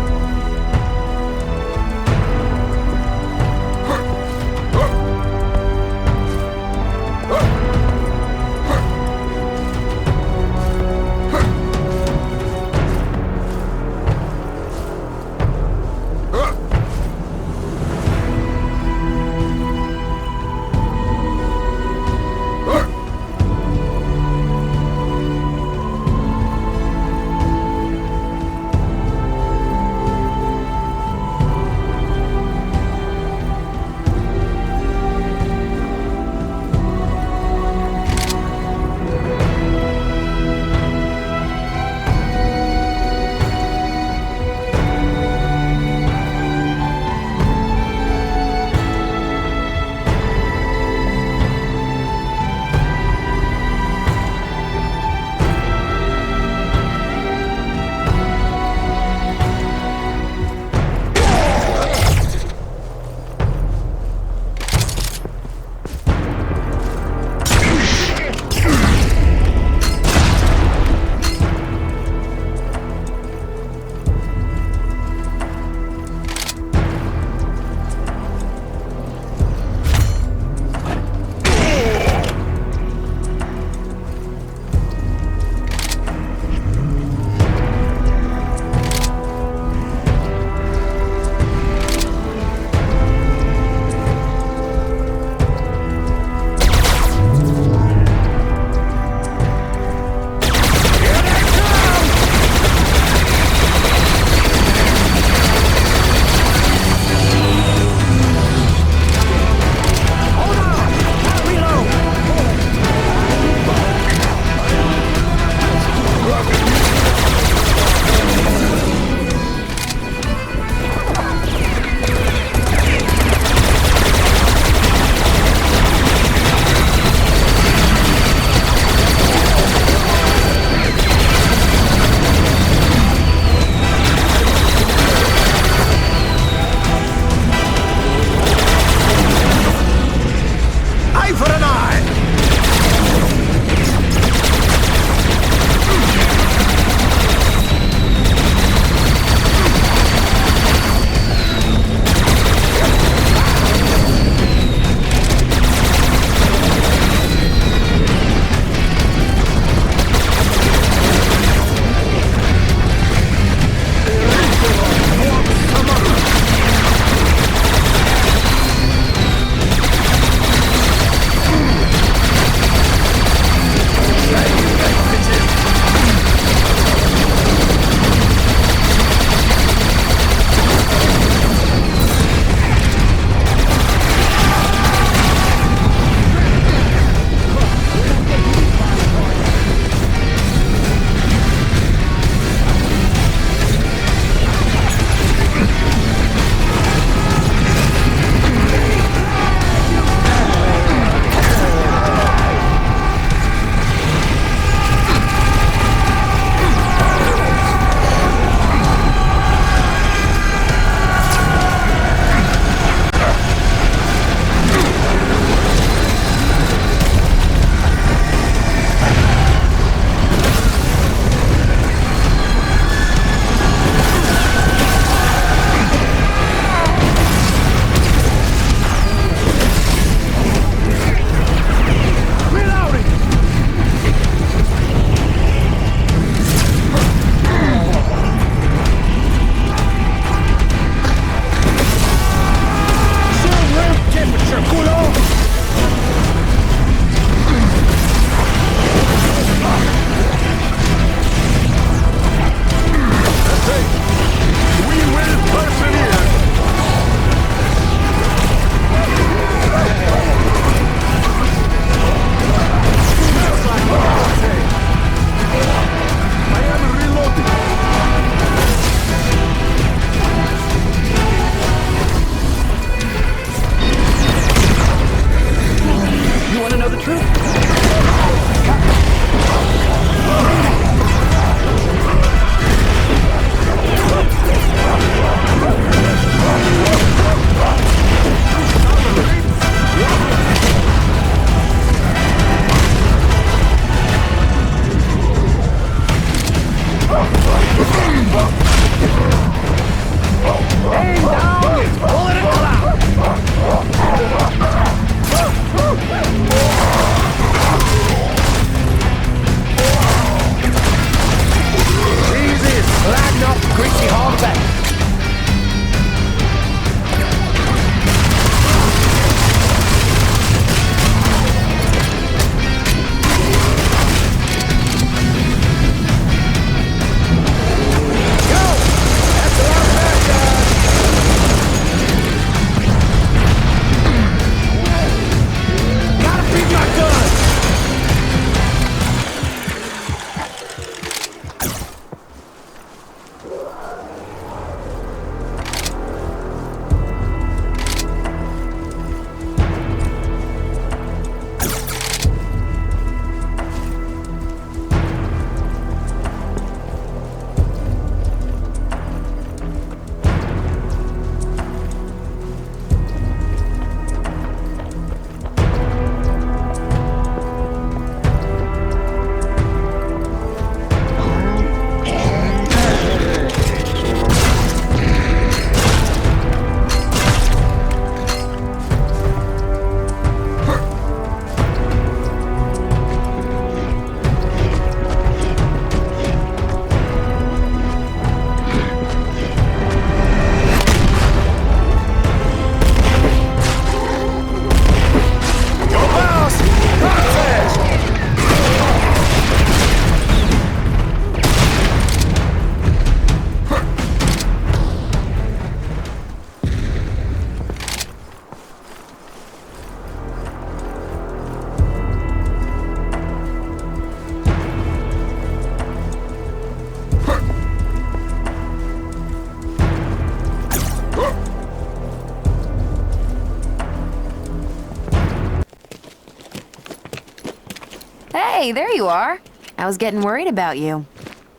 Hey, there you are. I was getting worried about you.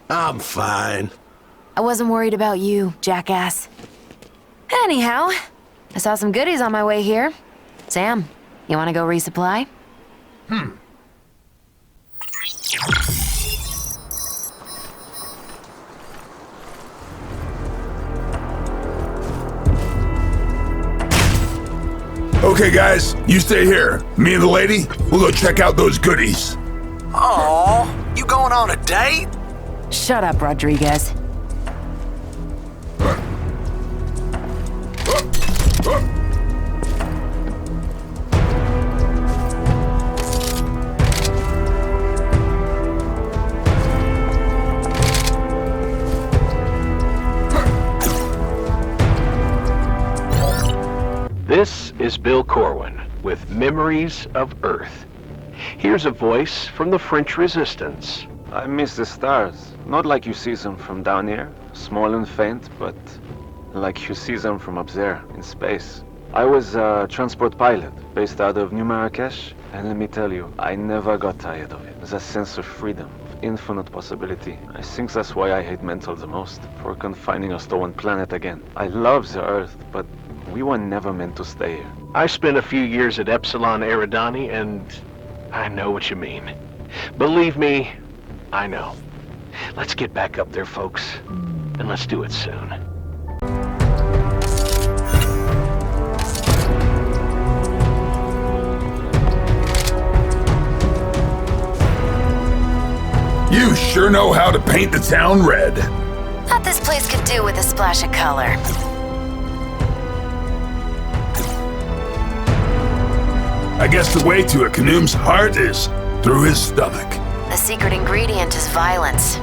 I'm fine. I wasn't worried about you, jackass. Anyhow, I saw some goodies on my way here. Sam, you want to go resupply? Okay, guys, you stay here. Me and the lady, we'll go check out those goodies. Oh, you going on a date? Shut up, Rodriguez. This is Bill Corwin with Memories of Earth. Here's a voice from the French Resistance. I miss the stars. Not like you see them from down here, small and faint, but like you see them from up there, in space. I was a transport pilot, based out of New Marrakesh, and let me tell you, I never got tired of it. The sense of freedom, of infinite possibility. I think that's why I hate mental the most, for confining us to one planet again. I love the Earth, but we were never meant to stay here. I spent a few years at Epsilon Eridani, and I know what you mean. Believe me, I know. Let's get back up there, folks, and let's do it soon. You sure know how to paint the town red. Thought this place could do with a splash of color. I guess the way to a Kanoom's heart is through his stomach. The secret ingredient is violence.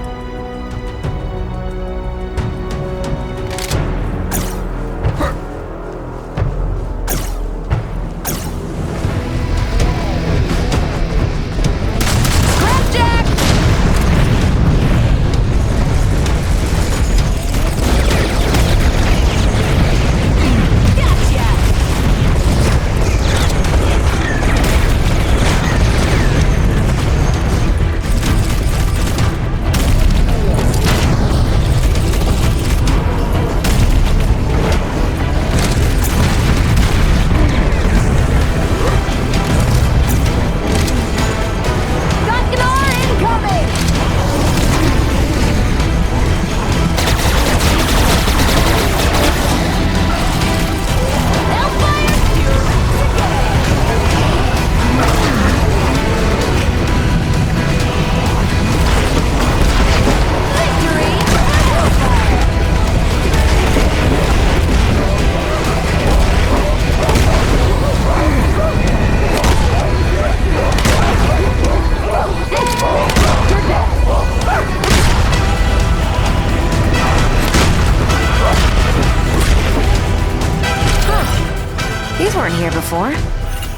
Before?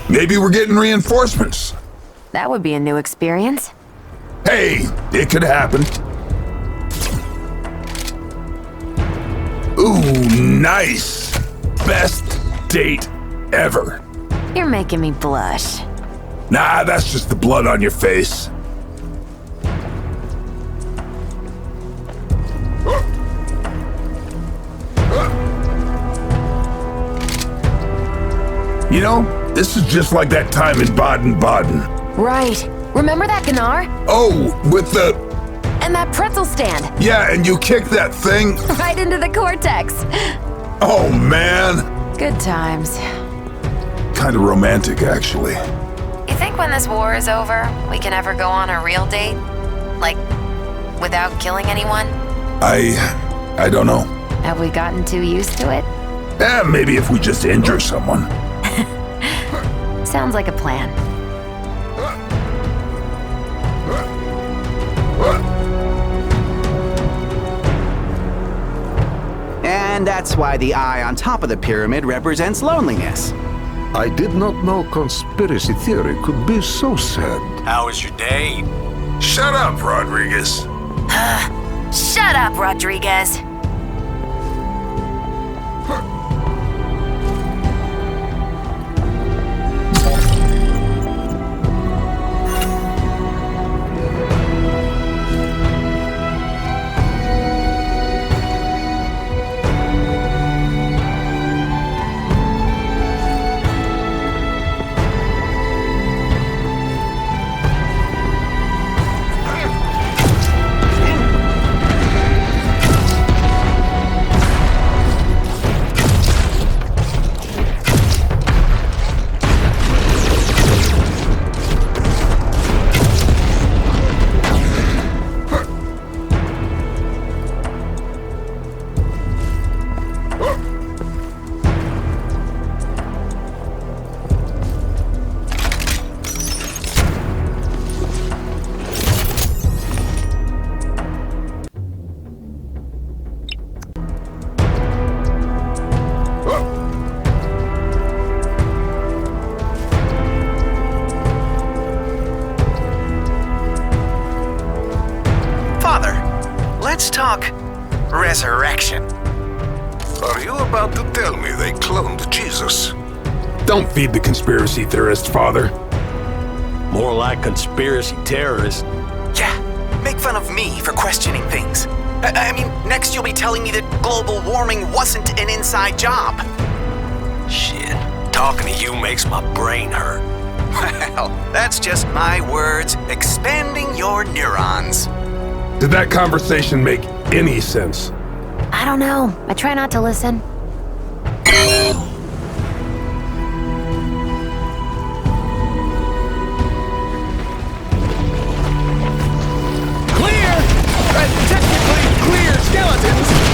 Maybe we're getting reinforcements. That would be a new experience. Hey, it could happen. Ooh, nice. Best date ever. You're making me blush. Nah, that's just the blood on your face. You know, this is just like that time in Baden-Baden. Right. Remember that Gnar? Oh, with the... And that pretzel stand. Yeah, and you kicked that thing... Right into the cortex. Oh, man. Good times. Kind of romantic, actually. You think when this war is over, we can ever go on a real date? Like, without killing anyone? I don't know. Have we gotten too used to it? Maybe if we just injure someone. Sounds like a plan. And that's why the eye on top of the pyramid represents loneliness. I did not know conspiracy theory could be so sad. How was your day? Shut up, Rodriguez. Shut up, Rodriguez. resurrection. Are you about to tell me they cloned Jesus? Don't feed the conspiracy theorist, Father. More like conspiracy terrorist. Yeah, make fun of me for questioning things. I mean, next you'll be telling me that global warming wasn't an inside job. Shit, talking to you makes my brain hurt. Well, that's just my words expanding your neurons. Did that conversation make any sense? I don't know. I try not to listen. Technically clear skeletons!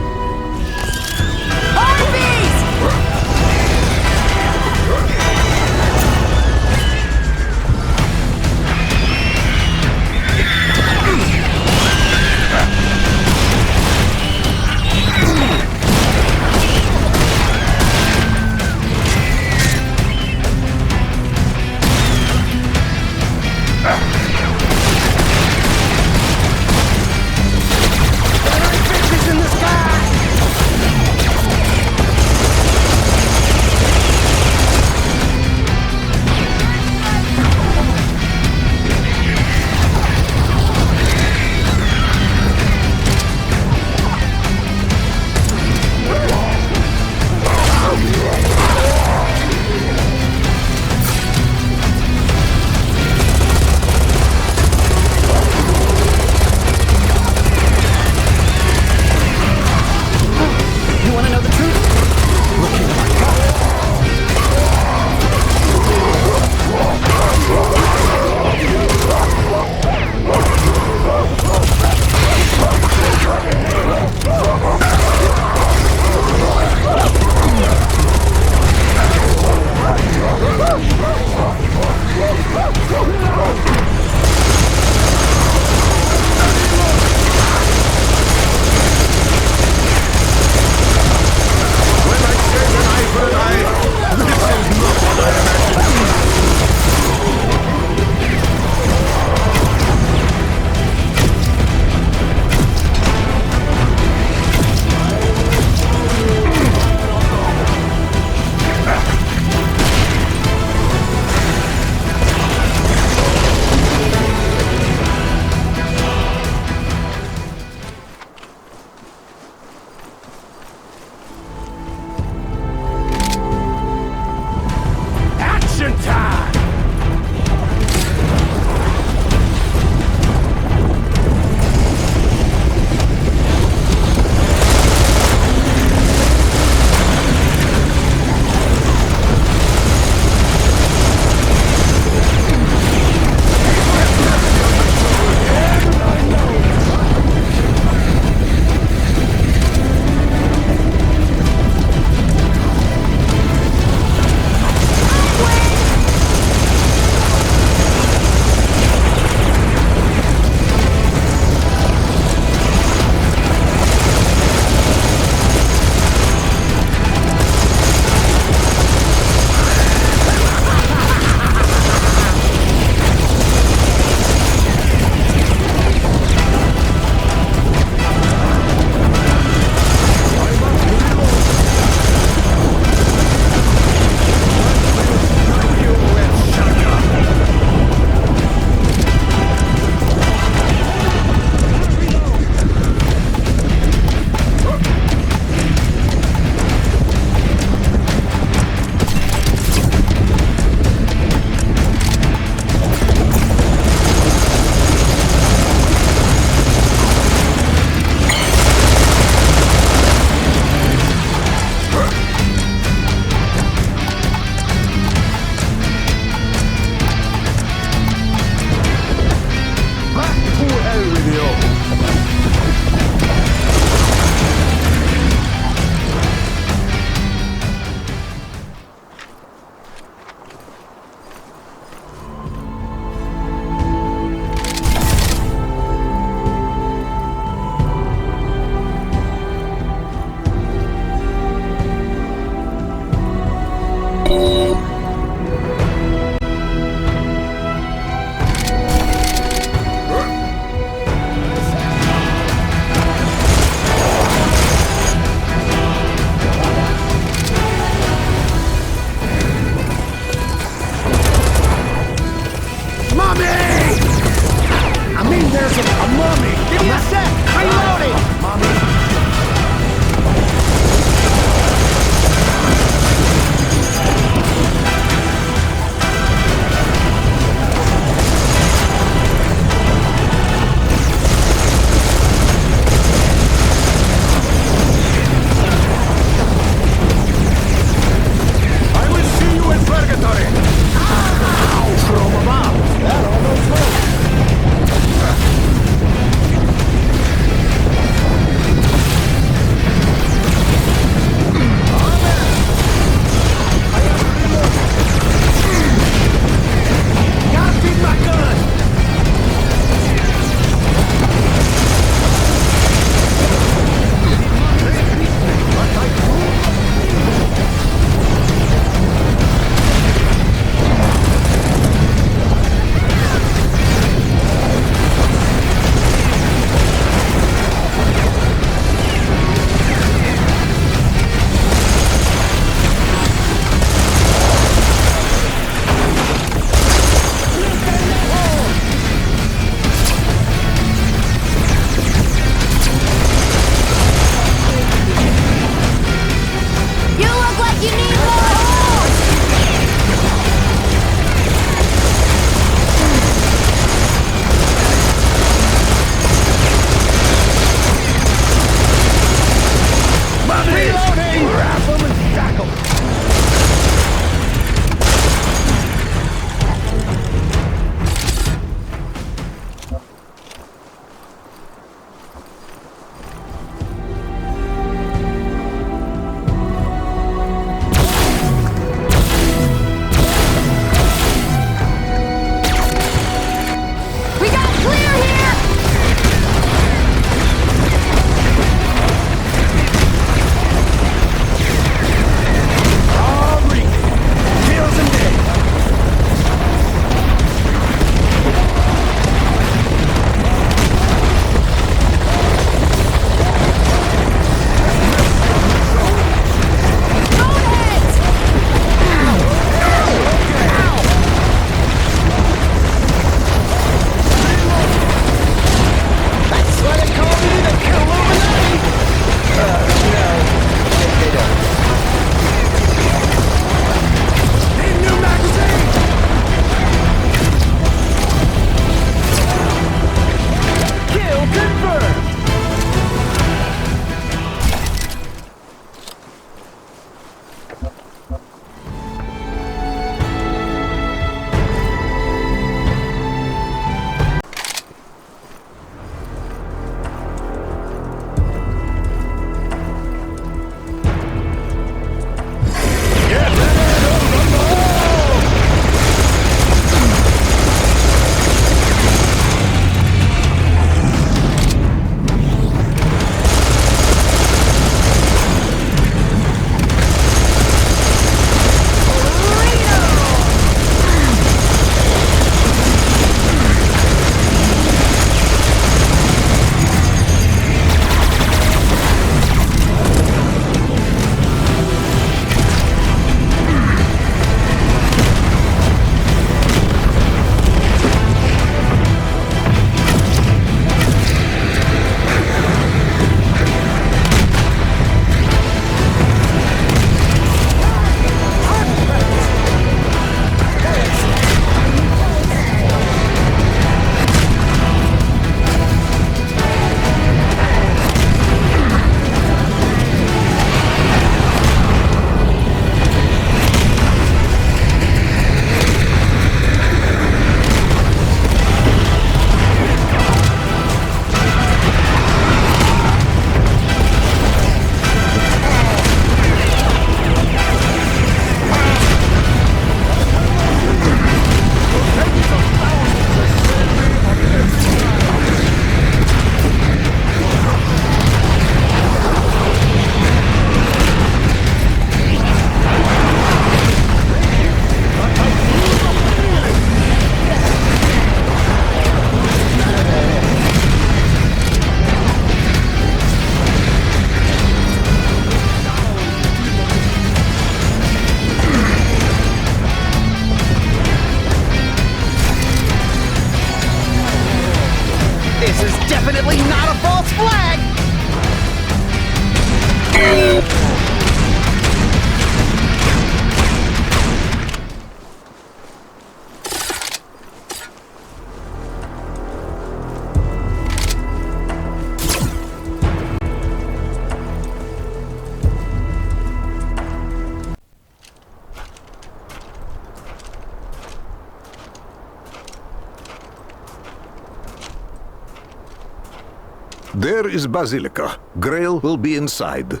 Here is Basilica. Grail will be inside.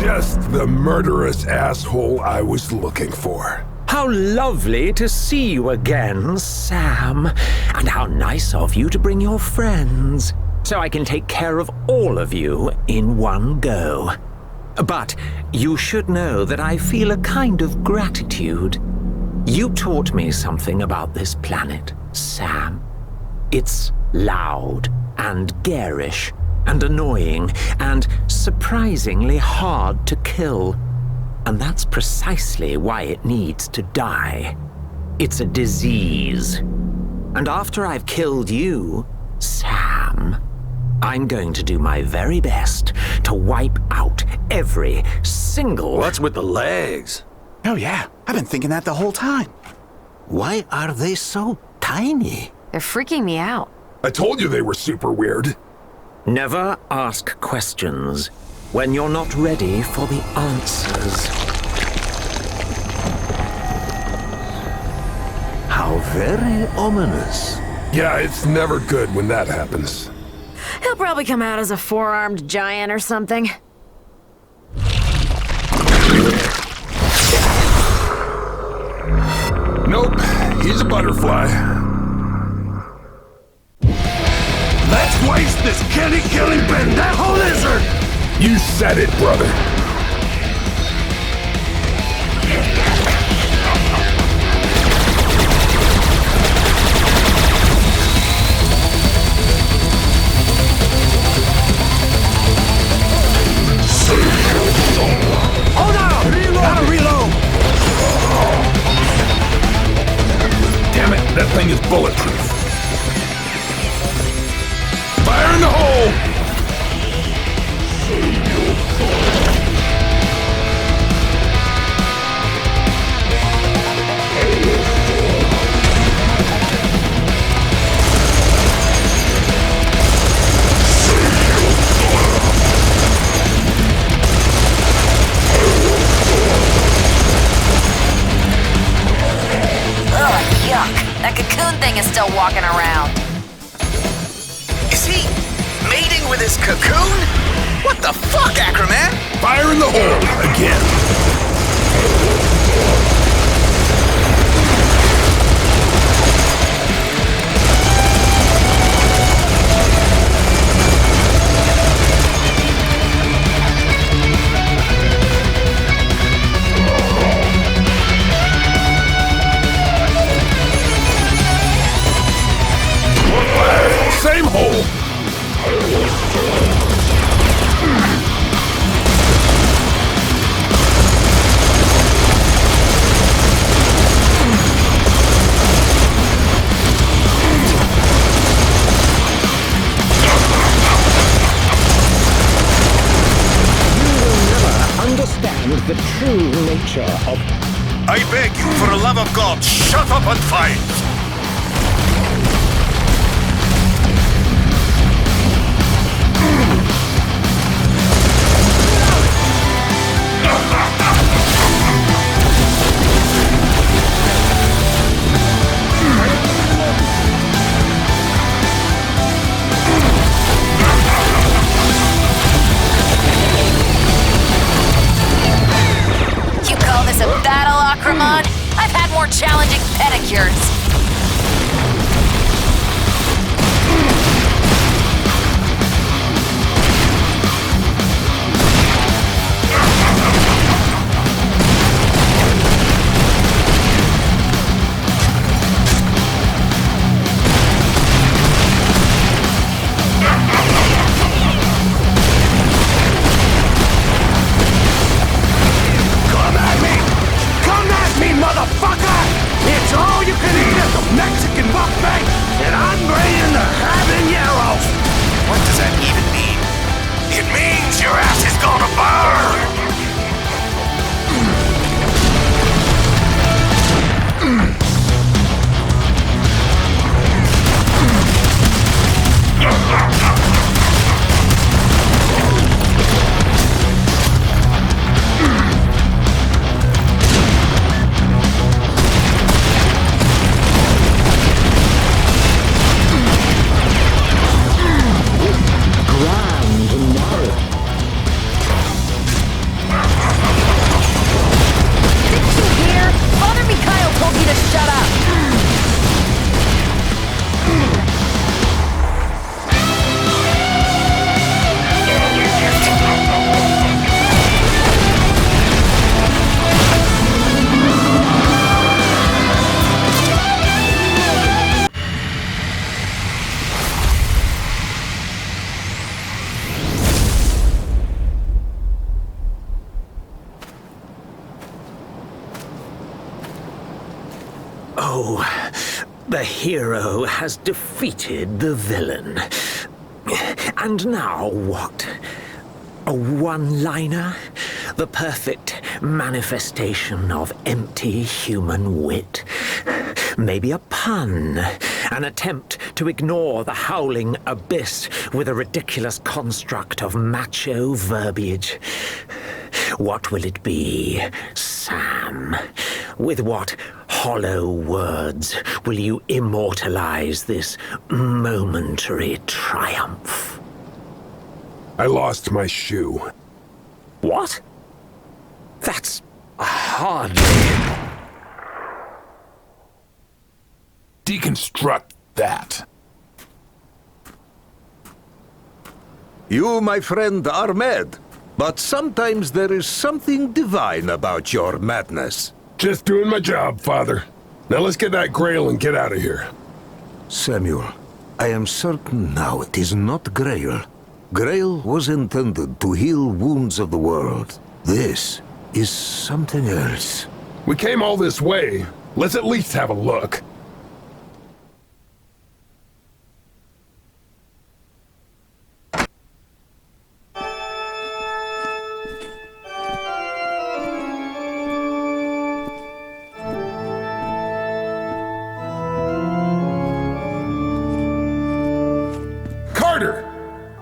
Just the murderous asshole I was looking for. How lovely to see you again, Sam. And how nice of you to bring your friends, so I can take care of all of you in one go. But you should know that I feel a kind of gratitude. You taught me something about this planet, Sam. It's loud and garish and annoying and surprisingly hard to kill. And that's precisely why it needs to die. It's a disease. And after I've killed you, Sam, I'm going to do my very best to wipe out every single... What's with the legs? Oh yeah, I've been thinking that the whole time. Why are they so tiny? They're freaking me out. I told you they were super weird. Never ask questions when you're not ready for the answers. How very ominous. Yeah, it's never good when that happens. He'll probably come out as a four-armed giant or something. Nope, he's a butterfly. Let's waste this killing pendejo lizard! You said it, brother. Hold on! Gotta reload! Damn it, that thing is bulletproof. Fire in the hole! Ugh, yuck. That cocoon thing is still walking around. Is he mating with his cocoon? What the fuck, Acroman? Fire in the hole again. Same hole. Understand the true nature of... I beg you, for the love of God, shut up and fight! You call this a battle, Acramon? I've had more challenging pedicures. Come at me, motherfucker! It's all you can eat! The hero has defeated the villain. And now what? A one-liner? The perfect manifestation of empty human wit? Maybe a pun? An attempt to ignore the howling abyss with a ridiculous construct of macho verbiage? What will it be, Sam? With what hollow words will you immortalize this momentary triumph? I lost my shoe. What? That's hardly... Deconstruct that. You, my friend, are mad. But sometimes there is something divine about your madness. Just doing my job, Father. Now let's get that Grail and get out of here. Samuel, I am certain now it is not Grail. Grail was intended to heal wounds of the world. This is something else. We came all this way. Let's at least have a look.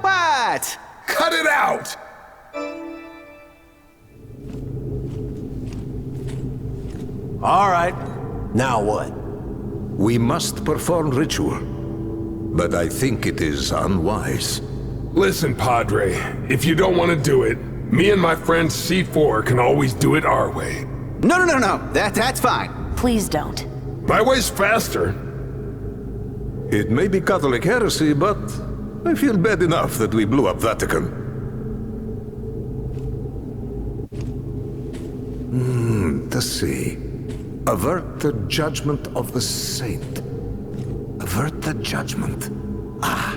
What? Cut it out! All right. Now what? We must perform ritual. But I think it is unwise. Listen, Padre. If you don't want to do it, me and my friend C4 can always do it our way. No. That's fine. Please don't. My way's faster. It may be Catholic heresy, but I feel bad enough that we blew up Vatican. Let's see. Avert the judgment of the saint. Avert the judgment. Ah.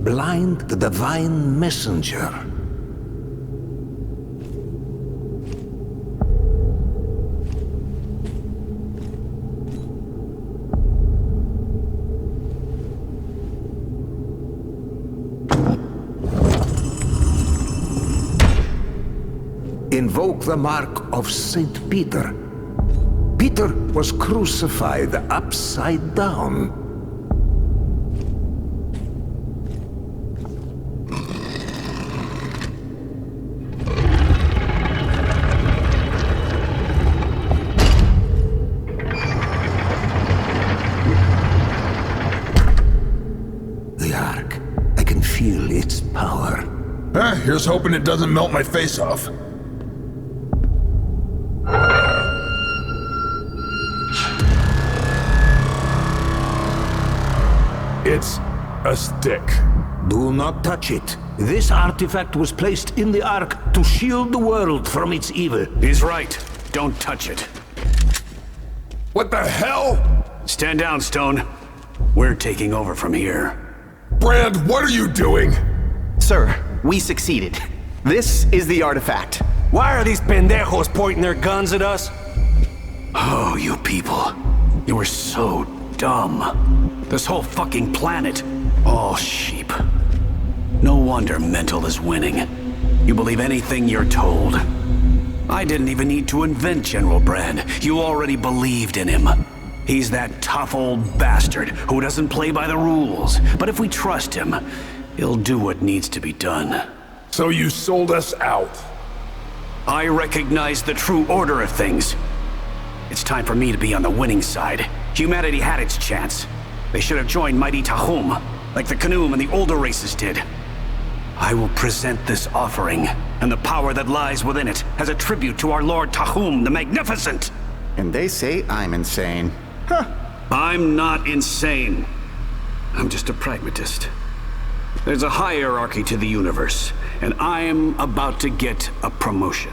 Blind the divine messenger. Invoke the mark of Saint Peter. Peter was crucified upside down. The Ark. I can feel its power. Here's hoping it doesn't melt my face off. It's a stick. Do not touch it. This artifact was placed in the Ark to shield the world from its evil. He's right. Don't touch it. What the hell? Stand down, Stone. We're taking over from here. Brand, what are you doing? Sir, we succeeded. This is the artifact. Why are these pendejos pointing their guns at us? Oh, you people. You were so dumb. This whole fucking planet. All sheep. No wonder Mental is winning. You believe anything you're told. I didn't even need to invent General Brand. You already believed in him. He's that tough old bastard who doesn't play by the rules. But if we trust him, he'll do what needs to be done. So you sold us out? I recognize the true order of things. It's time for me to be on the winning side. Humanity had its chance. They should have joined mighty Tahum, like the Kanoom and the older races did. I will present this offering, and the power that lies within it, as a tribute to our Lord Tahum the Magnificent. And they say I'm insane. Huh. I'm not insane. I'm just a pragmatist. There's a hierarchy to the universe, and I'm about to get a promotion.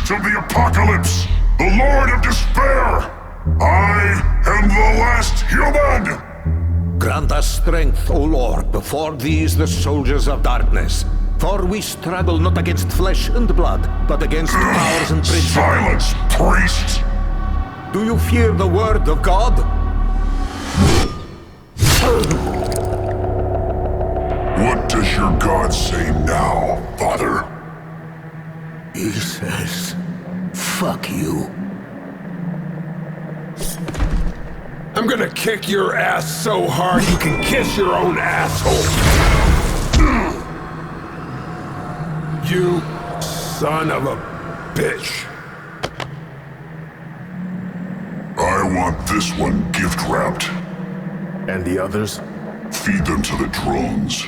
beast of the apocalypse, the Lord of Despair. I am the last human! Grant us strength, O Lord, before these the soldiers of darkness. For we struggle not against flesh and blood, but against powers and principalities. Silence, priest! Do you fear the word of God? What does your God say now, Father? He says, fuck you. I'm gonna kick your ass so hard you can kiss your own asshole. You son of a bitch. I want this one gift-wrapped. And the others? Feed them to the drones.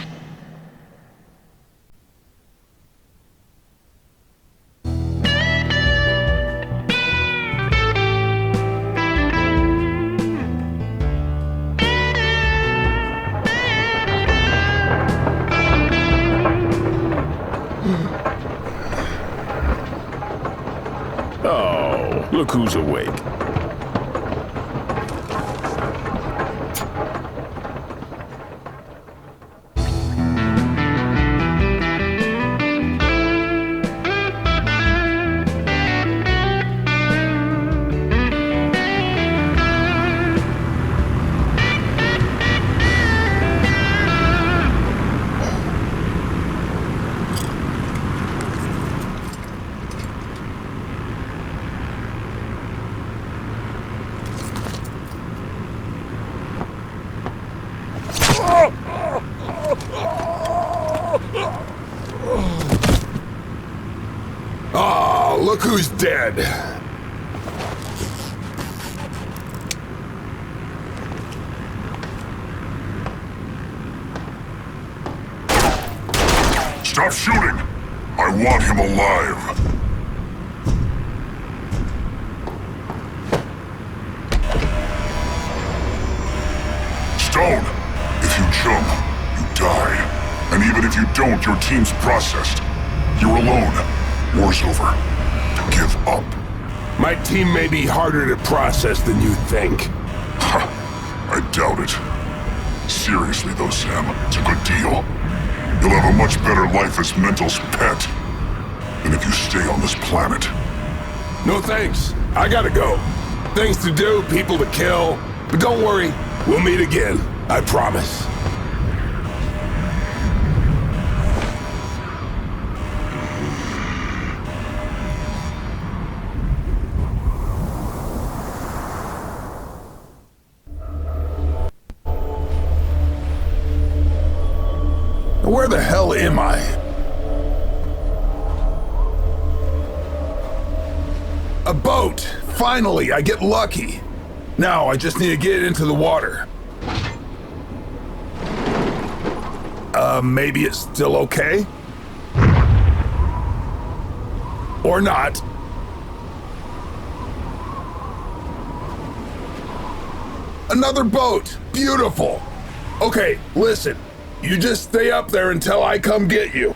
Oh, look who's awake. Oh, look who's dead. Stop shooting! I want him alive. Stone, if you jump, you die. And even if you don't, your team's processed. You're alone. War's over. Give up. My team may be harder to process than you think. I doubt it. Seriously though, Sam, it's a good deal. You'll have a much better life as Mental's pet than if you stay on this planet. No thanks. I gotta go. Things to do, people to kill. But don't worry, we'll meet again. I promise. Where the hell am I? A boat! Finally, I get lucky. Now I just need to get into the water. Maybe it's still okay? Or not. Another boat! Beautiful! Okay, listen. You just stay up there until I come get you.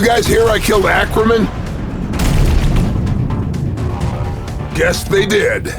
guys hear I killed Ackerman? Guess they did.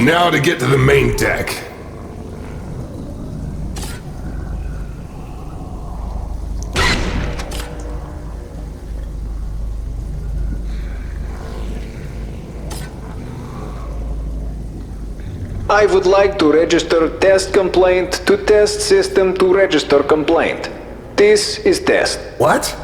Now to get to the main deck. I would like to register test complaint to test system to register complaint. This is test. What?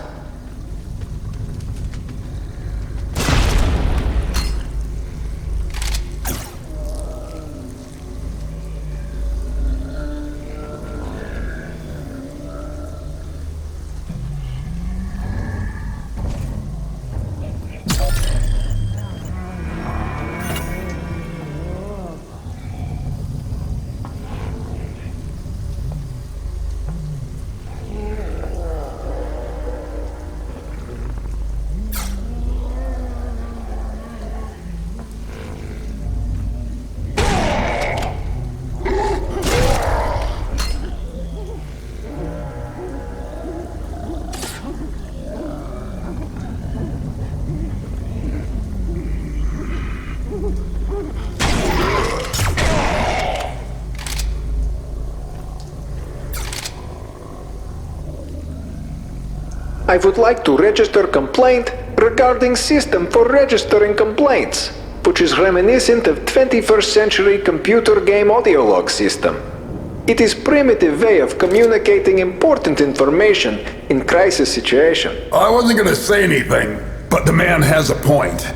I would like to register complaint regarding system for registering complaints, which is reminiscent of 21st century computer game audio log system. It is primitive way of communicating important information in crisis situation. I wasn't gonna say anything, but the man has a point.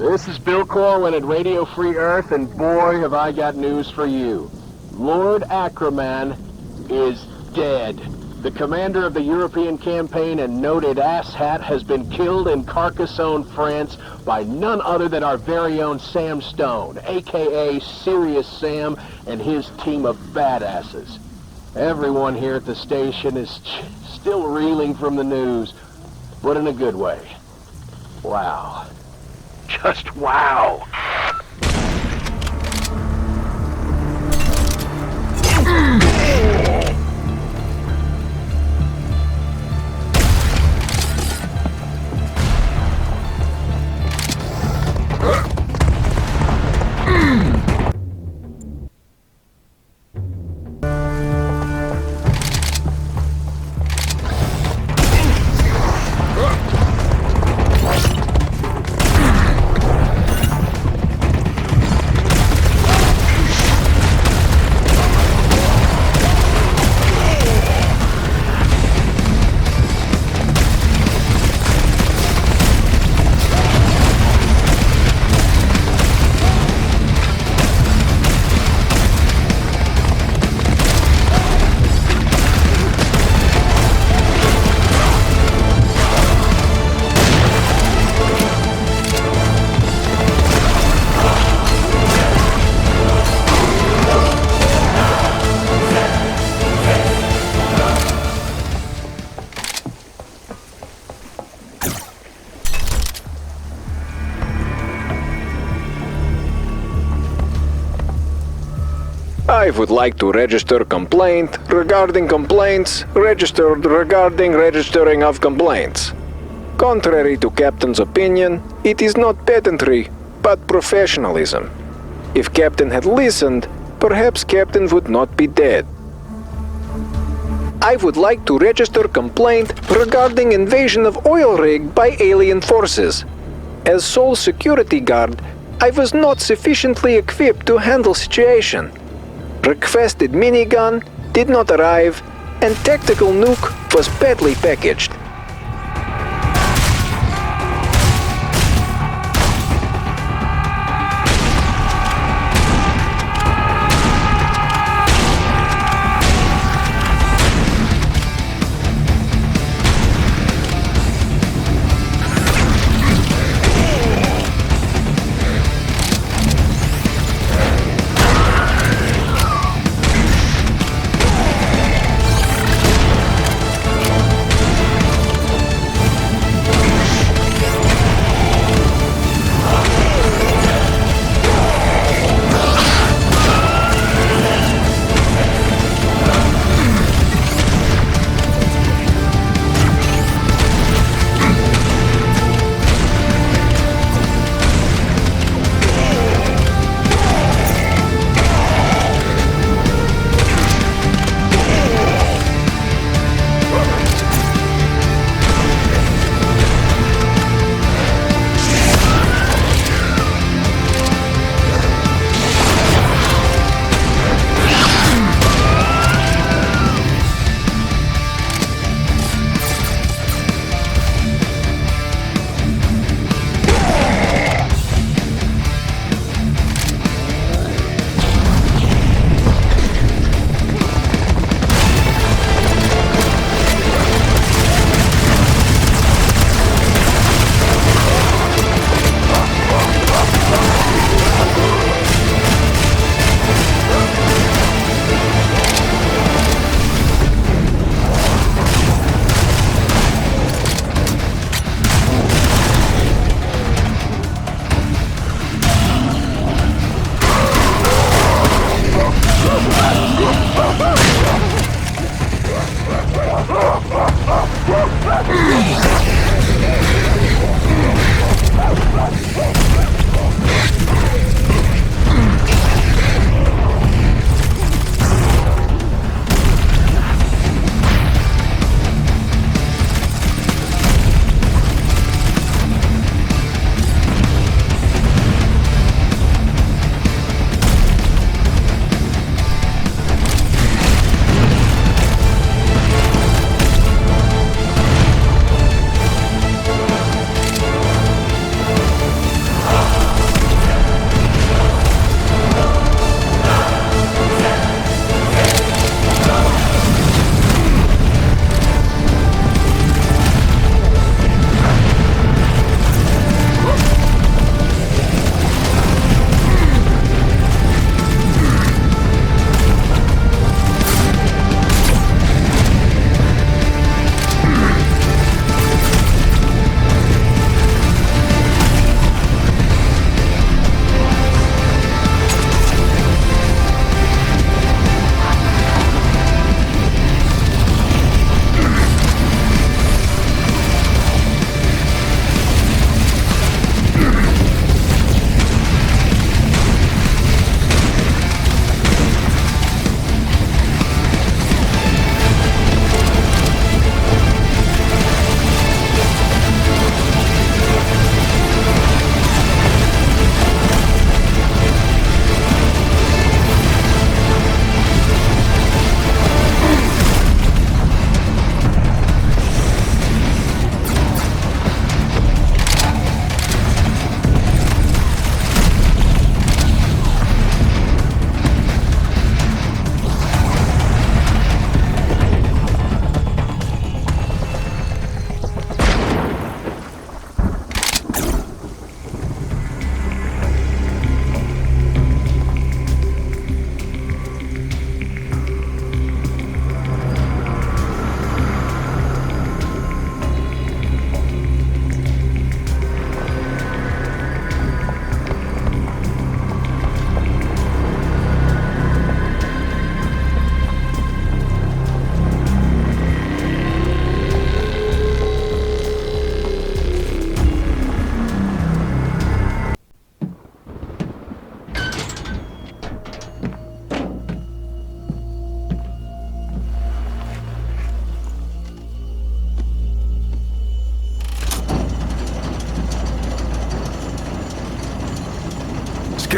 This is Bill Corwin at Radio Free Earth, and boy, have I got news for you. Lord Ackerman is dead. The commander of the European campaign and noted asshat has been killed in Carcassonne, France, by none other than our very own Sam Stone, a.k.a. Serious Sam, and his team of badasses. Everyone here at the station is still reeling from the news, but in a good way. Wow. Just wow. I would like to register complaint regarding complaints registered regarding registering of complaints. Contrary to Captain's opinion, it is not pedantry, but professionalism. If Captain had listened, perhaps Captain would not be dead. I would like to register complaint regarding invasion of oil rig by alien forces. As sole security guard, I was not sufficiently equipped to handle situation. Requested minigun did not arrive, and tactical nuke was badly packaged.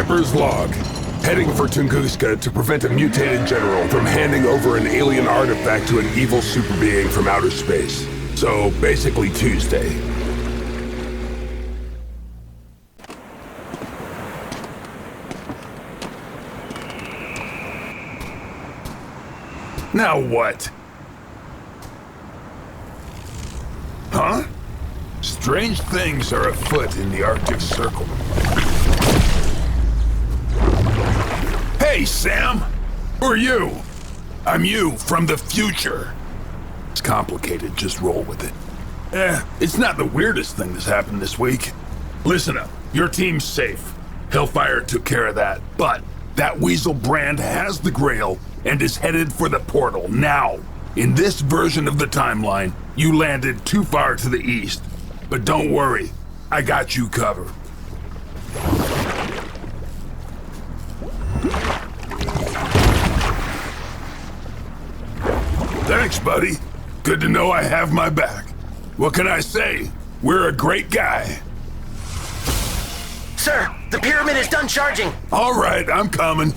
Skipper's log. Heading for Tunguska to prevent a mutated general from handing over an alien artifact to an evil super being from outer space. So, basically Tuesday. Now what? Huh? Strange things are afoot in the Arctic Circle. Hey, Sam! Who are you? I'm you, from the future. It's complicated, just roll with it. It's not the weirdest thing that's happened this week. Listen up, your team's safe. Hellfire took care of that, but that Weasel Brand has the Grail and is headed for the portal now. In this version of the timeline, you landed too far to the east. But don't worry, I got you covered. Thanks, buddy. Good to know I have my back. What can I say? We're a great guy. Sir, the pyramid is done charging. All right, I'm coming.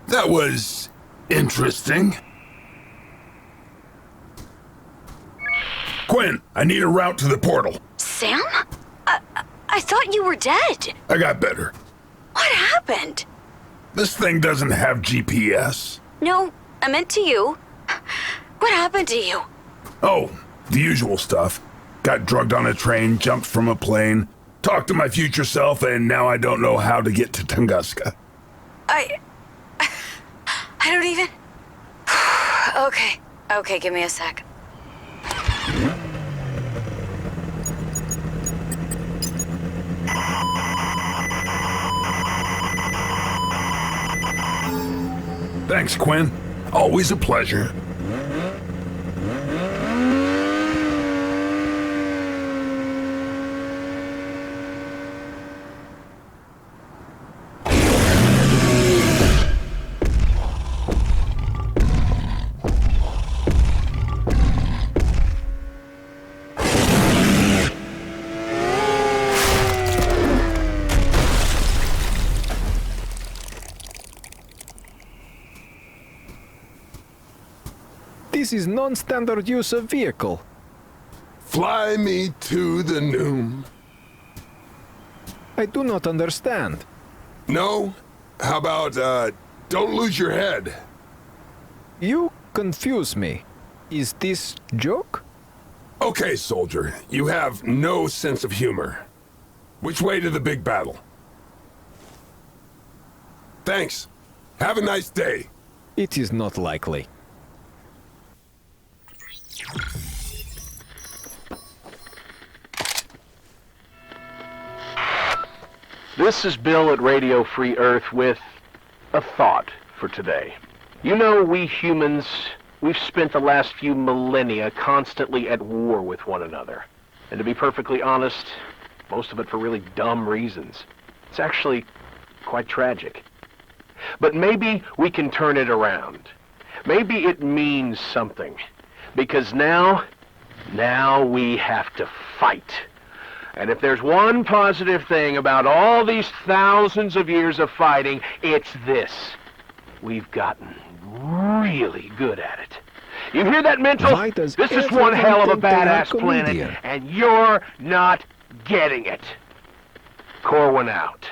That was interesting. Quinn, I need a route to the portal. Sam? I thought you were dead. I got better. What happened? This thing doesn't have GPS. No, I meant to you. What happened to you? Oh, the usual stuff. Got drugged on a train, jumped from a plane, talked to my future self, and now I don't know how to get to Tunguska. I don't even... Okay, give me a sec. Thanks, Quinn. Always a pleasure. This is non-standard use of vehicle. Fly me to the Noom. I do not understand. No? How about, don't lose your head? You confuse me. Is this joke? Okay, soldier. You have no sense of humor. Which way to the big battle? Thanks. Have a nice day. It is not likely. This is Bill at Radio Free Earth with a thought for today. You know, we humans, we've spent the last few millennia constantly at war with one another. And to be perfectly honest, most of it for really dumb reasons. It's actually quite tragic. But maybe we can turn it around. Maybe it means something. Because now we have to fight. And if there's one positive thing about all these thousands of years of fighting, it's this. We've gotten really good at it. You hear that, Mental? This is one hell of a badass planet, and you're not getting it. Corwin out.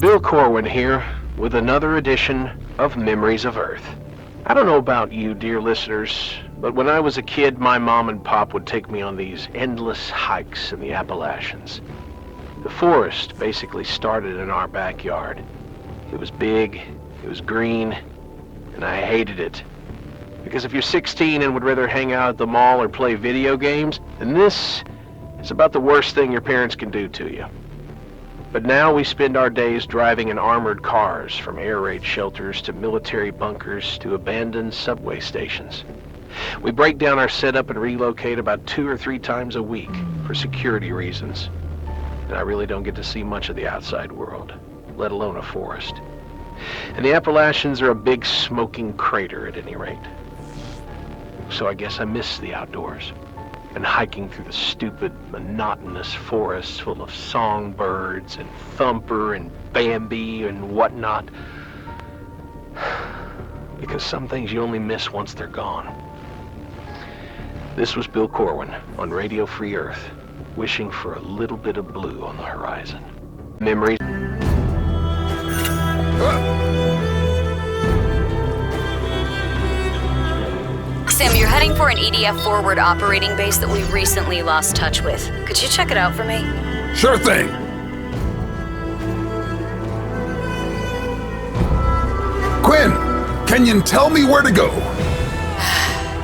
Bill Corwin here with another edition of Memories of Earth. I don't know about you, dear listeners, but when I was a kid, my mom and pop would take me on these endless hikes in the Appalachians. The forest basically started in our backyard. It was big, it was green, and I hated it. Because if you're 16 and would rather hang out at the mall or play video games, then this is about the worst thing your parents can do to you. But now we spend our days driving in armored cars from air raid shelters to military bunkers to abandoned subway stations. We break down our setup and relocate about 2 or 3 times a week for security reasons. And I really don't get to see much of the outside world, let alone a forest. And the Appalachians are a big smoking crater at any rate. So I guess I miss the outdoors and hiking through the stupid, monotonous forests full of songbirds and Thumper and Bambi and whatnot. Because some things you only miss once they're gone. This was Bill Corwin on Radio Free Earth, wishing for a little bit of blue on the horizon. Memories. Sam, you're heading for an EDF forward operating base that we recently lost touch with. Could you check it out for me? Sure thing. Quinn, can you tell me where to go?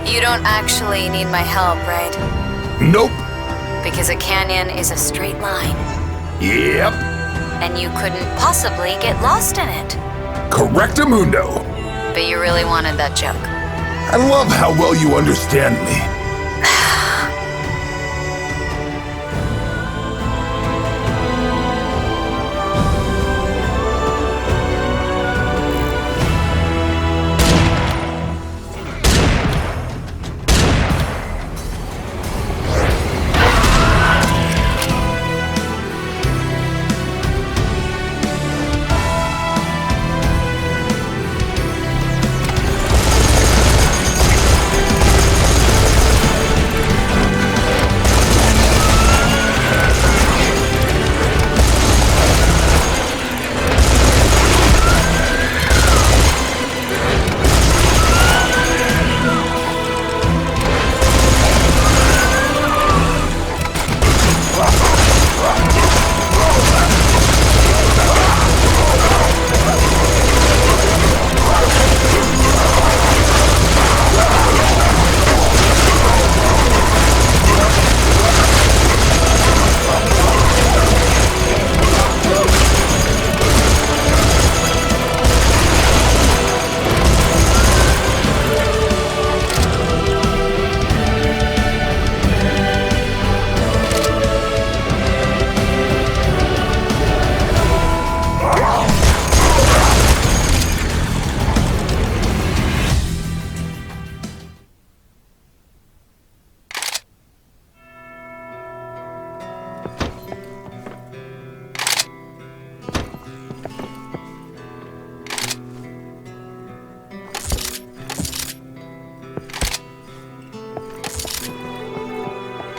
You don't actually need my help, right? Nope. Because a canyon is a straight line. Yep. And you couldn't possibly get lost in it. Correctamundo. But you really wanted that joke. I love how well you understand me.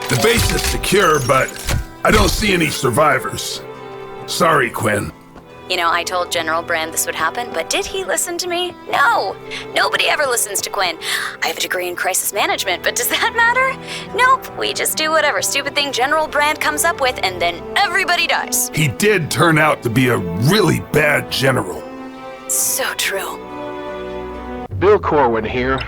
The base is secure, but I don't see any survivors. Sorry, Quinn. You know, I told General Brand this would happen, but did he listen to me? No! Nobody ever listens to Quinn. I have a degree in crisis management, but does that matter? Nope, we just do whatever stupid thing General Brand comes up with, and then everybody dies. He did turn out to be a really bad general. So true. Bill Corwin here.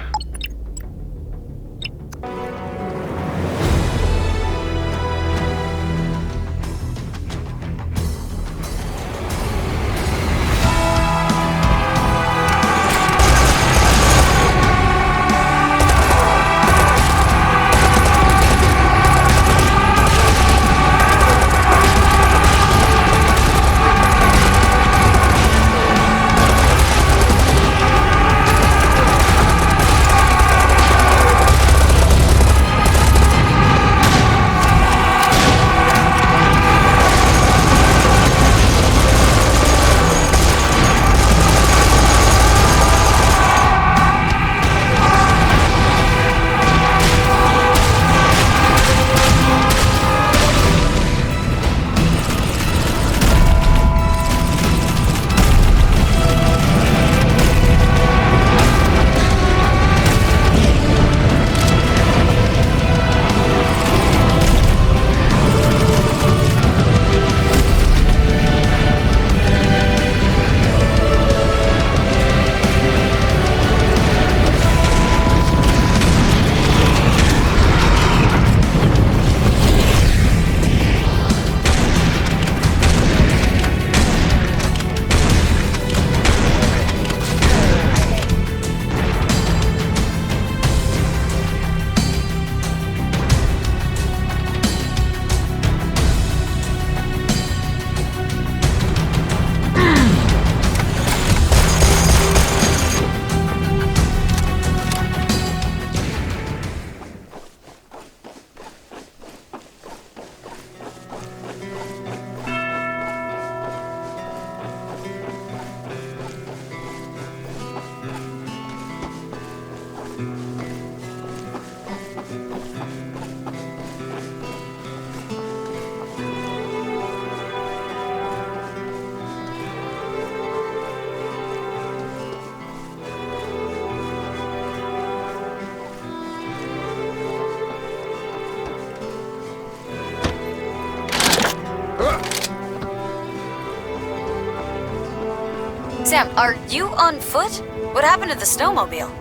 Sam, are you on foot? What happened to the snowmobile?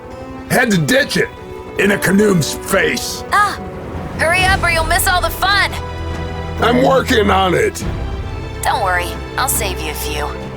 Had to ditch it. In a canoe's face. Ah! Hurry up or you'll miss all the fun! I'm working on it. Don't worry, I'll save you a few.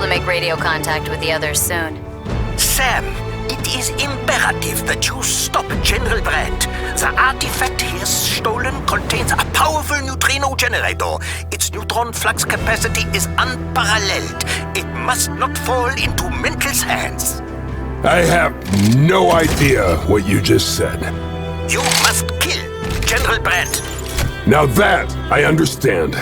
to make radio contact with the others soon. Sam, it is imperative that you stop General Brandt. The artifact he has stolen contains a powerful neutrino generator. Its neutron flux capacity is unparalleled. It must not fall into Mental's hands. I have no idea what you just said. You must kill General Brandt. Now that I understand.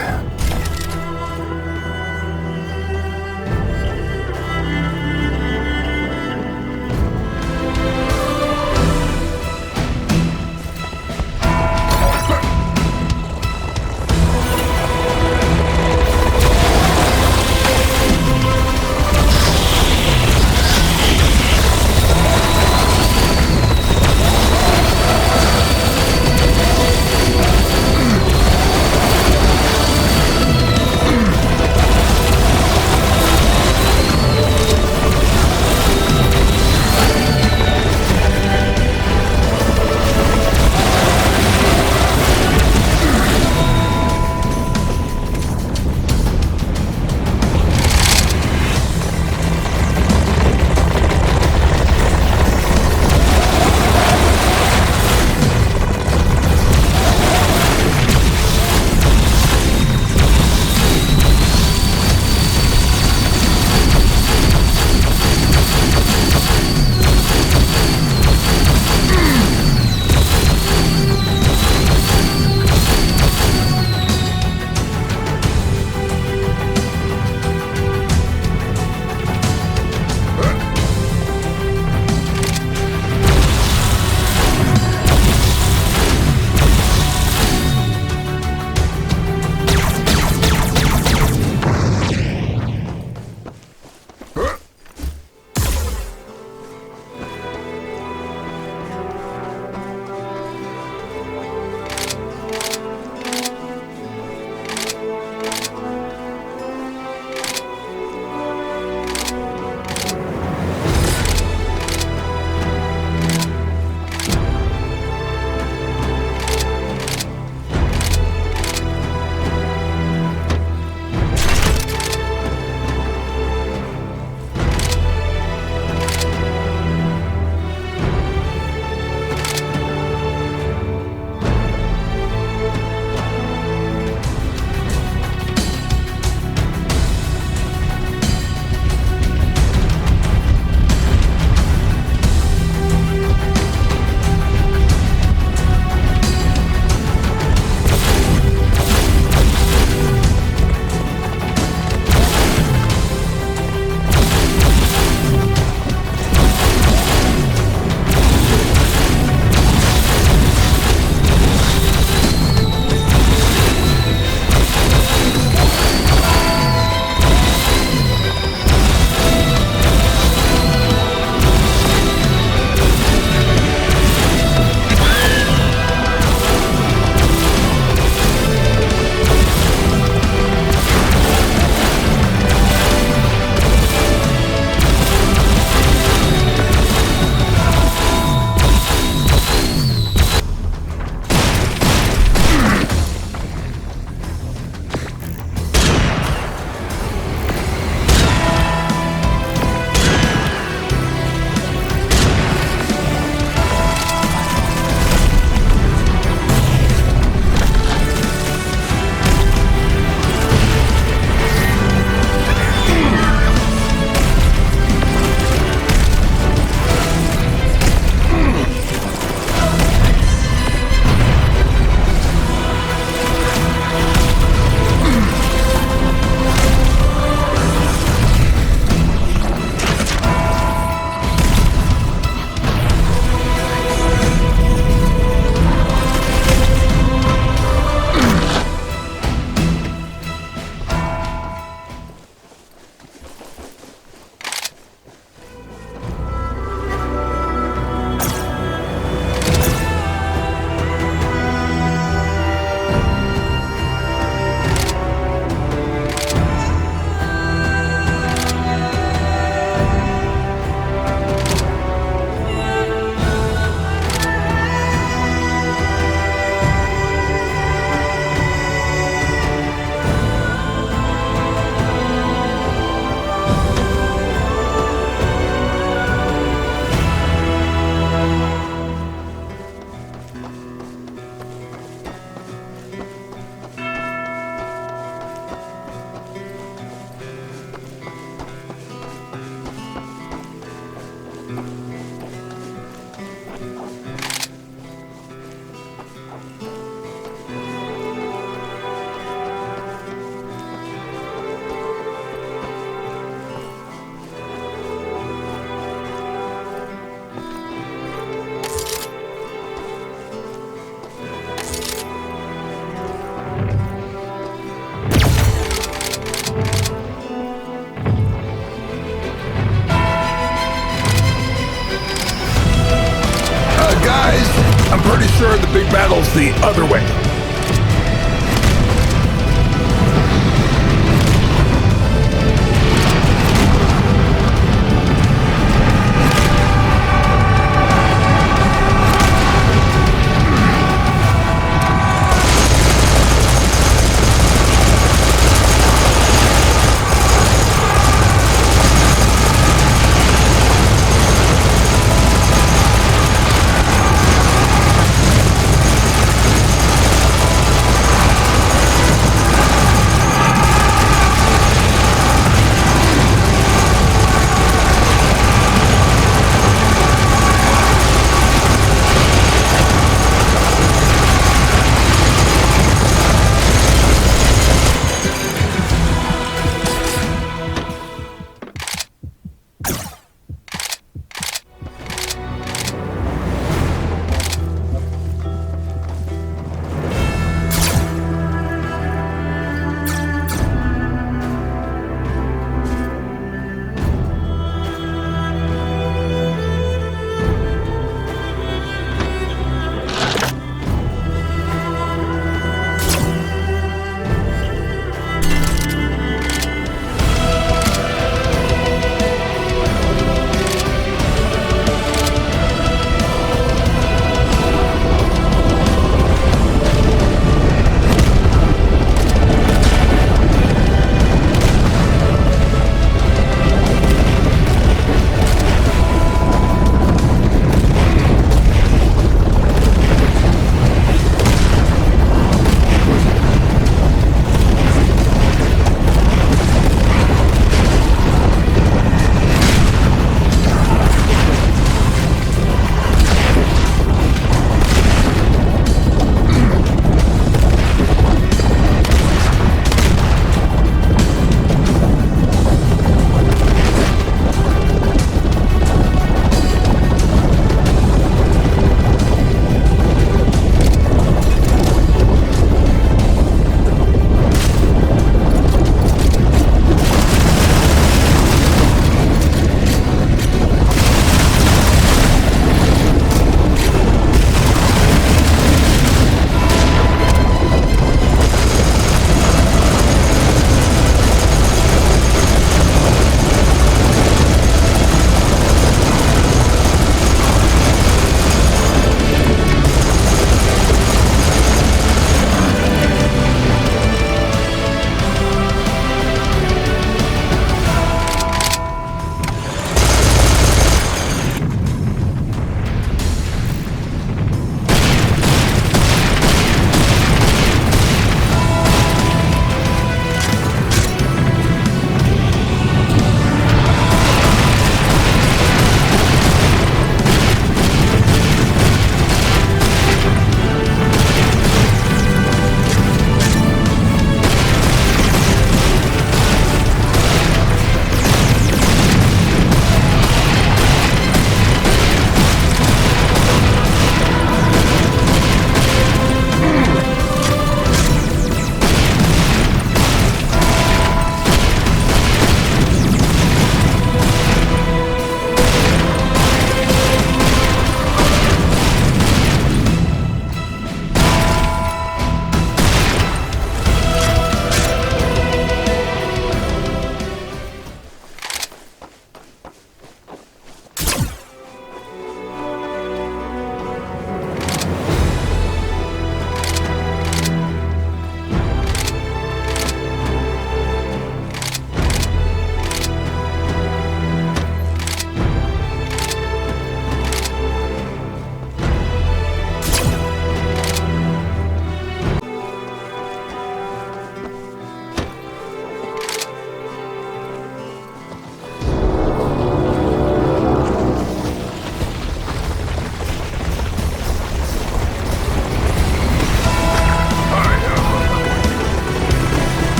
I'm pretty sure the big battle's the other way.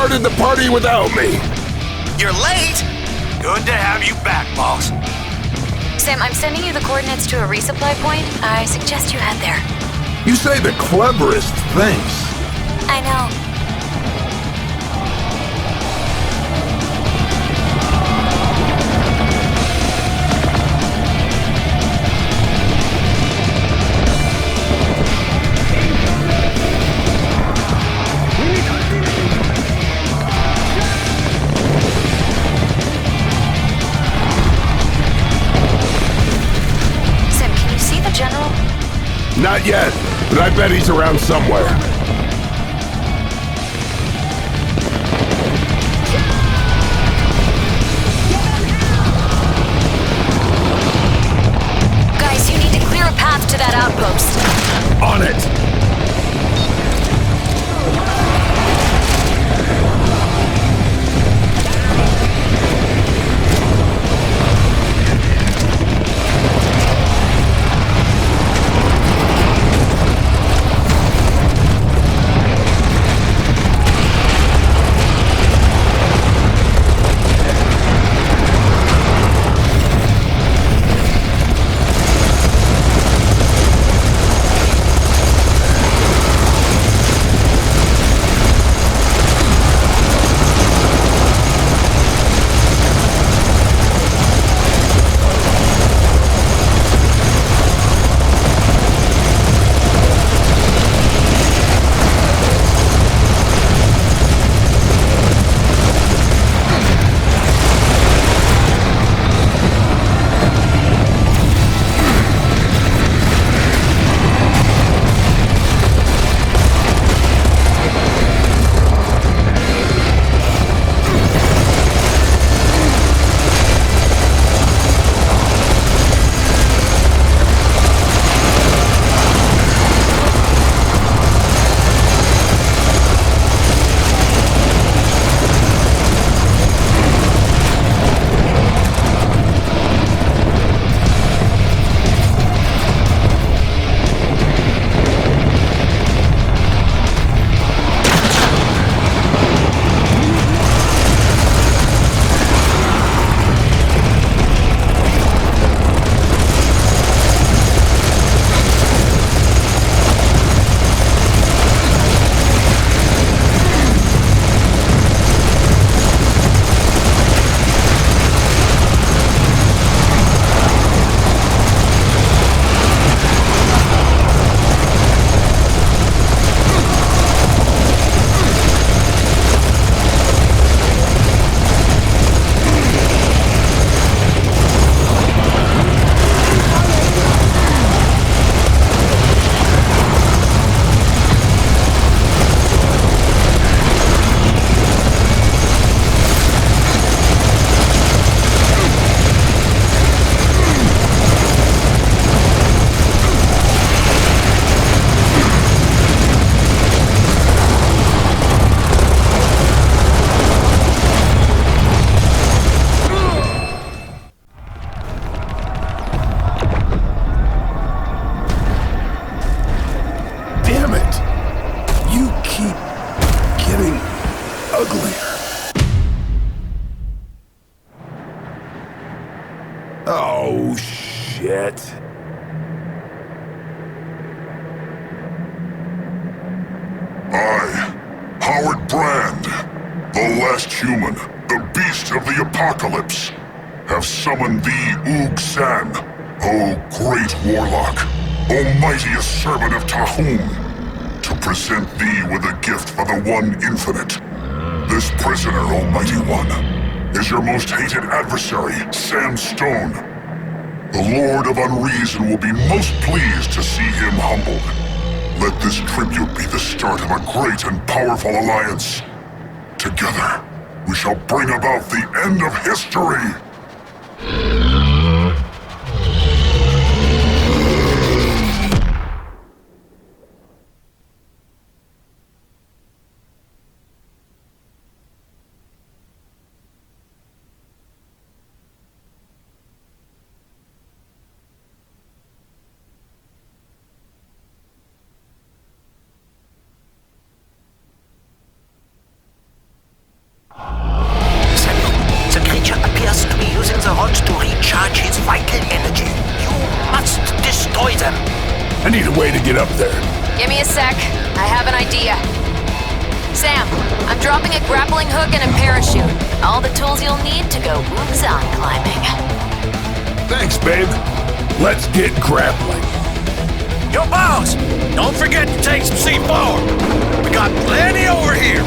started the party without me. You're late? Good to have you back, boss. Sam, I'm sending you the coordinates to a resupply point. I suggest you head there. You say the cleverest things. I know. Not yet, but I bet he's around somewhere. Guys, you need to clear a path to that outpost. On it! Oh, shit. I, Howard Brand, the last human, the beast of the apocalypse, have summoned thee, Oog San, O great warlock, O mightiest servant of Tahum, to present thee with a gift for the One Infinite. This prisoner, Almighty One, is your most hated adversary, Sam Stone. The Lord of Unreason will be most pleased to see him humbled. Let this tribute be the start of a great and powerful alliance. Together, we shall bring about the end of history! a way to get up there. Give me a sec. I have an idea. Sam, I'm dropping a grappling hook and a parachute. All the tools you'll need to go Oogzon climbing. Thanks, babe. Let's get grappling. Yo, boss! Don't forget to take some C4. We got plenty over here.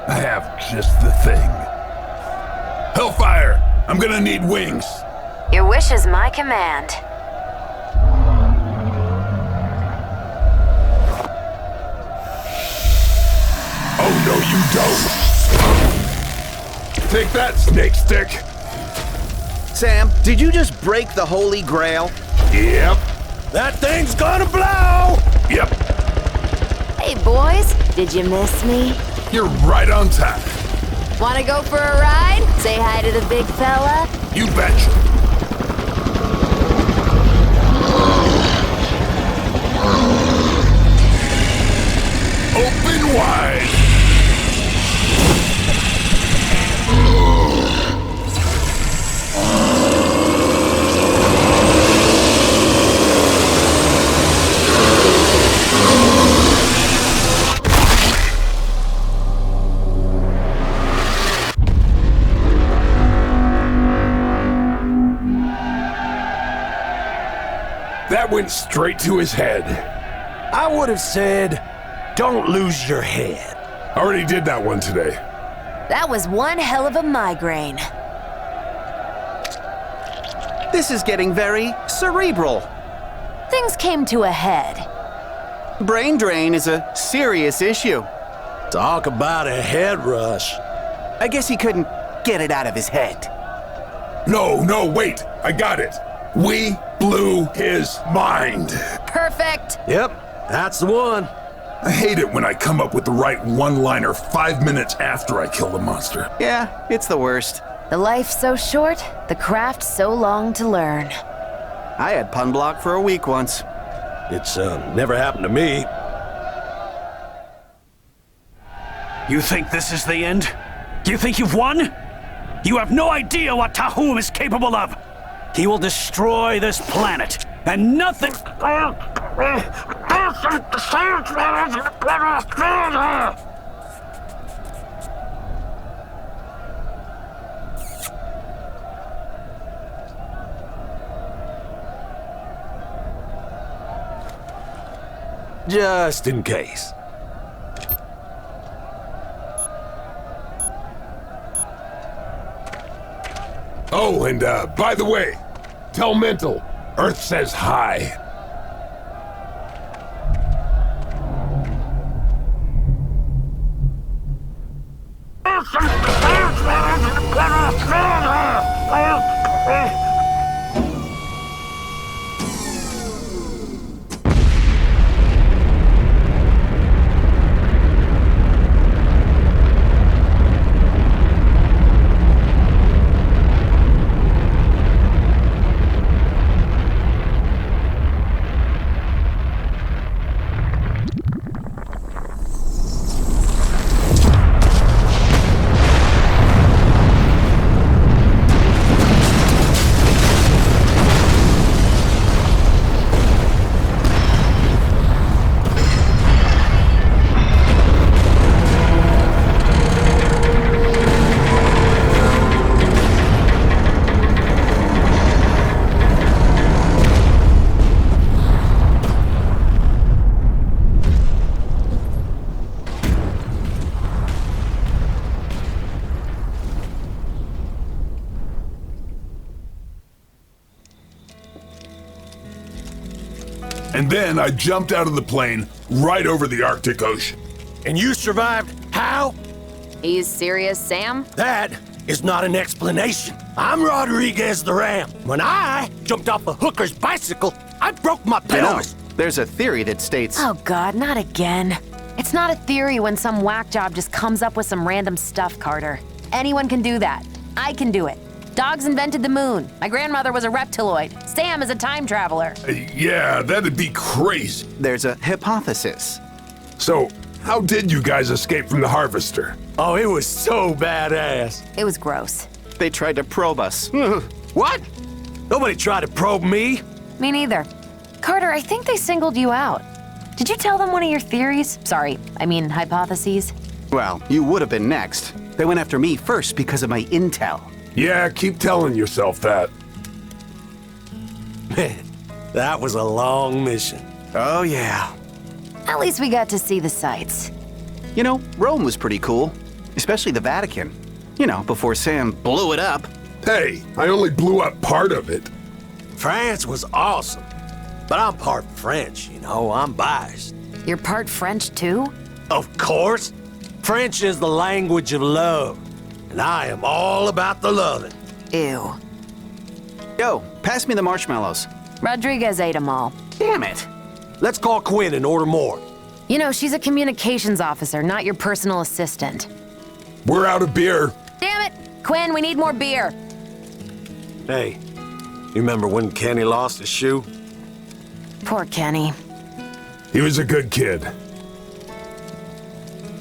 I have just the thing. Hellfire! I'm gonna need wings. Your wish is my command. Oh, no, you don't. Take that, snake stick. Sam, did you just break the Holy Grail? Yep. That thing's gonna blow! Yep. Hey, boys. Did you miss me? You're right on time. Wanna go for a ride? Say hi to the big fella? You betcha. Open wide. That went straight to his head. I would have said, don't lose your head. Already did that one today. That was one hell of a migraine. This is getting very cerebral. Things came to a head. Brain drain is a serious issue. Talk about a head rush. I guess he couldn't get it out of his head. No, wait. I got it. We blew his mind. Perfect. Yep, that's the one. I hate it when I come up with the right one-liner 5 minutes after I kill the monster. Yeah, it's the worst. The life so short, the craft so long to learn. I had pun block for a week once. It's never happened to me. You think this is the end? Do you think you've won? You have no idea what Tahum is capable of. He will destroy this planet, and nothing... Just in case. Oh, and by the way, tell Mental, Earth says hi. And then I jumped out of the plane right over the Arctic Ocean. And you survived how? Are you serious, Sam? That is not an explanation. I'm Rodriguez the Ram. When I jumped off a hooker's bicycle, I broke my pelvis. There's a theory that states... Oh God, not again. It's not a theory when some whack job just comes up with some random stuff, Carter. Anyone can do that. I can do it. Dogs invented the moon. My grandmother was a reptiloid. Sam is a time traveler. Yeah, that'd be crazy. There's a hypothesis. So, how did you guys escape from the Harvester? Oh, it was so badass. It was gross. They tried to probe us. What? Nobody tried to probe me. Me neither. Carter, I think they singled you out. Did you tell them one of your theories? Sorry, I mean hypotheses. Well, you would have been next. They went after me first because of my intel. Yeah, keep telling yourself that. Man, that was a long mission. Oh, yeah. At least we got to see the sights. You know, Rome was pretty cool. Especially the Vatican. You know, before Sam blew it up. Hey, I only blew up part of it. France was awesome. But I'm part French, you know, I'm biased. You're part French too? Of course. French is the language of love. And I am all about the loving. Ew. Yo, pass me the marshmallows. Rodriguez ate them all. Damn it. Let's call Quinn and order more. You know, she's a communications officer, not your personal assistant. We're out of beer. Damn it! Quinn, we need more beer. Hey, you remember when Kenny lost his shoe? Poor Kenny. He was a good kid.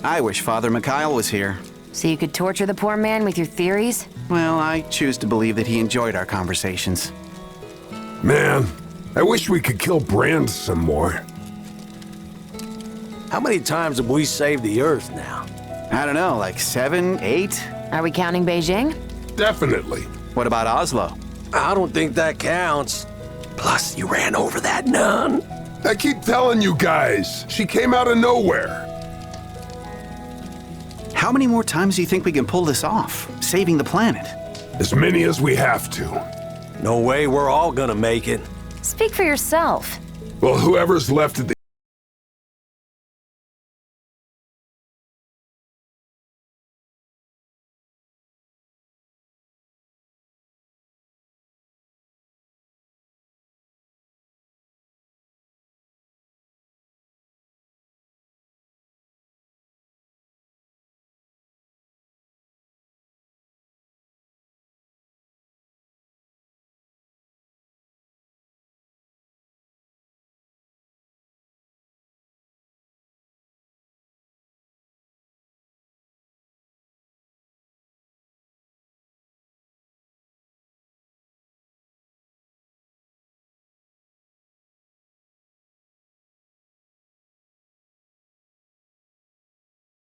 I wish Father Mikhail was here. So you could torture the poor man with your theories? Well, I choose to believe that he enjoyed our conversations. Man, I wish we could kill Brand some more. How many times have we saved the Earth now? I don't know, like 7, 8? Are we counting Beijing? Definitely. What about Oslo? I don't think that counts. Plus, you ran over that nun. I keep telling you guys, she came out of nowhere. How many more times do you think we can pull this off, saving the planet? As many as we have to. No way we're all gonna make it. Speak for yourself. Well, whoever's left at the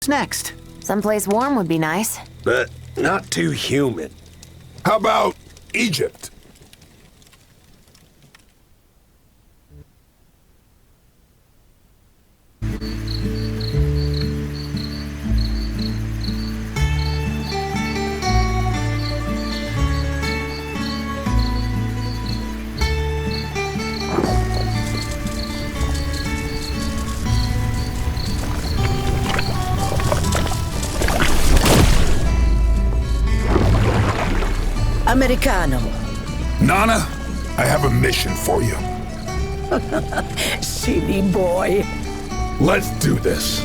next? Someplace warm would be nice. But not too humid. How about Egypt? Americano. Nana, I have a mission for you. Silly boy. Let's do this.